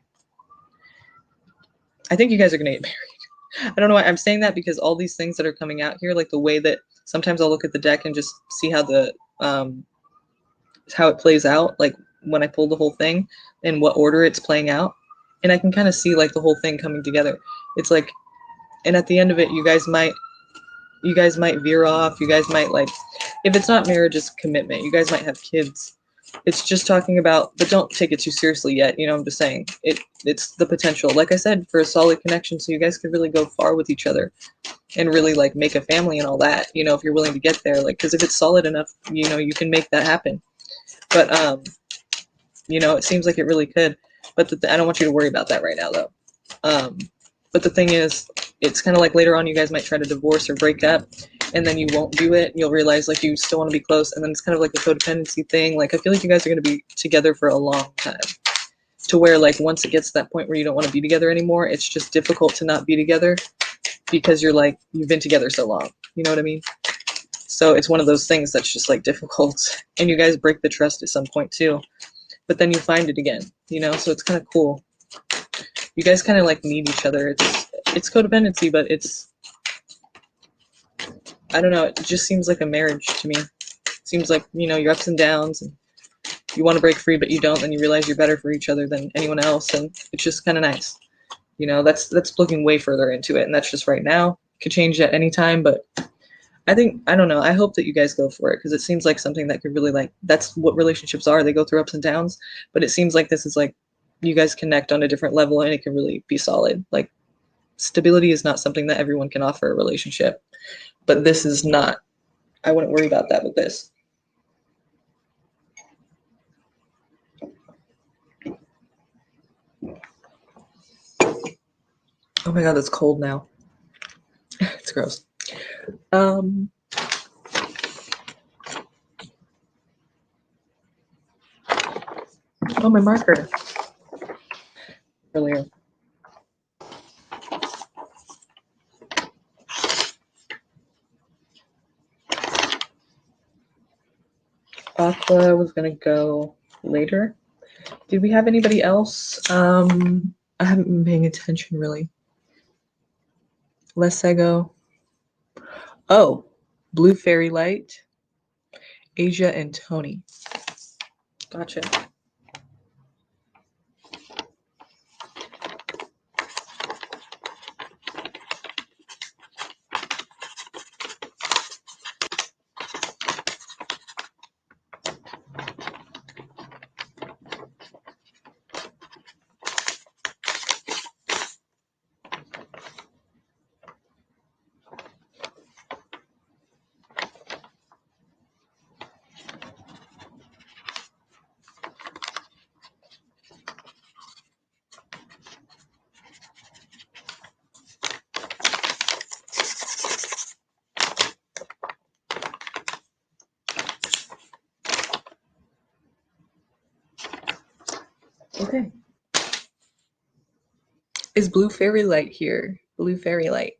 I think you guys are going to get married. I don't know why I'm saying that, because all these things that are coming out here, like the way that sometimes I'll look at the deck and just see how how it plays out, like when I pull the whole thing and what order it's playing out, and I can kind of see like the whole thing coming together. It's like, and at the end of it, you guys might veer off. You guys might, like, if it's not marriage, it's commitment. You guys might have kids. It's just talking about, but don't take it too seriously yet. You know, I'm just saying it's the potential, like I said, for a solid connection. So you guys could really go far with each other and really, like, make a family and all that, you know, if you're willing to get there, like, because if it's solid enough, you know, you can make that happen. But, you know, it seems like it really could, but I don't want you to worry about that right now, though. But the thing is, it's kind of like later on you guys might try to divorce or break up, and then you won't do it. You'll realize, like, you still want to be close, and then it's kind of like a codependency thing. Like, I feel like you guys are going to be together for a long time, to where, like, once it gets to that point where you don't want to be together anymore, it's just difficult to not be together, because you're like, you've been together so long. You know what I mean? So it's one of those things that's just, like, difficult, and you guys break the trust at some point too, but then you find it again, you know? So it's kind of cool. You guys kind of, like, need each other. It's codependency, but it's I don't know, it just seems like a marriage to me. It seems like, you know, your ups and downs, and you want to break free, but you don't, and you realize you're better for each other than anyone else, and it's just kind of nice. You know, that's looking way further into it, and that's just right now. Could change at any time, but I think, I don't know, I hope that you guys go for it, because it seems like something that could really, like, that's what relationships are. They go through ups and downs, but it seems like this is like you guys connect on a different level, and it can really be solid. Like, stability is not something that everyone can offer a relationship, but this is not. I wouldn't worry about that with this. Oh my god, that's cold now. It's gross. Oh, my marker. Earlier. Aqua was gonna go later. Did we have anybody else? I haven't been paying attention really. Lesego. Oh, Blue Fairy Light, Asia, and Tony. Gotcha. Okay. Is Blue Fairy Light here? Blue Fairy Light.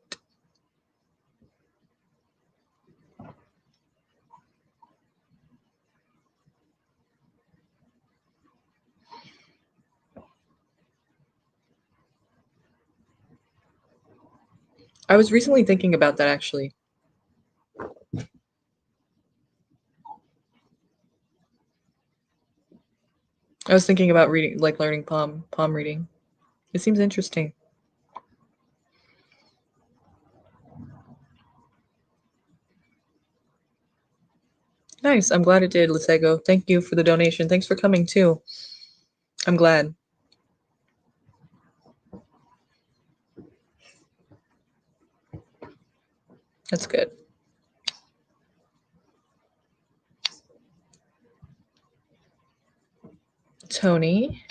I was recently thinking about that actually. I was thinking about reading, like learning palm reading. It seems interesting. Nice. I'm glad it did, Lesego. Thank you for the donation. Thanks for coming too. I'm glad. That's good. Tony.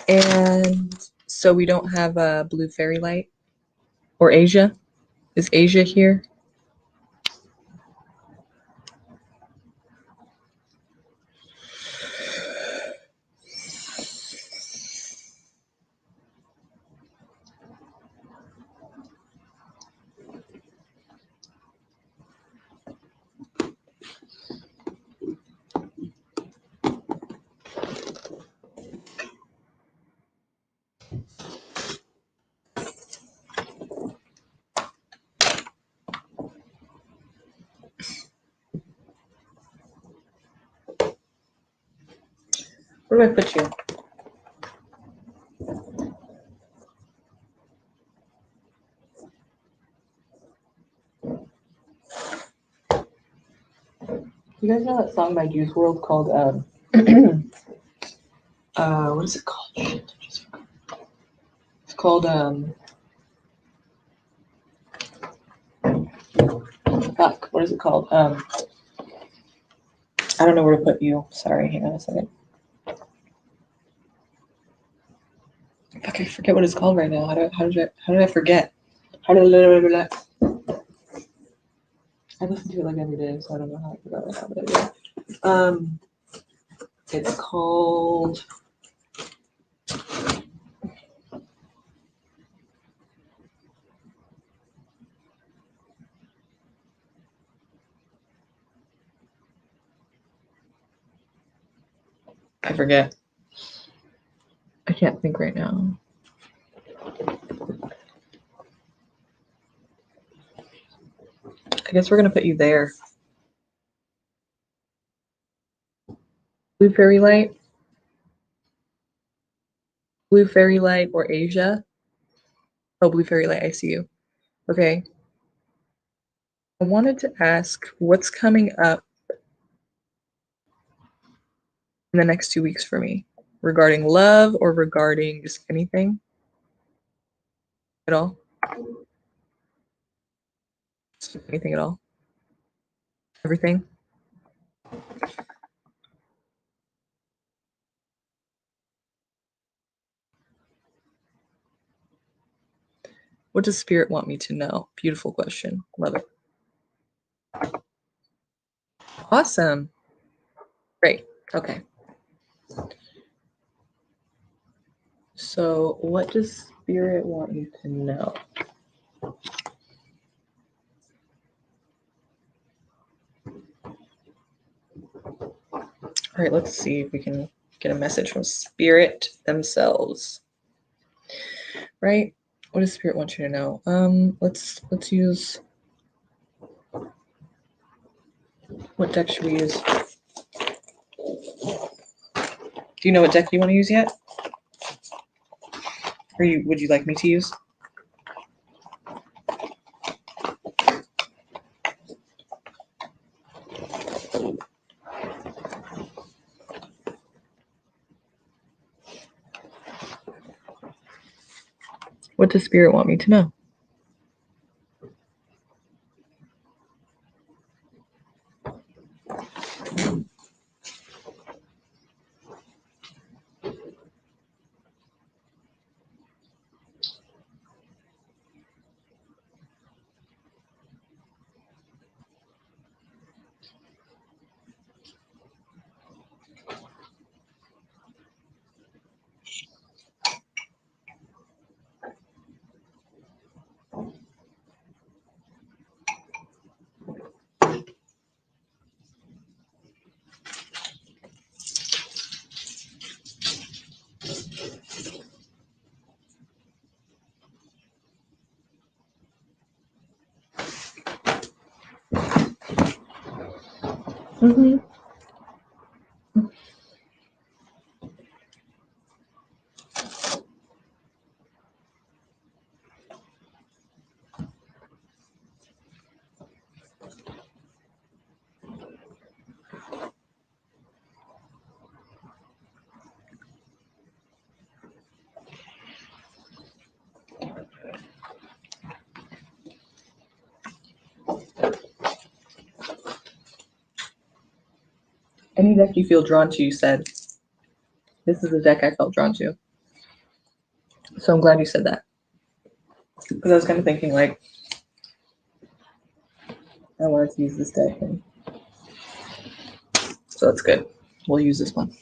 And so we don't have a Blue Fairy Light or Asia. Is Asia here? Where do I put you? You guys know that song by Juice WRLD called what is it called? Shit, I just forgot. It's called fuck, what is it called? I don't know where to put you. Sorry, hang on a second. Fuck, I forget what it's called right now. How did I forget? I listen to it like every day, so I don't know how I forgot right now, but I do. It's called I forget. I can't think right now. I guess we're going to put you there. Blue fairy light. Blue fairy light or Asia. Oh, blue fairy light, I see you. Okay. I wanted to ask what's coming up in the next 2 weeks for me regarding love or regarding just anything at all? Anything at all? Everything? What does Spirit want me to know? Beautiful question. Love it. Awesome. Great. Okay. So what does Spirit want you to know? All right, let's see if we can get a message from Spirit themselves. Right? What does Spirit want you to know? Let's use, what deck should we use? Do you know what deck you want to use yet? Or would you like me to use? What does Spirit want me to know? Mm-hmm. Any deck you feel drawn to, you said. This is the deck I felt drawn to. So I'm glad you said that. Because I was kind of thinking, like, I wanted to use this deck. So that's good. We'll use this one.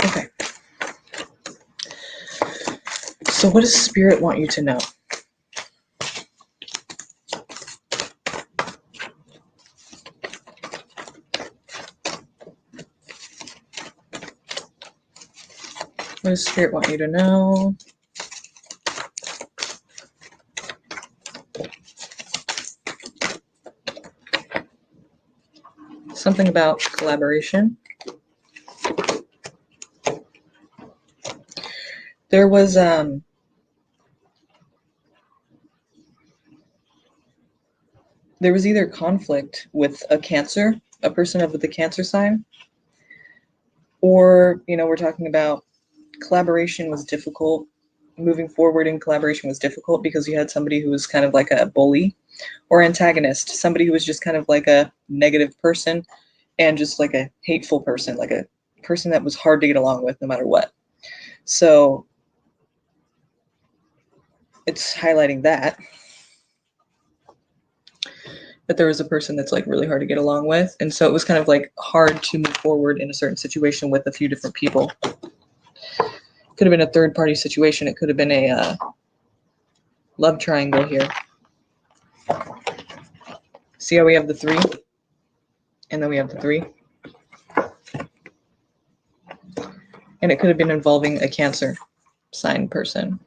Okay. So what does Spirit want you to know? What does Spirit want you to know? Something about collaboration. There was either conflict with a person with the Cancer sign, or, we're talking about collaboration was difficult. Moving forward in collaboration was difficult because you had somebody who was kind of like a bully or antagonist, somebody who was just kind of like a negative person and just like a hateful person, like a person that was hard to get along with no matter what. So it's highlighting that there was a person that's like really hard to get along with. And so it was kind of like hard to move forward in a certain situation with a few different people. Could have been a third party situation. It could have been a love triangle here. See how we have the 3? And then we have the 3. And it could have been involving a Cancer sign person.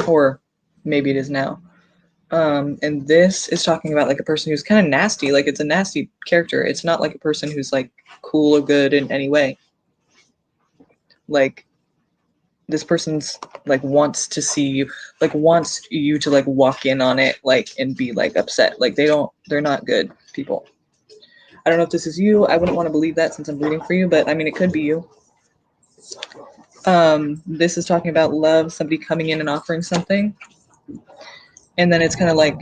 or maybe it is now. And this is talking about like a person who's kind of nasty. Like it's a nasty character. It's not like a person who's like cool or good in any way. Like this person's like wants to see you, like wants you to like walk in on it, like, and be like upset. Like they're not good people. I don't know if this is you. I wouldn't want to believe that since I'm reading for you, but I mean, it could be you. This is talking about love, somebody coming in and offering something. And then it's kind of like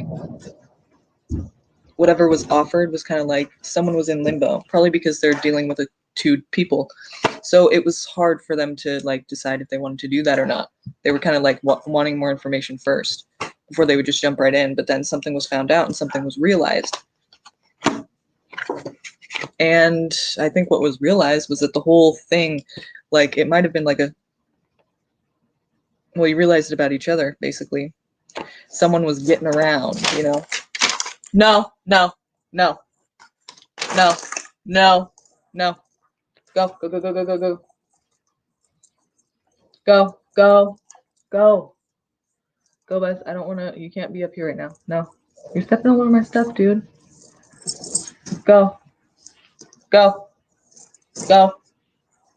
whatever was offered was kind of like someone was in limbo, probably because they're dealing with two people. So it was hard for them to like decide if they wanted to do that or not. They were kind of like wanting more information first before they would just jump right in. But then something was found out and something was realized. And I think what was realized was that the whole thing, like it might have been like well, you realized it about each other, basically. Someone was getting around, you know? No. Go. Go, Buzz. I don't want to, you can't be up here right now. No. You're stepping all over my stuff, dude. Go. Oh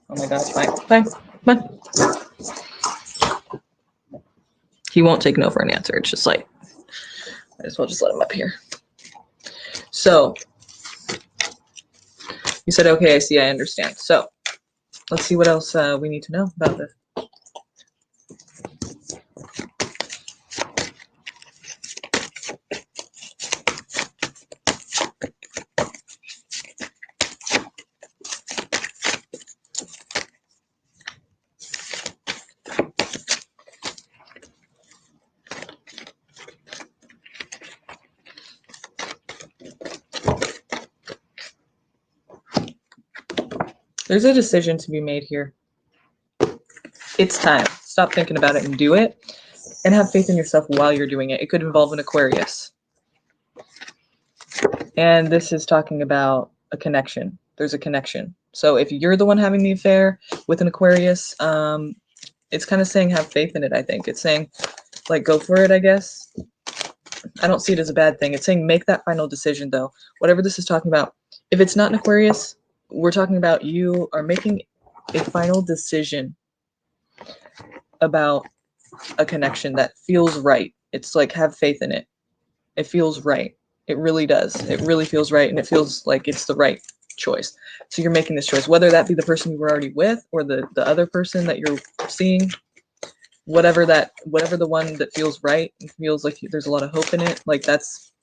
my gosh, fine. He won't take no for an answer. It's just like, I just well just let him up here. So, you said, okay, I see, I understand. So, let's see what else we need to know about this. There's a decision to be made here. It's time. Stop thinking about it and do it. And have faith in yourself while you're doing it. It could involve an Aquarius. And this is talking about a connection. There's a connection. So if you're the one having the affair with an Aquarius, it's kind of saying have faith in it, I think. It's saying, like, go for it, I guess. I don't see it as a bad thing. It's saying make that final decision, though. Whatever this is talking about. If it's not an Aquarius, we're talking about you are making a final decision about a connection that feels right. It's like have faith in it. It feels right. It really does. It really feels right, and it feels like it's the right choice. So you're making this choice, whether that be the person you were already with or the other person that you're seeing, whatever the one that feels right and feels like there's a lot of hope in it, like that's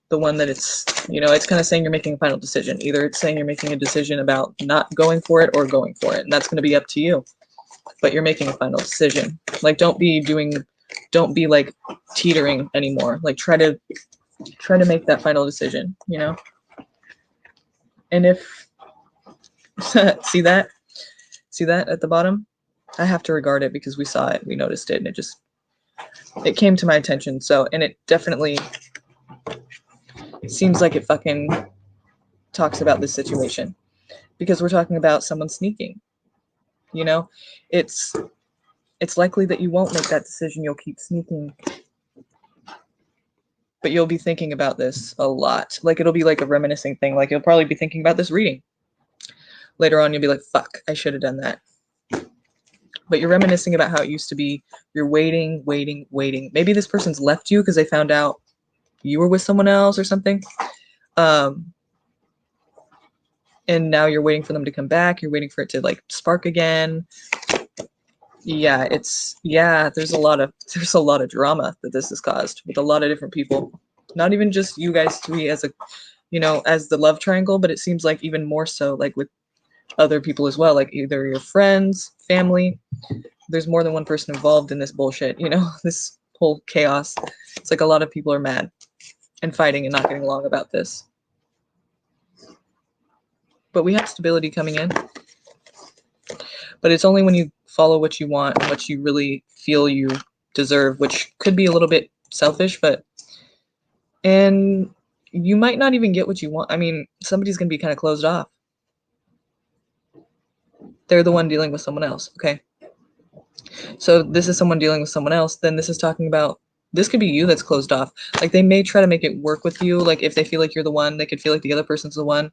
the one that it's, you know, it's kind of saying you're making a final decision. Either it's saying you're making a decision about not going for it or going for it, and that's going to be up to you. But you're making a final decision. Like don't be like teetering anymore. Like try to make that final decision, you know? And if see that at the bottom? I have to regard it because we saw it, we noticed it, and it came to my attention. So, and it definitely seems like it fucking talks about this situation because we're talking about someone sneaking, you know? It's likely that you won't make that decision. You'll keep sneaking, but you'll be thinking about this a lot. Like it'll be like a reminiscing thing. Like you'll probably be thinking about this reading. Later on, you'll be like, fuck, I should have done that. But you're reminiscing about how it used to be. You're waiting. Maybe this person's left you because they found out you were with someone else or something. And now you're waiting for them to come back. You're waiting for it to like spark again. Yeah, there's a lot of drama that this has caused with a lot of different people. Not even just you guys three as a, you know, as the love triangle, but it seems like even more so like with other people as well, like either your friends, family. There's more than one person involved in this bullshit, you know, this whole chaos. It's like a lot of people are mad and fighting and not getting along about this. But we have stability coming in. But it's only when you follow what you want and what you really feel you deserve, which could be a little bit selfish, and you might not even get what you want. I mean, somebody's going to be kind of closed off. They're the one dealing with someone else, okay? So this is someone dealing with someone else, then this is talking about, this could be you that's closed off. Like they may try to make it work with you. Like if they feel like you're the one, they could feel like the other person's the one.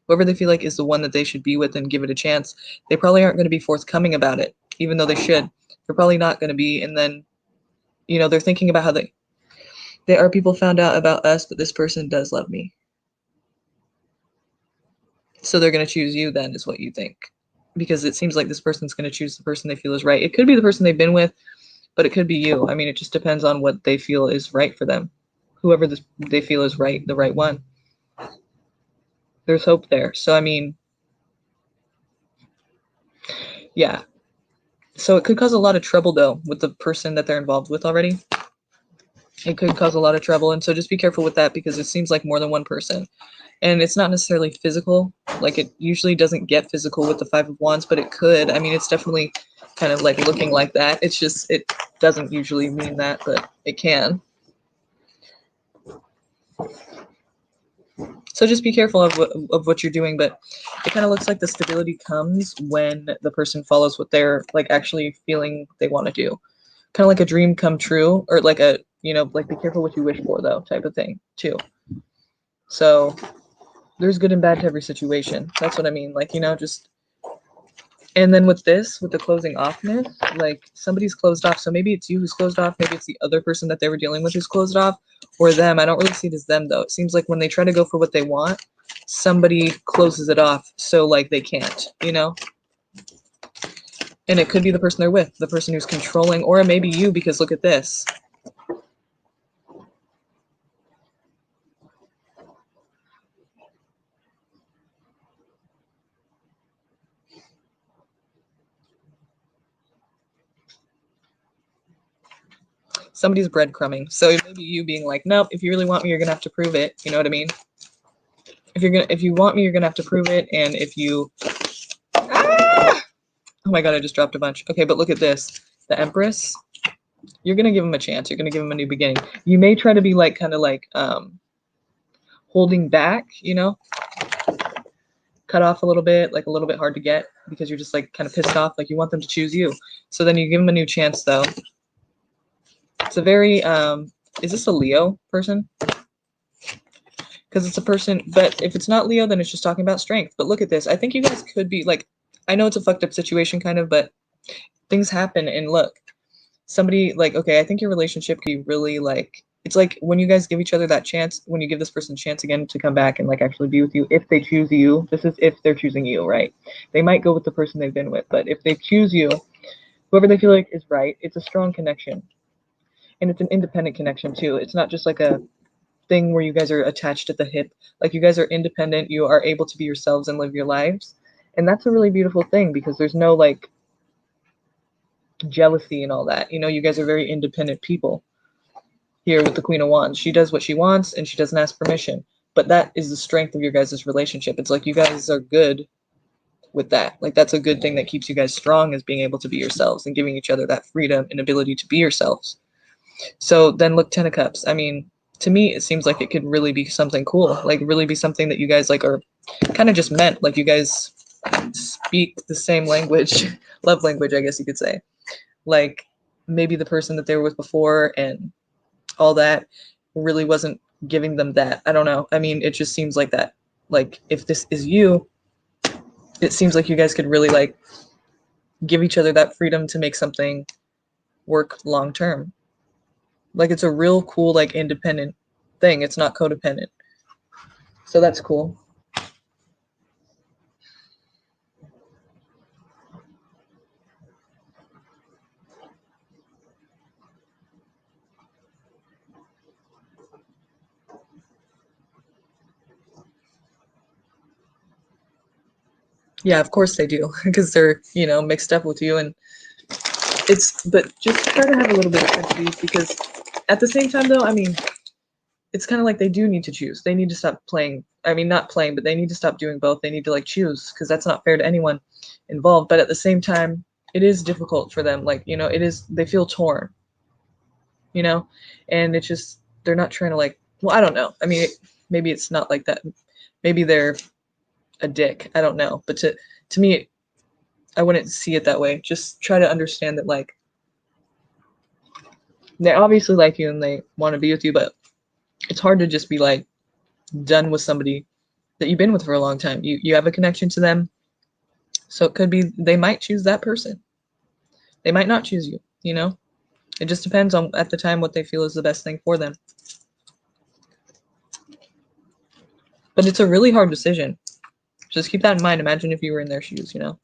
Whoever they feel like is the one that they should be with and give it a chance, they probably aren't going to be forthcoming about it, even though they should. They're probably not going to be. And then, you know, they're thinking about how they are people found out about us, but this person does love me. So they're going to choose you then, is what you think. Because it seems like this person's going to choose the person they feel is right. It could be the person they've been with, but it could be you. I mean, it just depends on what they feel is right for them. Whoever they feel is right, the right one. There's hope there. So, I mean, yeah. So it could cause a lot of trouble, though, with the person that they're involved with already. It could cause a lot of trouble. And so just be careful with that, because it seems like more than one person. And it's not necessarily physical. Like it usually doesn't get physical with the Five of Wands, but it could. I mean, it's definitely kind of like looking like that. It's just, it doesn't usually mean that, but it can. So just be careful of what you're doing, but it kind of looks like the stability comes when the person follows what they're like actually feeling they want to do. Kind of like a dream come true, or like a, you know, like be careful what you wish for though type of thing too. So there's good and bad to every situation. That's what I mean. Like, you know, just, and then with this, with the closing offness, like somebody's closed off. So maybe it's you who's closed off. Maybe it's the other person that they were dealing with who's closed off, or them. I don't really see it as them though. It seems like when they try to go for what they want, somebody closes it off. So like they can't, you know? And it could be the person they're with, the person who's controlling, or it may be you, because look at this. Somebody's breadcrumbing. So it may be you being like, nope, if you really want me, you're gonna have to prove it. You know what I mean? If you want me, you're gonna have to prove it. And if you, oh my God, I just dropped a bunch. Okay, but look at this. The Empress, you're gonna give him a chance. You're gonna give him a new beginning. You may try to be like, kind of like holding back, you know, cut off a little bit, like a little bit hard to get, because you're just like kind of pissed off, like you want them to choose you. So then you give them a new chance though. It's a very, is this a Leo person? Because it's a person, but if it's not Leo, then it's just talking about strength. But look at this. I think you guys could be like, I know it's a fucked up situation kind of, but things happen. And look, somebody like, okay, I think your relationship could be really like, it's like when you guys give each other that chance, when you give this person a chance again to come back and like actually be with you, if they choose you, this is if they're choosing you, right? They might go with the person they've been with, but if they choose you, whoever they feel like is right, it's a strong connection. And it's an independent connection too. It's not just like a thing where you guys are attached at the hip. Like you guys are independent, you are able to be yourselves and live your lives. And that's a really beautiful thing, because there's no like jealousy and all that. You know, you guys are very independent people. Here with the Queen of Wands, she does what she wants and she doesn't ask permission. But that is the strength of your guys' relationship. It's like you guys are good with that. Like that's a good thing that keeps you guys strong, is being able to be yourselves and giving each other that freedom and ability to be yourselves. So then look, Ten of Cups. I mean, to me, it seems like it could really be something cool. Like really be something that you guys like are kind of just meant. Like you guys speak the same language, love language, I guess you could say. Like maybe the person that they were with before and all that really wasn't giving them that. I don't know. I mean, it just seems like that. Like if this is you, it seems like you guys could really like give each other that freedom to make something work long term. Like it's a real cool, like independent thing. It's not codependent. So that's cool. Yeah, of course they do, because they're, you know, mixed up with you. And it's, but just try to have a little bit of empathy, because at the same time though, I mean, it's kind of like they do need to choose. They need to stop playing. I mean, not playing, but they need to stop doing both. They need to like choose, because that's not fair to anyone involved. But at the same time, it is difficult for them. Like, you know, it is, they feel torn, you know, and it's just, they're not trying to like, well, I don't know. I mean, maybe it's not like that. Maybe they're a dick. I don't know. But to me, I wouldn't see it that way. Just try to understand that like they obviously like you and they want to be with you, but it's hard to just be like done with somebody that you've been with for a long time. You have a connection to them. So it could be they might choose that person. They might not choose you, you know? It just depends on at the time what they feel is the best thing for them. But it's a really hard decision. Just keep that in mind. Imagine if you were in their shoes, you know?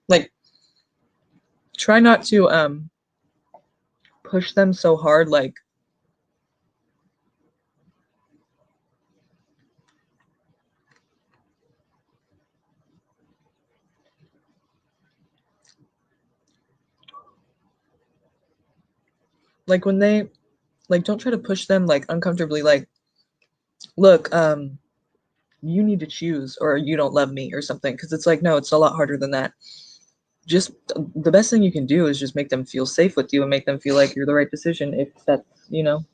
Like, try not to push them so hard, like when they like don't try to push them like uncomfortably, like, look, you need to choose or you don't love me or something, because it's like, no, it's a lot harder than that. Just the best thing you can do is just make them feel safe with you and make them feel like you're the right decision, if that's, you know,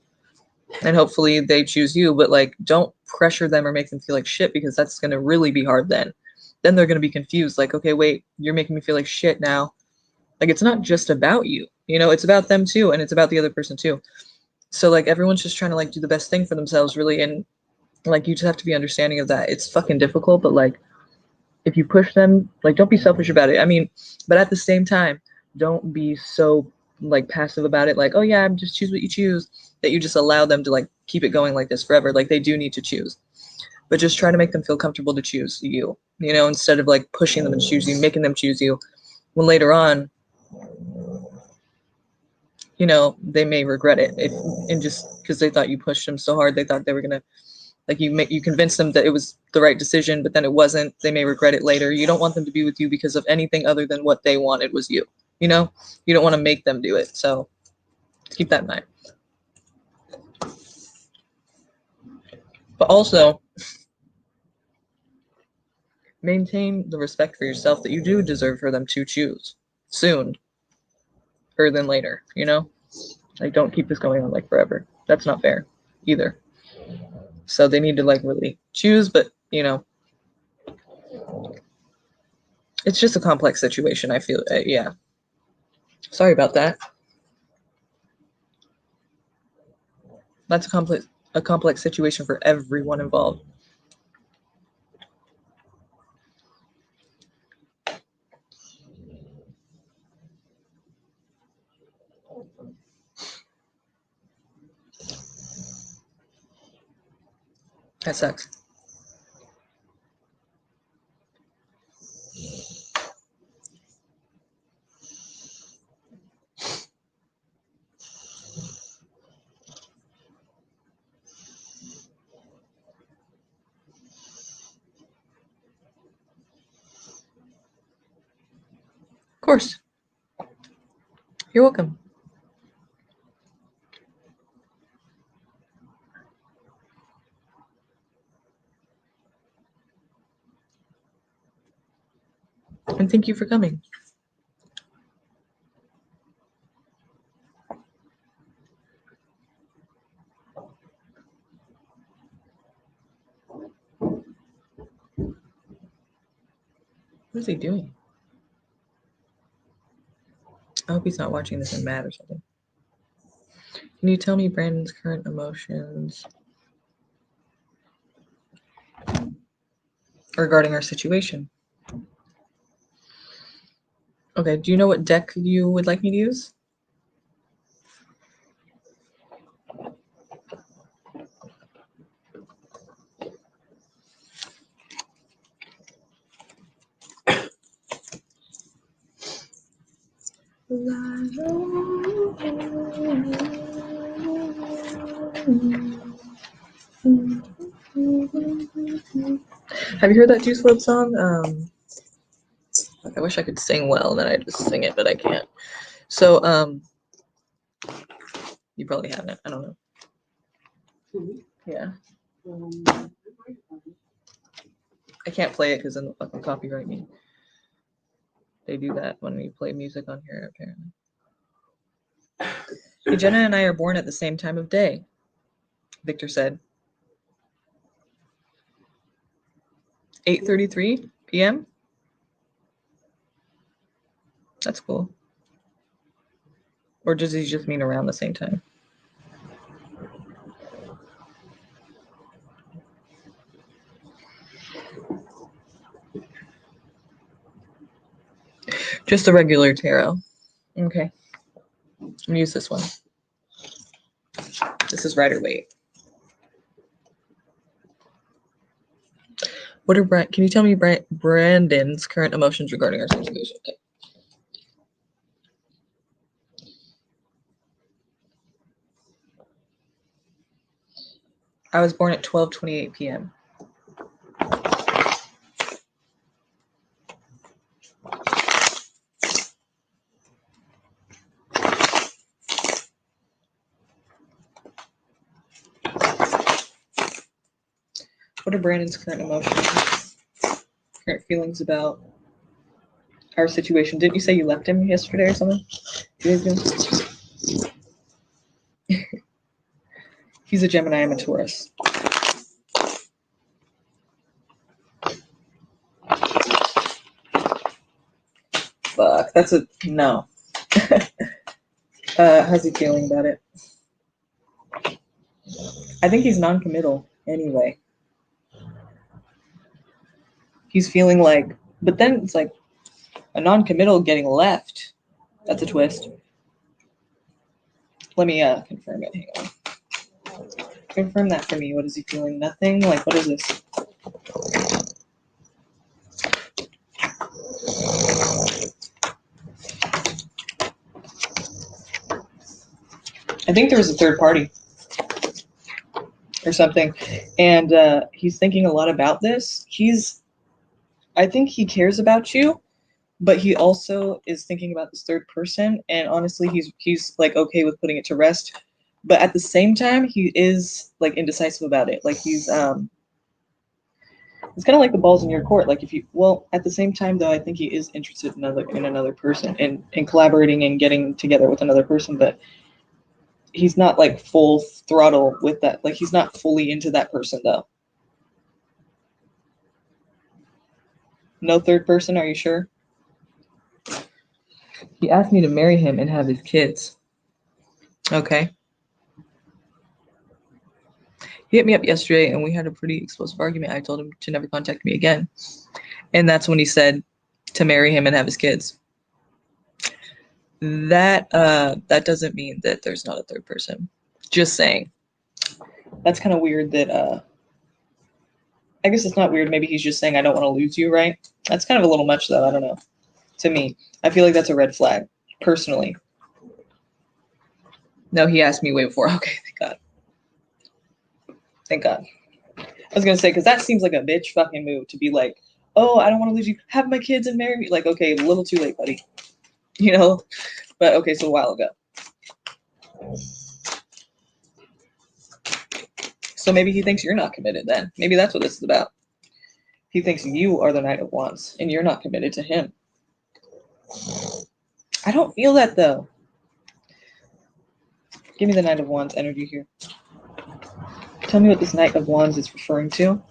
and hopefully they choose you. But like, don't pressure them or make them feel like shit, because that's going to really be hard. Then they're going to be confused, like, okay, wait, you're making me feel like shit now. Like, it's not just about you, you know, it's about them too, and it's about the other person too. So like, everyone's just trying to like do the best thing for themselves, really. And like, you just have to be understanding of that. It's fucking difficult, but like, if you push them, like, don't be selfish about it. I mean, but at the same time, don't be so like passive about it, like, oh yeah, I'm just choose what you choose, that you just allow them to like keep it going like this forever. Like, they do need to choose, but just try to make them feel comfortable to choose you, you know, instead of like pushing them and choose you, making them choose you, when later on, you know, they may regret it, if and just because they thought you pushed them so hard, they thought they were gonna, like, you convinced them that it was the right decision, but then it wasn't. They may regret it later. You don't want them to be with you because of anything other than what they wanted was you. You know, you don't want to make them do it. So keep that in mind. But also maintain the respect for yourself that you do deserve for them to choose soon or than later. You know, like, don't keep this going on like forever. That's not fair either. So they need to like really choose, but you know, it's just a complex situation. I feel, yeah. Sorry about that. That's a complex situation for everyone involved. That sucks. Of course. You're welcome. And thank you for coming. What is he doing? I hope he's not watching this and mad or something. Can you tell me Brandon's current emotions regarding our situation? Okay, do you know what deck you would like me to use? Have you heard that Juice WRLD song? I wish I could sing well, then I'd just sing it, but I can't. So, you probably haven't. I don't know. Yeah. I can't play it because then they'll fucking copyright me. They do that when we play music on here, apparently. Hey, Jenna and I are born at the same time of day, Victor said. 8:33 p.m.? That's cool. Or does he just mean around the same time? Just the regular tarot. Okay. I'm gonna use this one. This is Rider-Waite. What are can you tell me Brandon's current emotions regarding our situation? Okay. I was born at 12:28 p.m. What are Brandon's current emotions, current feelings about our situation? Didn't you say you left him yesterday or something? He's a Gemini, I'm a Taurus. Fuck, that's a no. How's he feeling about it? I think he's non-committal anyway. He's feeling like, but then it's like a non-committal getting left. That's a twist. Let me confirm it. Hang on. Confirm that for me. What is he feeling? Nothing? Like, what is this? I think there was a third party or something, and he's thinking a lot about this. I think he cares about you, but he also is thinking about this third person, and honestly, he's like okay with putting it to rest, but at the same time, he is like indecisive about it. Like it's kind of like the ball's in your court. Like at the same time though, I think he is interested in another person and collaborating and getting together with another person, but he's not like full throttle with that. Like he's not fully into that person though. No third person, are you sure? He asked me to marry him and have his kids. Okay. He hit me up yesterday and we had a pretty explosive argument. I told him to never contact me again. And that's when he said to marry him and have his kids. That doesn't mean that there's not a third person. Just saying. That's kind of weird that I guess it's not weird. Maybe he's just saying I don't want to lose you, right? That's kind of a little much though. I don't know. To me, I feel like that's a red flag, personally. No, he asked me way before. Okay, thank God. Thank God. I was gonna say, because that seems like a bitch fucking move to be like, oh, I don't want to lose you. Have my kids and marry me. Like, okay, a little too late, buddy. You know? But okay, so a while ago. So maybe he thinks you're not committed then. Maybe that's what this is about. He thinks you are the Knight of Wands and you're not committed to him. I don't feel that though. Give me the Knight of Wands energy here. Tell me what this Knight of Wands is referring to.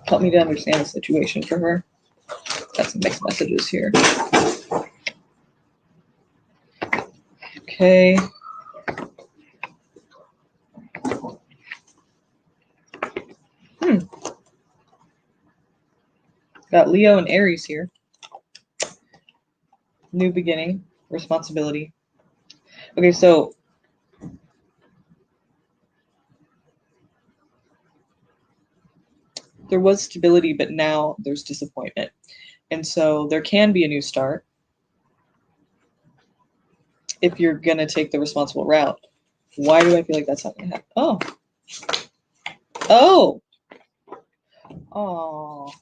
Help me to understand the situation for her. Got some mixed messages here. Okay. Got Leo and Aries here. New beginning, responsibility. Okay, so there was stability, but now there's disappointment. And so there can be a new start if you're going to take the responsible route. Why do I feel like that's not going to happen? Oh. Oh. Oh.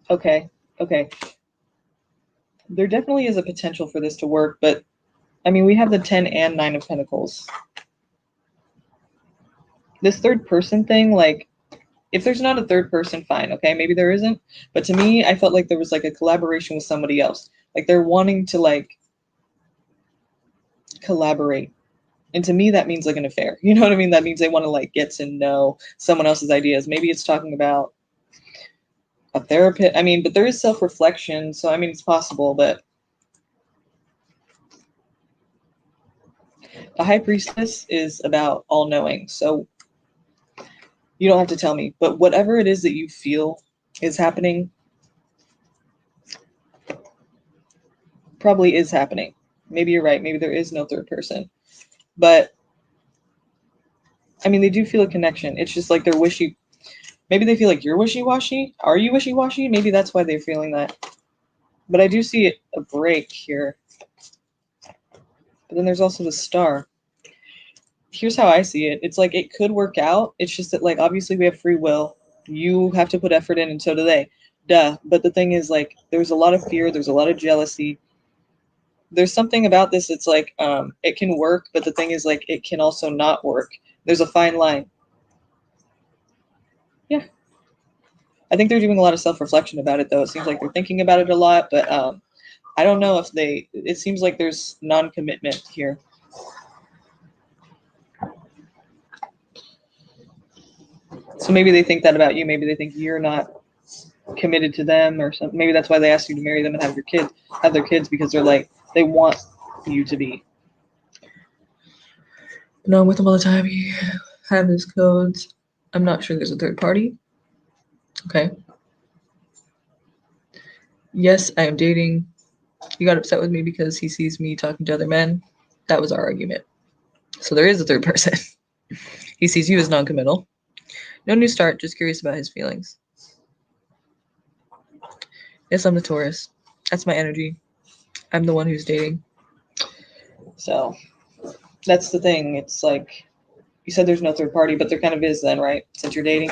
Okay. Okay. There definitely is a potential for this to work, but I mean, we have the 10 and 9 of Pentacles. This third person thing, like, if there's not a third person, fine, okay? Maybe there isn't. But to me, I felt like there was like a collaboration with somebody else. Like they're wanting to like collaborate. And to me, that means like an affair. You know what I mean? That means they want to like get to know someone else's ideas. Maybe it's talking about a therapist. I mean, but there is self-reflection, so I mean, it's possible, but the High Priestess is about all-knowing, so you don't have to tell me, but whatever it is that you feel is happening probably is happening. Maybe you're right. Maybe there is no third person. But, I mean, they do feel a connection. It's just like they're wishy. Maybe they feel like you're wishy-washy. Are you wishy-washy? Maybe that's why they're feeling that. But I do see a break here. But then there's also the star. Here's how I see it. It's like it could work out. It's just that, like, obviously we have free will. You have to put effort in, and so do they. Duh. But the thing is, like, there's a lot of fear. There's a lot of jealousy. There's something about this. It's like it can work, but the thing is, like, it can also not work. There's a fine line. Yeah. I think they're doing a lot of self-reflection about it, though. It seems like they're thinking about it a lot, but I don't know if it seems like there's non-commitment here. So maybe they think that about you. Maybe they think you're not committed to them or something. Maybe that's why they asked you to marry them and have their kids, because they're like, they want you to be. No, I'm with them all the time. You have his codes. I'm not sure there's a third party. Okay. Yes, I am dating. He got upset with me because he sees me talking to other men. That was our argument. So there is a third person. He sees you as non-committal. No new start, just curious about his feelings. Yes, I'm the Taurus. That's my energy. I'm the one who's dating. So that's the thing. It's like, you said there's no third party, but there kind of is then, right? Since you're dating.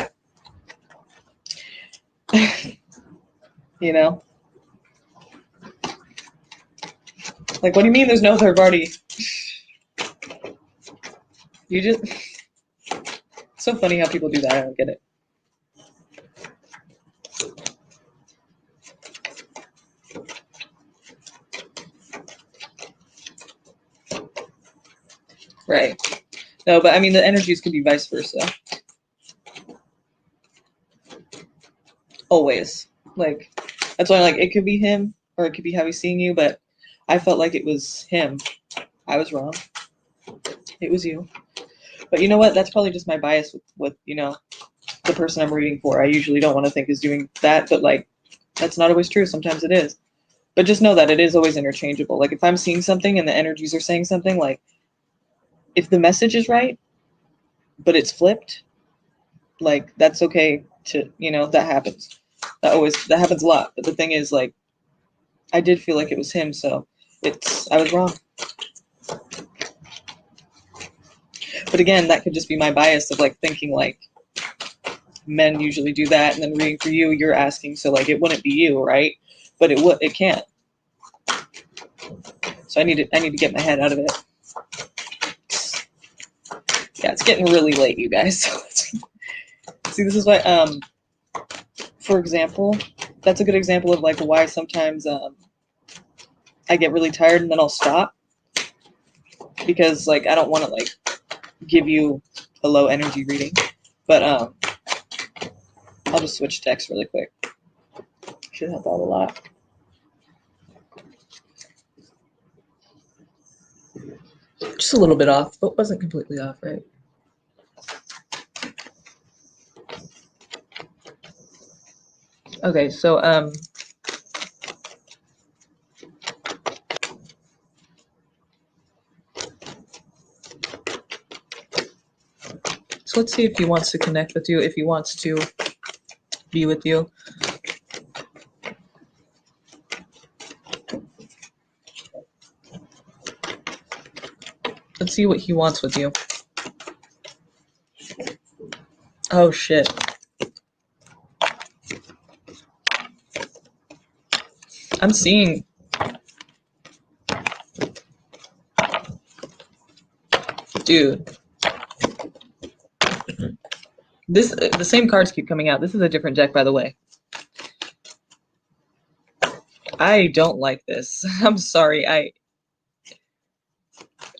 You know? Like, what do you mean there's no third party? You just... It's so funny how people do that. I don't get it. Right. No, but I mean, the energies could be vice versa. Always. Like, that's why, like, it could be him, or it could be how he's seeing you, but I felt like it was him. I was wrong. It was you. But you know what? That's probably just my bias with you know, the person I'm reading for. I usually don't want to think is doing that, but, like, that's not always true. Sometimes it is. But just know that it is always interchangeable. Like, if I'm seeing something and the energies are saying something, like, if the message is right, but it's flipped, like, that's okay to, you know, that happens. That happens a lot. But the thing is, like, I did feel like it was him, so I was wrong. But again, that could just be my bias of, like, thinking, like, men usually do that, and then reading for you, you're asking, so, like, it wouldn't be you, right? But it can't. So I need to get my head out of it. Yeah, it's getting really late, you guys. See, this is why, for example, that's a good example of, like, why sometimes I get really tired and then I'll stop. Because, like, I don't want to, like, give you a low energy reading. But I'll just switch text really quick. Should help out a lot. Just a little bit off, but wasn't completely off, right? Okay, so let's see if he wants to connect with you, if he wants to be with you. Let's see what he wants with you. Oh shit. I'm seeing dude. The same cards keep coming out. This is a different deck, by the way. I don't like this. I'm sorry.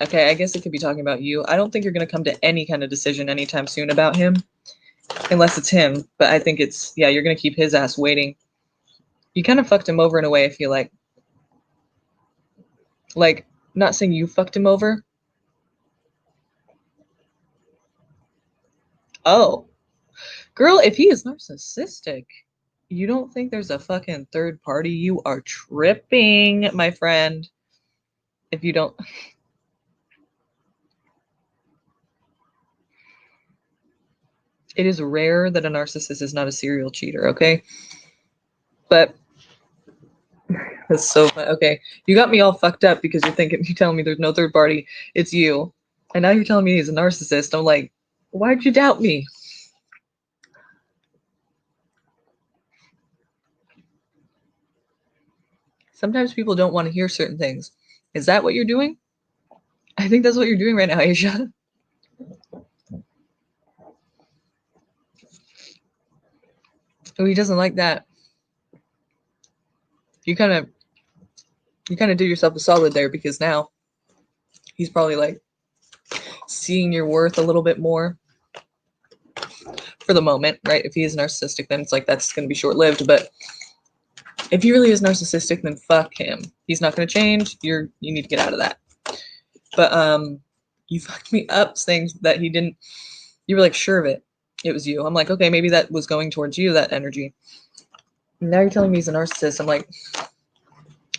Okay, I guess it could be talking about you. I don't think you're going to come to any kind of decision anytime soon about him. Unless it's him, but I think it's, yeah, you're going to keep his ass waiting. You kind of fucked him over in a way, I feel like. Like, not saying you fucked him over. Oh. Girl, if he is narcissistic, you don't think there's a fucking third party? You are tripping, my friend. If you don't... It is rare that a narcissist is not a serial cheater, okay? But that's so fun. Okay, you got me all fucked up because you're telling me there's no third party. It's you. And now you're telling me he's a narcissist. I'm like, why'd you doubt me? Sometimes people don't want to hear certain things. Is that what you're doing? I think that's what you're doing right now, Aisha. Oh, he doesn't like that. You kind of did yourself a solid there, because now he's probably like seeing your worth a little bit more for the moment, right? If he is narcissistic, then it's like that's going to be short-lived. But if he really is narcissistic, then fuck him. He's not going to change. You need to get out of that. But you fucked me up saying that he didn't. You were like sure of it. It was you. I'm like, okay, maybe that was going towards you, that energy. Now you're telling me he's a narcissist. I'm like,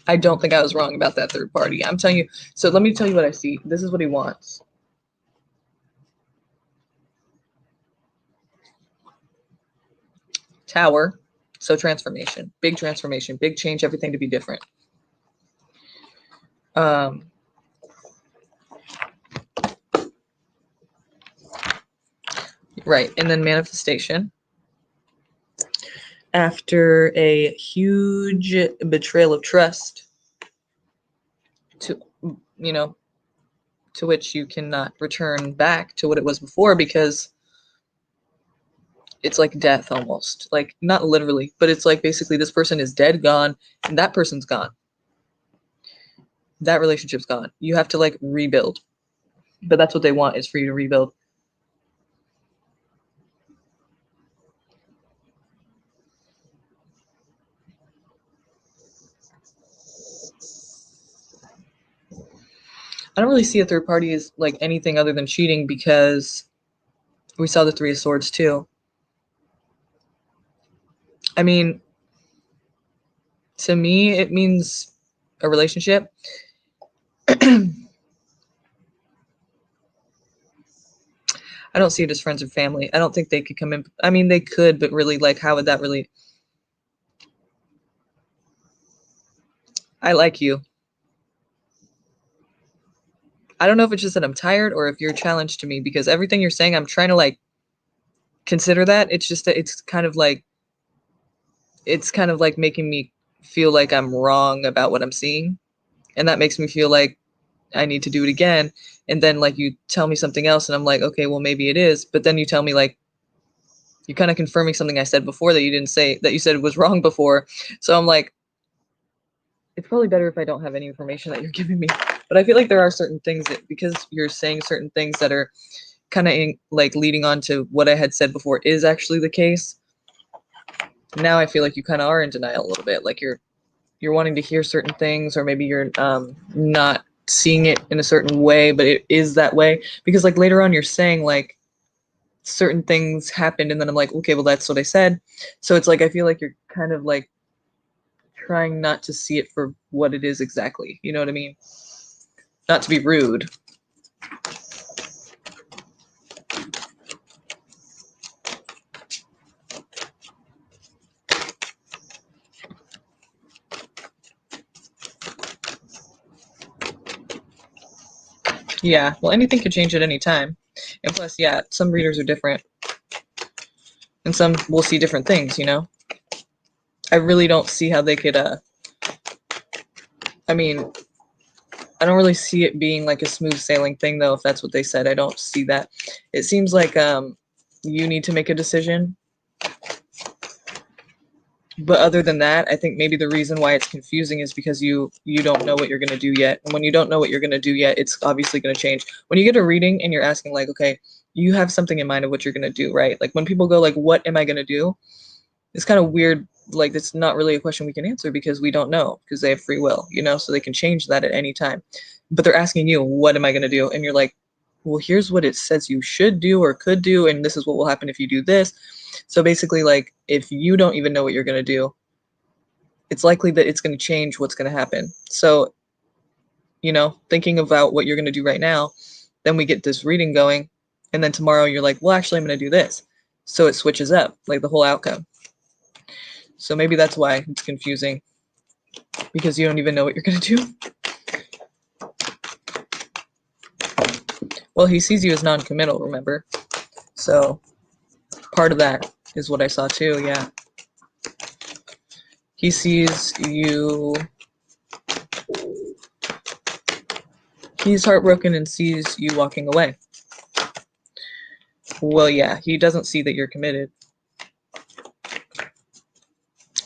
I don't think I was wrong about that third party. I'm telling you. So let me tell you what I see. This is what he wants. Tower. So transformation. Big transformation. Big change. Everything to be different. Right. And then manifestation. After a huge betrayal of trust, to which you cannot return back to what it was before, because it's like death almost. Like, not literally, but it's like basically this person is dead, gone, and that person's gone. That relationship's gone. You have to like rebuild. But that's what they want, is for you to rebuild. I don't really see a third party as like anything other than cheating, because we saw the Three of Swords too. I mean, to me, it means a relationship. I don't see it as friends or family. I don't think they could come in. I mean, they could, but really, like, how would that really... I like you. I don't know if it's just that I'm tired or if you're a challenge to me, because everything you're saying, I'm trying to like consider that. It's just that it's kind of like making me feel like I'm wrong about what I'm seeing. And that makes me feel like I need to do it again. And then like you tell me something else and I'm like, okay, well maybe it is. But then you tell me like, you're kind of confirming something I said before that you didn't say, that you said was wrong before. So I'm like, it's probably better if I don't have any information that you're giving me. But I feel like there are certain things that, because you're saying certain things that are kind of like leading on to what I had said before is actually the case. Now I feel like you kind of are in denial a little bit. Like you're wanting to hear certain things, or maybe you're not seeing it in a certain way, but it is that way. Because like later on you're saying like certain things happened, and then I'm like, okay, well that's what I said. So it's like I feel like you're kind of like trying not to see it for what it is exactly. You know what I mean? Not to be rude. Yeah, well, anything could change at any time. And plus, yeah, some readers are different. And some will see different things, you know? I really don't see how they could, I mean, I don't really see it being like a smooth sailing thing, though, if that's what they said. I don't see that. It seems like you need to make a decision. But other than that, I think maybe the reason why it's confusing is because you don't know what you're going to do yet. And when you don't know what you're going to do yet, it's obviously going to change. When you get a reading and you're asking like, okay, you have something in mind of what you're going to do, right? Like when people go like, what am I going to do? It's kind of weird. Like it's not really a question we can answer because we don't know, because they have free will, you know, so they can change that at any time. But they're asking you, what am I going to do? And you're like, well, here's what it says you should do or could do, and this is what will happen if you do this. So basically, like, if you don't even know what you're going to do, it's likely that it's going to change what's going to happen. So, you know, thinking about what you're going to do right now, then we get this reading going, and then tomorrow you're like, well, actually, I'm going to do this. So it switches up, like the whole outcome. So maybe that's why it's confusing, because you don't even know what you're going to do. Well, he sees you as non-committal, remember? So part of that is what I saw too, yeah. He sees you, he's heartbroken and sees you walking away. Well, yeah, he doesn't see that you're committed.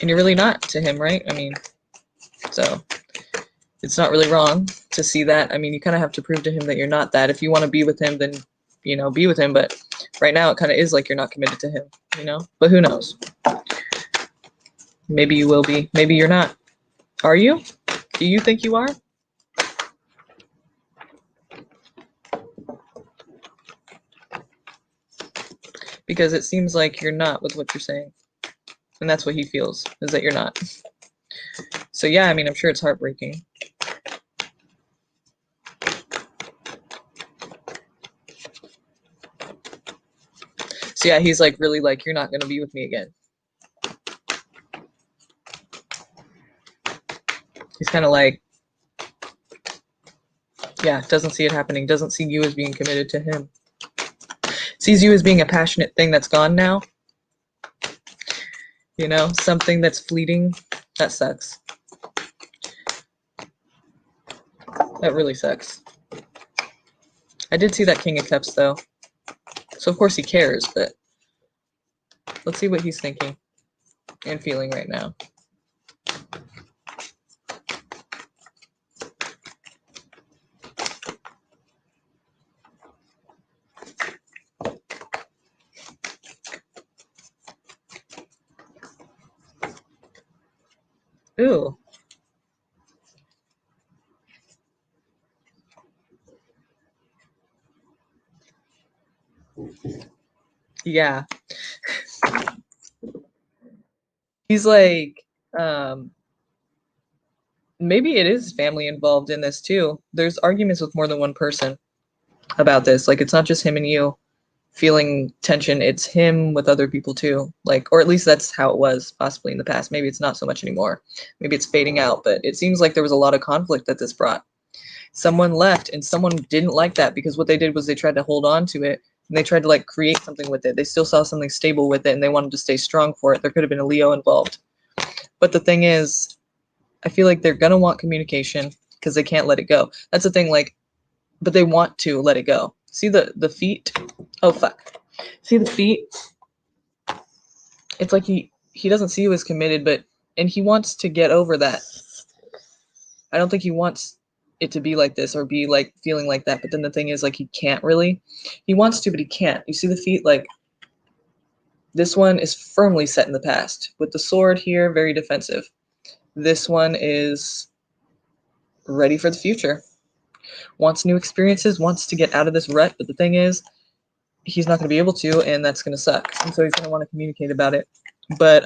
And you're really not to him, right? I mean, so it's not really wrong to see that. I mean, you kind of have to prove to him that you're not that. If you want to be with him, then, you know, be with him. But right now it kind of is like you're not committed to him, you know? But who knows? Maybe you will be. Maybe you're not. Are you? Do you think you are? Because it seems like you're not with what you're saying. And that's what he feels, is that you're not. So yeah, I mean, I'm sure it's heartbreaking. So yeah, he's like really like, you're not going to be with me again. He's kind of like, yeah, doesn't see it happening, doesn't see you as being committed to him. Sees you as being a passionate thing that's gone now. You know, something that's fleeting. That sucks. That really sucks. I did see that King of Cups though. So of course he cares, but let's see what he's thinking and feeling right now. Ooh. Yeah. He's like, maybe it is family involved in this too. There's arguments with more than one person about this. Like, it's not just him and you feeling tension, it's him with other people too. Like, or at least that's how it was possibly in the past. Maybe it's not so much anymore. Maybe it's fading out, but it seems like there was a lot of conflict that this brought. Someone left and someone didn't like that, because what they did was they tried to hold on to it and they tried to like create something with it. They still saw something stable with it and they wanted to stay strong for it. There could have been a Leo involved. But the thing is, I feel like they're going to want communication because they can't let it go. That's the thing, like, but they want to let it go. See the feet? Oh, fuck. See the feet? It's like he doesn't see you as committed, and he wants to get over that. I don't think he wants it to be like this or be like feeling like that. But then the thing is, like, he can't really. He wants to, but he can't. You see the feet? Like, this one is firmly set in the past. With the sword here, very defensive. This one is ready for the future. Wants new experiences, wants to get out of this rut. But the thing is, he's not going to be able to, and that's going to suck. And so he's going to want to communicate about it. But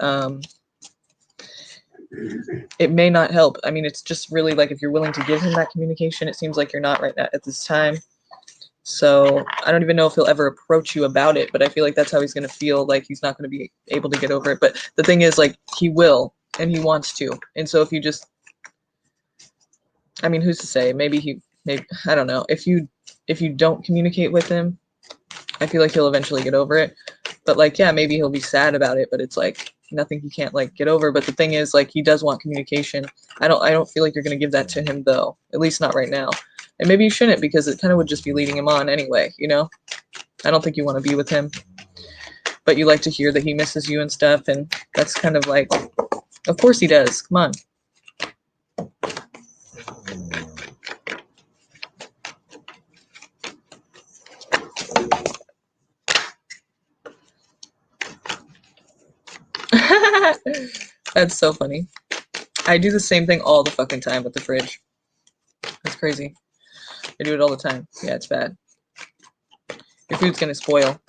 it may not help. I mean, it's just really like if you're willing to give him that communication, it seems like you're not right now at this time. So I don't even know if he'll ever approach you about it, but I feel like that's how he's going to feel, like he's not going to be able to get over it. But the thing is, like, he will, and he wants to. And so if you just, I mean, who's to say? Maybe I don't know. If you don't communicate with him, I feel like he'll eventually get over it. But like, yeah, maybe he'll be sad about it, but it's like nothing he can't like get over. But the thing is, like, he does want communication. I don't feel like you're going to give that to him though, at least not right now. And maybe you shouldn't, because it kind of would just be leading him on anyway, you know? I don't think you want to be with him, but you like to hear that he misses you and stuff, and that's kind of like Of course he does. Come on. That's so funny. I do the same thing all the fucking time with the fridge. That's crazy. I do it all the time. Yeah, it's bad. Your food's gonna spoil.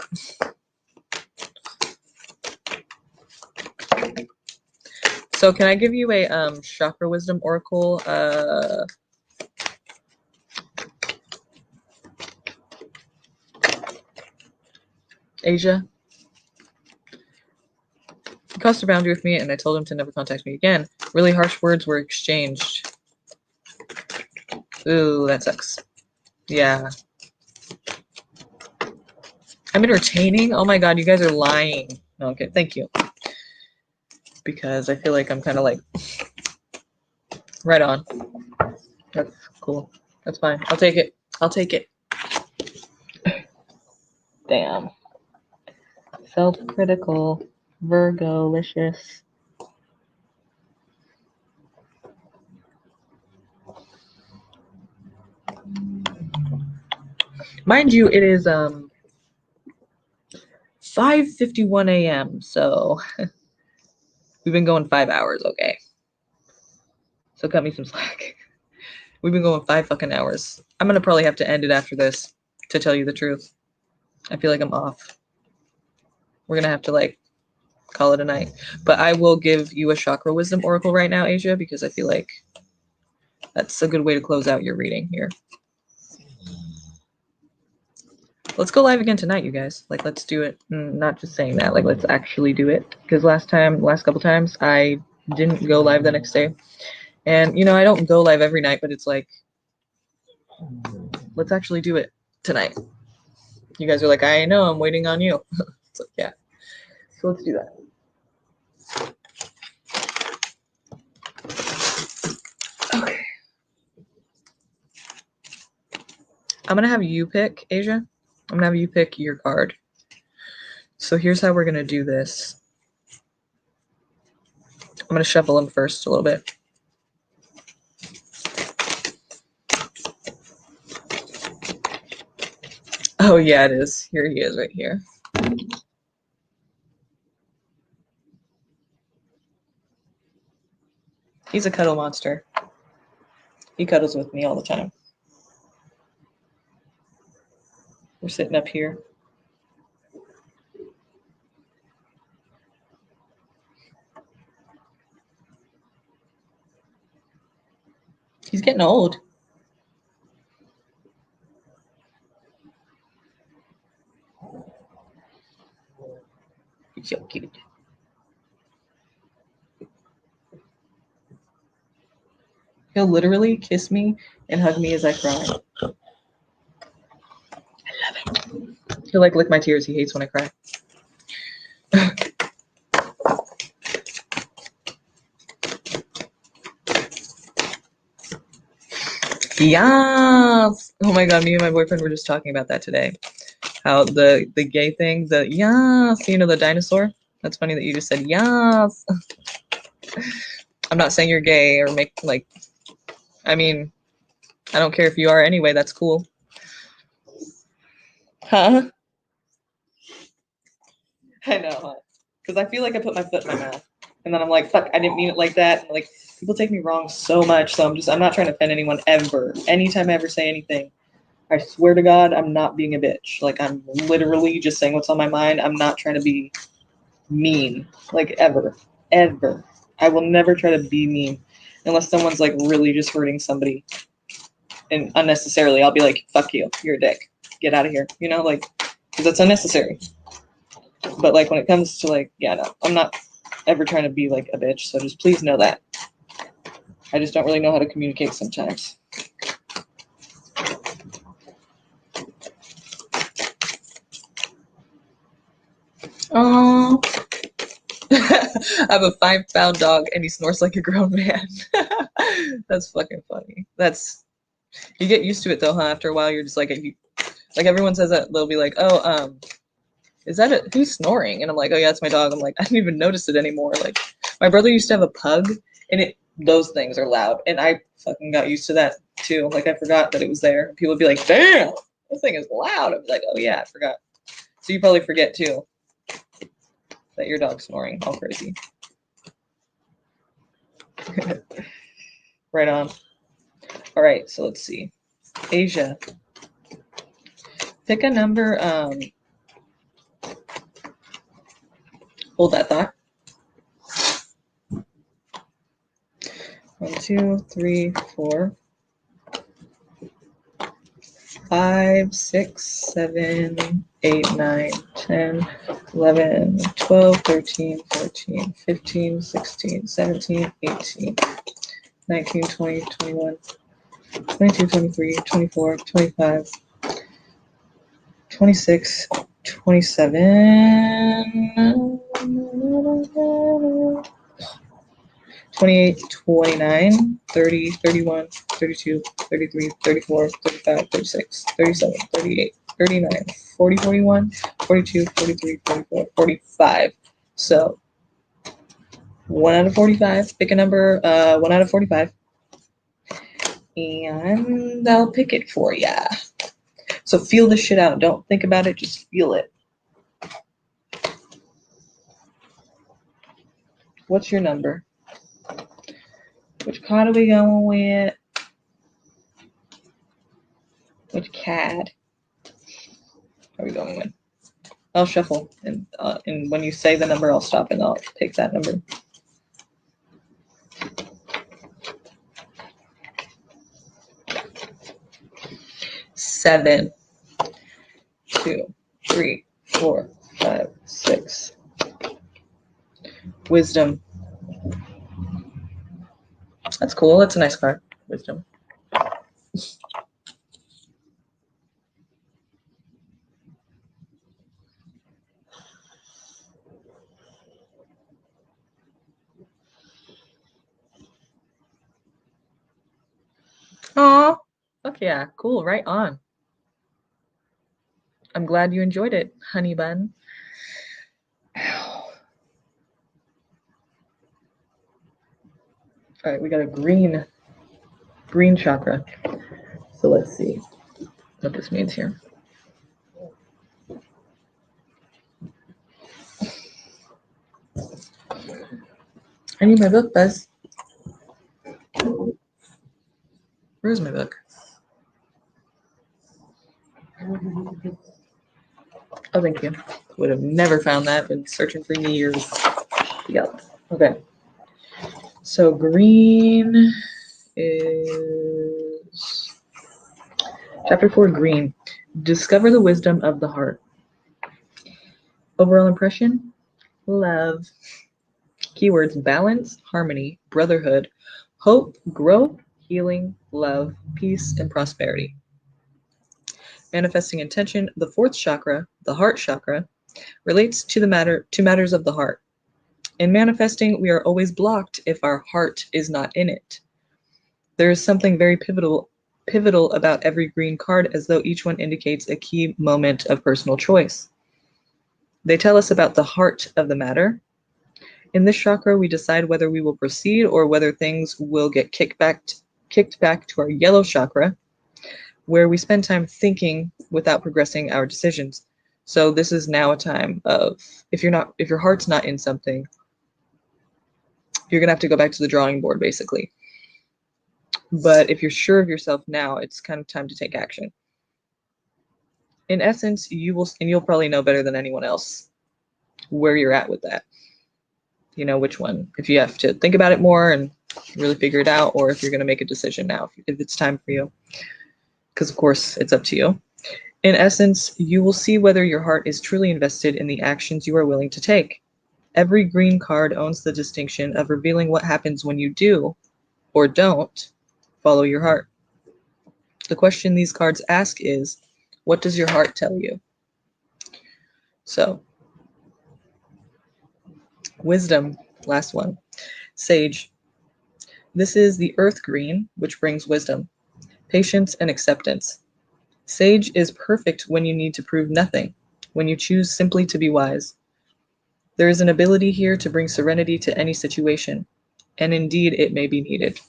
So can I give you a chakra wisdom oracle? Asia? He crossed a boundary with me and I told him to never contact me again. Really harsh words were exchanged. Ooh, that sucks. Yeah. I'm entertaining? Oh my god, you guys are lying. No, okay, thank you. Because I feel like I'm kind of like right on. That's cool. That's fine. I'll take it. I'll take it. Damn. Self-critical. Virgo-licious. Mind you, it is 5:51 a.m. So we've been going 5 hours, okay? So cut me some slack. We've been going 5 fucking hours. I'm gonna probably have to end it after this, to tell you the truth. I feel like I'm off. We're gonna have to like call it a night. But I will give you a chakra wisdom oracle right now, Asia, because I feel like that's a good way to close out your reading here. Let's go live again tonight, you guys. Like, let's do it. Not just saying that, like, let's actually do it. Because last couple times, I didn't go live the next day. And, you know, I don't go live every night, but it's like, let's actually do it tonight. You guys are like, I know, I'm waiting on you. It's like, yeah. So let's do that. Okay. I'm going to have you pick, Asia. I'm going to have you pick your card. So here's how we're going to do this. I'm going to shuffle them first a little bit. Oh, yeah, it is. Here he is right here. He's a cuddle monster. He cuddles with me all the time. We're sitting up here. He's getting old. He's so cute. He'll literally kiss me and hug me as I cry. I love it. He'll like lick my tears. He hates when I cry. Yes. Oh my god, me and my boyfriend were just talking about that today. How the gay thing, the yes, you know, the dinosaur. That's funny that you just said yes. I'm not saying you're gay or make like. I mean, I don't care if you are anyway. That's cool. Huh? I know, huh? Because I feel like I put my foot in my mouth, and then I'm like, fuck, I didn't mean it like that. And like, people take me wrong so much, so I'm not trying to offend anyone ever. Anytime I ever say anything, I swear to God, I'm not being a bitch. Like, I'm literally just saying what's on my mind. I'm not trying to be mean, like ever. I will never try to be mean unless someone's like really just hurting somebody, and unnecessarily. I'll be like, fuck you, you're a dick. Get out of here. You know, like, because that's unnecessary. But like when it comes to like, yeah, no, I'm not ever trying to be like a bitch. So just please know that. I just don't really know how to communicate sometimes. Oh, I have a 5-pound dog and he snores like a grown man. That's fucking funny. You get used to it though, huh? After a while, you're just like, like everyone says that they'll be like, oh, is that who's snoring? And I'm like, oh yeah, it's my dog. I'm like, I didn't even notice it anymore. Like, My brother used to have a pug, and those things are loud, and I fucking got used to that too. Like, I forgot that it was there. People would be like, damn, this thing is loud. I'd be like, oh yeah, I forgot. So you probably forget too that your dog's snoring all crazy. Right on. All right, so let's see. Asia. Pick a number. Hold that thought. 1, 2, 3, 4, 5, 6, 7, 8, 9, 10, 11, 12, 13, 14, 15, 16, 17, 18, 19, 20, 21, 22, 23, 24, 25, 26, 27, 28, 29, 30, 31, 32, 33, 34, 35, 36, 37, 38, 39, 40, 41, 42, 43, 44, 45. So 1 out of 45. Pick a number, 1 out of 45. And I'll pick it for ya. So feel this shit out. Don't think about it. Just feel it. What's your number? Which card are we going with? Which card are we going with? I'll shuffle, and when you say the number, I'll stop and I'll take that number. Seven, 2, 3, 4, 5, 6. Wisdom. That's cool. That's a nice card. Wisdom. Aw. Okay, yeah. Cool. Right on. I'm glad you enjoyed it, honey bun. All right, we got a green chakra. So let's see what this means here. I need my book, Buzz. Where's my book? Oh, thank you. Would have never found that. Been searching for years. Yep. Okay. So green is chapter 4. Green. Discover the wisdom of the heart. Overall impression: love. Keywords: balance, harmony, brotherhood, hope, growth, healing, love, peace, and prosperity. Manifesting intention: the 4th chakra, the heart chakra, relates to matters of the heart. In manifesting, we are always blocked if our heart is not in it. There is something very pivotal about every green card, as though each one indicates a key moment of personal choice. They tell us about the heart of the matter. In this chakra, we decide whether we will proceed or whether things will get kicked back to our yellow chakra, where we spend time thinking without progressing our decisions. So this is now a time of, if your heart's not in something, you're gonna have to go back to the drawing board, basically. But if you're sure of yourself now, it's kind of time to take action. In essence, you'll probably know better than anyone else where you're at with that. You know which one, if you have to think about it more and really figure it out, or if you're going to make a decision now, if it's time for you. Because of course, it's up to you. In essence, you will see whether your heart is truly invested in the actions you are willing to take. Every green card owns the distinction of revealing what happens when you do or don't follow your heart. The question these cards ask is, what does your heart tell you? So, wisdom, last one. Sage. This is the earth green, which brings wisdom, patience, and acceptance. Sage is perfect when you need to prove nothing, when you choose simply to be wise. There is an ability here to bring serenity to any situation, and indeed it may be needed.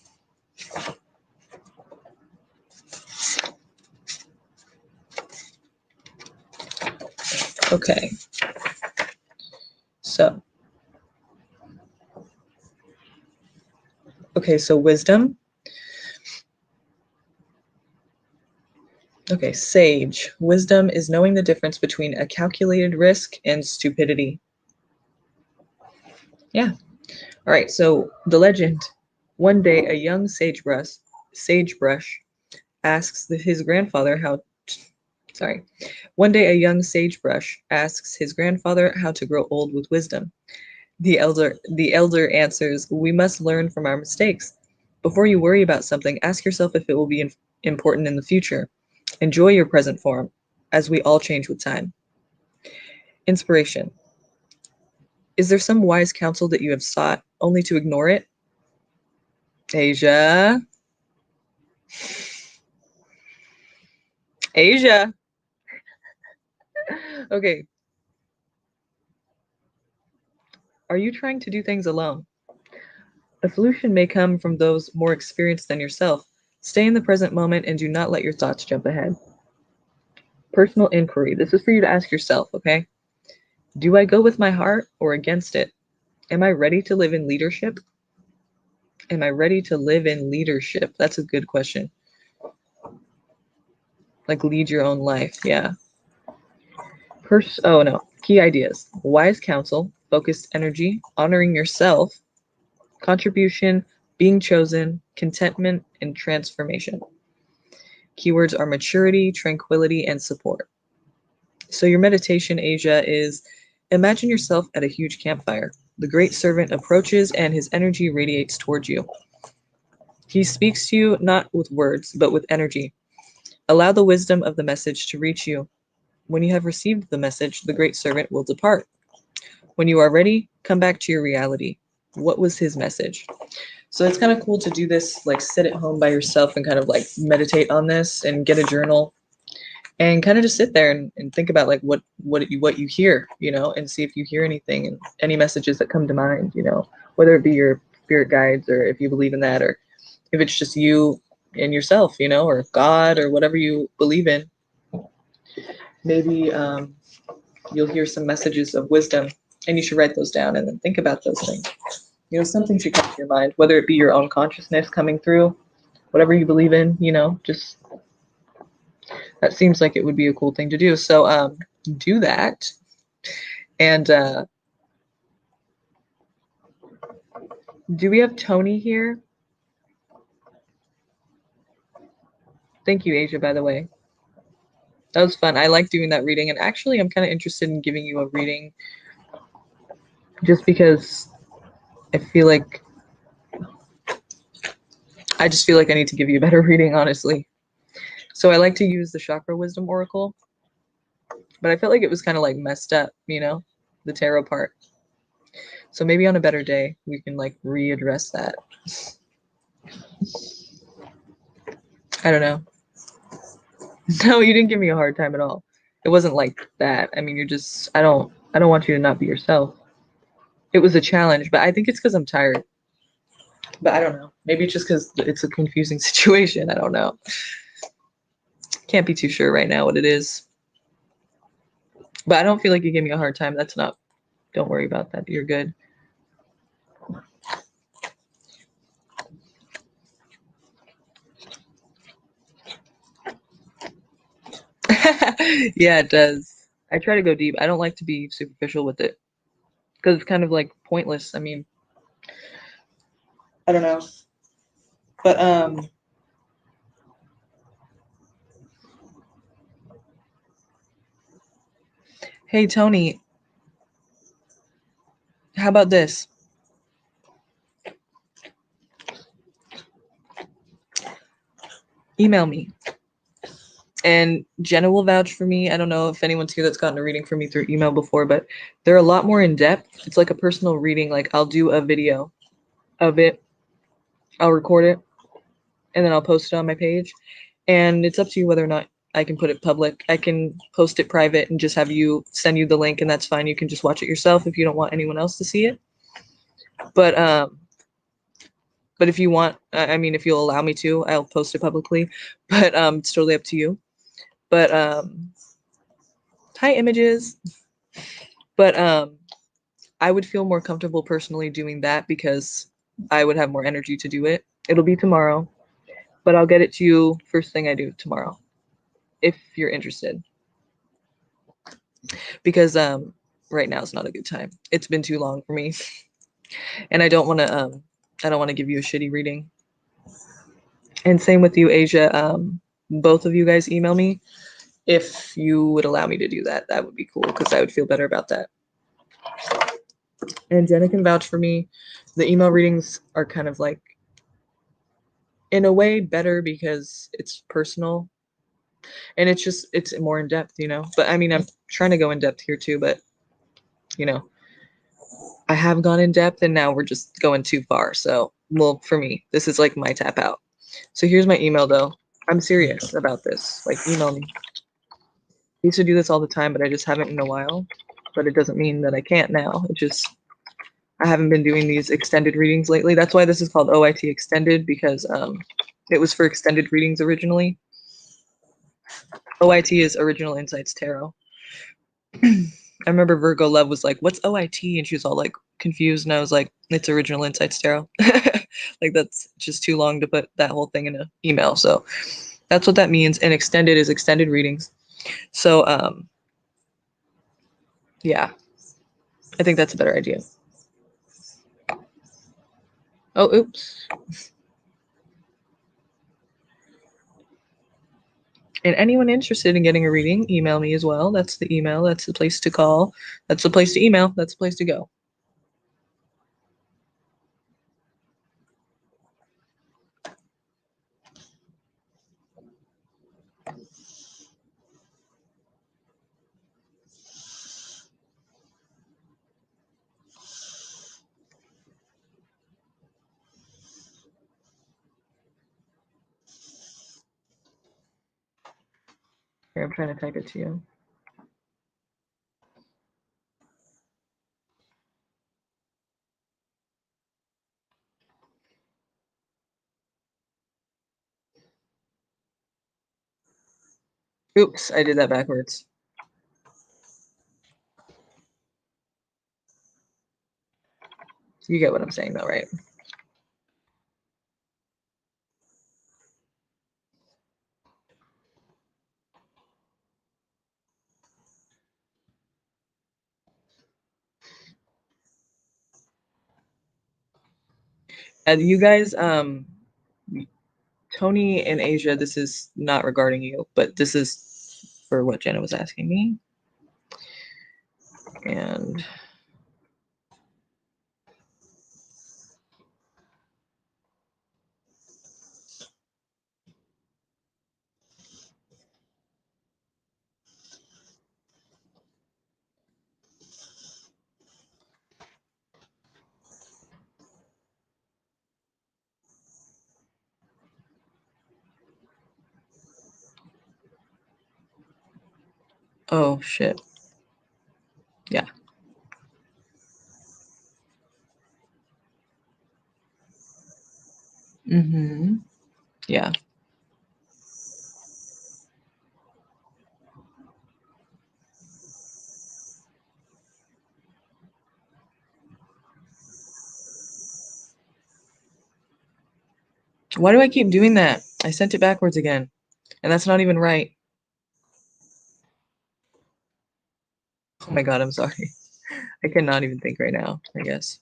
Okay. So wisdom. Okay, sage. Wisdom is knowing the difference between a calculated risk and stupidity. Yeah. All right, so the legend. One day, a young sagebrush asks his grandfather how. One day, a young sagebrush asks his grandfather how to grow old with wisdom. The elder answers, "We must learn from our mistakes. Before you worry about something, ask yourself if it will be important in the future. Enjoy your present form, as we all change with time." Inspiration. Is there some wise counsel that you have sought only to ignore it? Asia. Asia. Okay. Are you trying to do things alone? A solution may come from those more experienced than yourself. Stay in the present moment and do not let your thoughts jump ahead. Personal inquiry. This is for you to ask yourself, okay? Do I go with my heart or against it? Am I ready to live in leadership? Am I ready to live in leadership? That's a good question. Like lead your own life, yeah. Key ideas. Wise counsel, focused energy, honoring yourself, contribution, being chosen, contentment, and transformation. Keywords are maturity, tranquility, and support. So your meditation, Asia, is imagine yourself at a huge campfire. The great servant approaches and his energy radiates towards you. He speaks to you not with words, but with energy. Allow the wisdom of the message to reach you. When you have received the message, the great servant will depart. When you are ready, come back to your reality. What was his message? So it's kind of cool to do this, like sit at home by yourself and kind of like meditate on this and get a journal and kind of just sit there and think about like what you hear, you know, and see if you hear anything and any messages that come to mind, you know, whether it be your spirit guides or if you believe in that or if it's just you and yourself, you know, or God or whatever you believe in. Maybe you'll hear some messages of wisdom and you should write those down and then think about those things. You know, something should come to your mind, whether it be your own consciousness coming through, whatever you believe in, you know, just that seems like it would be a cool thing to do. So do that. And do we have Tony here? Thank you, Asia, by the way. That was fun. I like doing that reading. And actually, I'm kind of interested in giving you a reading just because I just feel like I need to give you a better reading, honestly. So I like to use the Chakra Wisdom Oracle, but I felt like it was kind of like messed up, you know, the tarot part. So maybe on a better day, we can like readdress that. I don't know. No, you didn't give me a hard time at all. It wasn't like that. I mean, I don't want you to not be yourself. It was a challenge, but I think it's because I'm tired. But I don't know. Maybe it's just because it's a confusing situation. I don't know. Can't be too sure right now what it is. But I don't feel like you gave me a hard time. Don't worry about that. You're good. Yeah, it does. I try to go deep. I don't like to be superficial with it because it's kind of like pointless. I mean, I don't know. But hey Tony, how about this? Email me. And Jenna will vouch for me. I don't know if anyone's here that's gotten a reading from me through email before, but they're a lot more in depth. It's like a personal reading. Like I'll do a video of it. I'll record it and then I'll post it on my page. And it's up to you whether or not I can put it public. I can post it private and just have you send you the link, and that's fine. You can just watch it yourself if you don't want anyone else to see it. But if you want, I mean, if you'll allow me to, I'll post it publicly. But it's totally up to you. But hi, images. But I would feel more comfortable personally doing that because I would have more energy to do it. It'll be tomorrow, but I'll get it to you first thing I do tomorrow, if you're interested. Because right now is not a good time. It's been too long for me, and I don't want to give you a shitty reading. And same with you, Asia. Both of you guys email me if you would allow me to do that. That would be cool because I would feel better about that. And Jenna can vouch for me. The email readings are kind of like, in a way, better because it's personal. And it's more in depth, you know. But I mean, I'm trying to go in depth here too, but you know, I have gone in depth and now we're just going too far. So, well, for me, this is like my tap out. So here's my email though. I'm serious about this. Like, email me. I used to do this all the time, but I just haven't in a while. But it doesn't mean that I can't now. It just, I haven't been doing these extended readings lately. That's why this is called OIT Extended, because it was for extended readings originally. OIT is Original Insights Tarot. I remember Virgo Love was like, "What's OIT?" And she was all like confused, and I was like, "It's Original Insights Tarot." Like, that's just too long to put that whole thing in an email. So that's what that means. And extended is extended readings. So yeah, I think that's a better idea. Oh, oops. And anyone interested in getting a reading, email me as well. That's the email. That's the place to call. That's the place to email. That's the place to go. Here, I'm trying to type it to you. Oops, I did that backwards. You get what I'm saying though, right? And you guys, Tony and Asia, this is not regarding you, but this is for what Jenna was asking me. And oh shit. Yeah. Mm-hmm. Yeah. Why do I keep doing that? I sent it backwards again. And that's not even right. Oh my god, I'm sorry. I cannot even think right now, I guess.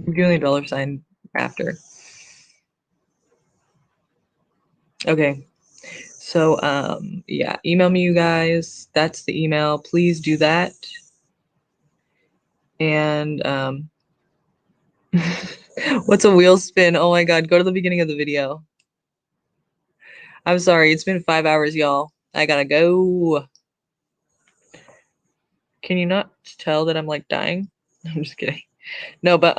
I'm doing a dollar sign after. Okay. So yeah, email me, you guys. That's the email. Please do that. And what's a wheel spin? Oh my god, go to the beginning of the video. I'm sorry, it's been 5 hours, y'all. I gotta go. Can you not tell that I'm like dying? I'm just kidding. No, but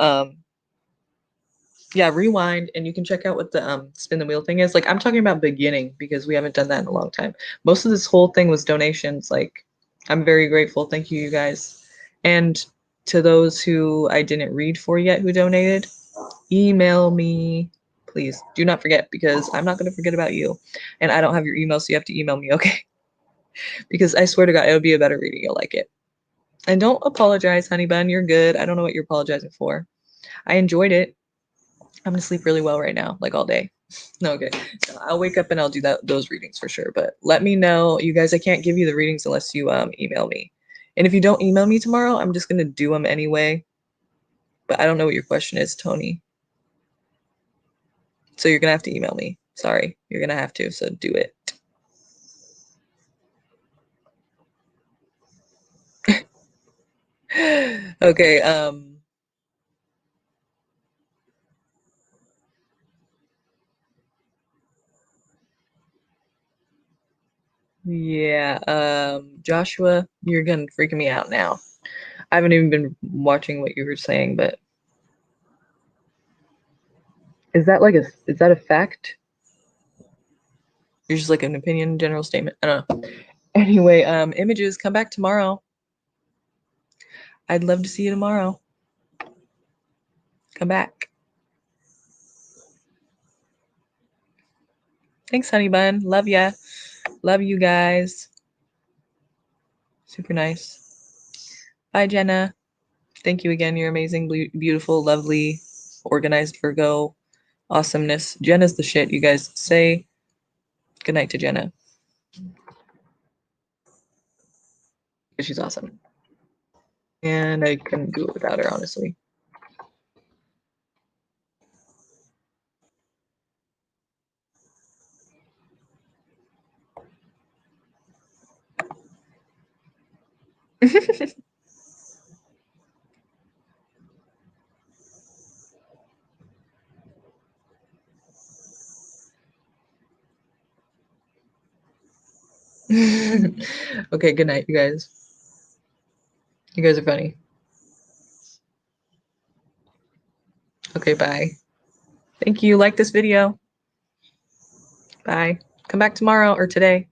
yeah, rewind and you can check out what the spin the wheel thing is. Like I'm talking about beginning because we haven't done that in a long time. Most of this whole thing was donations. Like I'm very grateful. Thank you, you guys. And to those who I didn't read for yet who donated, email me. Please do not forget because I'm not going to forget about you. And I don't have your email, so you have to email me, okay? Because I swear to God, it would be a better reading. You'll like it. And don't apologize, honey bun. You're good. I don't know what you're apologizing for. I enjoyed it. I'm gonna sleep really well right now, like all day. No, okay. So I'll wake up and I'll do those readings for sure. But let me know, you guys. I can't give you the readings unless you email me. And if you don't email me tomorrow, I'm just gonna do them anyway. But I don't know what your question is, Tony. So you're gonna have to email me. Sorry, you're gonna have to. So do it. Okay. Yeah. Joshua, you're gonna freaking me out now. I haven't even been watching what you were saying, but is that a fact? You're just like an opinion, general statement. I don't know. Anyway, images, come back tomorrow. I'd love to see you tomorrow. Come back. Thanks, honey bun. Love ya. Love you guys. Super nice. Bye, Jenna. Thank you again. You're amazing, beautiful, lovely, organized Virgo awesomeness. Jenna's the shit, you guys. Say goodnight to Jenna. She's awesome. And I couldn't do it without her, honestly. Okay, good night, you guys. You guys are funny. Okay, bye. Thank you. Like this video. Bye. Come back tomorrow or today.